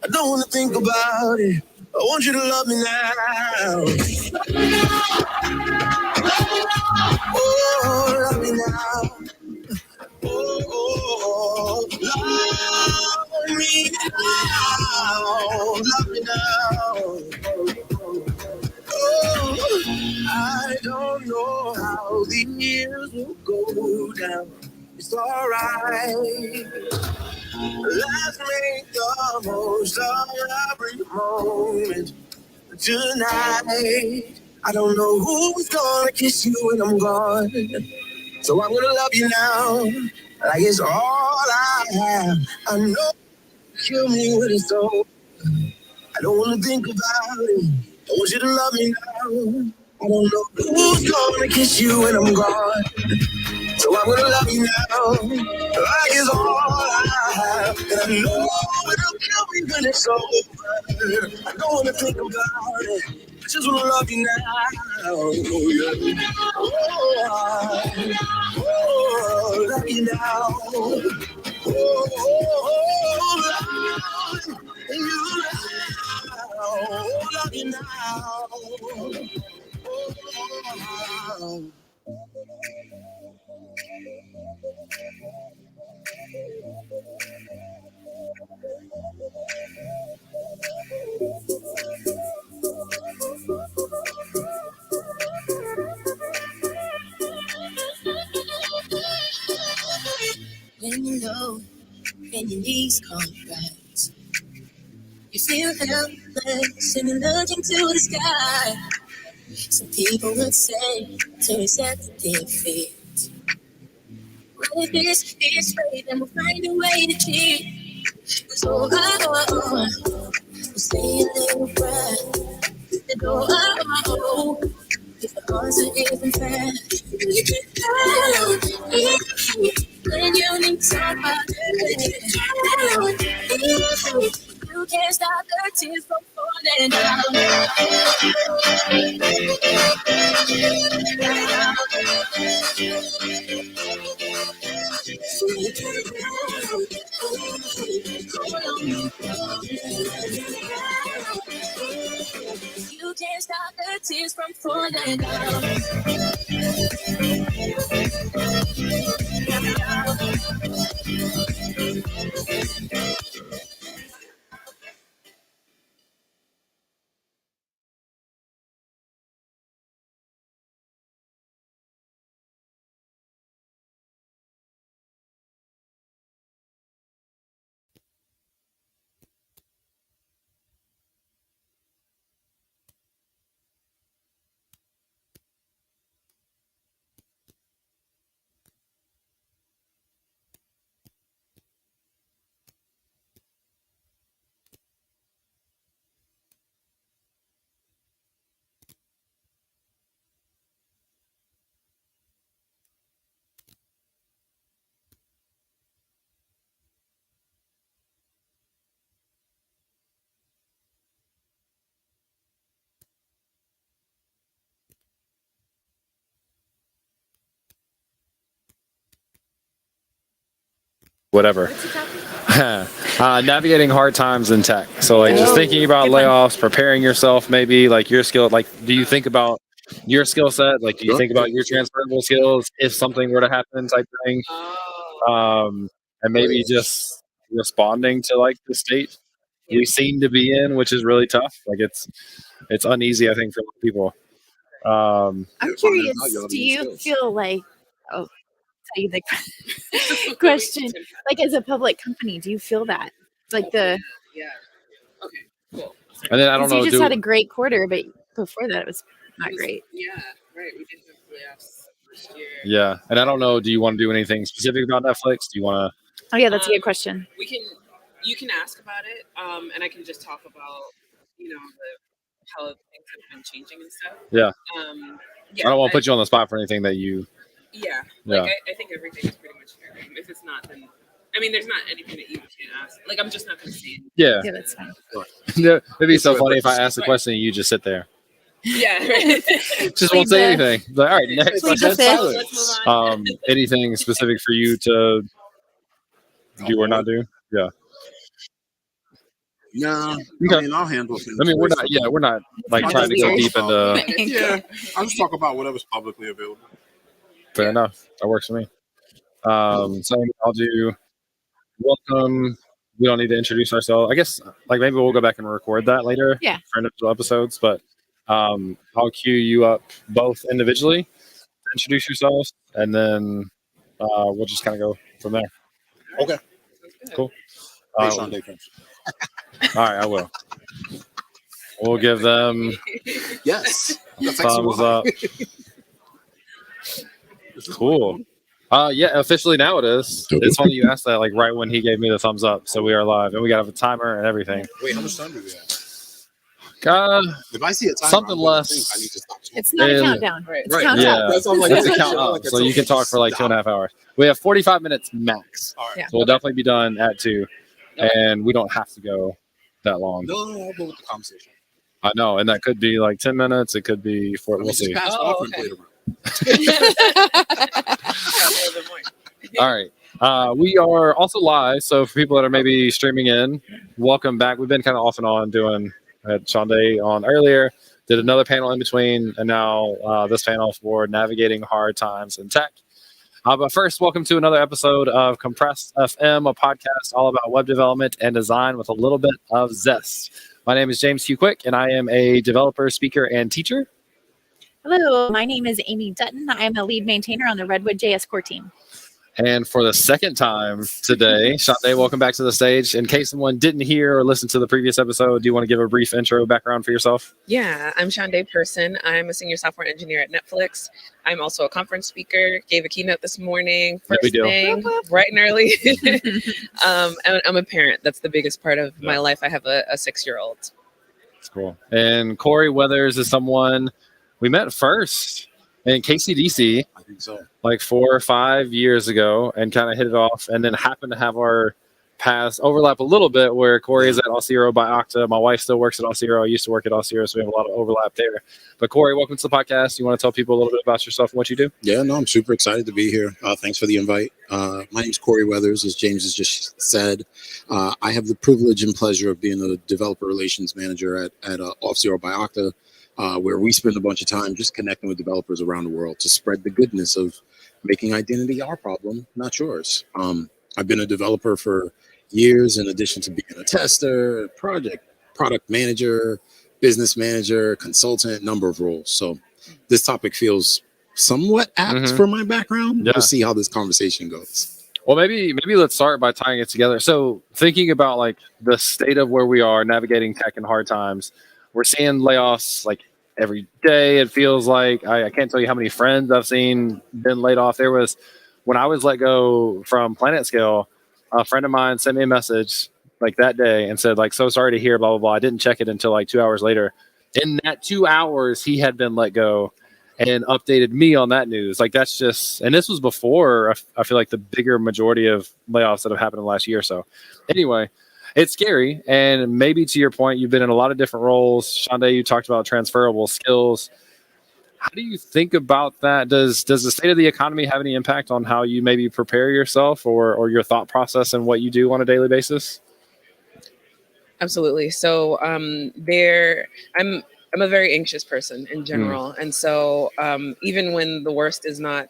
I don't wanna think about it. I want you to love me now. Oh, love me now. Oh, love me now. Love me now. Oh, I don't know how the years will go down. It's alright. Let's make the most of every moment tonight. I don't know who's gonna kiss you when I'm gone. So I'm gonna love you now, like it's all I have. I know kill me when it's over. I don't wanna think about it. I want you to love me now. I don't know who's gonna kiss you when I'm gone. So I'm gonna love you now, like it's all I have. And I know it'll kill me when it's over. I don't wanna think about it. I just wanna love you now. Oh, yeah. Oh, love you now. Oh, love you now. Oh, when you're low and your knees can't rise, you feel helpless and you're looking to the sky. Some people would say to accept defeat. Well, if it's fate, then we'll find a way to cheat. So we'll say a little prayer. And if the answer isn't fair, you get down. When you need somebody, you can't stop the tears from falling down. You can't stop the tears from falling down. whatever. Navigating hard times in tech. So like just thinking about layoffs, preparing yourself, maybe like your skill. Like, do you think about your skill set? Like, do you think about your transferable skills if something were to happen, type thing? And maybe just responding to like the state we seem to be in, which is really tough. Like it's uneasy, I think, for people. I'm curious, do you feel like, oh, tell you the question, like as a public company, do you feel that? Like And then I don't know. you just had a great quarter, but before that it was not great. Yeah, right. We did have layoffs first year. Yeah, and I don't know. Do you want to do anything specific about Netflix? Do you want to? Oh yeah, that's a good question. You can ask about it, and I can just talk about, how things have been changing and stuff. Yeah. Yeah. I don't want to put you on the spot for anything that you. Yeah. Yeah. Like I think everything is pretty much fair. If it's not, then there's not anything that you can't ask. Like I'm just not going to say anything. Yeah. Yeah, that's fine. It'd be so funny if I asked a question and you just sit there. Yeah. Right. Just won't say anything. Like, all right, next Plead question. the fifth. Anything specific for you to do or not do? Yeah. No, Okay. I'll handle things. I mean, we're not. Yeah, we're not like I'll trying to go just deep into. Yeah, I'll just talk about whatever's publicly available. Fair enough. That works for me. So I'll do. Welcome. We don't need to introduce ourselves. I guess like maybe we'll go back and record that later. Yeah. For individual episodes, but I'll cue you up both individually to introduce yourselves, and then we'll just kind of go from there. Okay. Cool. Hey, Sean Day Prince. All right, I will. We'll give them Yes. thumbs up. Cool. Yeah, officially now it is. It's funny you asked that like right when he gave me the thumbs up. So we are live, and we got a timer and everything. Wait, how much time do we have? If I see a timer, something I'm gonna less. think I need to stop smoking. It's not a And- countdown. It's Right. countdown. Yeah, That's what I'm like, it's a that's count like up, it's so you can talk for like 2.5 hours. We have 45 minutes max. All right. So we'll definitely be done at 2, and we don't have to go that long. No, I'll go with the conversation. I know, and that could be like 10 minutes. It could be 4. We'll see. Pass off and play it around. All right. We are also live, so for people that are maybe streaming in, welcome back. We've been kind of off and on doing. I had Sean Day on earlier, did another panel in between, and now this panel for navigating hard times in tech. But first, welcome to another episode of Compressed FM, a podcast all about web development and design with a little bit of zest. My name is James Hugh Quick, and I am a developer, speaker, and teacher. Hello, my name is Amy Dutton. I am a lead maintainer on the Redwood JS core team. And for the second time today, Shante, welcome back to the stage. In case someone didn't hear or listen to the previous episode, do you want to give a brief intro background for yourself? Yeah, I'm Sean Day Person. I'm a senior software engineer at Netflix. I'm also a conference speaker. Gave a keynote this morning. No big First deal. thing, bright and early. And I'm a parent. That's the biggest part of my life. I have a 6-year-old. That's cool. And Corey Weathers is someone we met first in KCDC. I think so. Like 4 or 5 years ago, and kind of hit it off, and then happened to have our paths overlap a little bit where Corey is at Auth0 by Okta. My wife still works at Auth0. I used to work at Auth0, so we have a lot of overlap there. But Corey, welcome to the podcast. You want to tell people a little bit about yourself and what you do? Yeah, no, I'm super excited to be here. Thanks for the invite. My name's Corey Weathers, as James has just said. I have the privilege and pleasure of being a developer relations manager at Auth0 by Okta, where we spend a bunch of time just connecting with developers around the world to spread the goodness of making identity our problem, not yours. I've been a developer for years, in addition to being a tester, product manager, business manager, consultant, number of roles. So this topic feels somewhat apt for my background. Yeah. We'll see how this conversation goes. Well, maybe let's start by tying it together. So thinking about like the state of where we are navigating tech in hard times, we're seeing layoffs like every day. It feels like I can't tell you how many friends I've seen been laid off. There was when I was let go from Planet Scale, a friend of mine sent me a message like that day and said like, so sorry to hear, blah, blah, blah. I didn't check it until like 2 hours later. In that 2 hours, he had been let go and updated me on that news. Like that's just, and this was before I feel like the bigger majority of layoffs that have happened in the last year or so. Anyway, it's scary. And maybe to your point, you've been in a lot of different roles. Shande, you talked about transferable skills. how do you think about that? Does the state of the economy have any impact on how you maybe prepare yourself or your thought process and what you do on a daily basis? Absolutely. So I'm a very anxious person in general, and so even when the worst is not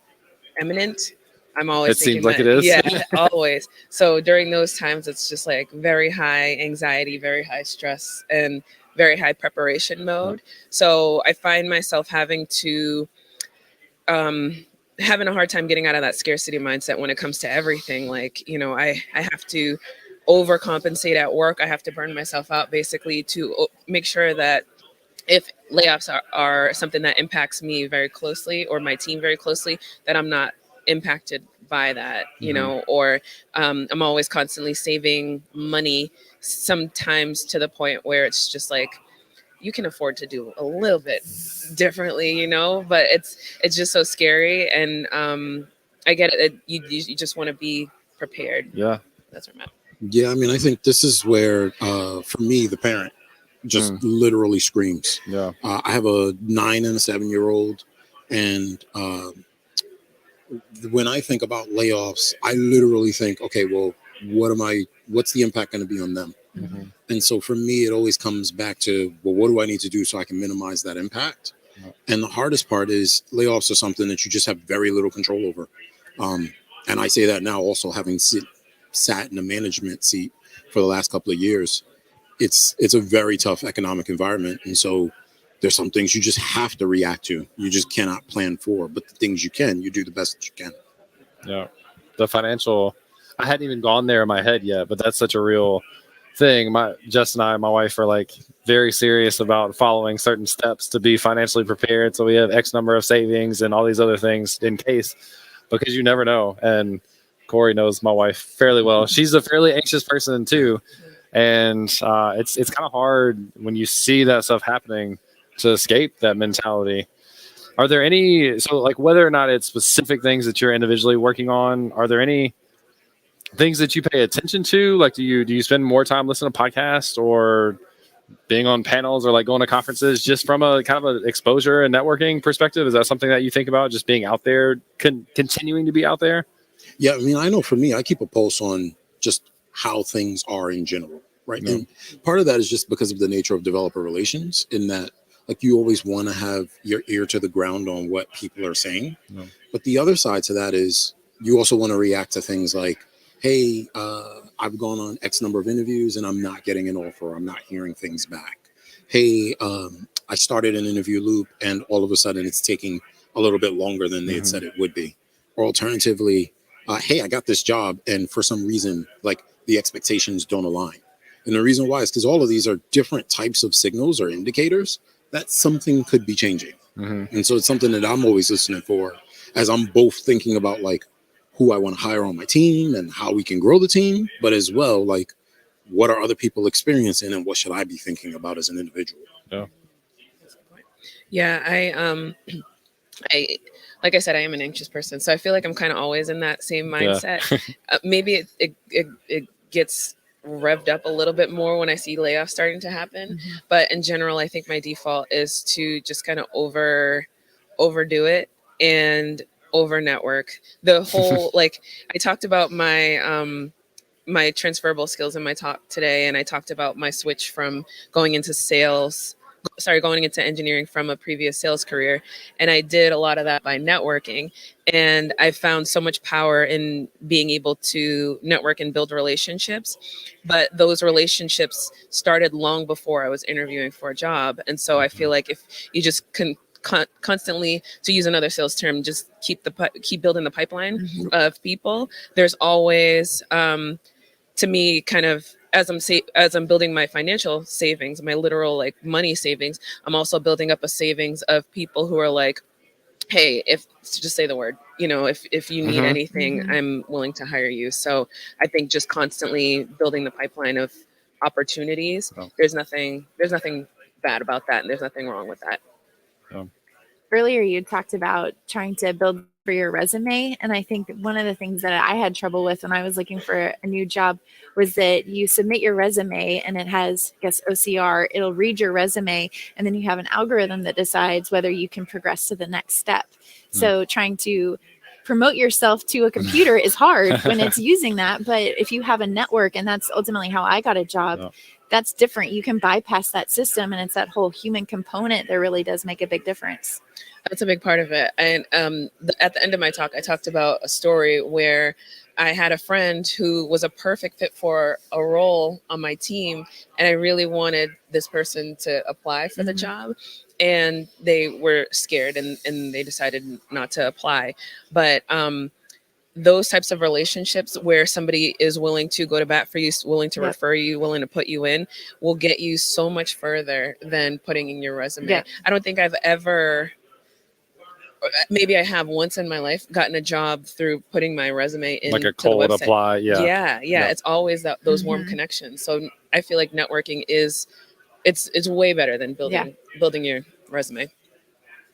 imminent, I'm always It seems thinking like that, it is. yeah, always. So during those times, it's just like very high anxiety, very high stress, and very high preparation mode. So I find myself having a hard time getting out of that scarcity mindset when it comes to everything. Like, I have to overcompensate at work. I have to burn myself out basically to make sure that if layoffs are something that impacts me very closely or my team very closely, that I'm not impacted by that, or I'm always constantly saving money, sometimes to the point where it's just like, you can afford to do a little bit differently, but it's just so scary. And I get it. You just want to be prepared. Yeah. That's where I'm at. Yeah, I mean, I think this is where, for me, the parent just literally screams. Yeah. I have a 9 and a 7-year-old, and when I think about layoffs, I literally think, okay, well, what's the impact going to be on them? Mm-hmm. And so for me, it always comes back to, well, what do I need to do so I can minimize that impact? And the hardest part is layoffs are something that you just have very little control over. And I say that now also having sat in a management seat for the last couple of years. It's a very tough economic environment. And so there's some things you just have to react to. You just cannot plan for, but the things you can, you do the best that you can. Yeah. The financial, I hadn't even gone there in my head yet, but that's such a real thing. Jess and I, my wife, are like very serious about following certain steps to be financially prepared. So we have X number of savings and all these other things in case, because you never know. And Corey knows my wife fairly well. She's a fairly anxious person too. And it's kind of hard when you see that stuff happening to escape that mentality. Are there any, so like whether or not it's specific things that you're individually working on, are there any things that you pay attention to? Like, do you spend more time listening to podcasts or being on panels or like going to conferences just from a kind of an exposure and networking perspective? Is that something that you think about, just being out there, continuing to be out there? Yeah, I mean, I know for me, I keep a pulse on just how things are in general, right? Yeah. And part of that is just because of the nature of developer relations, in that like you always want to have your ear to the ground on what people are saying. Yeah. But the other side to that is you also want to react to things like, hey, I've gone on X number of interviews and I'm not getting an offer. I'm not hearing things back. Hey, I started an interview loop and all of a sudden it's taking a little bit longer than they had said it would be. Or alternatively, hey, I got this job and for some reason, like the expectations don't align. And the reason why is because all of these are different types of signals or indicators that something could be changing. And so it's something that I'm always listening for as I'm both thinking about like who I want to hire on my team and how we can grow the team, but as well, like what are other people experiencing and what should I be thinking about as an individual? Yeah. Yeah, I like I said, I am an anxious person, so I feel like I'm kind of always in that same mindset. Maybe it gets revved up a little bit more when I see layoffs starting to happen, but in general, I think my default is to just kind of overdo it and over network. The whole like I talked about my transferable skills in my talk today, and I talked about my switch from going into engineering from a previous sales career. And I did a lot of that by networking. And I found so much power in being able to network and build relationships. But those relationships started long before I was interviewing for a job. And so I feel like if you just constantly, to use another sales term, just keep building the pipeline of people, there's always, to me, kind of as I'm building my financial savings, my literal like money savings, I'm also building up a savings of people who are like, hey, just say the word, if you need anything, I'm willing to hire you. So I think just constantly building the pipeline of opportunities, there's nothing bad about that, and there's nothing wrong with that. Earlier, you talked about trying to build for your resume. And I think one of the things that I had trouble with when I was looking for a new job was that you submit your resume and it has, I guess, OCR. It'll read your resume, and then you have an algorithm that decides whether you can progress to the next step. So trying to promote yourself to a computer is hard when it's using that. But if you have a network, and that's ultimately how I got a job, that's different. You can bypass that system, and it's that whole human component that really does make a big difference. That's a big part of it. And at the end of my talk, I talked about a story where I had a friend who was a perfect fit for a role on my team, and I really wanted this person to apply for the job. And they were scared, and they decided not to apply. But those types of relationships where somebody is willing to go to bat for you, willing to refer you, willing to put you in, will get you so much further than putting in your resume. Yeah. I don't think I've ever, maybe I have once in my life, gotten a job through putting my resume in Like a cold apply, yeah. It's always those warm connections. So I feel like networking is it's way better than building your resume.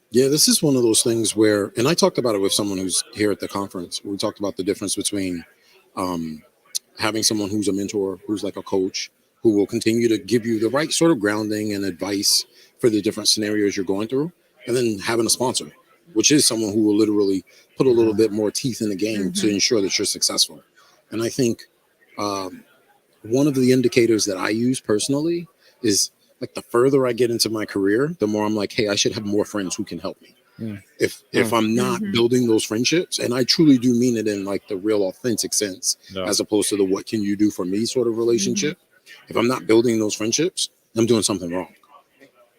Yeah, this is one of those things where, and I talked about it with someone who's here at the conference. We talked about the difference between having someone who's a mentor, who's like a coach, who will continue to give you the right sort of grounding and advice for the different scenarios you're going through, and then having a sponsor, which is someone who will literally put a little bit more teeth in the game to ensure that you're successful. And I think one of the indicators that I use personally is, like, the further I get into my career, the more I'm like, hey, I should have more friends who can help me. If I'm not building those friendships, and I truly do mean it in like the real authentic sense, as opposed to the what can you do for me sort of relationship, if I'm not building those friendships, I'm doing something wrong.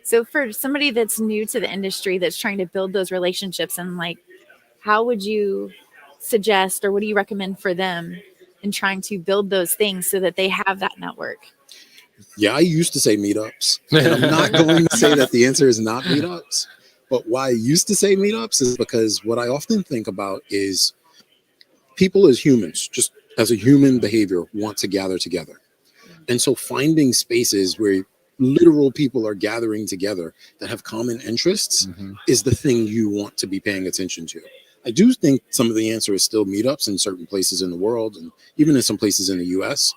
So for somebody that's new to the industry that's trying to build those relationships, and like, how would you suggest, or what do you recommend for them in trying to build those things so that they have that network? Yeah, I used to say meetups, and I'm not going to say that the answer is not meetups. But why I used to say meetups is because what I often think about is people as humans, just as a human behavior, want to gather together. And so finding spaces where literal people are gathering together that have common interests is the thing you want to be paying attention to. I do think some of the answer is still meetups in certain places in the world, and even in some places in the US.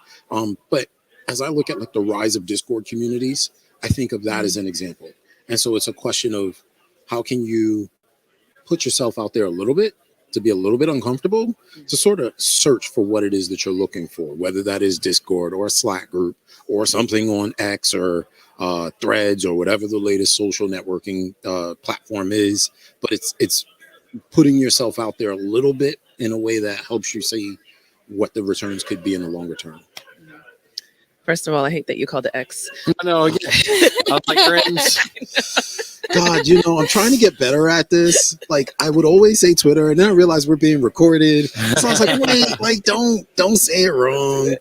But as I look at like the rise of Discord communities, I think of that as an example. And so it's a question of how can you put yourself out there a little bit, to be a little bit uncomfortable, to sort of search for what it is that you're looking for, whether that is Discord or a Slack group or something on X or Threads or whatever the latest social networking platform is. But it's putting yourself out there a little bit in a way that helps you see what the returns could be in the longer term. First of all, I hate that you called it X. No, again, I'm like cringe. God, I'm trying to get better at this. Like, I would always say Twitter, and then I realized we're being recorded. So I was like, wait, like, don't say it wrong.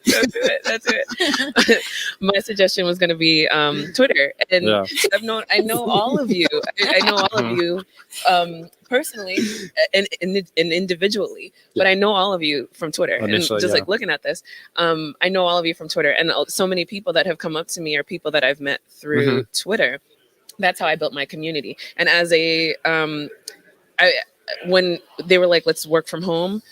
That's it. My suggestion was going to be Twitter, and I know all of you. I know all of you personally and individually, but I know all of you from Twitter. Initially, and just like looking at this, I know all of you from Twitter, and so many people that have come up to me are people that I've met through Twitter. That's how I built my community. And as when they were like, let's work from home,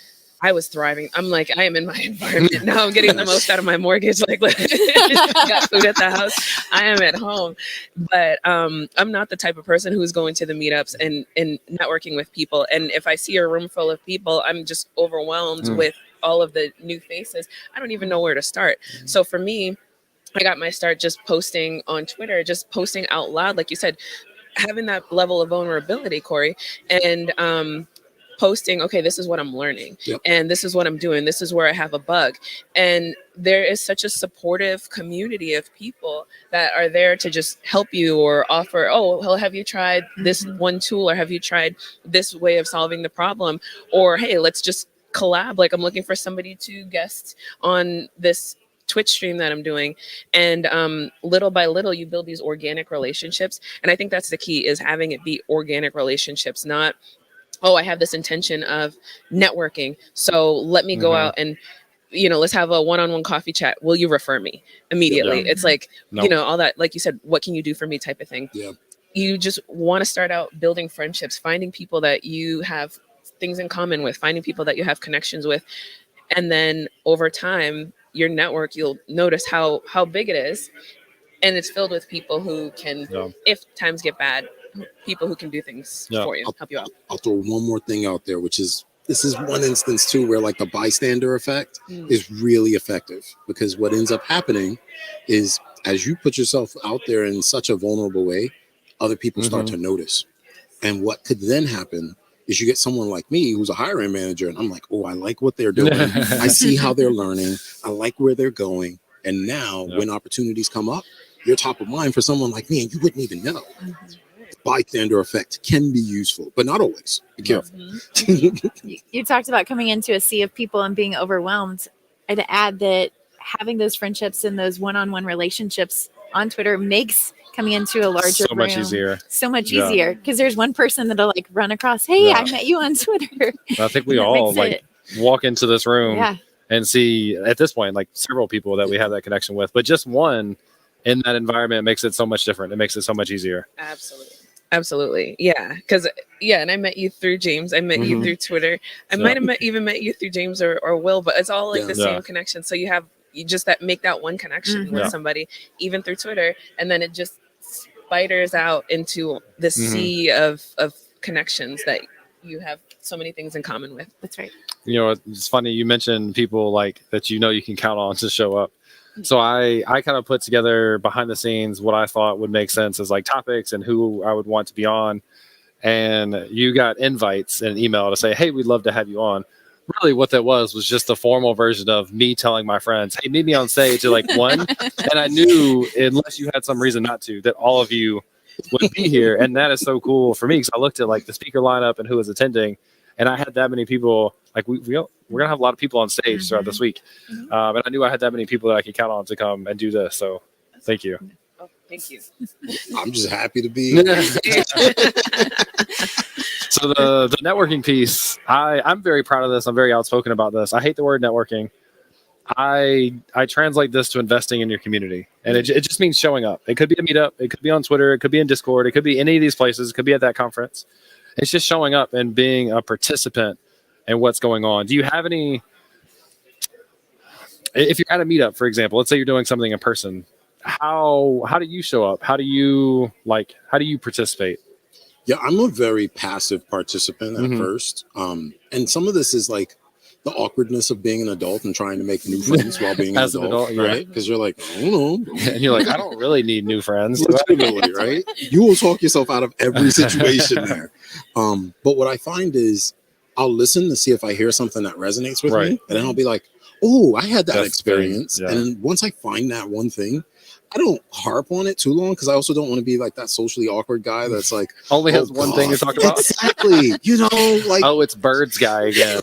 I was thriving. I'm like, I am in my environment now. I'm getting the most out of my mortgage. Like, got food at the house. I am at home. But I'm not the type of person who's going to the meetups and networking with people. And if I see a room full of people, I'm just overwhelmed with all of the new faces. I don't even know where to start. So for me, I got my start just posting on Twitter, just posting out loud, like you said, having that level of vulnerability, Corey, and posting, okay, this is what I'm learning, and this is what I'm doing. This is where I have a bug. And there is such a supportive community of people that are there to just help you or offer, oh, well, have you tried this one tool, or have you tried this way of solving the problem? Or, hey, let's just collab. Like, I'm looking for somebody to guest on this Twitch stream that I'm doing. And little by little, you build these organic relationships. And I think that's the key, is having it be organic relationships, not, oh, I have this intention of networking, so let me go out and, let's have a one-on-one coffee chat. Will you refer me immediately? It's like, all that, like you said, what can you do for me type of thing. You just want to start out building friendships, finding people that you have things in common with, finding people that you have connections with. And then over time, your network, you'll notice how big it is. And it's filled with people who can, if times get bad, people who can do things for you, help you out. I'll throw one more thing out there, which is, this is one instance too where like the bystander effect is really effective, because what ends up happening is as you put yourself out there in such a vulnerable way, other people start to notice. And what could then happen is you get someone like me who's a hiring manager, and I'm like, oh, I like what they're doing. I see how they're learning. I like where they're going. And now when opportunities come up, you're top of mind for someone like me, and you wouldn't even know. Bystander effect can be useful, but not always. Be careful. You talked about coming into a sea of people and being overwhelmed. I'd add that having those friendships and those one-on-one relationships on Twitter makes coming into a larger So much easier. so much easier, because there's one person that'll like run across, hey, I met you on Twitter. I think we That all makes like it- walk into this room Yeah. and see at this point like several people that we have that connection with, but just one in that environment makes it so much different. It makes it so much easier. Absolutely. Yeah. Because, and I met you through James. I met you through Twitter. I might have even met you through James or Will, but it's all like the same connection. So you just make that one connection with somebody, even through Twitter. And then it just spiders out into the sea of connections that you have so many things in common with. That's right. You know, it's funny you mentioned people like that you can count on to show up. So I kind of put together behind the scenes what I thought would make sense as like topics and who I would want to be on. And you got invites and an email to say, hey, we'd love to have you on. Really what that was just the formal version of me telling my friends, hey, meet me on stage at like 1. And I knew, unless you had some reason not to, that all of you would be here. And that is so cool for me, because I looked at like the speaker lineup and who was attending, and I had that many people. Like we're gonna have a lot of people on stage throughout this week, and I knew I had that many people that I could count on to come and do this. So thank you. Oh, thank you. I'm just happy to be here. So the networking piece, I'm very proud of this. I'm very outspoken about this. I hate the word networking. I translate this to investing in your community, and it just means showing up. It could be a meetup, it could be on Twitter, it could be in Discord, it could be any of these places, it could be at that conference. It's just showing up and being a participant in what's going on. Do you have any? If you're at a meetup, for example, let's say you're doing something in person, how do you show up? How do you participate? Yeah, I'm a very passive participant at first. And some of this is like the awkwardness of being an adult and trying to make new friends while being an adult, right? Because you're like, I don't know. And you're like, I don't really need new friends. Legitimately, right? You will talk yourself out of every situation there. But what I find is I'll listen to see if I hear something that resonates with me. And then I'll be like, oh, I had that experience. Yeah. And once I find that one thing, I don't harp on it too long, because I also don't want to be like that socially awkward guy that's like only has one thing to talk about. Exactly. Like, oh, it's Birds guy again.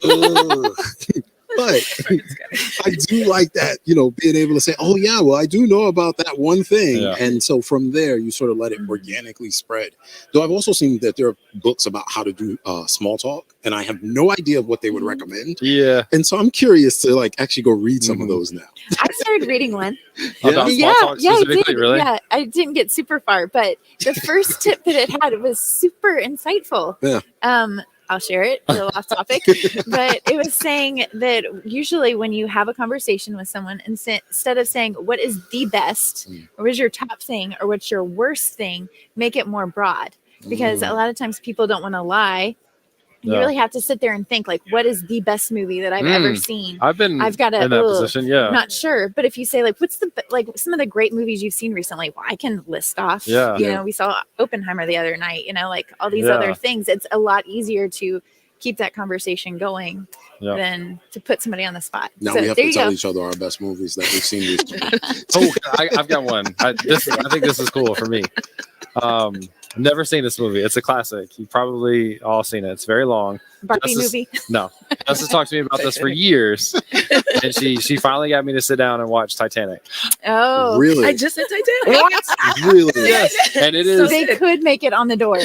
But I do like that, being able to say, oh yeah, well, I do know about that one thing. Yeah. And so from there, you sort of let it organically spread. Though I've also seen that there are books about how to do small talk, and I have no idea of what they would recommend. Yeah. And so I'm curious to like actually go read some of those now. I started reading one. About small talk specifically, I did. Really? Yeah, I didn't get super far, but the first tip that it had was super insightful. Yeah. I'll share it, a little off topic, but it was saying that usually when you have a conversation with someone, instead of saying what is the best, or what is your top thing, or what's your worst thing, make it more broad, because a lot of times people don't want to lie. You really have to sit there and think, like, what is the best movie that I've ever seen? I've got in that position, yeah. Not sure, but if you say, like, what's some of the great movies you've seen recently? Well, I can list off. Yeah. You know, we saw Oppenheimer the other night. You know, like all these other things. It's a lot easier to keep that conversation going than to put somebody on the spot. Now we have to tell each other our best movies that we've seen recently. I've got one. I think this is cool for me. Never seen this movie. It's a classic. You've probably all seen it. It's very long. Barbie movie? No. Tessa's talked to me about this for years, and she finally got me to sit down and watch Titanic. Oh, Really? I just said Titanic. Really? Yes, and it So is. they could make it on the door.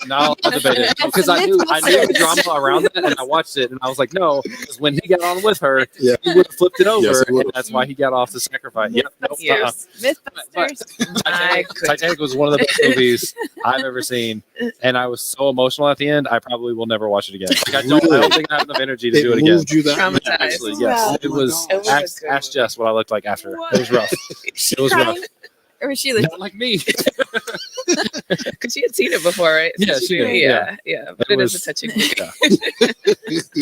No, I'll debate it because I knew the drama around that, and I watched it, and I was like, no, because when he got on with her, he would have flipped it over, Yes, he and would've. that's why he got off the sacrifice. Yep, nope, Mythbusters. Titanic was one of the best movies I've ever seen, and I was so emotional at the end. I probably will never watch it again. Like, I don't think I have enough energy to do it again. moved you that much? Actually, yes, Wow. it was. Oh my God. Ask Jess what I looked like after. It was rough. It was rough. Or was she Not like me. Because she had seen it before, right? Yeah, she had, yeah, yeah. yeah. But it is a touching movie.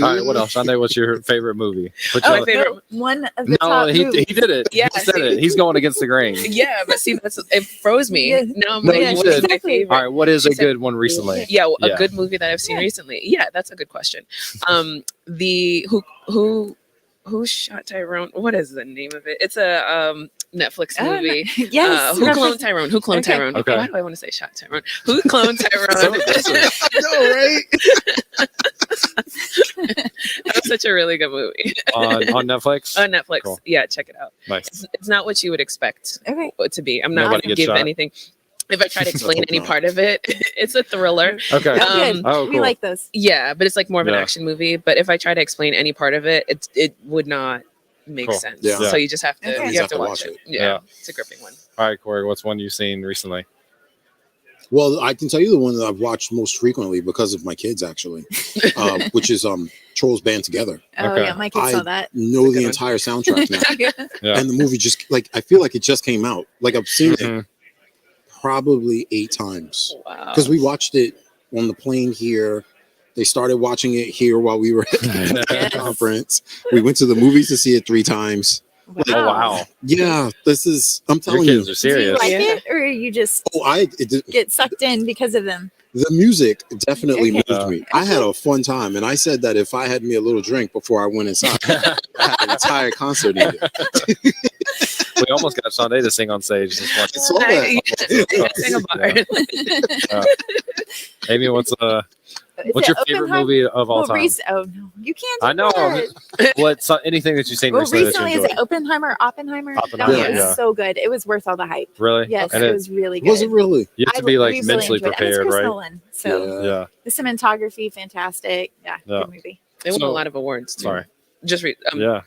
All right, what else? Sunday, what's your favorite movie? My favorite. One of the No, top he movies. did it. Yeah, he said see? it. He's going against the grain. Yeah, but see, it froze me. Yeah. Now I'm No, like, you what is should. my favorite? All right, what is a She said- good one recently? Yeah, a Yeah. good movie that I've seen recently. Yeah, that's a good question. The who shot Tyrone? What is the name of it? It's a Netflix Oh, movie. yes. Who cloned Tyrone? Who cloned Okay. Tyrone? Okay. Why do I want to say shot Tyrone? Who cloned Tyrone? No, right? That was such a really good movie. on Netflix? On Netflix. Cool. Yeah, check it out. Nice. It's not what you would expect Okay. it to be. I'm not Nobody going to gets give shot? anything. If I try to explain hope any not. part of it, it's a thriller. Okay. Good. Oh, We cool. like those. Yeah, but it's like more of an Yeah. action movie. But if I try to explain any part of it, it would not make Cool. sense. Yeah. So you just have to Okay. you have to watch it. Yeah. Yeah. It's a gripping one. All right, Corey, what's one you've seen recently? Well, I can tell you the one that I've watched most frequently because of my kids, actually, which is Trolls Band Together. Oh Okay. yeah, my kids I saw that. know the entire soundtrack now. Yeah. And the movie just like I feel like it just came out. Like I've seen it Mhm. probably 8 times Wow. because we watched it on the plane here. They started watching it here while we were at the conference. We went to the movies to see it 3 times. Oh, wow. Yeah, this is. I'm Your telling you. kids are Do you serious. like Yeah. it, or you just It, get sucked in because of them? the music definitely Okay. moved me. I had a fun time, and I said that if I had me a little drink before I went inside, I had an entire concert in it. We almost got Sunday to sing on stage. Just watching. Saw that. Sing a bar. Amy, what's Is your it favorite Oppenheimer? movie of all Well, time? Oh no, you can't. Do I know. that. What's anything that you've seen Well, recently that recently you is it enjoyed? Oppenheimer? Oppenheimer. Oppenheimer, That was yeah. so good. It was worth all the hype. Really? Yes, And it was really good. Was it really? You have to I be like really mentally enjoyed it. And it's prepared, Chris right? Nolan, so Yeah. the cinematography, fantastic. Yeah, Yeah. good movie. They won So- a lot of awards too. Sorry. Just Yeah.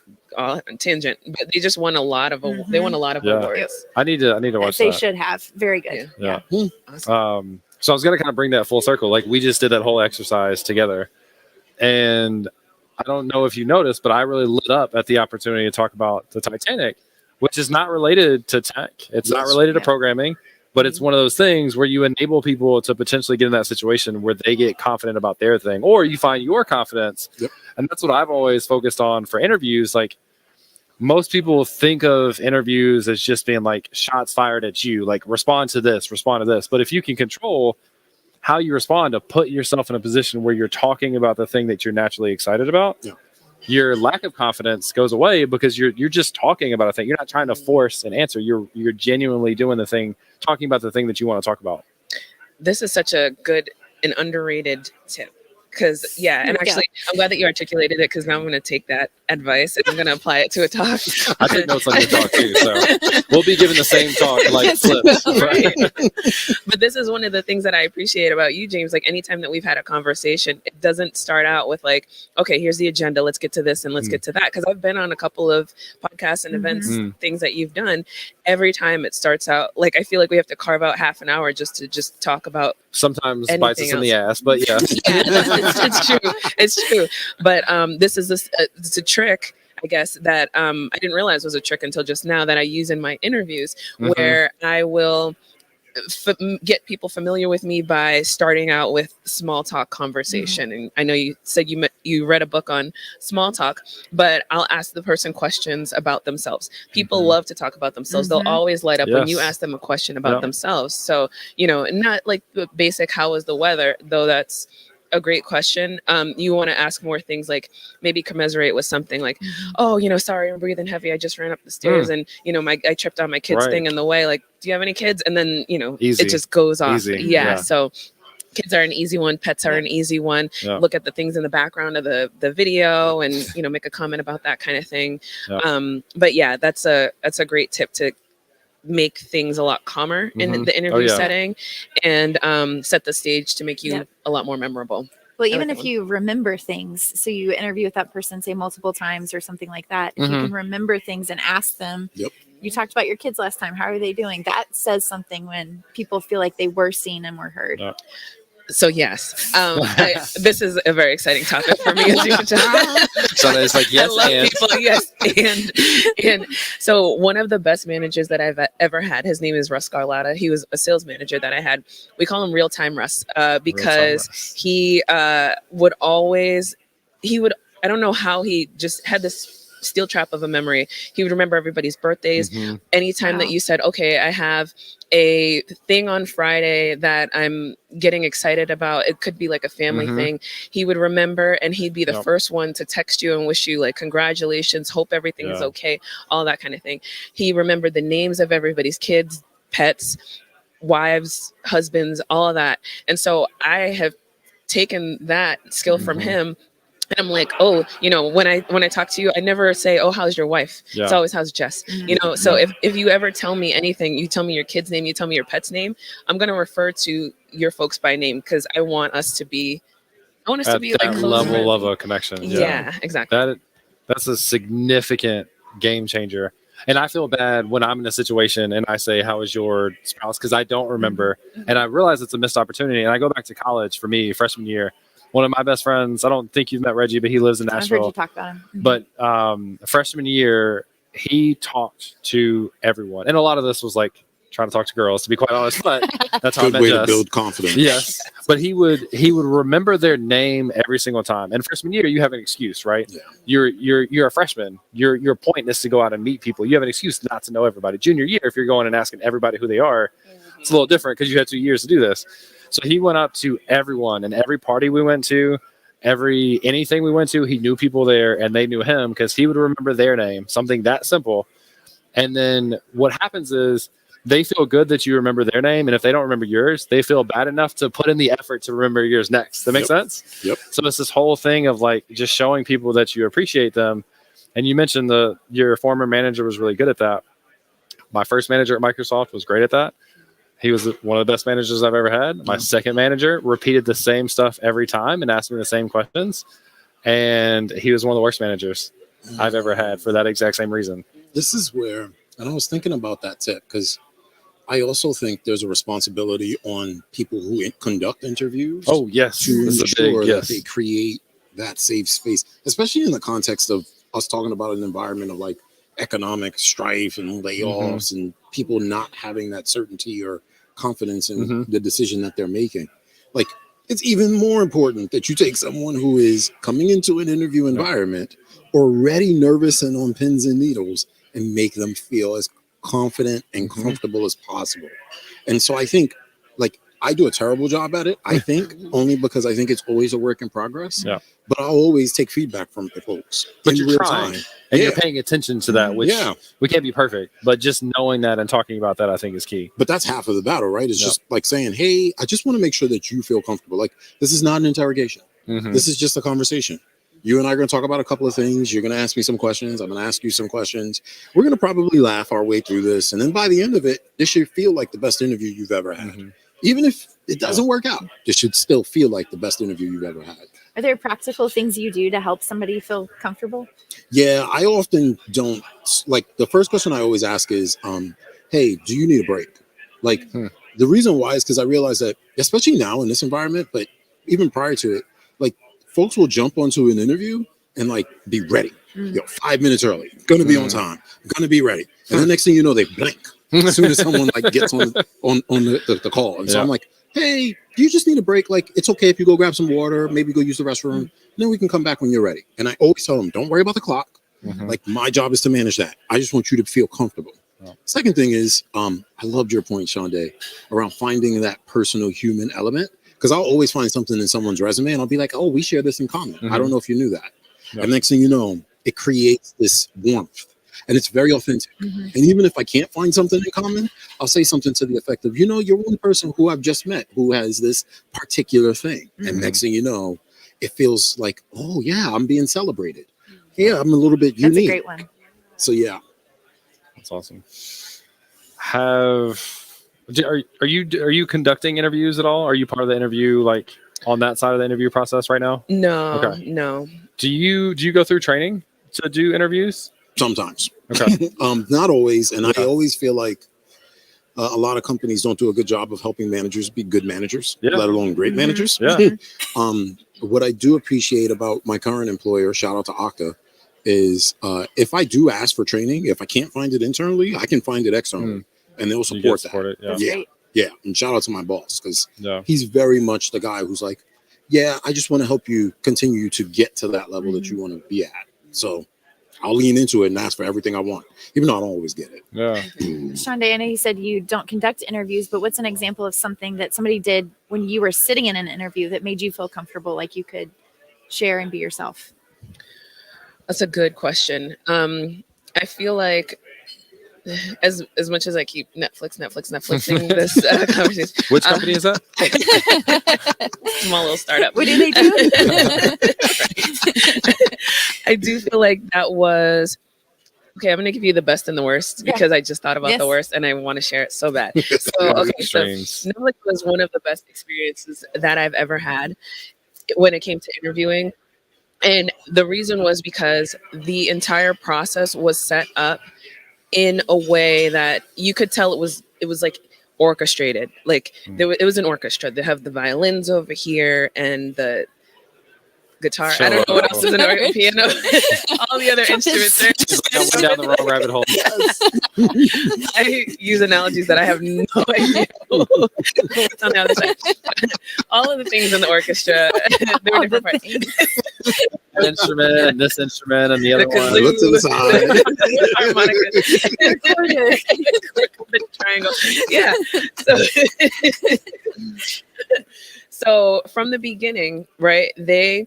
tangent, but they just won a lot of they won a lot of Yeah. awards. I need to watch They that. should have. Very good. Yeah. Awesome. So I was gonna kind of bring that full circle. Like we just did that whole exercise together, and I don't know if you noticed, but I really lit up at the opportunity to talk about the Titanic, which is not related to tech. It's not Yes. related to programming, but it's one of those things where you enable people to potentially get in that situation where they get confident about their thing, or you find your confidence. Yep. And that's what I've always focused on for interviews. Like most people think of interviews as just being like shots fired at you, like respond to this. But if you can control how you respond to put yourself in a position where you're talking about the thing that you're naturally excited about, Yeah. your lack of confidence goes away because you're just talking about a thing. You're not trying to force an answer. You're genuinely doing the thing, talking about the thing that you want to talk about. This is such a good and underrated tip. Because and we go. actually, I'm glad that you articulated it. Because now I'm going to take that advice and I'm going to apply it to a talk. I took notes on your talk too, so we'll be giving the same talk like Yes, flips. Right. But this is one of the things that I appreciate about you, James. Like anytime that we've had a conversation, it doesn't start out with like, okay, here's the agenda. Let's get to this and let's get to that. Because I've been on a couple of podcasts and events, things that you've done. Every time it starts out, like I feel like we have to carve out half an hour just to talk about. Sometimes bites us Anything in the ass, but yeah. Yeah, it's true. It's true. But it's a trick, I guess, that I didn't realize was a trick until just now that I use in my interviews, where I will get people familiar with me by starting out with small talk conversation. And I know you said you read a book on small talk, but I'll ask the person questions about themselves. People love to talk about themselves. They'll always light up when you Yes. ask them a question about Yeah. themselves. So, not like the basic, how is the weather, though that's a great question. You want to ask more things like maybe commiserate with something like, oh, sorry, I'm breathing heavy. I just ran up the stairs and, I tripped on my kids Right. thing in the way. Like, do you have any kids? And then, Easy. it just goes off. Easy. Yeah. Yeah. So Kids are an easy one. Pets are an easy one. Yeah. Look at the things in the background of the video and, make a comment about that kind of thing. Yeah. But yeah, that's a great tip to make things a lot calmer in the interview setting and set the stage to make you a lot more memorable. Well, I even like if you remember things, so you interview with that person, say multiple times or something like that, if you can remember things and ask them, you talked about your kids last time, how are they doing? That says something when people feel like they were seen and were heard. So yes, this is a very exciting topic for me, as you can tell. So it's like, yes, I love and. people, yes, and so one of the best managers that I've ever had, his name is Russ Garlotta. He was a sales manager that I had. We call him Real Time Russ because he would always, I don't know how he just had this steel trap of a memory. He would remember everybody's birthdays. Anytime that you said, okay, I have a thing on Friday that I'm getting excited about, it could be like a family thing, he would remember, and he'd be the first one to text you and wish you like congratulations, hope everything is okay, all that kind of thing. He remembered the names of everybody's kids, pets, wives, husbands, all of that. And so I have taken that skill from him. And I'm like, oh, when I talk to you, I never say, oh, how's your wife? It's always, how's Jess? So if you ever tell me anything, you tell me your kid's name, you tell me your pet's name, I'm going to refer to your folks by name because I want us to be like that level of a connection. Yeah, exactly. That's a significant game changer. And I feel bad when I'm in a situation and I say, how is your spouse? Because I don't remember. And I realize it's a missed opportunity. And I go back to college for me, freshman year. One of my best friends, I don't think you've met Reggie, but he lives in Nashville. I've heard you talk about him. But freshman year, he talked to everyone. And a lot of this was like trying to talk to girls, to be quite honest. But that's how I met Good way Jess. to build confidence. Yes. But he would remember their name every single time. And freshman year, you have an excuse, right? Yeah. You're a freshman. Your point is to go out and meet people. You have an excuse not to know everybody. Junior year, if you're going and asking everybody who they are, it's a little different because you had 2 years to do this. So he went up to everyone, and every party we went to, anything we went to, he knew people there and they knew him because he would remember their name, something that simple. And then what happens is they feel good that you remember their name. And if they don't remember yours, they feel bad enough to put in the effort to remember yours next. That makes sense? Yep. So it's this whole thing of like just showing people that you appreciate them. And you mentioned your former manager was really good at that. My first manager at Microsoft was great at that. He was one of the best managers I've ever had. My second manager repeated the same stuff every time and asked me the same questions. And he was one of the worst managers I've ever had for that exact same reason. This is where, and I was thinking about that tip, because I also think there's a responsibility on people who conduct interviews. Oh, yes. To This is a ensure big that yes. they create that safe space, especially in the context of us talking about an environment of like economic strife and layoffs and people not having that certainty or confidence in the decision that they're making. Like, it's even more important that you take someone who is coming into an interview environment already nervous and on pins and needles and make them feel as confident and comfortable as possible. And so I think, like, I do a terrible job at it, I think, only because I think it's always a work in progress. Yeah. But I'll always take feedback from the folks. But in you're real trying. time. And you're paying attention to that, which we can't be perfect. But just knowing that and talking about that, I think, is key. But that's half of the battle, right? It's just like saying, hey, I just want to make sure that you feel comfortable. Like, this is not an interrogation. This is just a conversation. You and I are going to talk about a couple of things. You're going to ask me some questions. I'm going to ask you some questions. We're going to probably laugh our way through this. And then by the end of it, this should feel like the best interview you've ever had. Even if it doesn't work out, this should still feel like the best interview you've ever had. Are there practical things you do to help somebody feel comfortable? Yeah, I often don't. Like, the first question I always ask is, hey, do you need a break? Like, the reason why is because I realize that, especially now in this environment, but even prior to it, like, folks will jump onto an interview and like be ready. 5 minutes early, gonna be on time, gonna be ready. And the next thing you know, they blink as soon as someone like gets on the call. And so I'm like, hey, do you just need a break? Like, it's okay if you go grab some water, maybe go use the restroom, and then we can come back when you're ready. And I always tell them, don't worry about the clock. Like, my job is to manage that. I just want you to feel comfortable. Second thing is, I loved your point, Sean Day, around finding that personal human element. Because I'll always find something in someone's resume and I'll be like, oh, we share this in common. I don't know if you knew that. And next thing you know, it creates this warmth. and it's very authentic. And even if I can't find something in common, I'll say something to the effect of, you're one person who I've just met who has this particular thing. And next thing you know, it feels like, oh yeah, I'm being celebrated. Yeah, I'm a little bit That's unique. a great one. So yeah. That's awesome. Are you conducting interviews at all? Are you part of the interview, like on that side of the interview process right now? No, Okay. no. Do you go through training to do interviews? Sometimes. Okay. Not always. And I always feel like a lot of companies don't do a good job of helping managers be good managers, let alone great managers. Yeah. What I do appreciate about my current employer, shout out to Okta, is if I do ask for training, if I can't find it internally, I can find it externally, and they'll support that. It, yeah. That's great. Yeah. And shout out to my boss, because he's very much the guy who's like, yeah, I just want to help you continue to get to that level that you want to be at. So I'll lean into it and ask for everything I want, even though I don't always get it. Yeah. Shonda, I know you said you don't conduct interviews, but what's an example of something that somebody did when you were sitting in an interview that made you feel comfortable, like you could share and be yourself? That's a good question. I feel like as much as I keep Netflixing this conversation. Which company is that? Small little startup. What do they do? I do feel like that was okay. I'm gonna give you the best and the worst because I just thought about the worst and I want to share it so bad. So okay, so Netflix was one of the best experiences that I've ever had when it came to interviewing. And the reason was because the entire process was set up in a way that you could tell it was like orchestrated. Like it was an orchestra. They have the violins over here and the guitar. I don't know what else is in the piano. All the other instruments. I went down the wrong rabbit hole. I use analogies that I have no idea what's on the other side. All of the things in the orchestra, they were different parts. An instrument and this instrument and the other one. Look to the side. Triangle. Yeah. So from the beginning, right, they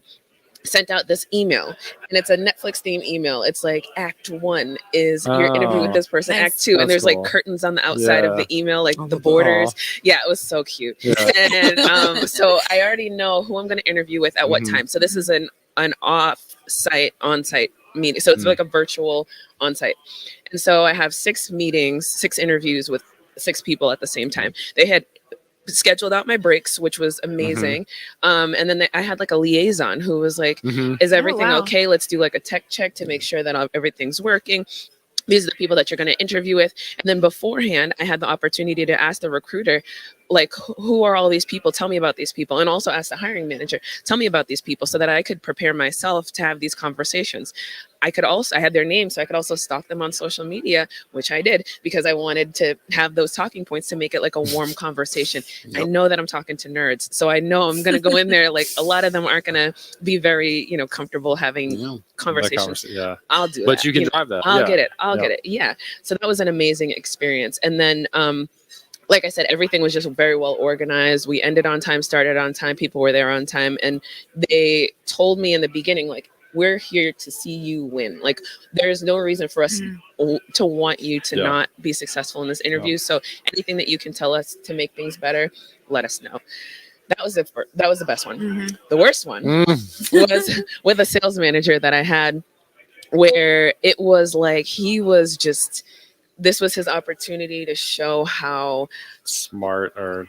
sent out this email, and it's a Netflix theme email. It's like Act 1 is your interview with this person. Nice. Act 2, and there's That's like cool. curtains on the outside of the email, like the borders. Yeah, it was so cute. Yeah. And so I already know who I'm going to interview with at what time. So this is an off-site, on-site meeting. So it's like a virtual on-site. And so I have 6 interviews with 6 people at the same time. They had scheduled out my breaks, which was amazing. And then I had like a liaison who was like, is everything okay? Let's do like a tech check to make sure that everything's working. These are the people that you're going to interview with. And then beforehand, I had the opportunity to ask the recruiter, like, who are all these people? Tell me about these people. And also ask the hiring manager, tell me about these people so that I could prepare myself to have these conversations. I had their names, so I could also stalk them on social media, which I did because I wanted to have those talking points to make it like a warm conversation. I know that I'm talking to nerds, so I know I'm going to go in there. Like a lot of them aren't going to be very, comfortable having conversations. I'll do but that. you can drive that. I'll get it. I'll get it. Yeah. So that was an amazing experience. And then, like I said, everything was just very well organized. We ended on time, started on time. People were there on time. And they told me in the beginning, like, we're here to see you win. Like, there's no reason for us to want you to not be successful in this interview. So anything that you can tell us to make things better, let us know. That was the best one. The worst one was with a sales manager that I had, where it was like this was his opportunity to show how smart or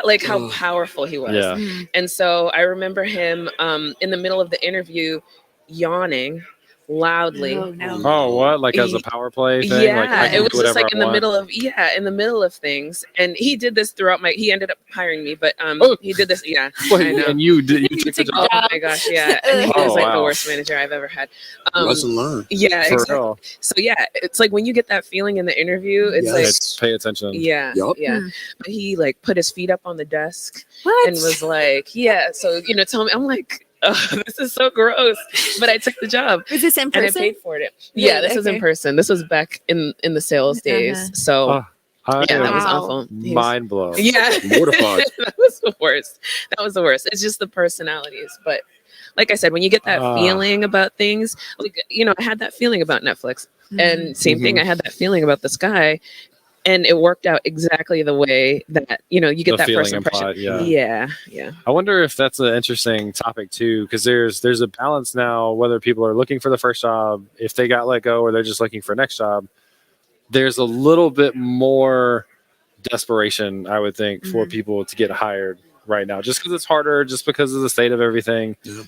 like how powerful he was. And so I remember him in the middle of the interview yawning loudly. Oh, what? Like as a power play thing? Yeah, like, I can it was do just whatever like I in the want? middle of things. And he did this throughout he ended up hiring me, but he did this. Yeah, Wait, I know. and you took the job? Oh my gosh, yeah. And he was like the worst manager I've ever had. Lesson learned. Yeah, For exactly. real. So yeah, it's like when you get that feeling in the interview, it's like Pay attention. yeah. Yup. But he like put his feet up on the desk What? and was like, so tell me, I'm like, oh, this is so gross. But I took the job. Was this in person? And I paid for it. Yeah, this was in person. This was back in the sales days. So I Yeah, that am was awful. mind blown. Yeah, Mortified. that was the worst. That was the worst. It's just the personalities. But like I said, when you get that feeling about things, like I had that feeling about Netflix, and same thing. I had that feeling about this guy, and it worked out exactly the way that you get The that feeling first impression. implied, yeah. Yeah. I wonder if that's an interesting topic too, because there's a balance now whether people are looking for the first job, if they got let go, or they're just looking for next job. There's a little bit more desperation, I would think, for people to get hired right now, just because it's harder, just because of the state of everything. Yeah.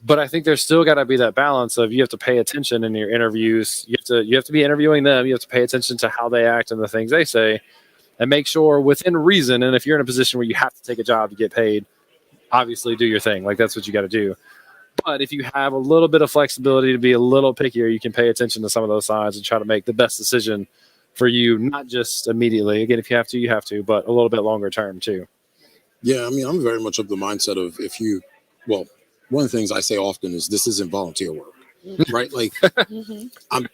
But I think there's still got to be that balance of you have to pay attention in your interviews. You have to be interviewing them. You have to pay attention to how they act and the things they say, and make sure within reason. And if you're in a position where you have to take a job to get paid, obviously do your thing. Like that's what you got to do. But if you have a little bit of flexibility to be a little pickier, you can pay attention to some of those signs and try to make the best decision for you, not just immediately. Again, if you have to, but a little bit longer term too. Yeah, I mean, I'm very much of the mindset of one of the things I say often is this isn't volunteer work, right? Like,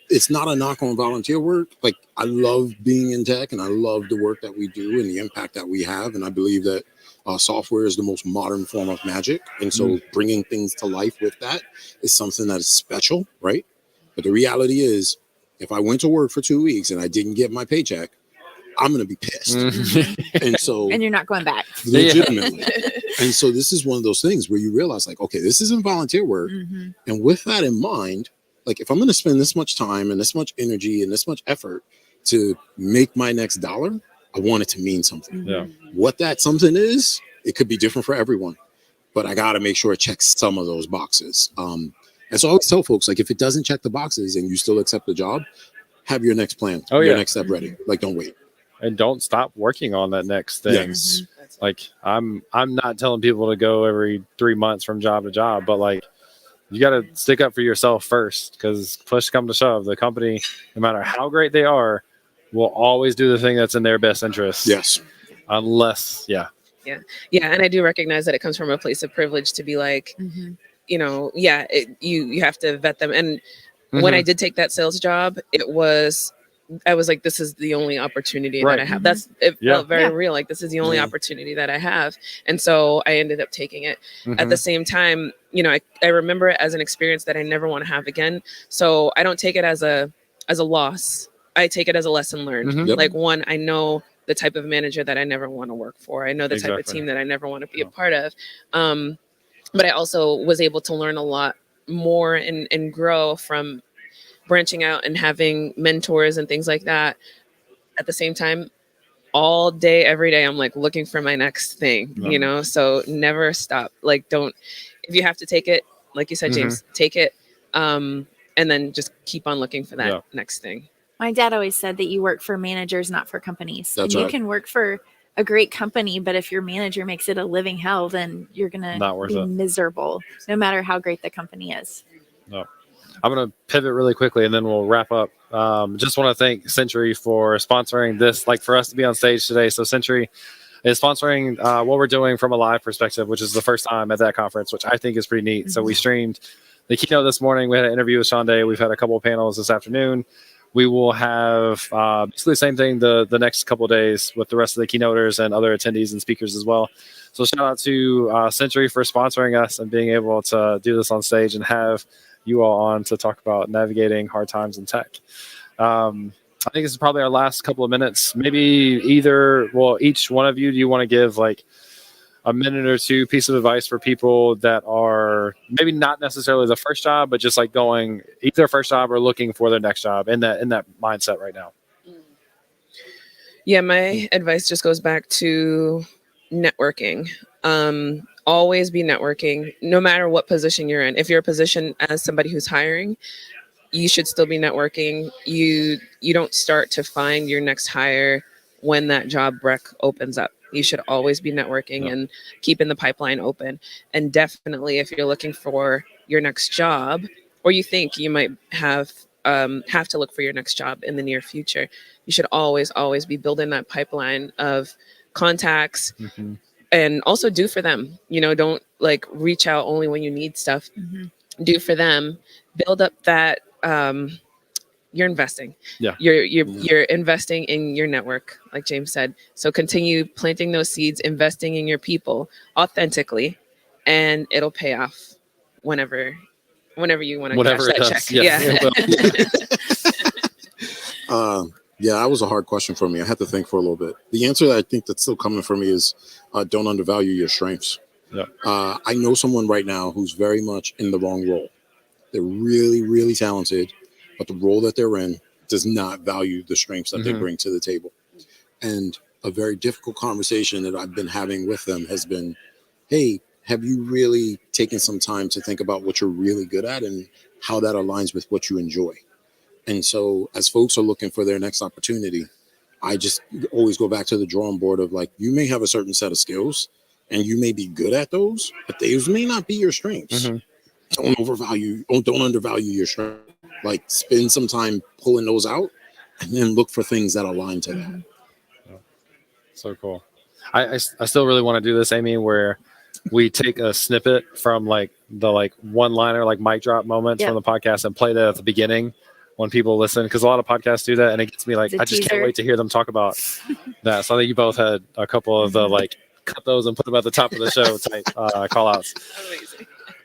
it's not a knock on volunteer work. Like, I love being in tech and I love the work that we do and the impact that we have. And I believe that software is the most modern form of magic. And so bringing things to life with that is something that is special, right? But the reality is, if I went to work for 2 weeks and I didn't get my paycheck, I'm going to be pissed. And so, And you're not going back. legitimately. And so this is one of those things where you realize like, okay, this isn't volunteer work. And with that in mind, like if I'm going to spend this much time and this much energy and this much effort to make my next dollar, I want it to mean something. Yeah. What that something is, it could be different for everyone, but I got to make sure it checks some of those boxes. And so I always tell folks, like, if it doesn't check the boxes and you still accept the job, have your next plan, your next step ready. Like, don't wait. And don't stop working on that next thing. Yes. Like I'm not telling people to go every 3 months from job to job, but like you got to stick up for yourself first, because push come to shove, the company, no matter how great they are, will always do the thing that's in their best interest. Yes. Unless, Yeah. And I do recognize that it comes from a place of privilege to be like, you have to vet them. And when I did take that sales job, I was like, this is the only opportunity that I have. It felt very real. Like, this is the only opportunity that I have. And so I ended up taking it. At the same time, I remember it as an experience that I never want to have again. So I don't take it as a loss. I take it as a lesson learned. Like, one, I know the type of manager that I never want to work for. I know the type of team that I never want to be a part of. But I also was able to learn a lot more and grow from branching out and having mentors and things like that. At the same time, all day, every day, I'm like looking for my next thing, so never stop. Like, if you have to take it, like you said, James, take it. And then just keep on looking for that next thing. My dad always said that you work for managers, not for companies. That's and you right. can work for a great company, but if your manager makes it a living hell, then you're going to be miserable, no matter how great the company is. No. I'm going to pivot really quickly and then we'll wrap up. Just want to thank Century for sponsoring this, like for us to be on stage today. So Century is sponsoring what we're doing from a live perspective, which is the first time at that conference, which I think is pretty neat. So we streamed the keynote this morning. We had an interview with Sean Day. We've had a couple of panels this afternoon. We will have basically the same thing the next couple of days with the rest of the keynoters and other attendees and speakers as well. So shout out to Century for sponsoring us and being able to do this on stage and have you all on to talk about navigating hard times in tech. I think this is probably our last couple of minutes. Maybe each one of you, do you want to give like a minute or two piece of advice for people that are maybe not necessarily the first job, but just like going either first job or looking for their next job in that mindset right now? Yeah, my advice just goes back to networking. Always be networking, no matter what position you're in. If you're a position as somebody who's hiring, you should still be networking. You don't start to find your next hire when that job rec opens up. You should always be networking and keeping the pipeline open. And definitely, if you're looking for your next job, or you think you might have to look for your next job in the near future, you should always be building that pipeline of contacts. And also do for them. Don't like reach out only when you need stuff. Do for them. Build up that you're investing. Yeah. You're investing in your network, like James said. So continue planting those seeds, investing in your people authentically, and it'll pay off whenever you want to cash Whatever it that does. check. Yeah, it will. Yeah, that was a hard question for me. I had to think for a little bit. The answer that I think that's still coming for me is don't undervalue your strengths. Yeah. I know someone right now who's very much in the wrong role. They're really, really talented, but the role that they're in does not value the strengths that they Mhm. bring to the table. And a very difficult conversation that I've been having with them has been, hey, have you really taken some time to think about what you're really good at and how that aligns with what you enjoy? And so as folks are looking for their next opportunity, I just always go back to the drawing board of like, you may have a certain set of skills and you may be good at those, but those may not be your strengths. Mhm. Don't undervalue your strength. Like spend some time pulling those out and then look for things that align to that. So cool. I still really want to do this, Amy, where we take a snippet from like the like one liner, like mic drop moments Yeah. from the podcast and play that at the beginning when people listen. Because a lot of podcasts do that, and it gets me like, The I just can't teaser. wait to hear them talk about that. So I think you both had a couple of the like cut those and put them at the top of the show type call outs.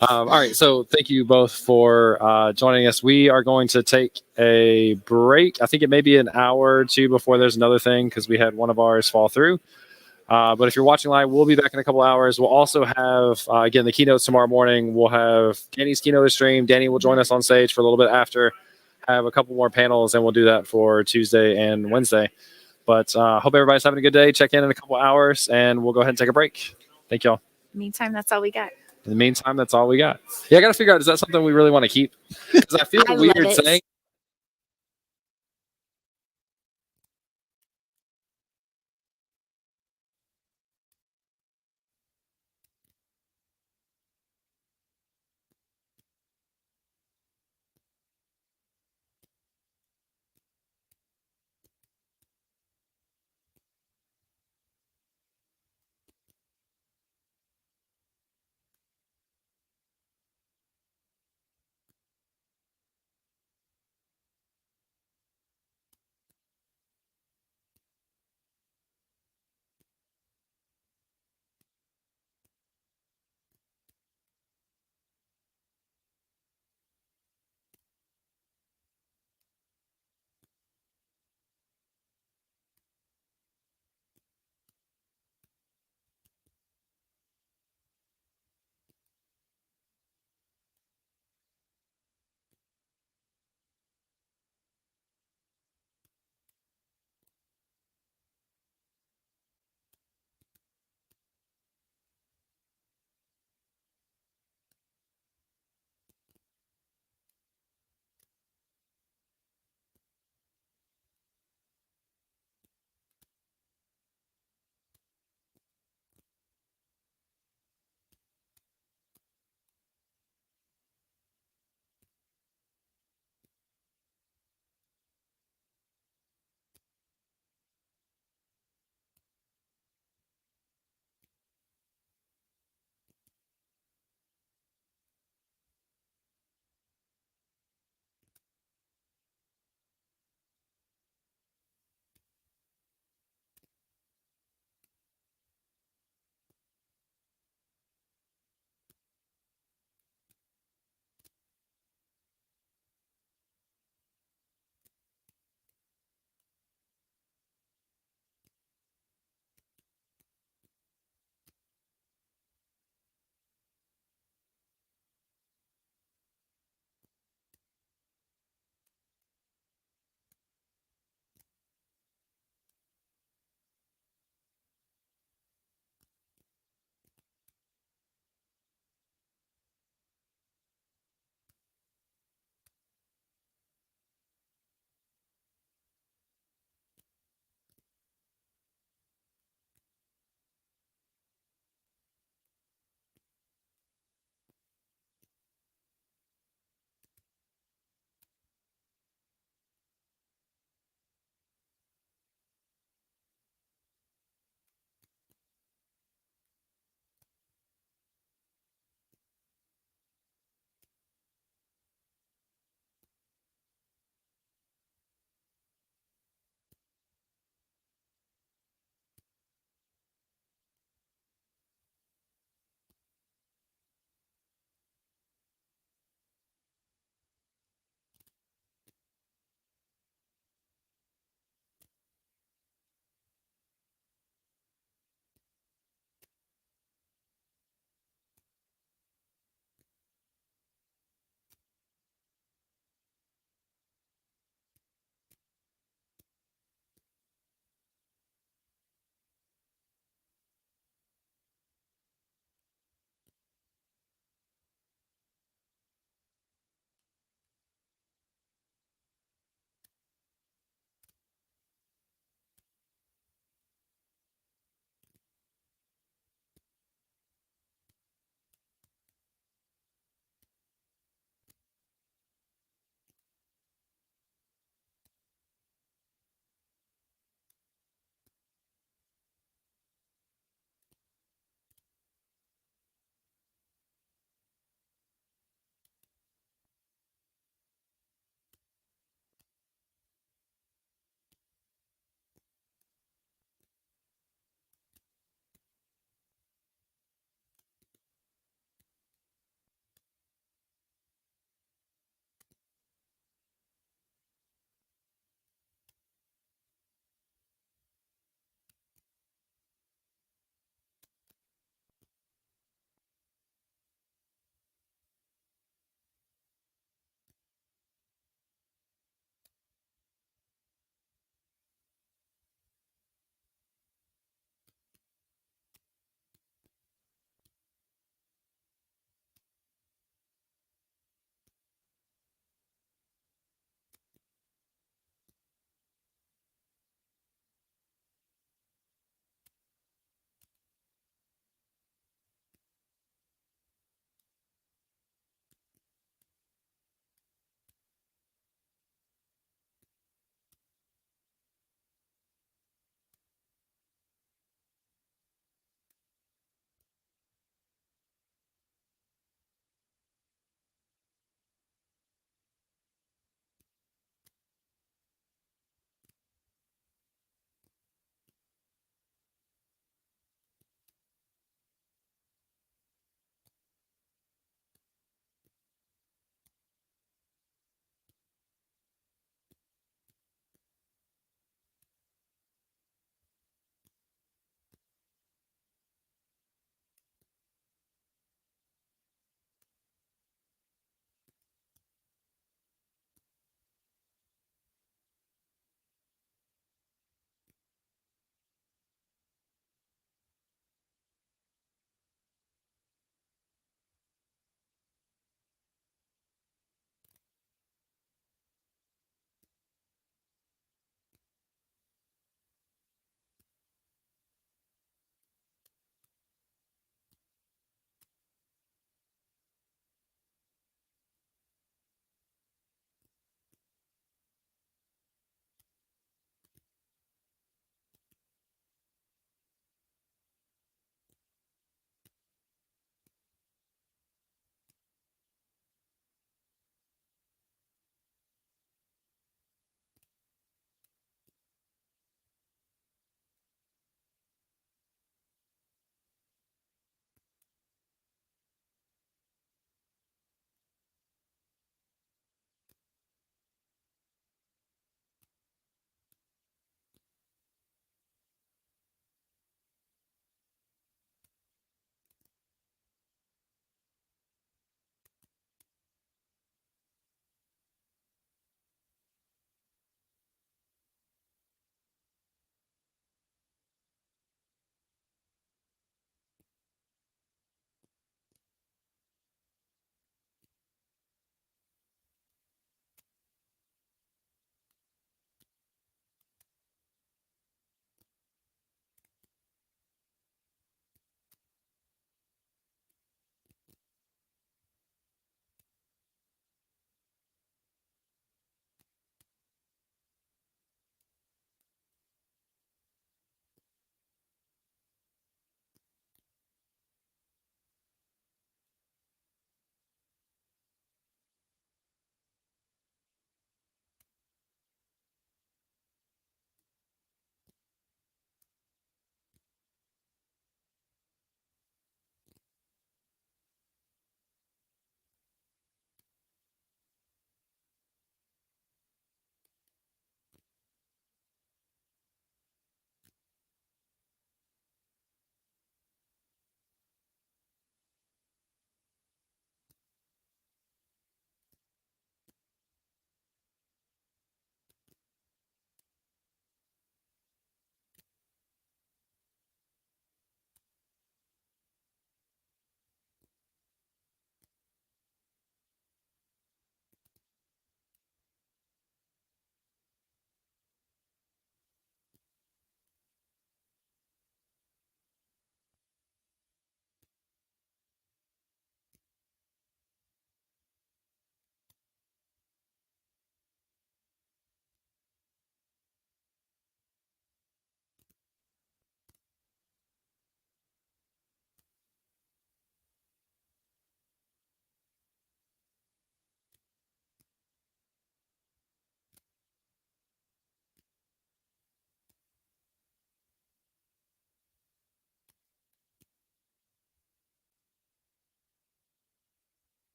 All right, so thank you both for joining us. We are going to take a break. I think it may be an hour or two before there's another thing because we had one of ours fall through. But if you're watching live, we'll be back in a couple hours. We'll also have, again, the keynotes tomorrow morning. We'll have Danny's keynote stream. Danny will join us on stage for a little bit after. Have a couple more panels, and we'll do that for Tuesday and Wednesday. But hope everybody's having a good day. Check in a couple hours, and we'll go ahead and take a break. Thank y'all. Meantime, that's all we got. In the meantime, that's all we got. Yeah, I got to figure out, is that something we really want to keep? Because I feel I love weird it. saying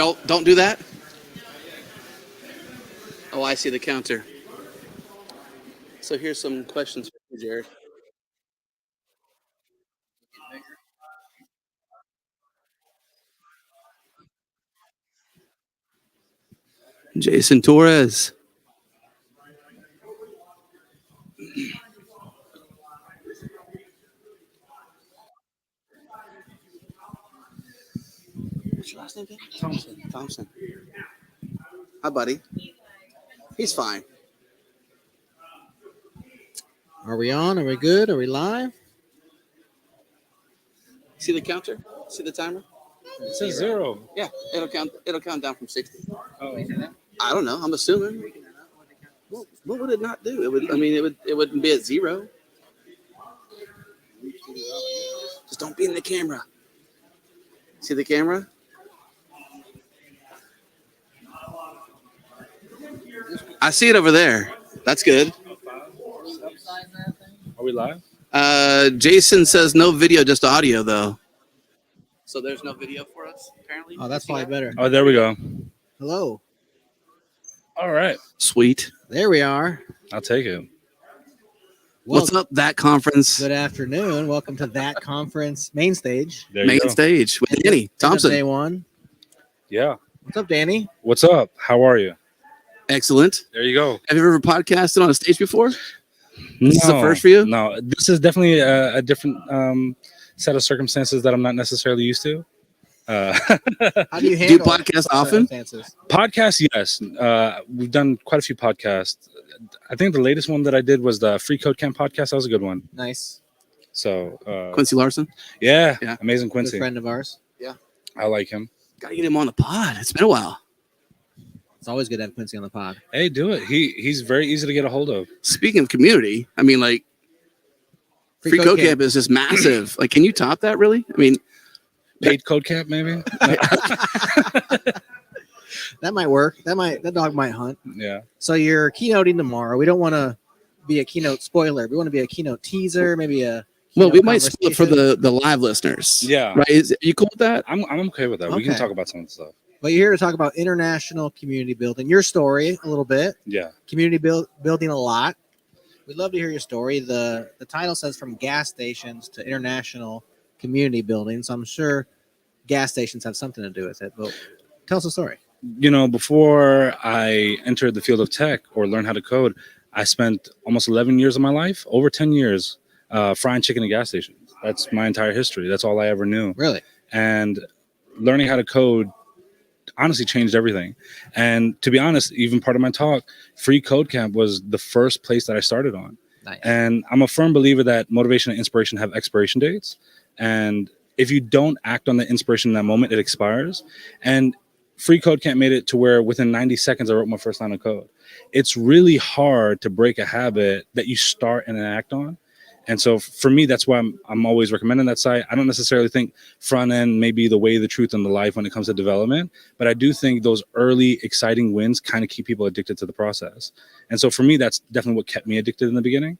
Don't do that. Oh, I see the counter. So here's some questions for you, Jared. Jason Torres. What's your last name again? Thompson. Hi, buddy. He's fine. Are we on? Are we good? Are we live? See the counter? See the timer? It says 0. Yeah, it'll count down from 60. Oh, I don't know. I'm assuming. What would it not do? It wouldn't be at 0. Just don't be in the camera. See the camera? I see it over there. That's good. Are we live? Jason says no video, just audio though. So there's no video for us, apparently. Oh, that's probably better. Oh, there we go. Hello. All right. Sweet. There we are. I'll take it. What's up, that conference? Good afternoon. Welcome to that conference main stage. Main stage with Danny Thompson. Day one. Yeah. What's up, Danny? What's up? How are you? Excellent. There you go. Have you ever podcasted on a stage before? This is the first for you? No, this is definitely a different set of circumstances that I'm not necessarily used to. How do you handle podcast often? Podcasts, yes. We've done quite a few podcasts. I think the latest one that I did was the Free Code Camp podcast. That was a good one. Nice. So Quincy Larson? Yeah. Amazing Quincy. Good friend of ours. Yeah. I like him. Gotta get him on the pod. It's been a while. It's always good to have Quincy on the pod. Hey, do it. He's very easy to get a hold of. Speaking of community, Free Code Camp is just massive. Like, can you top that really? Paid Code Camp, maybe? That might work. That dog might hunt. Yeah. So you're keynoting tomorrow. We don't want to be a keynote spoiler. We want to be a keynote teaser, maybe a Well, we might split for the live listeners. Yeah. Right? Are you cool with that? I'm okay with that. We can Okay. talk about some of the stuff. But you're here to talk about international community building. Your story a little bit. Yeah. Community building a lot. We'd love to hear your story. The title says from gas stations to international community building. So I'm sure gas stations have something to do with it. But tell us a story. Before I entered the field of tech or learned how to code, I spent almost 11 years of my life, over 10 years, frying chicken at gas stations. That's my entire history. That's all I ever knew. Really? And learning how to code honestly changed everything. And to be honest, even part of my talk, Free Code Camp was the first place that I started on. Nice. And I'm a firm believer that motivation and inspiration have expiration dates. And if you don't act on the inspiration in that moment, it expires. And Free Code Camp made it to where within 90 seconds, I wrote my first line of code. It's really hard to break a habit that you start and act on. And so for me, that's why I'm always recommending that site. I don't necessarily think front end may be the way, the truth, and the life when it comes to development, but I do think those early exciting wins kind of keep people addicted to the process. And so for me, that's definitely what kept me addicted in the beginning.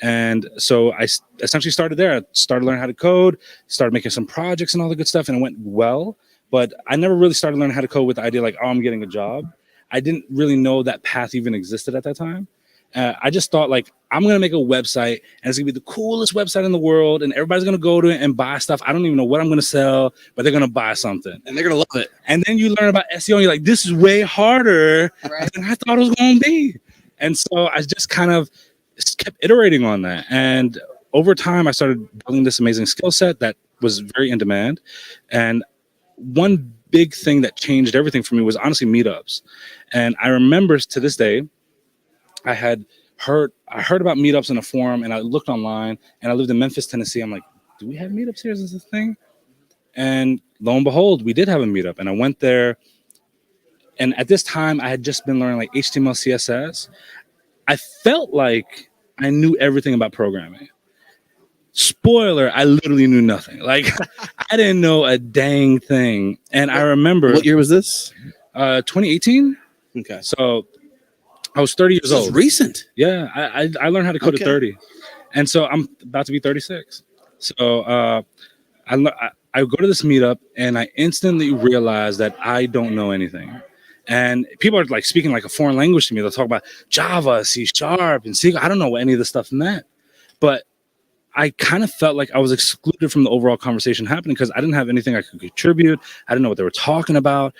And so I essentially started there. I started learning how to code, started making some projects and all the good stuff, and it went well. But I never really started learning how to code with the idea like, oh, I'm getting a job. I didn't really know that path even existed at that time. I just thought like, I'm going to make a website and it's going to be the coolest website in the world and everybody's going to go to it and buy stuff. I don't even know what I'm going to sell, but they're going to buy something. And they're going to love it. And then you learn about SEO and you're like, this is way harder than I thought it was going to be. And so I just kind of kept iterating on that. And over time, I started building this amazing skill set that was very in demand. And one big thing that changed everything for me was honestly meetups. And I remember to this day, I heard about meetups in a forum and I looked online and I lived in Memphis, Tennessee. I'm like, do we have meetups here? Is this a thing? And lo and behold, we did have a meetup and I went there. And at this time I had just been learning like HTML, CSS. I felt like I knew everything about programming. Spoiler, I literally knew nothing. Like I didn't know a dang thing. And I remember. What year was this? 2018. Okay. So I was 30 years old. This is recent. Yeah. I learned how to code at 30. And so I'm about to be 36. So I go to this meetup and I instantly realize that I don't know anything. And people are like speaking like a foreign language to me. They'll talk about Java, C# and C. I don't know what any of this stuff meant. But I kind of felt like I was excluded from the overall conversation happening because I didn't have anything I could contribute. I didn't know what they were talking about.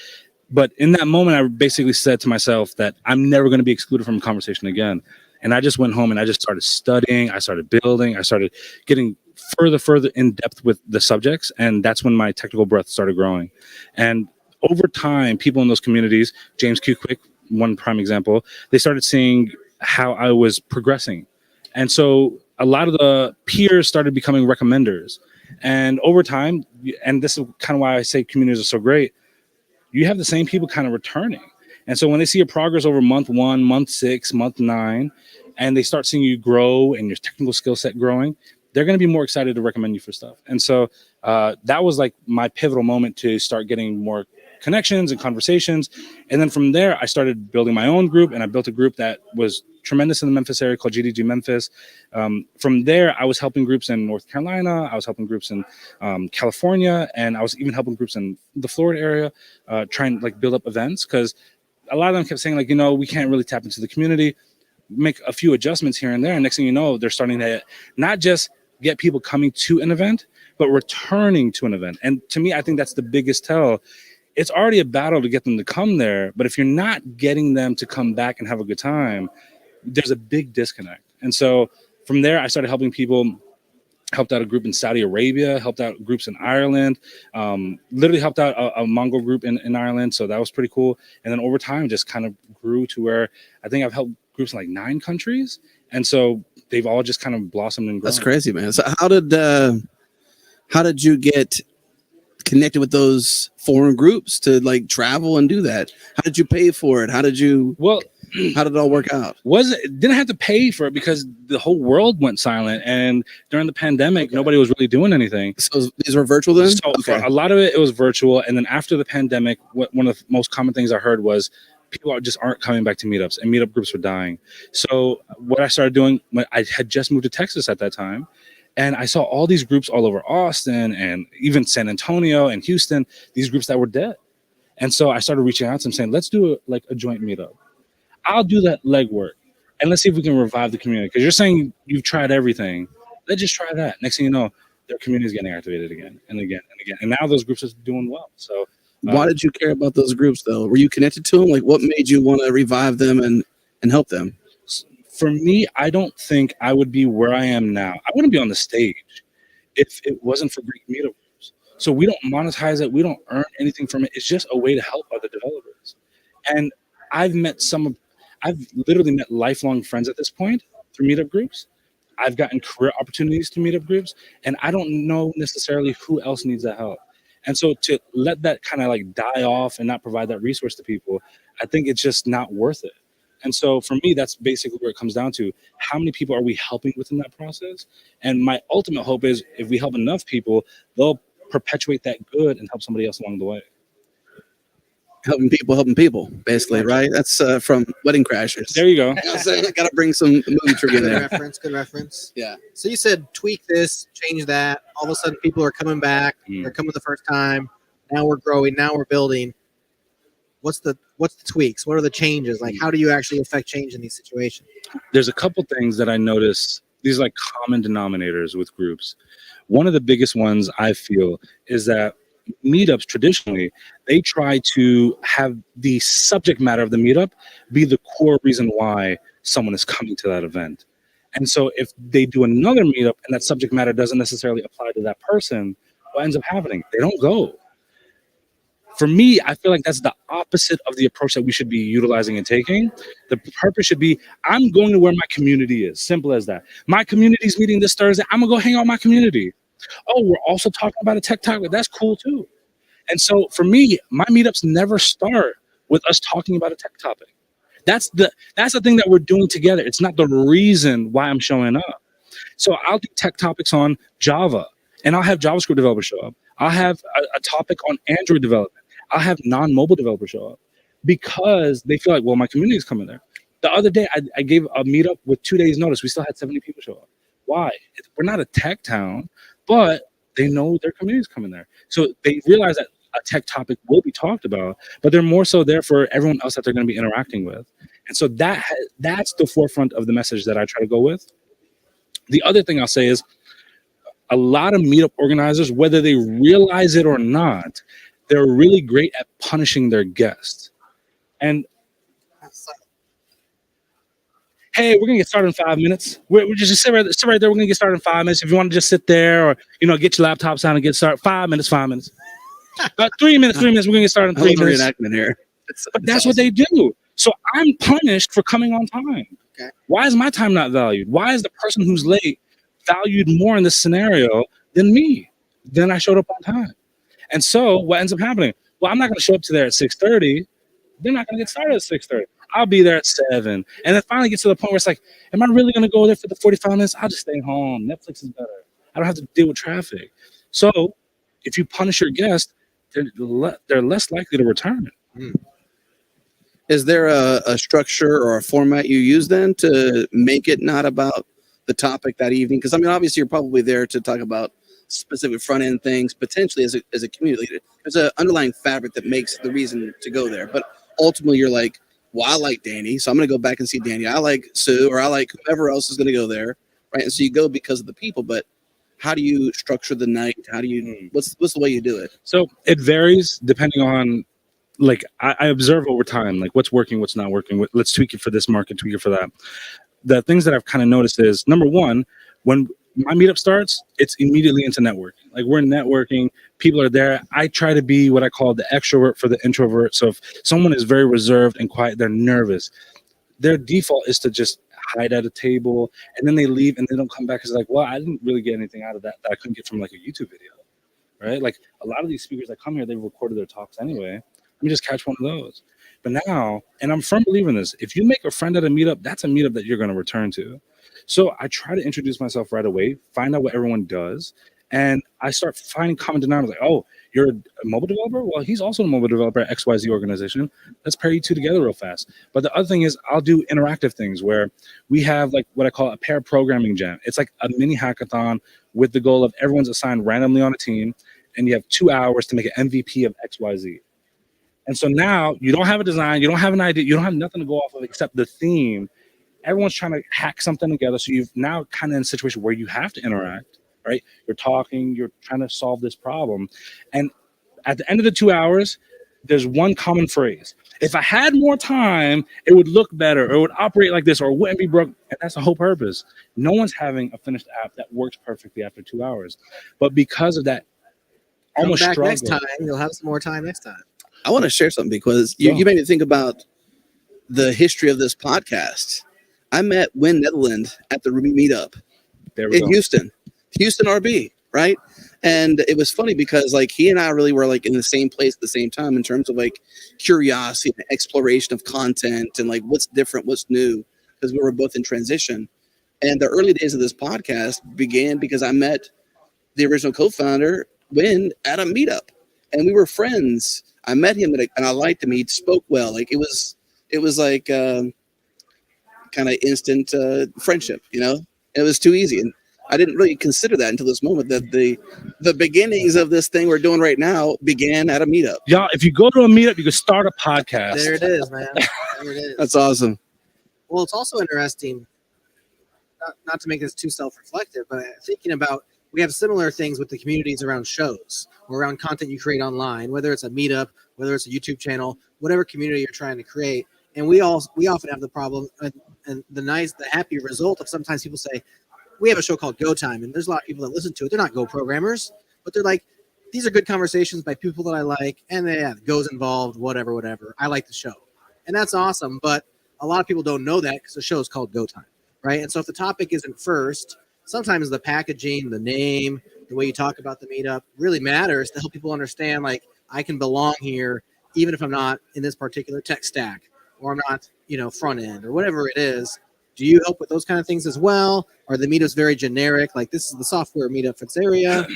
But in that moment, I basically said to myself that I'm never going to be excluded from a conversation again. And I just went home and I just started studying. I started building. I started getting further in depth with the subjects. And that's when my technical breadth started growing. And over time, people in those communities, James Q. Quick, one prime example, they started seeing how I was progressing. And so a lot of the peers started becoming recommenders. And over time, and this is kind of why I say communities are so great, you have the same people kind of returning. And so when they see your progress over month 1, month 6, month 9, and they start seeing you grow and your technical skill set growing, they're going to be more excited to recommend you for stuff. And so that was like my pivotal moment to start getting more connections and conversations. And then from there, I started building my own group, and I built a group that was tremendous in the Memphis area called GDG Memphis. From there, I was helping groups in North Carolina. I was helping groups in California, and I was even helping groups in the Florida area, trying to like build up events, because a lot of them kept saying like, we can't really tap into the community, make a few adjustments here and there. And next thing you know, they're starting to not just get people coming to an event, but returning to an event. And to me, I think that's the biggest tell. It's already a battle to get them to come there, but if you're not getting them to come back and have a good time, there's a big disconnect. And so from there, I started helping people, helped out a group in Saudi Arabia, helped out groups in Ireland, literally helped out a Mongol group in Ireland. So that was pretty cool. And then over time, just kind of grew to where I think I've helped groups in like 9 countries. And so they've all just kind of blossomed and grown. That's crazy, man. So how did you get connected with those foreign groups to like travel and do that? How did you pay for it? How did it all work out? Didn't have to pay for it because the whole world went silent, and during the pandemic, nobody was really doing anything. So these were virtual then? So for a lot of it was virtual, and then after the pandemic, one of the most common things I heard was people just aren't coming back to meetups, and meetup groups were dying. So what I started doing, when I had just moved to Texas at that time, and I saw all these groups all over Austin and even San Antonio and Houston, these groups that were dead. And so I started reaching out to them saying, let's do a joint meetup. I'll do that legwork, and let's see if we can revive the community. Because you're saying you've tried everything. Let's just try that. Next thing you know, their community is getting activated again and again and again. And now those groups are doing well. So why did you care about those groups though? Were you connected to them? Like what made you want to revive them and help them? For me, I don't think I would be where I am now. I wouldn't be on the stage if it wasn't for great meetup groups. So we don't monetize it. We don't earn anything from it. It's just a way to help other developers. And I've literally met lifelong friends at this point through meetup groups. I've gotten career opportunities through meetup groups, and I don't know necessarily who else needs that help. And so to let that kind of like die off and not provide that resource to people, I think it's just not worth it. And so for me, that's basically where it comes down to. How many people are we helping within that process? And my ultimate hope is if we help enough people, they'll perpetuate that good and help somebody else along the way. Helping people, basically, right? That's from Wedding Crashers. There you go. I gotta bring some movie trivia in there. Good reference. Yeah. So you said tweak this, change that. All of a sudden, people are coming back. They're coming the first time. Now we're growing. Now we're building. What's the tweaks? What are the changes? Like, how do you actually affect change in these situations? There's a couple things that I notice. These are like common denominators with groups. One of the biggest ones I feel is that meetups traditionally, they try to have the subject matter of the meetup be the core reason why someone is coming to that event. And so if they do another meetup and that subject matter doesn't necessarily apply to that person, what ends up happening? They don't go. For me, I feel like that's the opposite of the approach that we should be utilizing and taking. The purpose should be, I'm going to where my community is. Simple as that. My community's meeting this Thursday. I'm going to go hang out with my community. Oh, we're also talking about a tech topic. That's cool too. And so for me, my meetups never start with us talking about a tech topic. That's the thing that we're doing together. It's not the reason why I'm showing up. So I'll do tech topics on Java, and I'll have JavaScript developers show up. I'll have a topic on Android development. I'll have non-mobile developers show up because they feel like, well, my community is coming there. The other day, I gave a meetup with 2 days notice. We still had 70 people show up. Why? We're not a tech town, but they know their community's coming there. So they realize that a tech topic will be talked about, but they're more so there for everyone else that they're going to be interacting with. And so that's the forefront of the message that I try to go with. The other thing I'll say is a lot of meetup organizers, whether they realize it or not, they're really great at punishing their guests. And hey, we're gonna get started in 5 minutes. We're just sit right there. We're gonna get started in 5 minutes. If you want to just sit there, or get your laptops on and get started, 5 minutes. 3 minutes. We're gonna get started in 3 minutes. Reenactment here. But that's what they do. So I'm punished for coming on time. Okay. Why is my time not valued? Why is the person who's late valued more in this scenario than me? Then I showed up on time. And so what ends up happening? Well, I'm not gonna show up to there at 6:30. They're not gonna get started at 6:30. I'll be there at 7. And then finally get to the point where it's like, am I really going to go there for the 45 minutes? I'll just stay home. Netflix is better. I don't have to deal with traffic. So if you punish your guest, they're less likely to return. Is there a structure or a format you use then to make it not about the topic that evening? Because, I mean, obviously you're probably there to talk about specific front-end things, potentially as a community leader. There's an underlying fabric that makes the reason to go there. But ultimately you're like, well, I like Danny, so I'm going to go back and see Danny. I like Sue, or I like whoever else is going to go there, right? And so you go because of the people, but how do you structure the night? How do you, what's the way you do it? So it varies depending on, like, I observe over time, like what's working, what's not working. Let's tweak it for this market, tweak it for that. The things that I've kind of noticed is, number one, when my meetup starts, it's immediately into networking. Like, we're networking, people are there. I try to be what I call the extrovert for the introvert. So if someone is very reserved and quiet, they're nervous, their default is to just hide at a table, and then they leave and they don't come back. It's like, well, I didn't really get anything out of that I couldn't get from like a YouTube video, right? Like, a lot of these speakers that come here, they've recorded their talks anyway. Let me just catch one of those. But now, and I'm a firm believer in this, if you make a friend at a meetup, that's a meetup that you're going to return to. So I try to introduce myself right away, find out what everyone does, and I start finding common denominators. Like, oh, you're a mobile developer? Well, he's also a mobile developer at XYZ organization. Let's pair you two together real fast. But the other thing is, I'll do interactive things where we have like what I call a pair programming jam. It's like a mini hackathon with the goal of everyone's assigned randomly on a team, and you have 2 hours to make an MVP of XYZ. And so now you don't have a design, you don't have an idea, you don't have nothing to go off of except the theme. Everyone's trying to hack something together. So you've now kind of in a situation where you have to interact, right? You're talking, you're trying to solve this problem. And at the end of the 2 hours, there's one common phrase. If I had more time, it would look better, or it would operate like this, or it wouldn't be broke. And that's the whole purpose. No one's having a finished app that works perfectly after 2 hours. But because of that, almost Come back struggle. next time. You'll have some more time next time. I want to share something because you made me think about the history of this podcast. I met Win Netherland at the Ruby meetup in Houston RB, right? And it was funny because like he and I really were like in the same place at the same time in terms of like curiosity and exploration of content and like what's different, what's new, because we were both in transition. And the early days of this podcast began because I met the original co-founder, Win, at a meetup, and we were friends. I met him and I liked him. He spoke well. Like it was like kind of instant friendship, you know. It was too easy, and I didn't really consider that until this moment that the beginnings of this thing we're doing right now began at a meetup. Y'all, if you go to a meetup, you can start a podcast. There it is, man. There it is. That's awesome. Well, it's also interesting, not to make this too self-reflective, but thinking about, we have similar things with the communities around shows or around content you create online, whether it's a meetup, whether it's a YouTube channel, whatever community you're trying to create. And we often have the problem and the happy result of sometimes people say, we have a show called Go Time, and there's a lot of people that listen to it. They're not Go programmers, but they're like, these are good conversations by people that I like, and Go's involved, whatever. I like the show. And that's awesome, but a lot of people don't know that because the show is called Go Time, right? And so if the topic isn't first, sometimes the packaging, the name, the way you talk about the meetup really matters to help people understand, like, I can belong here even if I'm not in this particular tech stack, or I'm not, front end, or whatever it is. Do you help with those kind of things as well? Are the meetups very generic? Like, this is the software meetup for this area. How do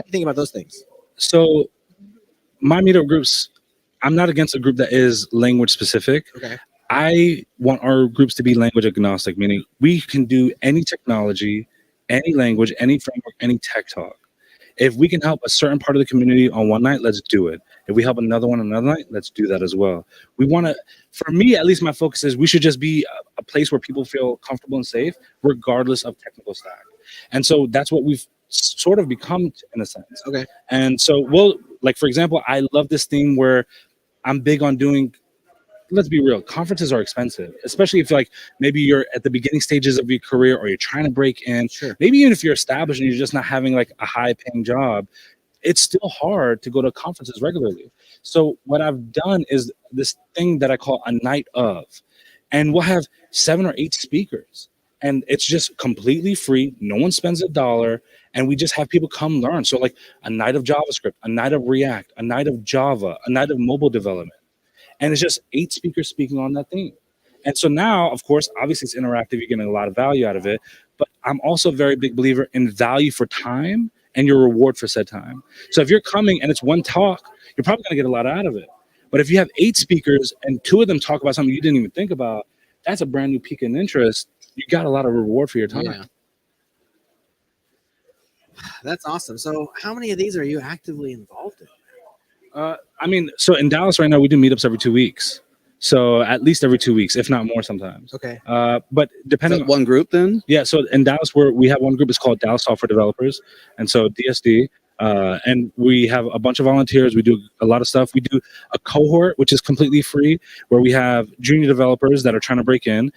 you think about those things? So my meetup groups, I'm not against a group that is language specific. Okay. I want our groups to be language agnostic, meaning we can do any technology, any language, any framework, any tech talk. if we can help a certain part of the community on one night, let's do it. If we help another one another night, let's do that as well. We want to, for me, at least my focus is we should just be a place where people feel comfortable and safe, regardless of technical stack. And so that's what we've sort of become in a sense. Okay. And so like, for example, I love this thing where I'm big on doing, let's be real, conferences are expensive, especially if like maybe you're at the beginning stages of your career or you're trying to break in. Sure. Maybe even if you're established and you're just not having like a high paying job, it's still hard to go to conferences regularly. So what I've done is this thing that I call a night of, and we'll have 7 or 8 speakers, and it's just completely free. No one spends $1, and we just have people come learn. So like a night of JavaScript, a night of React, a night of Java, a night of mobile development. And it's just 8 speakers speaking on that theme. And so now, of course, obviously it's interactive. You're getting a lot of value out of it. But I'm also a very big believer in value for time and your reward for said time. So if you're coming and it's one talk, you're probably going to get a lot out of it. But if you have 8 speakers and 2 of them talk about something you didn't even think about, that's a brand new peak in interest. You got a lot of reward for your time. Yeah. That's awesome. So how many of these are you actively involved in? I mean, so in Dallas right now, we do meetups every 2 weeks. So at least every 2 weeks, if not more sometimes. Okay. But depending on one group then? Yeah. So in Dallas, we have one group. It's called Dallas Software Developers. And so DSD. And we have a bunch of volunteers. We do a lot of stuff. We do a cohort, which is completely free, where we have junior developers that are trying to break in.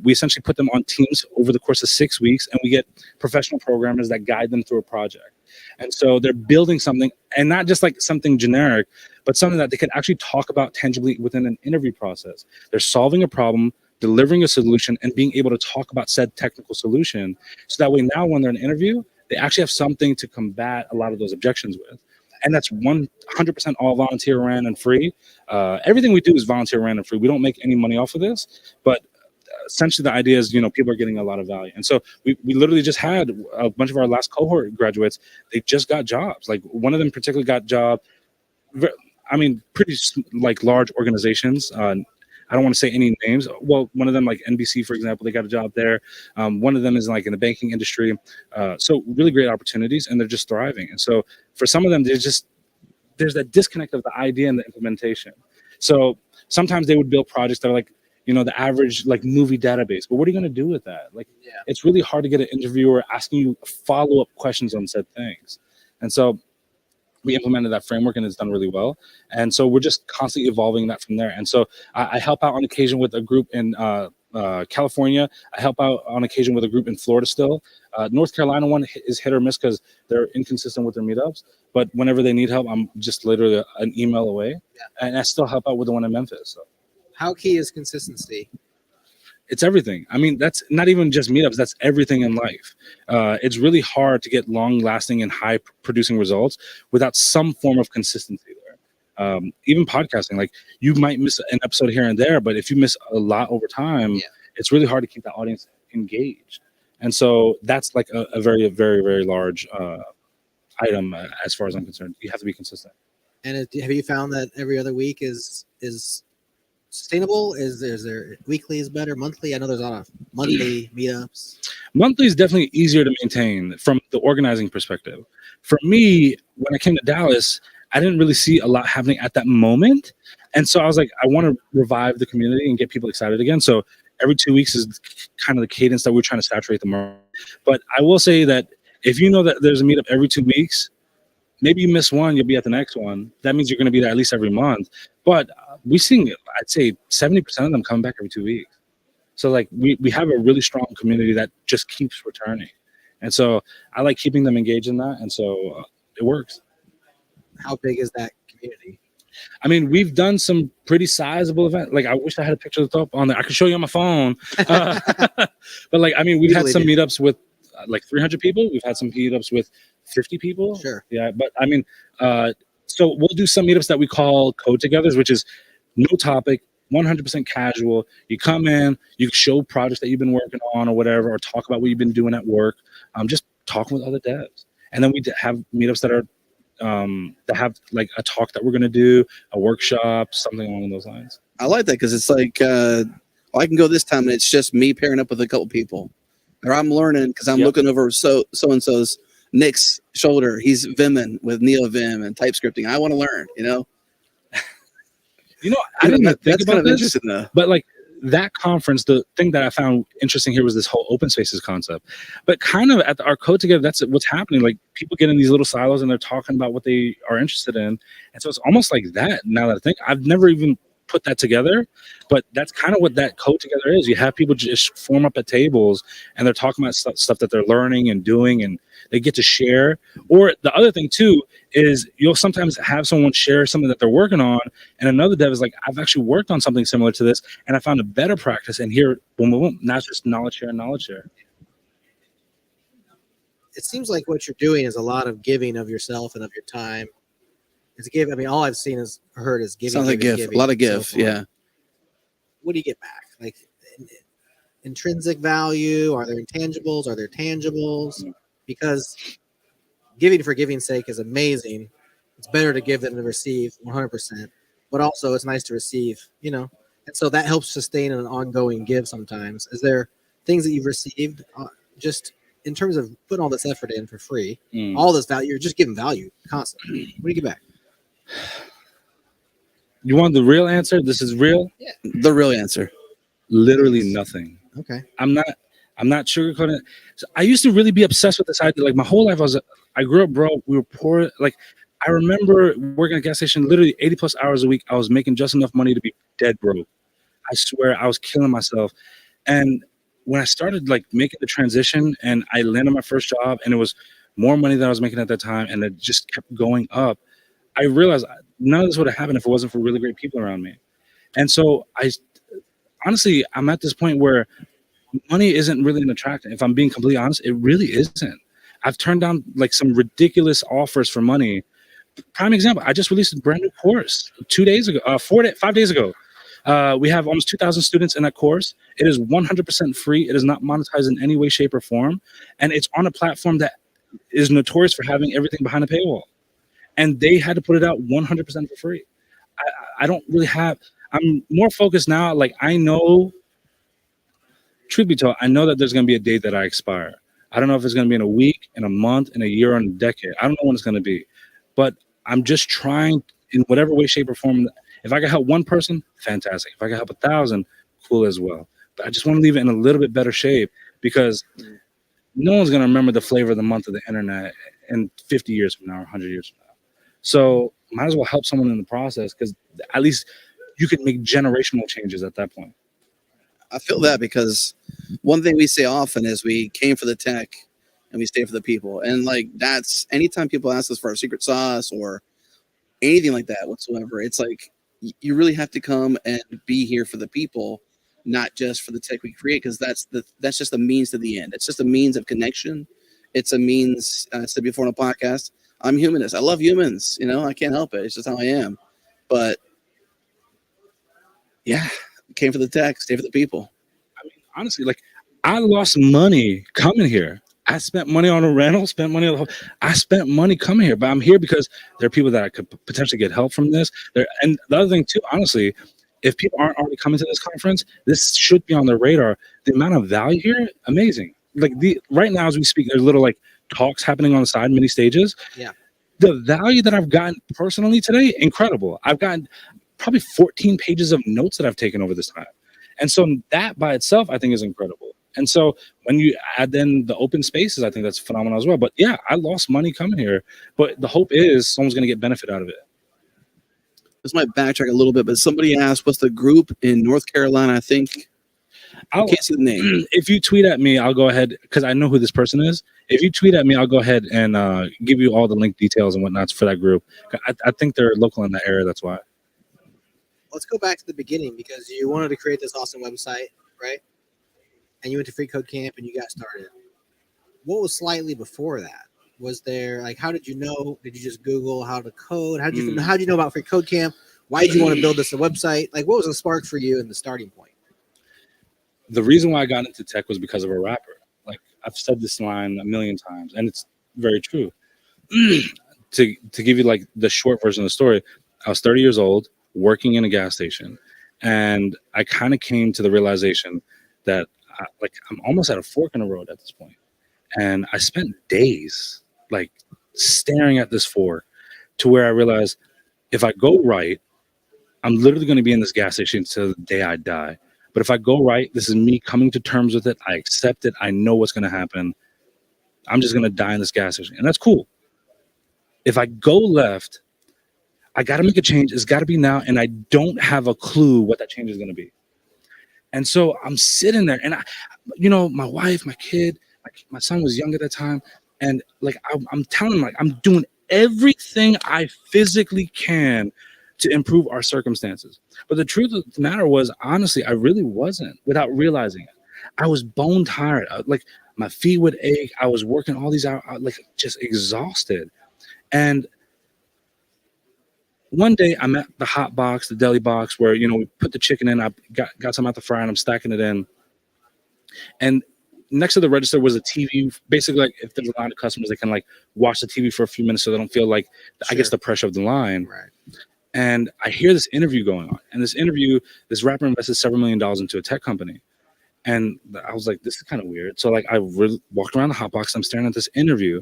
We essentially put them on teams over the course of 6 weeks, and we get professional programmers that guide them through a project. And so they're building something, and not just like something generic, but something that they can actually talk about tangibly within an interview process. They're solving a problem, delivering a solution, and being able to talk about said technical solution. So that way now when they're in an interview, they actually have something to combat a lot of those objections with. And that's 100% all volunteer ran and free. Everything we do is volunteer ran and free. We don't make any money off of this, but essentially the idea is, people are getting a lot of value. And so we literally just had a bunch of our last cohort graduates. They just got jobs. Like one of them particularly got job. I mean, pretty like large organizations. I don't want to say any names. Well, one of them, like NBC, for example, they got a job there. One of them is like in the banking industry. So really great opportunities, and they're just thriving. And so for some of them, there's that disconnect of the idea and the implementation. So sometimes they would build projects that are like, the average like movie database. But what are you going to do with that? Like, it's really hard to get an interviewer asking you follow-up questions on said things. And so we implemented that framework, and it's done really well. And so we're just constantly evolving that from there. And so I help out on occasion with a group in California. I help out on occasion with a group in Florida still. North Carolina one is hit or miss because they're inconsistent with their meetups. But whenever they need help, I'm just literally an email away. And I still help out with the one in Memphis. So. How key is consistency? It's everything. I mean, that's not even just meetups. That's everything in life. It's really hard to get long-lasting and high-producing results without some form of consistency there. Even podcasting, like you might miss an episode here and there, but if you miss a lot over time, it's really hard to keep that audience engaged. And so that's like a very, very, very large item as far as I'm concerned. You have to be consistent. And have you found that every other week is sustainable? Is there weekly is better, monthly? I know there's a lot of monthly meetups. Monthly is definitely easier to maintain from the organizing perspective. For me, when I came to Dallas, I didn't really see a lot happening at that moment. And so I was like, I want to revive the community and get people excited again. So every 2 weeks is kind of the cadence that we're trying to saturate the market. But I will say that if you know that there's a meetup every 2 weeks, maybe you miss one, you'll be at the next one. That means you're going to be there at least every month. But we're seeing, I'd say 70% of them come back every 2 weeks. So like we have a really strong community that just keeps returning. And so I like keeping them engaged in that. And so it works. How big is that community? I mean, we've done some pretty sizable events. Like I wish I had a picture of the top on there. I could show you on my phone. But like, I mean, we've had some meetups with like 300 people. We've had some meetups with 50 people. Sure. Yeah. But I mean, so we'll do some meetups that we call code togethers, which is no topic, 100% casual. You come in, you show projects that you've been working on or whatever, or talk about what you've been doing at work. Just talking with other devs. And then we have meetups that are that have like a talk that we're going to do, a workshop, something along those lines. I like that because it's like, I can go this time and it's just me pairing up with a couple people. Or I'm learning because I'm looking over so-and-so's Nick's shoulder. He's Vimming with NeoVim and TypeScripting. I want to learn, you know? You know, I didn't even think That's kind about of this, interesting though. but like that conference, the thing that I found interesting here was this whole open spaces concept. But kind of at our code together, that's what's happening. Like people get in these little silos and they're talking about what they are interested in, and so it's almost like that. Now that I think, I've never even put that together, but that's kind of what that code together is. You have people just form up at tables and they're talking about stuff that they're learning and doing, and they get to share. Or the other thing too is you'll sometimes have someone share something that they're working on, and another dev is like, I've actually worked on something similar to this and I found a better practice, and here, boom, boom, boom. Now it's just knowledge share and knowledge share. It seems like what you're doing is a lot of giving of yourself and of your time. It's give. I mean, all I've seen is heard is giving. Sounds like giving, give. giving, A lot of so give. forth. Yeah. What do you get back? Like intrinsic value? Are there intangibles? Are there tangibles? Because giving for giving's sake is amazing. It's better to give than to receive, 100%. But also, it's nice to receive, you know. And so that helps sustain an ongoing give sometimes. Is there things that you've received just in terms of putting all this effort in for free, all this value, you're just giving value constantly. What do you get back? You want the real answer? This is real? Yeah. The real answer. Literally nothing. Okay. I'm not sugarcoating it. So I used to really be obsessed with this idea. Like my whole life, I grew up broke. We were poor. Like I remember working at a gas station, literally 80 plus hours a week. I was making just enough money to be dead broke. I swear I was killing myself. And when I started like making the transition and I landed my first job and it was more money than I was making at that time, and it just kept going up, I realized none of this would have happened if it wasn't for really great people around me. And so honestly, I'm at this point where money isn't really an attractant. If I'm being completely honest, it really isn't. I've turned down like some ridiculous offers for money. Prime example, I just released a brand new course 5 days ago. We have almost 2,000 students in that course. It is 100% free. It is not monetized in any way, shape, or form. And it's on a platform that is notorious for having everything behind a paywall. And they had to put it out 100% for free. I don't really have, I'm more focused now. Like I know, truth be told, I know that there's going to be a date that I expire. I don't know if it's going to be in a week, in a month, in a year, or in a decade. I don't know when it's going to be. But I'm just trying in whatever way, shape, or form. If I can help one person, fantastic. If I can help 1,000, cool as well. But I just want to leave it in a little bit better shape, because no one's going to remember the flavor of the month of the internet in 50 years from now or 100 years from now. So might as well help someone in the process, because at least you can make generational changes at that point. I feel that, because one thing we say often is we came for the tech and we stay for the people. And like that's anytime people ask us for our secret sauce or anything like that whatsoever, it's like you really have to come and be here for the people, not just for the tech we create, because that's just a means to the end. It's just a means of connection. It's a means. I said before on a podcast, I'm humanist. I love humans. You know, I can't help it. It's just how I am. But yeah, came for the tech, stay for the people. I mean, honestly, like I lost money coming here. I spent money on a rental, spent money on I spent money coming here, but I'm here because there are people that I could potentially get help from this. And the other thing too, honestly, if people aren't already coming to this conference, this should be on their radar. The amount of value here, amazing. Like right now as we speak, there's little like talks happening on the side, mini stages. Yeah. The value that I've gotten personally today, incredible. I've gotten probably 14 pages of notes that I've taken over this time. And so that by itself, I think is incredible. And so when you add then the open spaces, I think that's phenomenal as well. But yeah, I lost money coming here, but the hope is someone's going to get benefit out of it. This might backtrack a little bit, but somebody asked, what's the group in North Carolina? I think I can't see the name. If you tweet at me, I'll go ahead, because I know who this person is. If you tweet at me, I'll go ahead and give you all the link details and whatnots for that group. I think they're local in that area. That's why. Let's go back to the beginning, because you wanted to create this awesome website, right? And you went to Free Code Camp and you got started. What was slightly before that? Was there, like, how did you know? Did you just Google how to code? How did you know about Free Code Camp? Why did you want to build this a website? Like, what was the spark for you in the starting point? The reason why I got into tech was because of a rapper. Like I've said this line a million times, and it's very true. To give you like the short version of the story, I was 30 years old, working in a gas station, and I kind of came to the realization that I'm almost at a fork in the road at this point. And I spent days like staring at this fork to where I realized if I go right, I'm literally going to be in this gas station until the day I die. But if I go right, this is me coming to terms with it. I accept it. I know what's going to happen. I'm just going to die in this gas station. And that's cool. If I go left, I got to make a change. It's got to be now. And I don't have a clue what that change is going to be. And so I'm sitting there and my wife, my kid, my son was young at that time. And like, I'm telling him, like, I'm doing everything I physically can to improve our circumstances. But the truth of the matter was, honestly, I really wasn't without realizing it. I was bone tired. Like my feet would ache. I was working all these hours, like just exhausted. And one day I'm at the hot box, the deli box, where, we put the chicken in. I got some out the fryer and I'm stacking it in. And next to the register was a TV. Basically, like if there's a line of customers, they can like watch the TV for a few minutes so they don't feel like, I guess, the pressure of the line. Right. And I hear this interview going on. And this rapper invested several $1 million into a tech company. And I was like, this is kind of weird. So like I walked around the hot box. I'm staring at this interview.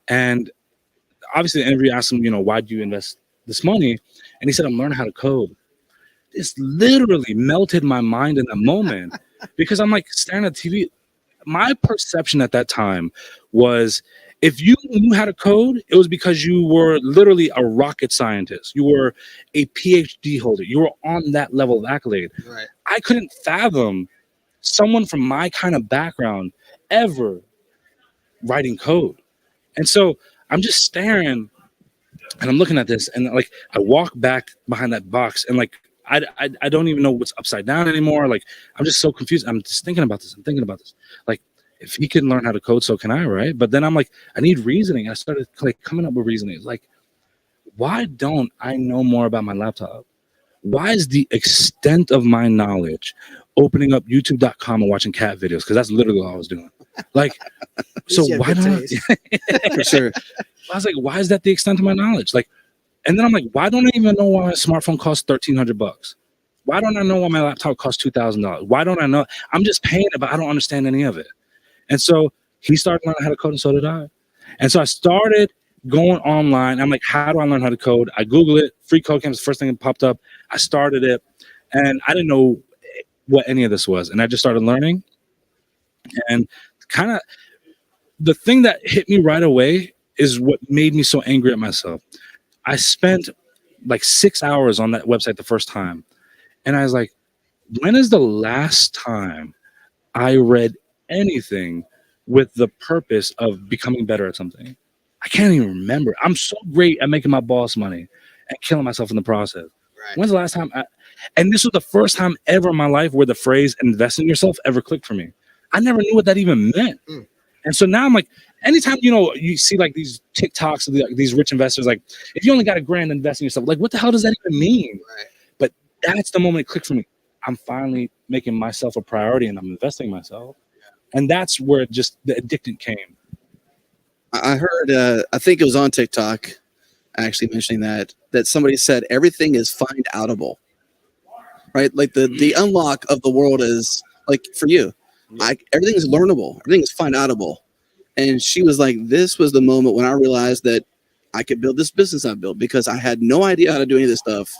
And obviously the interview asked him, why do you invest this money? And he said, I'm learning how to code. This literally melted my mind in that moment because I'm like staring at TV. My perception at that time was if you knew how to code, it was because you were literally a rocket scientist. You were a PhD holder. You were on that level of accolade. Right. I couldn't fathom someone from my kind of background ever writing code. And so I'm just staring and I'm looking at this and like I walk back behind that box and like I don't even know what's upside down anymore. Like I'm just so confused. I'm just thinking about this. Like if he can learn how to code, so can I, right? But then I'm like, I need reasoning. I started like coming up with reasoning. Like, why don't I know more about my laptop? Why is the extent of my knowledge opening up youtube.com and watching cat videos? Because that's literally all I was doing. Like, so why not? For sure. I was like, why is that the extent of my knowledge? Like, and then I'm like, why don't I even know why my smartphone costs $1,300? Why don't I know why my laptop costs $2,000? Why don't I know? I'm just paying it, but I don't understand any of it. And so he started learning how to code, and so did I. And so I started going online. I'm like, how do I learn how to code? I Google it. Free code camp is the first thing that popped up. I started it, and I didn't know what any of this was. And I just started learning. And kind of the thing that hit me right away is what made me so angry at myself. I spent like 6 hours on that website the first time. And I was like, when is the last time I read anything with the purpose of becoming better at something? I can't even remember. I'm so great at making my boss money and killing myself in the process. Right. When's the last time and this was the first time ever in my life where the phrase invest in yourself ever clicked for me. I never knew what that even meant. And so now I'm like, anytime, you see like these TikToks of like, these rich investors, like if you only got $1,000, invest in yourself. Like, what the hell does that even mean? Right. But that's the moment it clicked for me. I'm finally making myself a priority and I'm investing in myself. And that's where just the addictant came. I heard, I think it was on TikTok, actually mentioning that somebody said everything is find outable, right? Like the unlock of the world is like for you, everything is learnable, everything is find outable. And she was like, this was the moment when I realized that I could build this business I built because I had no idea how to do any of this stuff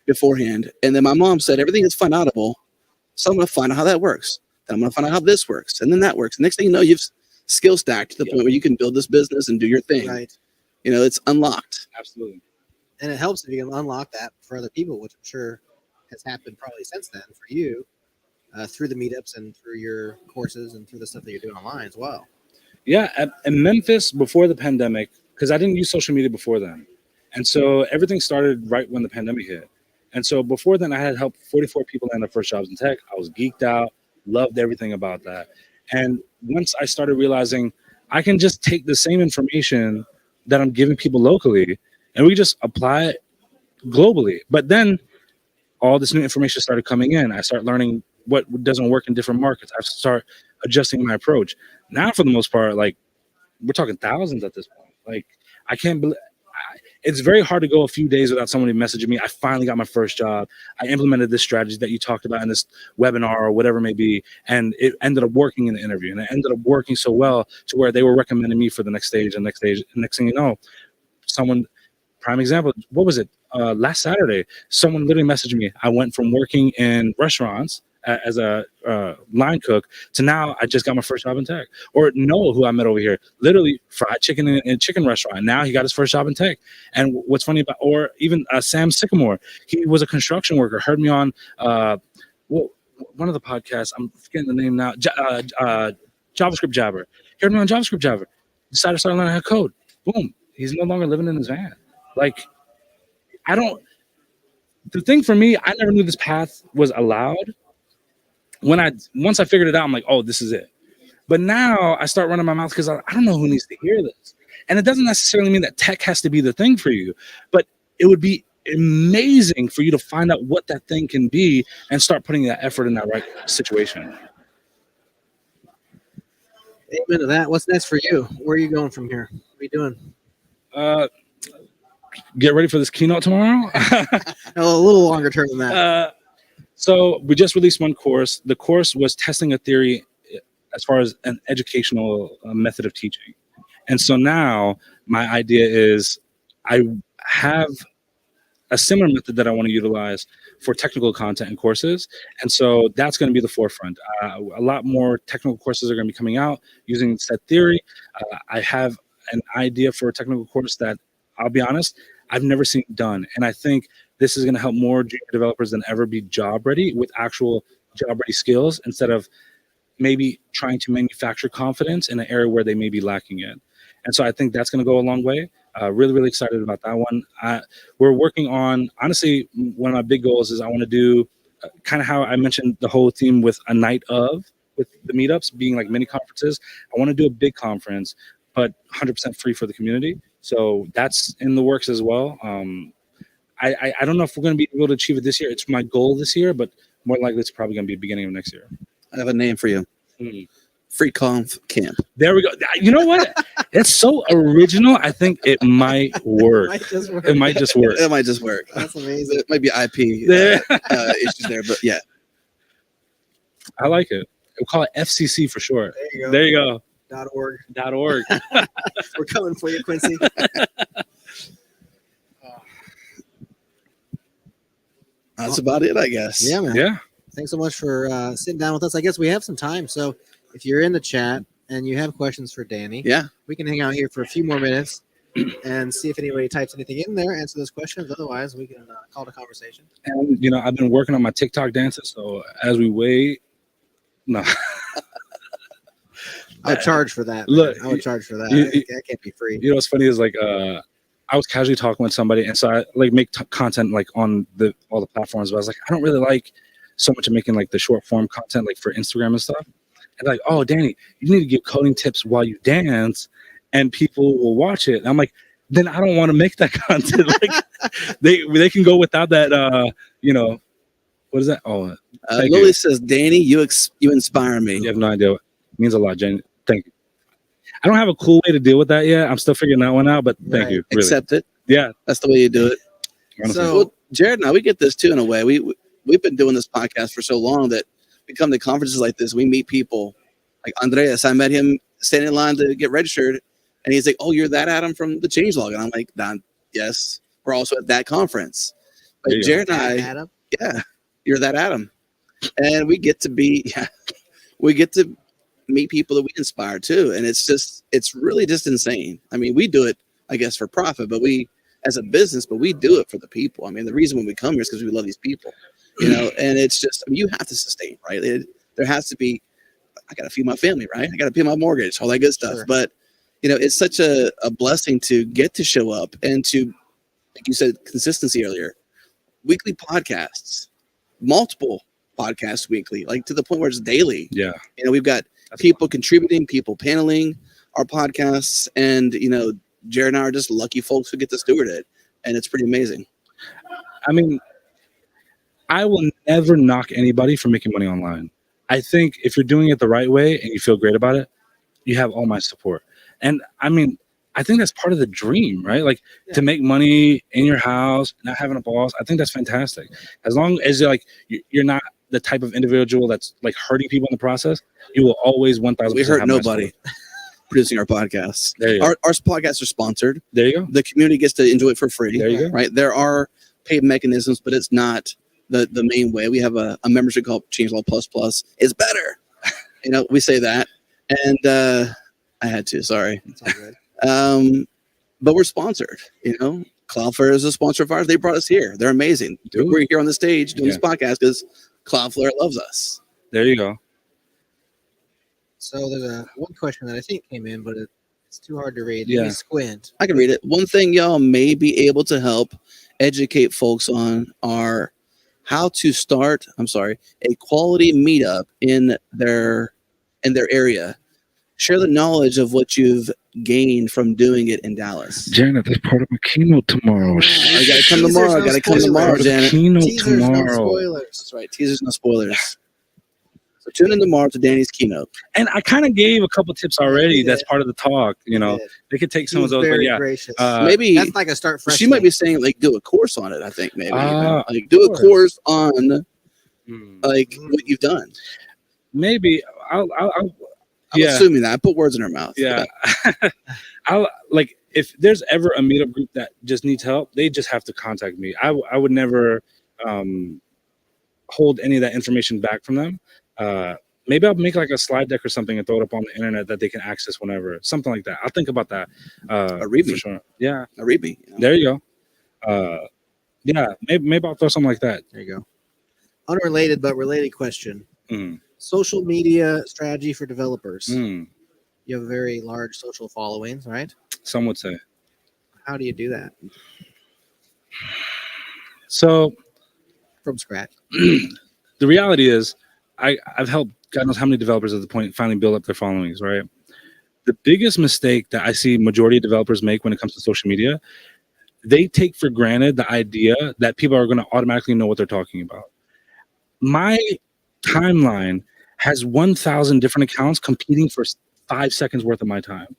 beforehand. And then my mom said, everything is find outable. So I'm going to find out how that works. Then I'm going to find out how this works. And then that works. Next thing you know, you've skill stacked to the point where you can build this business and do your thing. Right. It's unlocked. Absolutely. And it helps if you can unlock that for other people, which I'm sure has happened probably since then for you through the meetups and through your courses and through the stuff that you're doing online as well. Yeah. In Memphis before the pandemic, because I didn't use social media before then. And so everything started right when the pandemic hit. And so before then, I had helped 44 people land their first jobs in tech. I was geeked out, loved everything about that. And once I started realizing I can just take the same information that I'm giving people locally and we just apply it globally. But then all this new information started coming in. I start learning what doesn't work in different markets. I start adjusting my approach. Now, for the most part, like we're talking thousands at this point. Like I can't believe it's very hard to go a few days without somebody messaging me. I finally got my first job. I implemented this strategy that you talked about in this webinar or whatever it may be. And it ended up working in the interview. And it ended up working so well to where they were recommending me for the next stage and next stage. And next thing you know, someone, prime example, what was it? Last Saturday, someone literally messaged me. I went from working in restaurants as a line cook to now I just got my first job in tech. Or Noah, who I met over here, literally fried chicken in a chicken restaurant. Now he got his first job in tech. And what's funny about, or even Sam Sycamore, he was a construction worker, heard me on one of the podcasts, I'm forgetting the name now, JavaScript Jabber. He heard me on JavaScript Jabber, decided to start learning how to code. Boom, he's no longer living in his van. Like, the thing for me, I never knew this path was allowed. Once I figured it out, I'm like, oh, this is it. But now I start running my mouth because I don't know who needs to hear this. And it doesn't necessarily mean that tech has to be the thing for you, but it would be amazing for you to find out what that thing can be and start putting that effort in that right situation. Amen to that. What's next for you? Where are you going from here? What are you doing? Get ready for this keynote tomorrow. A little longer term than that. So we just released one course. The course was testing a theory as far as an educational method of teaching. And so now my idea is I have a similar method that I want to utilize for technical content and courses. And so that's going to be the forefront. A lot more technical courses are going to be coming out using said theory. I have an idea for a technical course that, I'll be honest, I've never seen done. And I think this is going to help more junior developers than ever be job ready with actual job ready skills instead of maybe trying to manufacture confidence in an area where they may be lacking it. And so I think that's going to go a long way. Really, really excited about that one. We're working on, honestly, one of my big goals is I want to do kind of how I mentioned the whole theme with a night of, with the meetups being like mini conferences. I want to do a big conference, but 100% free for the community. So that's in the works as well. I don't know if we're going to be able to achieve it this year. It's my goal this year, but more likely it's probably going to be beginning of next year. I have a name for you. Free Conf Camp. There we go. You know what? It's so original. I think it might work. It might just work. It might just work. That's amazing. It might be IP issues there, but yeah. I like it. We'll call it FCC for short. There you go. There you go. .org. .org. We're coming for you, Quincy. That's about it, I guess. Yeah, man. Yeah. Thanks so much for sitting down with us. I guess we have some time. So if you're in the chat and you have questions for Danny, yeah, we can hang out here for a few more minutes and see if anybody types anything in there, answer those questions. Otherwise, we can call it a conversation. And, you know, I've been working on my TikTok dances. So as we wait, no. I would charge for that. Look, I would charge for that. That can't be free. You know, what's funny is like, I was casually talking with somebody, and so I like make content like on all the platforms. But I was like, I don't really like so much of making like the short form content like for Instagram and stuff. And like, oh, Danny, you need to give coding tips while you dance, and people will watch it. And I'm like, then I don't want to make that content. Like, they can go without that. You know, what is that? Oh, Lily says, Danny, you inspire me. You have no idea. It means a lot, Jenny. Thank you. I don't have a cool way to deal with that yet. I'm still figuring that one out, but thank you. Really. Accept it. Yeah. That's the way you do it. Honestly. Well, Jared and I, we get this too in a way. We've been doing this podcast for so long that we come to conferences like this. We meet people like Andreas. I met him standing in line to get registered, and he's like, "Oh, you're that Adam from the Changelog," and I'm like, "Yes, we're also at that conference." But Jared and I, Adam? yeah, you're that Adam, and we get to meet people that we inspire too, and it's really just insane. I mean, we do it, I guess, for profit, but we as a business, but we do it for the people. I mean, the reason when we come here is because we love these people, you know. And it's just, I mean, you have to sustain, right? There has to be. I got to feed my family, right? I got to pay my mortgage, all that good stuff. Sure. But you know, it's such a blessing to get to show up and to, like you said, consistency earlier. Weekly podcasts, multiple podcasts weekly, like to the point where it's daily. Yeah. You know, we've got people contributing, people paneling our podcasts, and you know, Jared and I are just lucky folks who get to steward it, and it's pretty amazing. I mean, I will never knock anybody for making money online. I think if you're doing it the right way and you feel great about it, you have all my support. And I mean, I think that's part of the dream, right? Like to make money in your house, not having a boss. I think that's fantastic. As long as you're not the type of individual that's like hurting people in the process, you will always 1,000%. We hurt have my nobody support. producing our podcasts. There you go. Our podcasts are sponsored. There you go. The community gets to enjoy it for free. There you go. Right. There are paid mechanisms, but it's not the main way. We have a membership called Change Law Plus Plus. It's better. We say that. And I had to, sorry. It's all good. But we're sponsored, Cloudflare is a sponsor of ours. They brought us here. They're amazing. We're here on the stage doing this podcast because Cloudflare loves us. There you go. So there's one question that I think came in, but it's too hard to read. Yeah. Let me squint. I can read it. One thing y'all may be able to help educate folks on are how to start, a quality meetup in their area. Share the knowledge of what you've gained from doing it in Dallas. Janet, that's part of my keynote tomorrow. I gotta come tomorrow. Janet. Keynote Teasers, tomorrow. No spoilers. That's right. Teasers, no spoilers. So tune in tomorrow to Danny's keynote. And I kind of gave a couple tips already. That's part of the talk. They could take some of those, but yeah. Maybe that's like a start fresh. She might be saying like do a course on it. I think maybe like do a course on like what you've done. Maybe I'm assuming that. I put words in her mouth. Yeah. I'll like if there's ever a meetup group that just needs help, they just have to contact me. I would never hold any of that information back from them. Maybe I'll make like a slide deck or something and throw it up on the internet that they can access whenever. Something like that. I'll think about that. A read me. Sure. Yeah. A read me. There you go. Yeah. Maybe I'll throw something like that. There you go. Unrelated but related question. Mm. Social media strategy for developers. Mm. You have a very large social followings, right? Some would say. How do you do that? So from scratch. The reality is I've helped God knows how many developers at the point finally build up their followings, right? The biggest mistake that I see majority of developers make when it comes to social media, they take for granted the idea that people are going to automatically know what they're talking about. My timeline has 1,000 different accounts competing for 5 seconds worth of my time.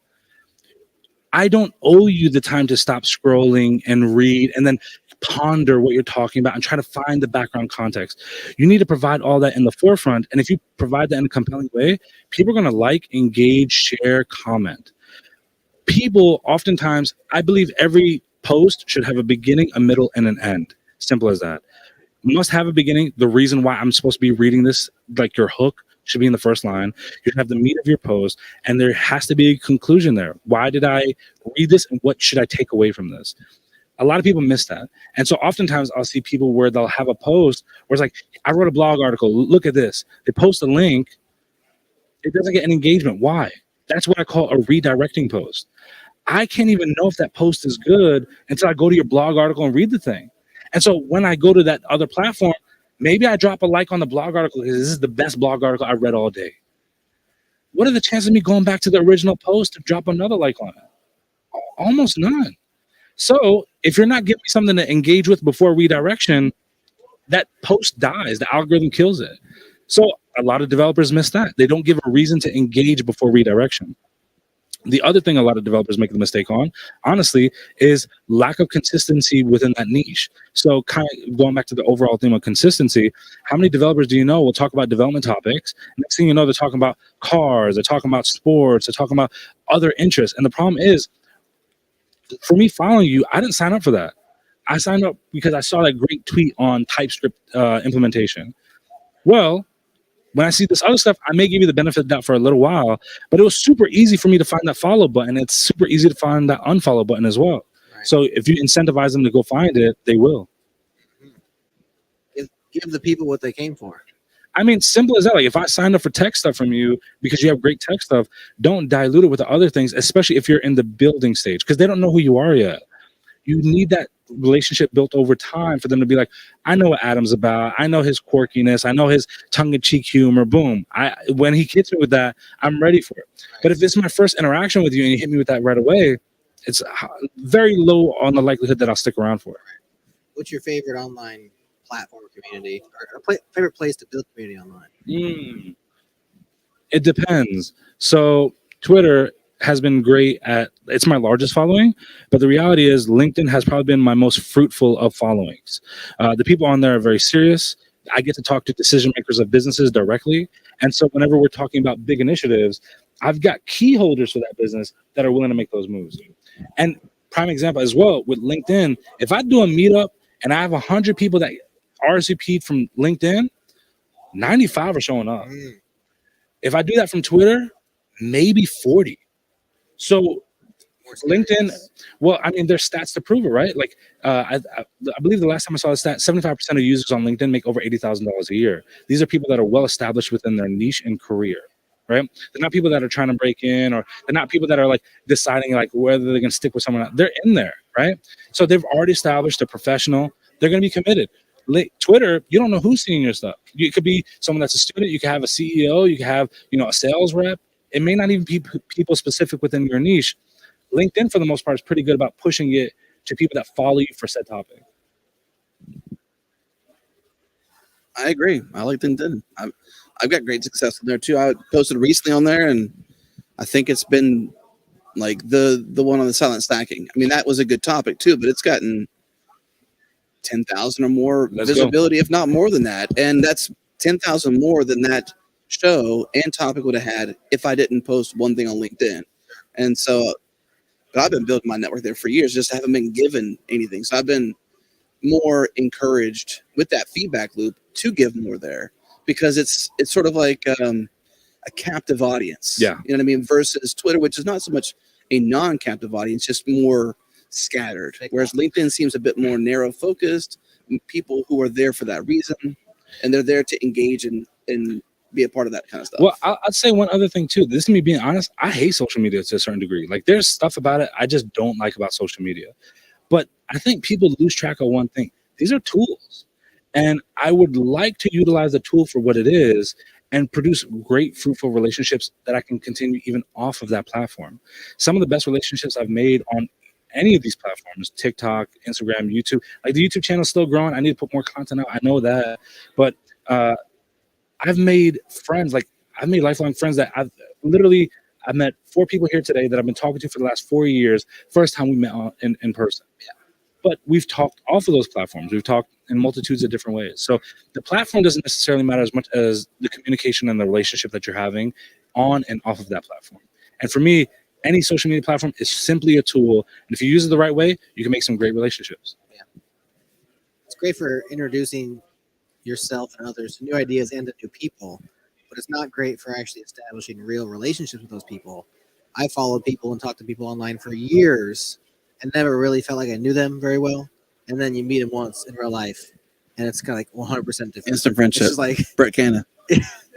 I don't owe you the time to stop scrolling and read and then ponder what you're talking about and try to find the background context. You need to provide all that in the forefront. And if you provide that in a compelling way, people are going to like, engage, share, comment. People oftentimes, I believe every post should have a beginning, a middle, and an end. Simple as that. Must have a beginning. The reason why I'm supposed to be reading this, like your hook, should be in the first line. You should have the meat of your post, and there has to be a conclusion there. Why did I read this, and what should I take away from this? A lot of people miss that. And so oftentimes I'll see people where they'll have a post where it's like, I wrote a blog article. Look at this. They post a link. It doesn't get an engagement. Why? That's what I call a redirecting post. I can't even know if that post is good until I go to your blog article and read the thing. And so when I go to that other platform, maybe I drop a like on the blog article because this is the best blog article I read all day. What are the chances of me going back to the original post to drop another like on it? Almost none. So if you're not giving me something to engage with before redirection, that post dies. The algorithm kills it. So a lot of developers miss that. They don't give a reason to engage before redirection. The other thing a lot of developers make the mistake on, honestly, is lack of consistency within that niche. So kind of going back to the overall theme of consistency, how many developers do you know will talk about development topics? Next thing you know, they're talking about cars, they're talking about sports, they're talking about other interests. And the problem is, for me following you, I didn't sign up for that. I signed up because I saw that great tweet on TypeScript implementation. Well, when I see this other stuff, I may give you the benefit of that for a little while, but it was super easy for me to find that follow button. It's super easy to find that unfollow button as well. Right. So if you incentivize them to go find it, they will. Give the people what they came for. I mean, simple as that. Like if I signed up for tech stuff from you because you have great tech stuff, don't dilute it with the other things, especially if you're in the building stage, because they don't know who you are yet. You need that relationship built over time for them to be like, I know what Adam's about. I know his quirkiness. I know his tongue-in-cheek humor. Boom. When he hits me with that, I'm ready for it. Right. But if it's my first interaction with you and you hit me with that right away, it's very low on the likelihood that I'll stick around for it. What's your favorite online platform or community, or favorite place to build community online? It depends. So Twitter has been great at, it's my largest following, but the reality is LinkedIn has probably been my most fruitful of followings. The people on there are very serious. I get to talk to decision makers of businesses directly. And so whenever we're talking about big initiatives, I've got key holders for that business that are willing to make those moves. And prime example as well with LinkedIn, if I do a meetup and I have 100 people that RSVP'd from LinkedIn, 95 are showing up. If I do that from Twitter, maybe 40. So LinkedIn, well, I mean, there's stats to prove it, right? Like, I believe the last time I saw the stat, 75% of users on LinkedIn make over $80,000 a year. These are people that are well established within their niche and career, right? They're not people that are trying to break in, or they're not people that are like deciding like whether they're going to stick with someone else. They're in there, right? So they've already established a professional. They're going to be committed. Twitter, you don't know who's seeing your stuff. You could be someone that's a student. You could have a CEO. You could have, a sales rep. It may not even be people specific within your niche. LinkedIn, for the most part, is pretty good about pushing it to people that follow you for said topic. I agree. I like LinkedIn. I've got great success on there too. I posted recently on there, and I think it's been like the one on the silent stacking. I mean, that was a good topic too, but it's gotten 10,000 or more visibility, if not more than that. And that's 10,000 more than that show and topic would have had if I didn't post one thing on LinkedIn. And so, but I've been building my network there for years, just haven't been given anything. So I've been more encouraged with that feedback loop to give more there, because it's sort of like a captive audience. Yeah. You know what I mean? Versus Twitter, which is not so much a non-captive audience, just more scattered. Whereas LinkedIn seems a bit more narrow focused, people who are there for that reason, and they're there to engage and be a part of that kind of stuff. Well, I'd say one other thing too. This is me being honest. I hate social media to a certain degree. Like, there's stuff about it I just don't like about social media. But I think people lose track of one thing. These are tools. And I would like to utilize the tool for what it is and produce great, fruitful relationships that I can continue even off of that platform. Some of the best relationships I've made on any of these platforms, TikTok, Instagram, YouTube, like the YouTube channel is still growing. I need to put more content out. I know that. But I've made friends, like I've made lifelong friends that I met 4 people here today that I've been talking to for the last 4 years. First time we met in person. Yeah. But we've talked off of those platforms. We've talked in multitudes of different ways. So the platform doesn't necessarily matter as much as the communication and the relationship that you're having on and off of that platform. And for me, any social media platform is simply a tool. And if you use it the right way, you can make some great relationships. Yeah. It's great for introducing yourself and others to new ideas and to new people, but it's not great for actually establishing real relationships with those people. I followed people and talked to people online for years and never really felt like I knew them very well. And then you meet them once in real life, and it's kind of like 100% different. Instant friendship. It's just like Brett Canna.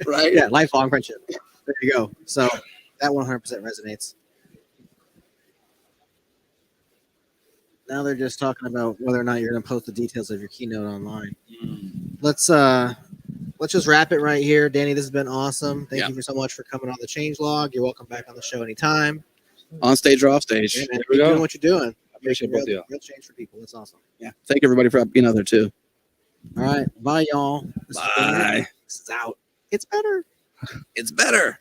right? Yeah, lifelong friendship. There you go. So that 100% resonates. Now they're just talking about whether or not you're going to post the details of your keynote online. Let's just wrap it right here. Danny, this has been awesome. Thank you so much for coming on the Change Log. You're welcome back on the show anytime. On stage or off stage. Yeah, man, Here we go. doing what you're doing. Appreciate both of you. Real change for people. That's awesome. Yeah. Thank everybody for being out there too. All right. Bye, y'all. Bye. This is out. It's better. It's better.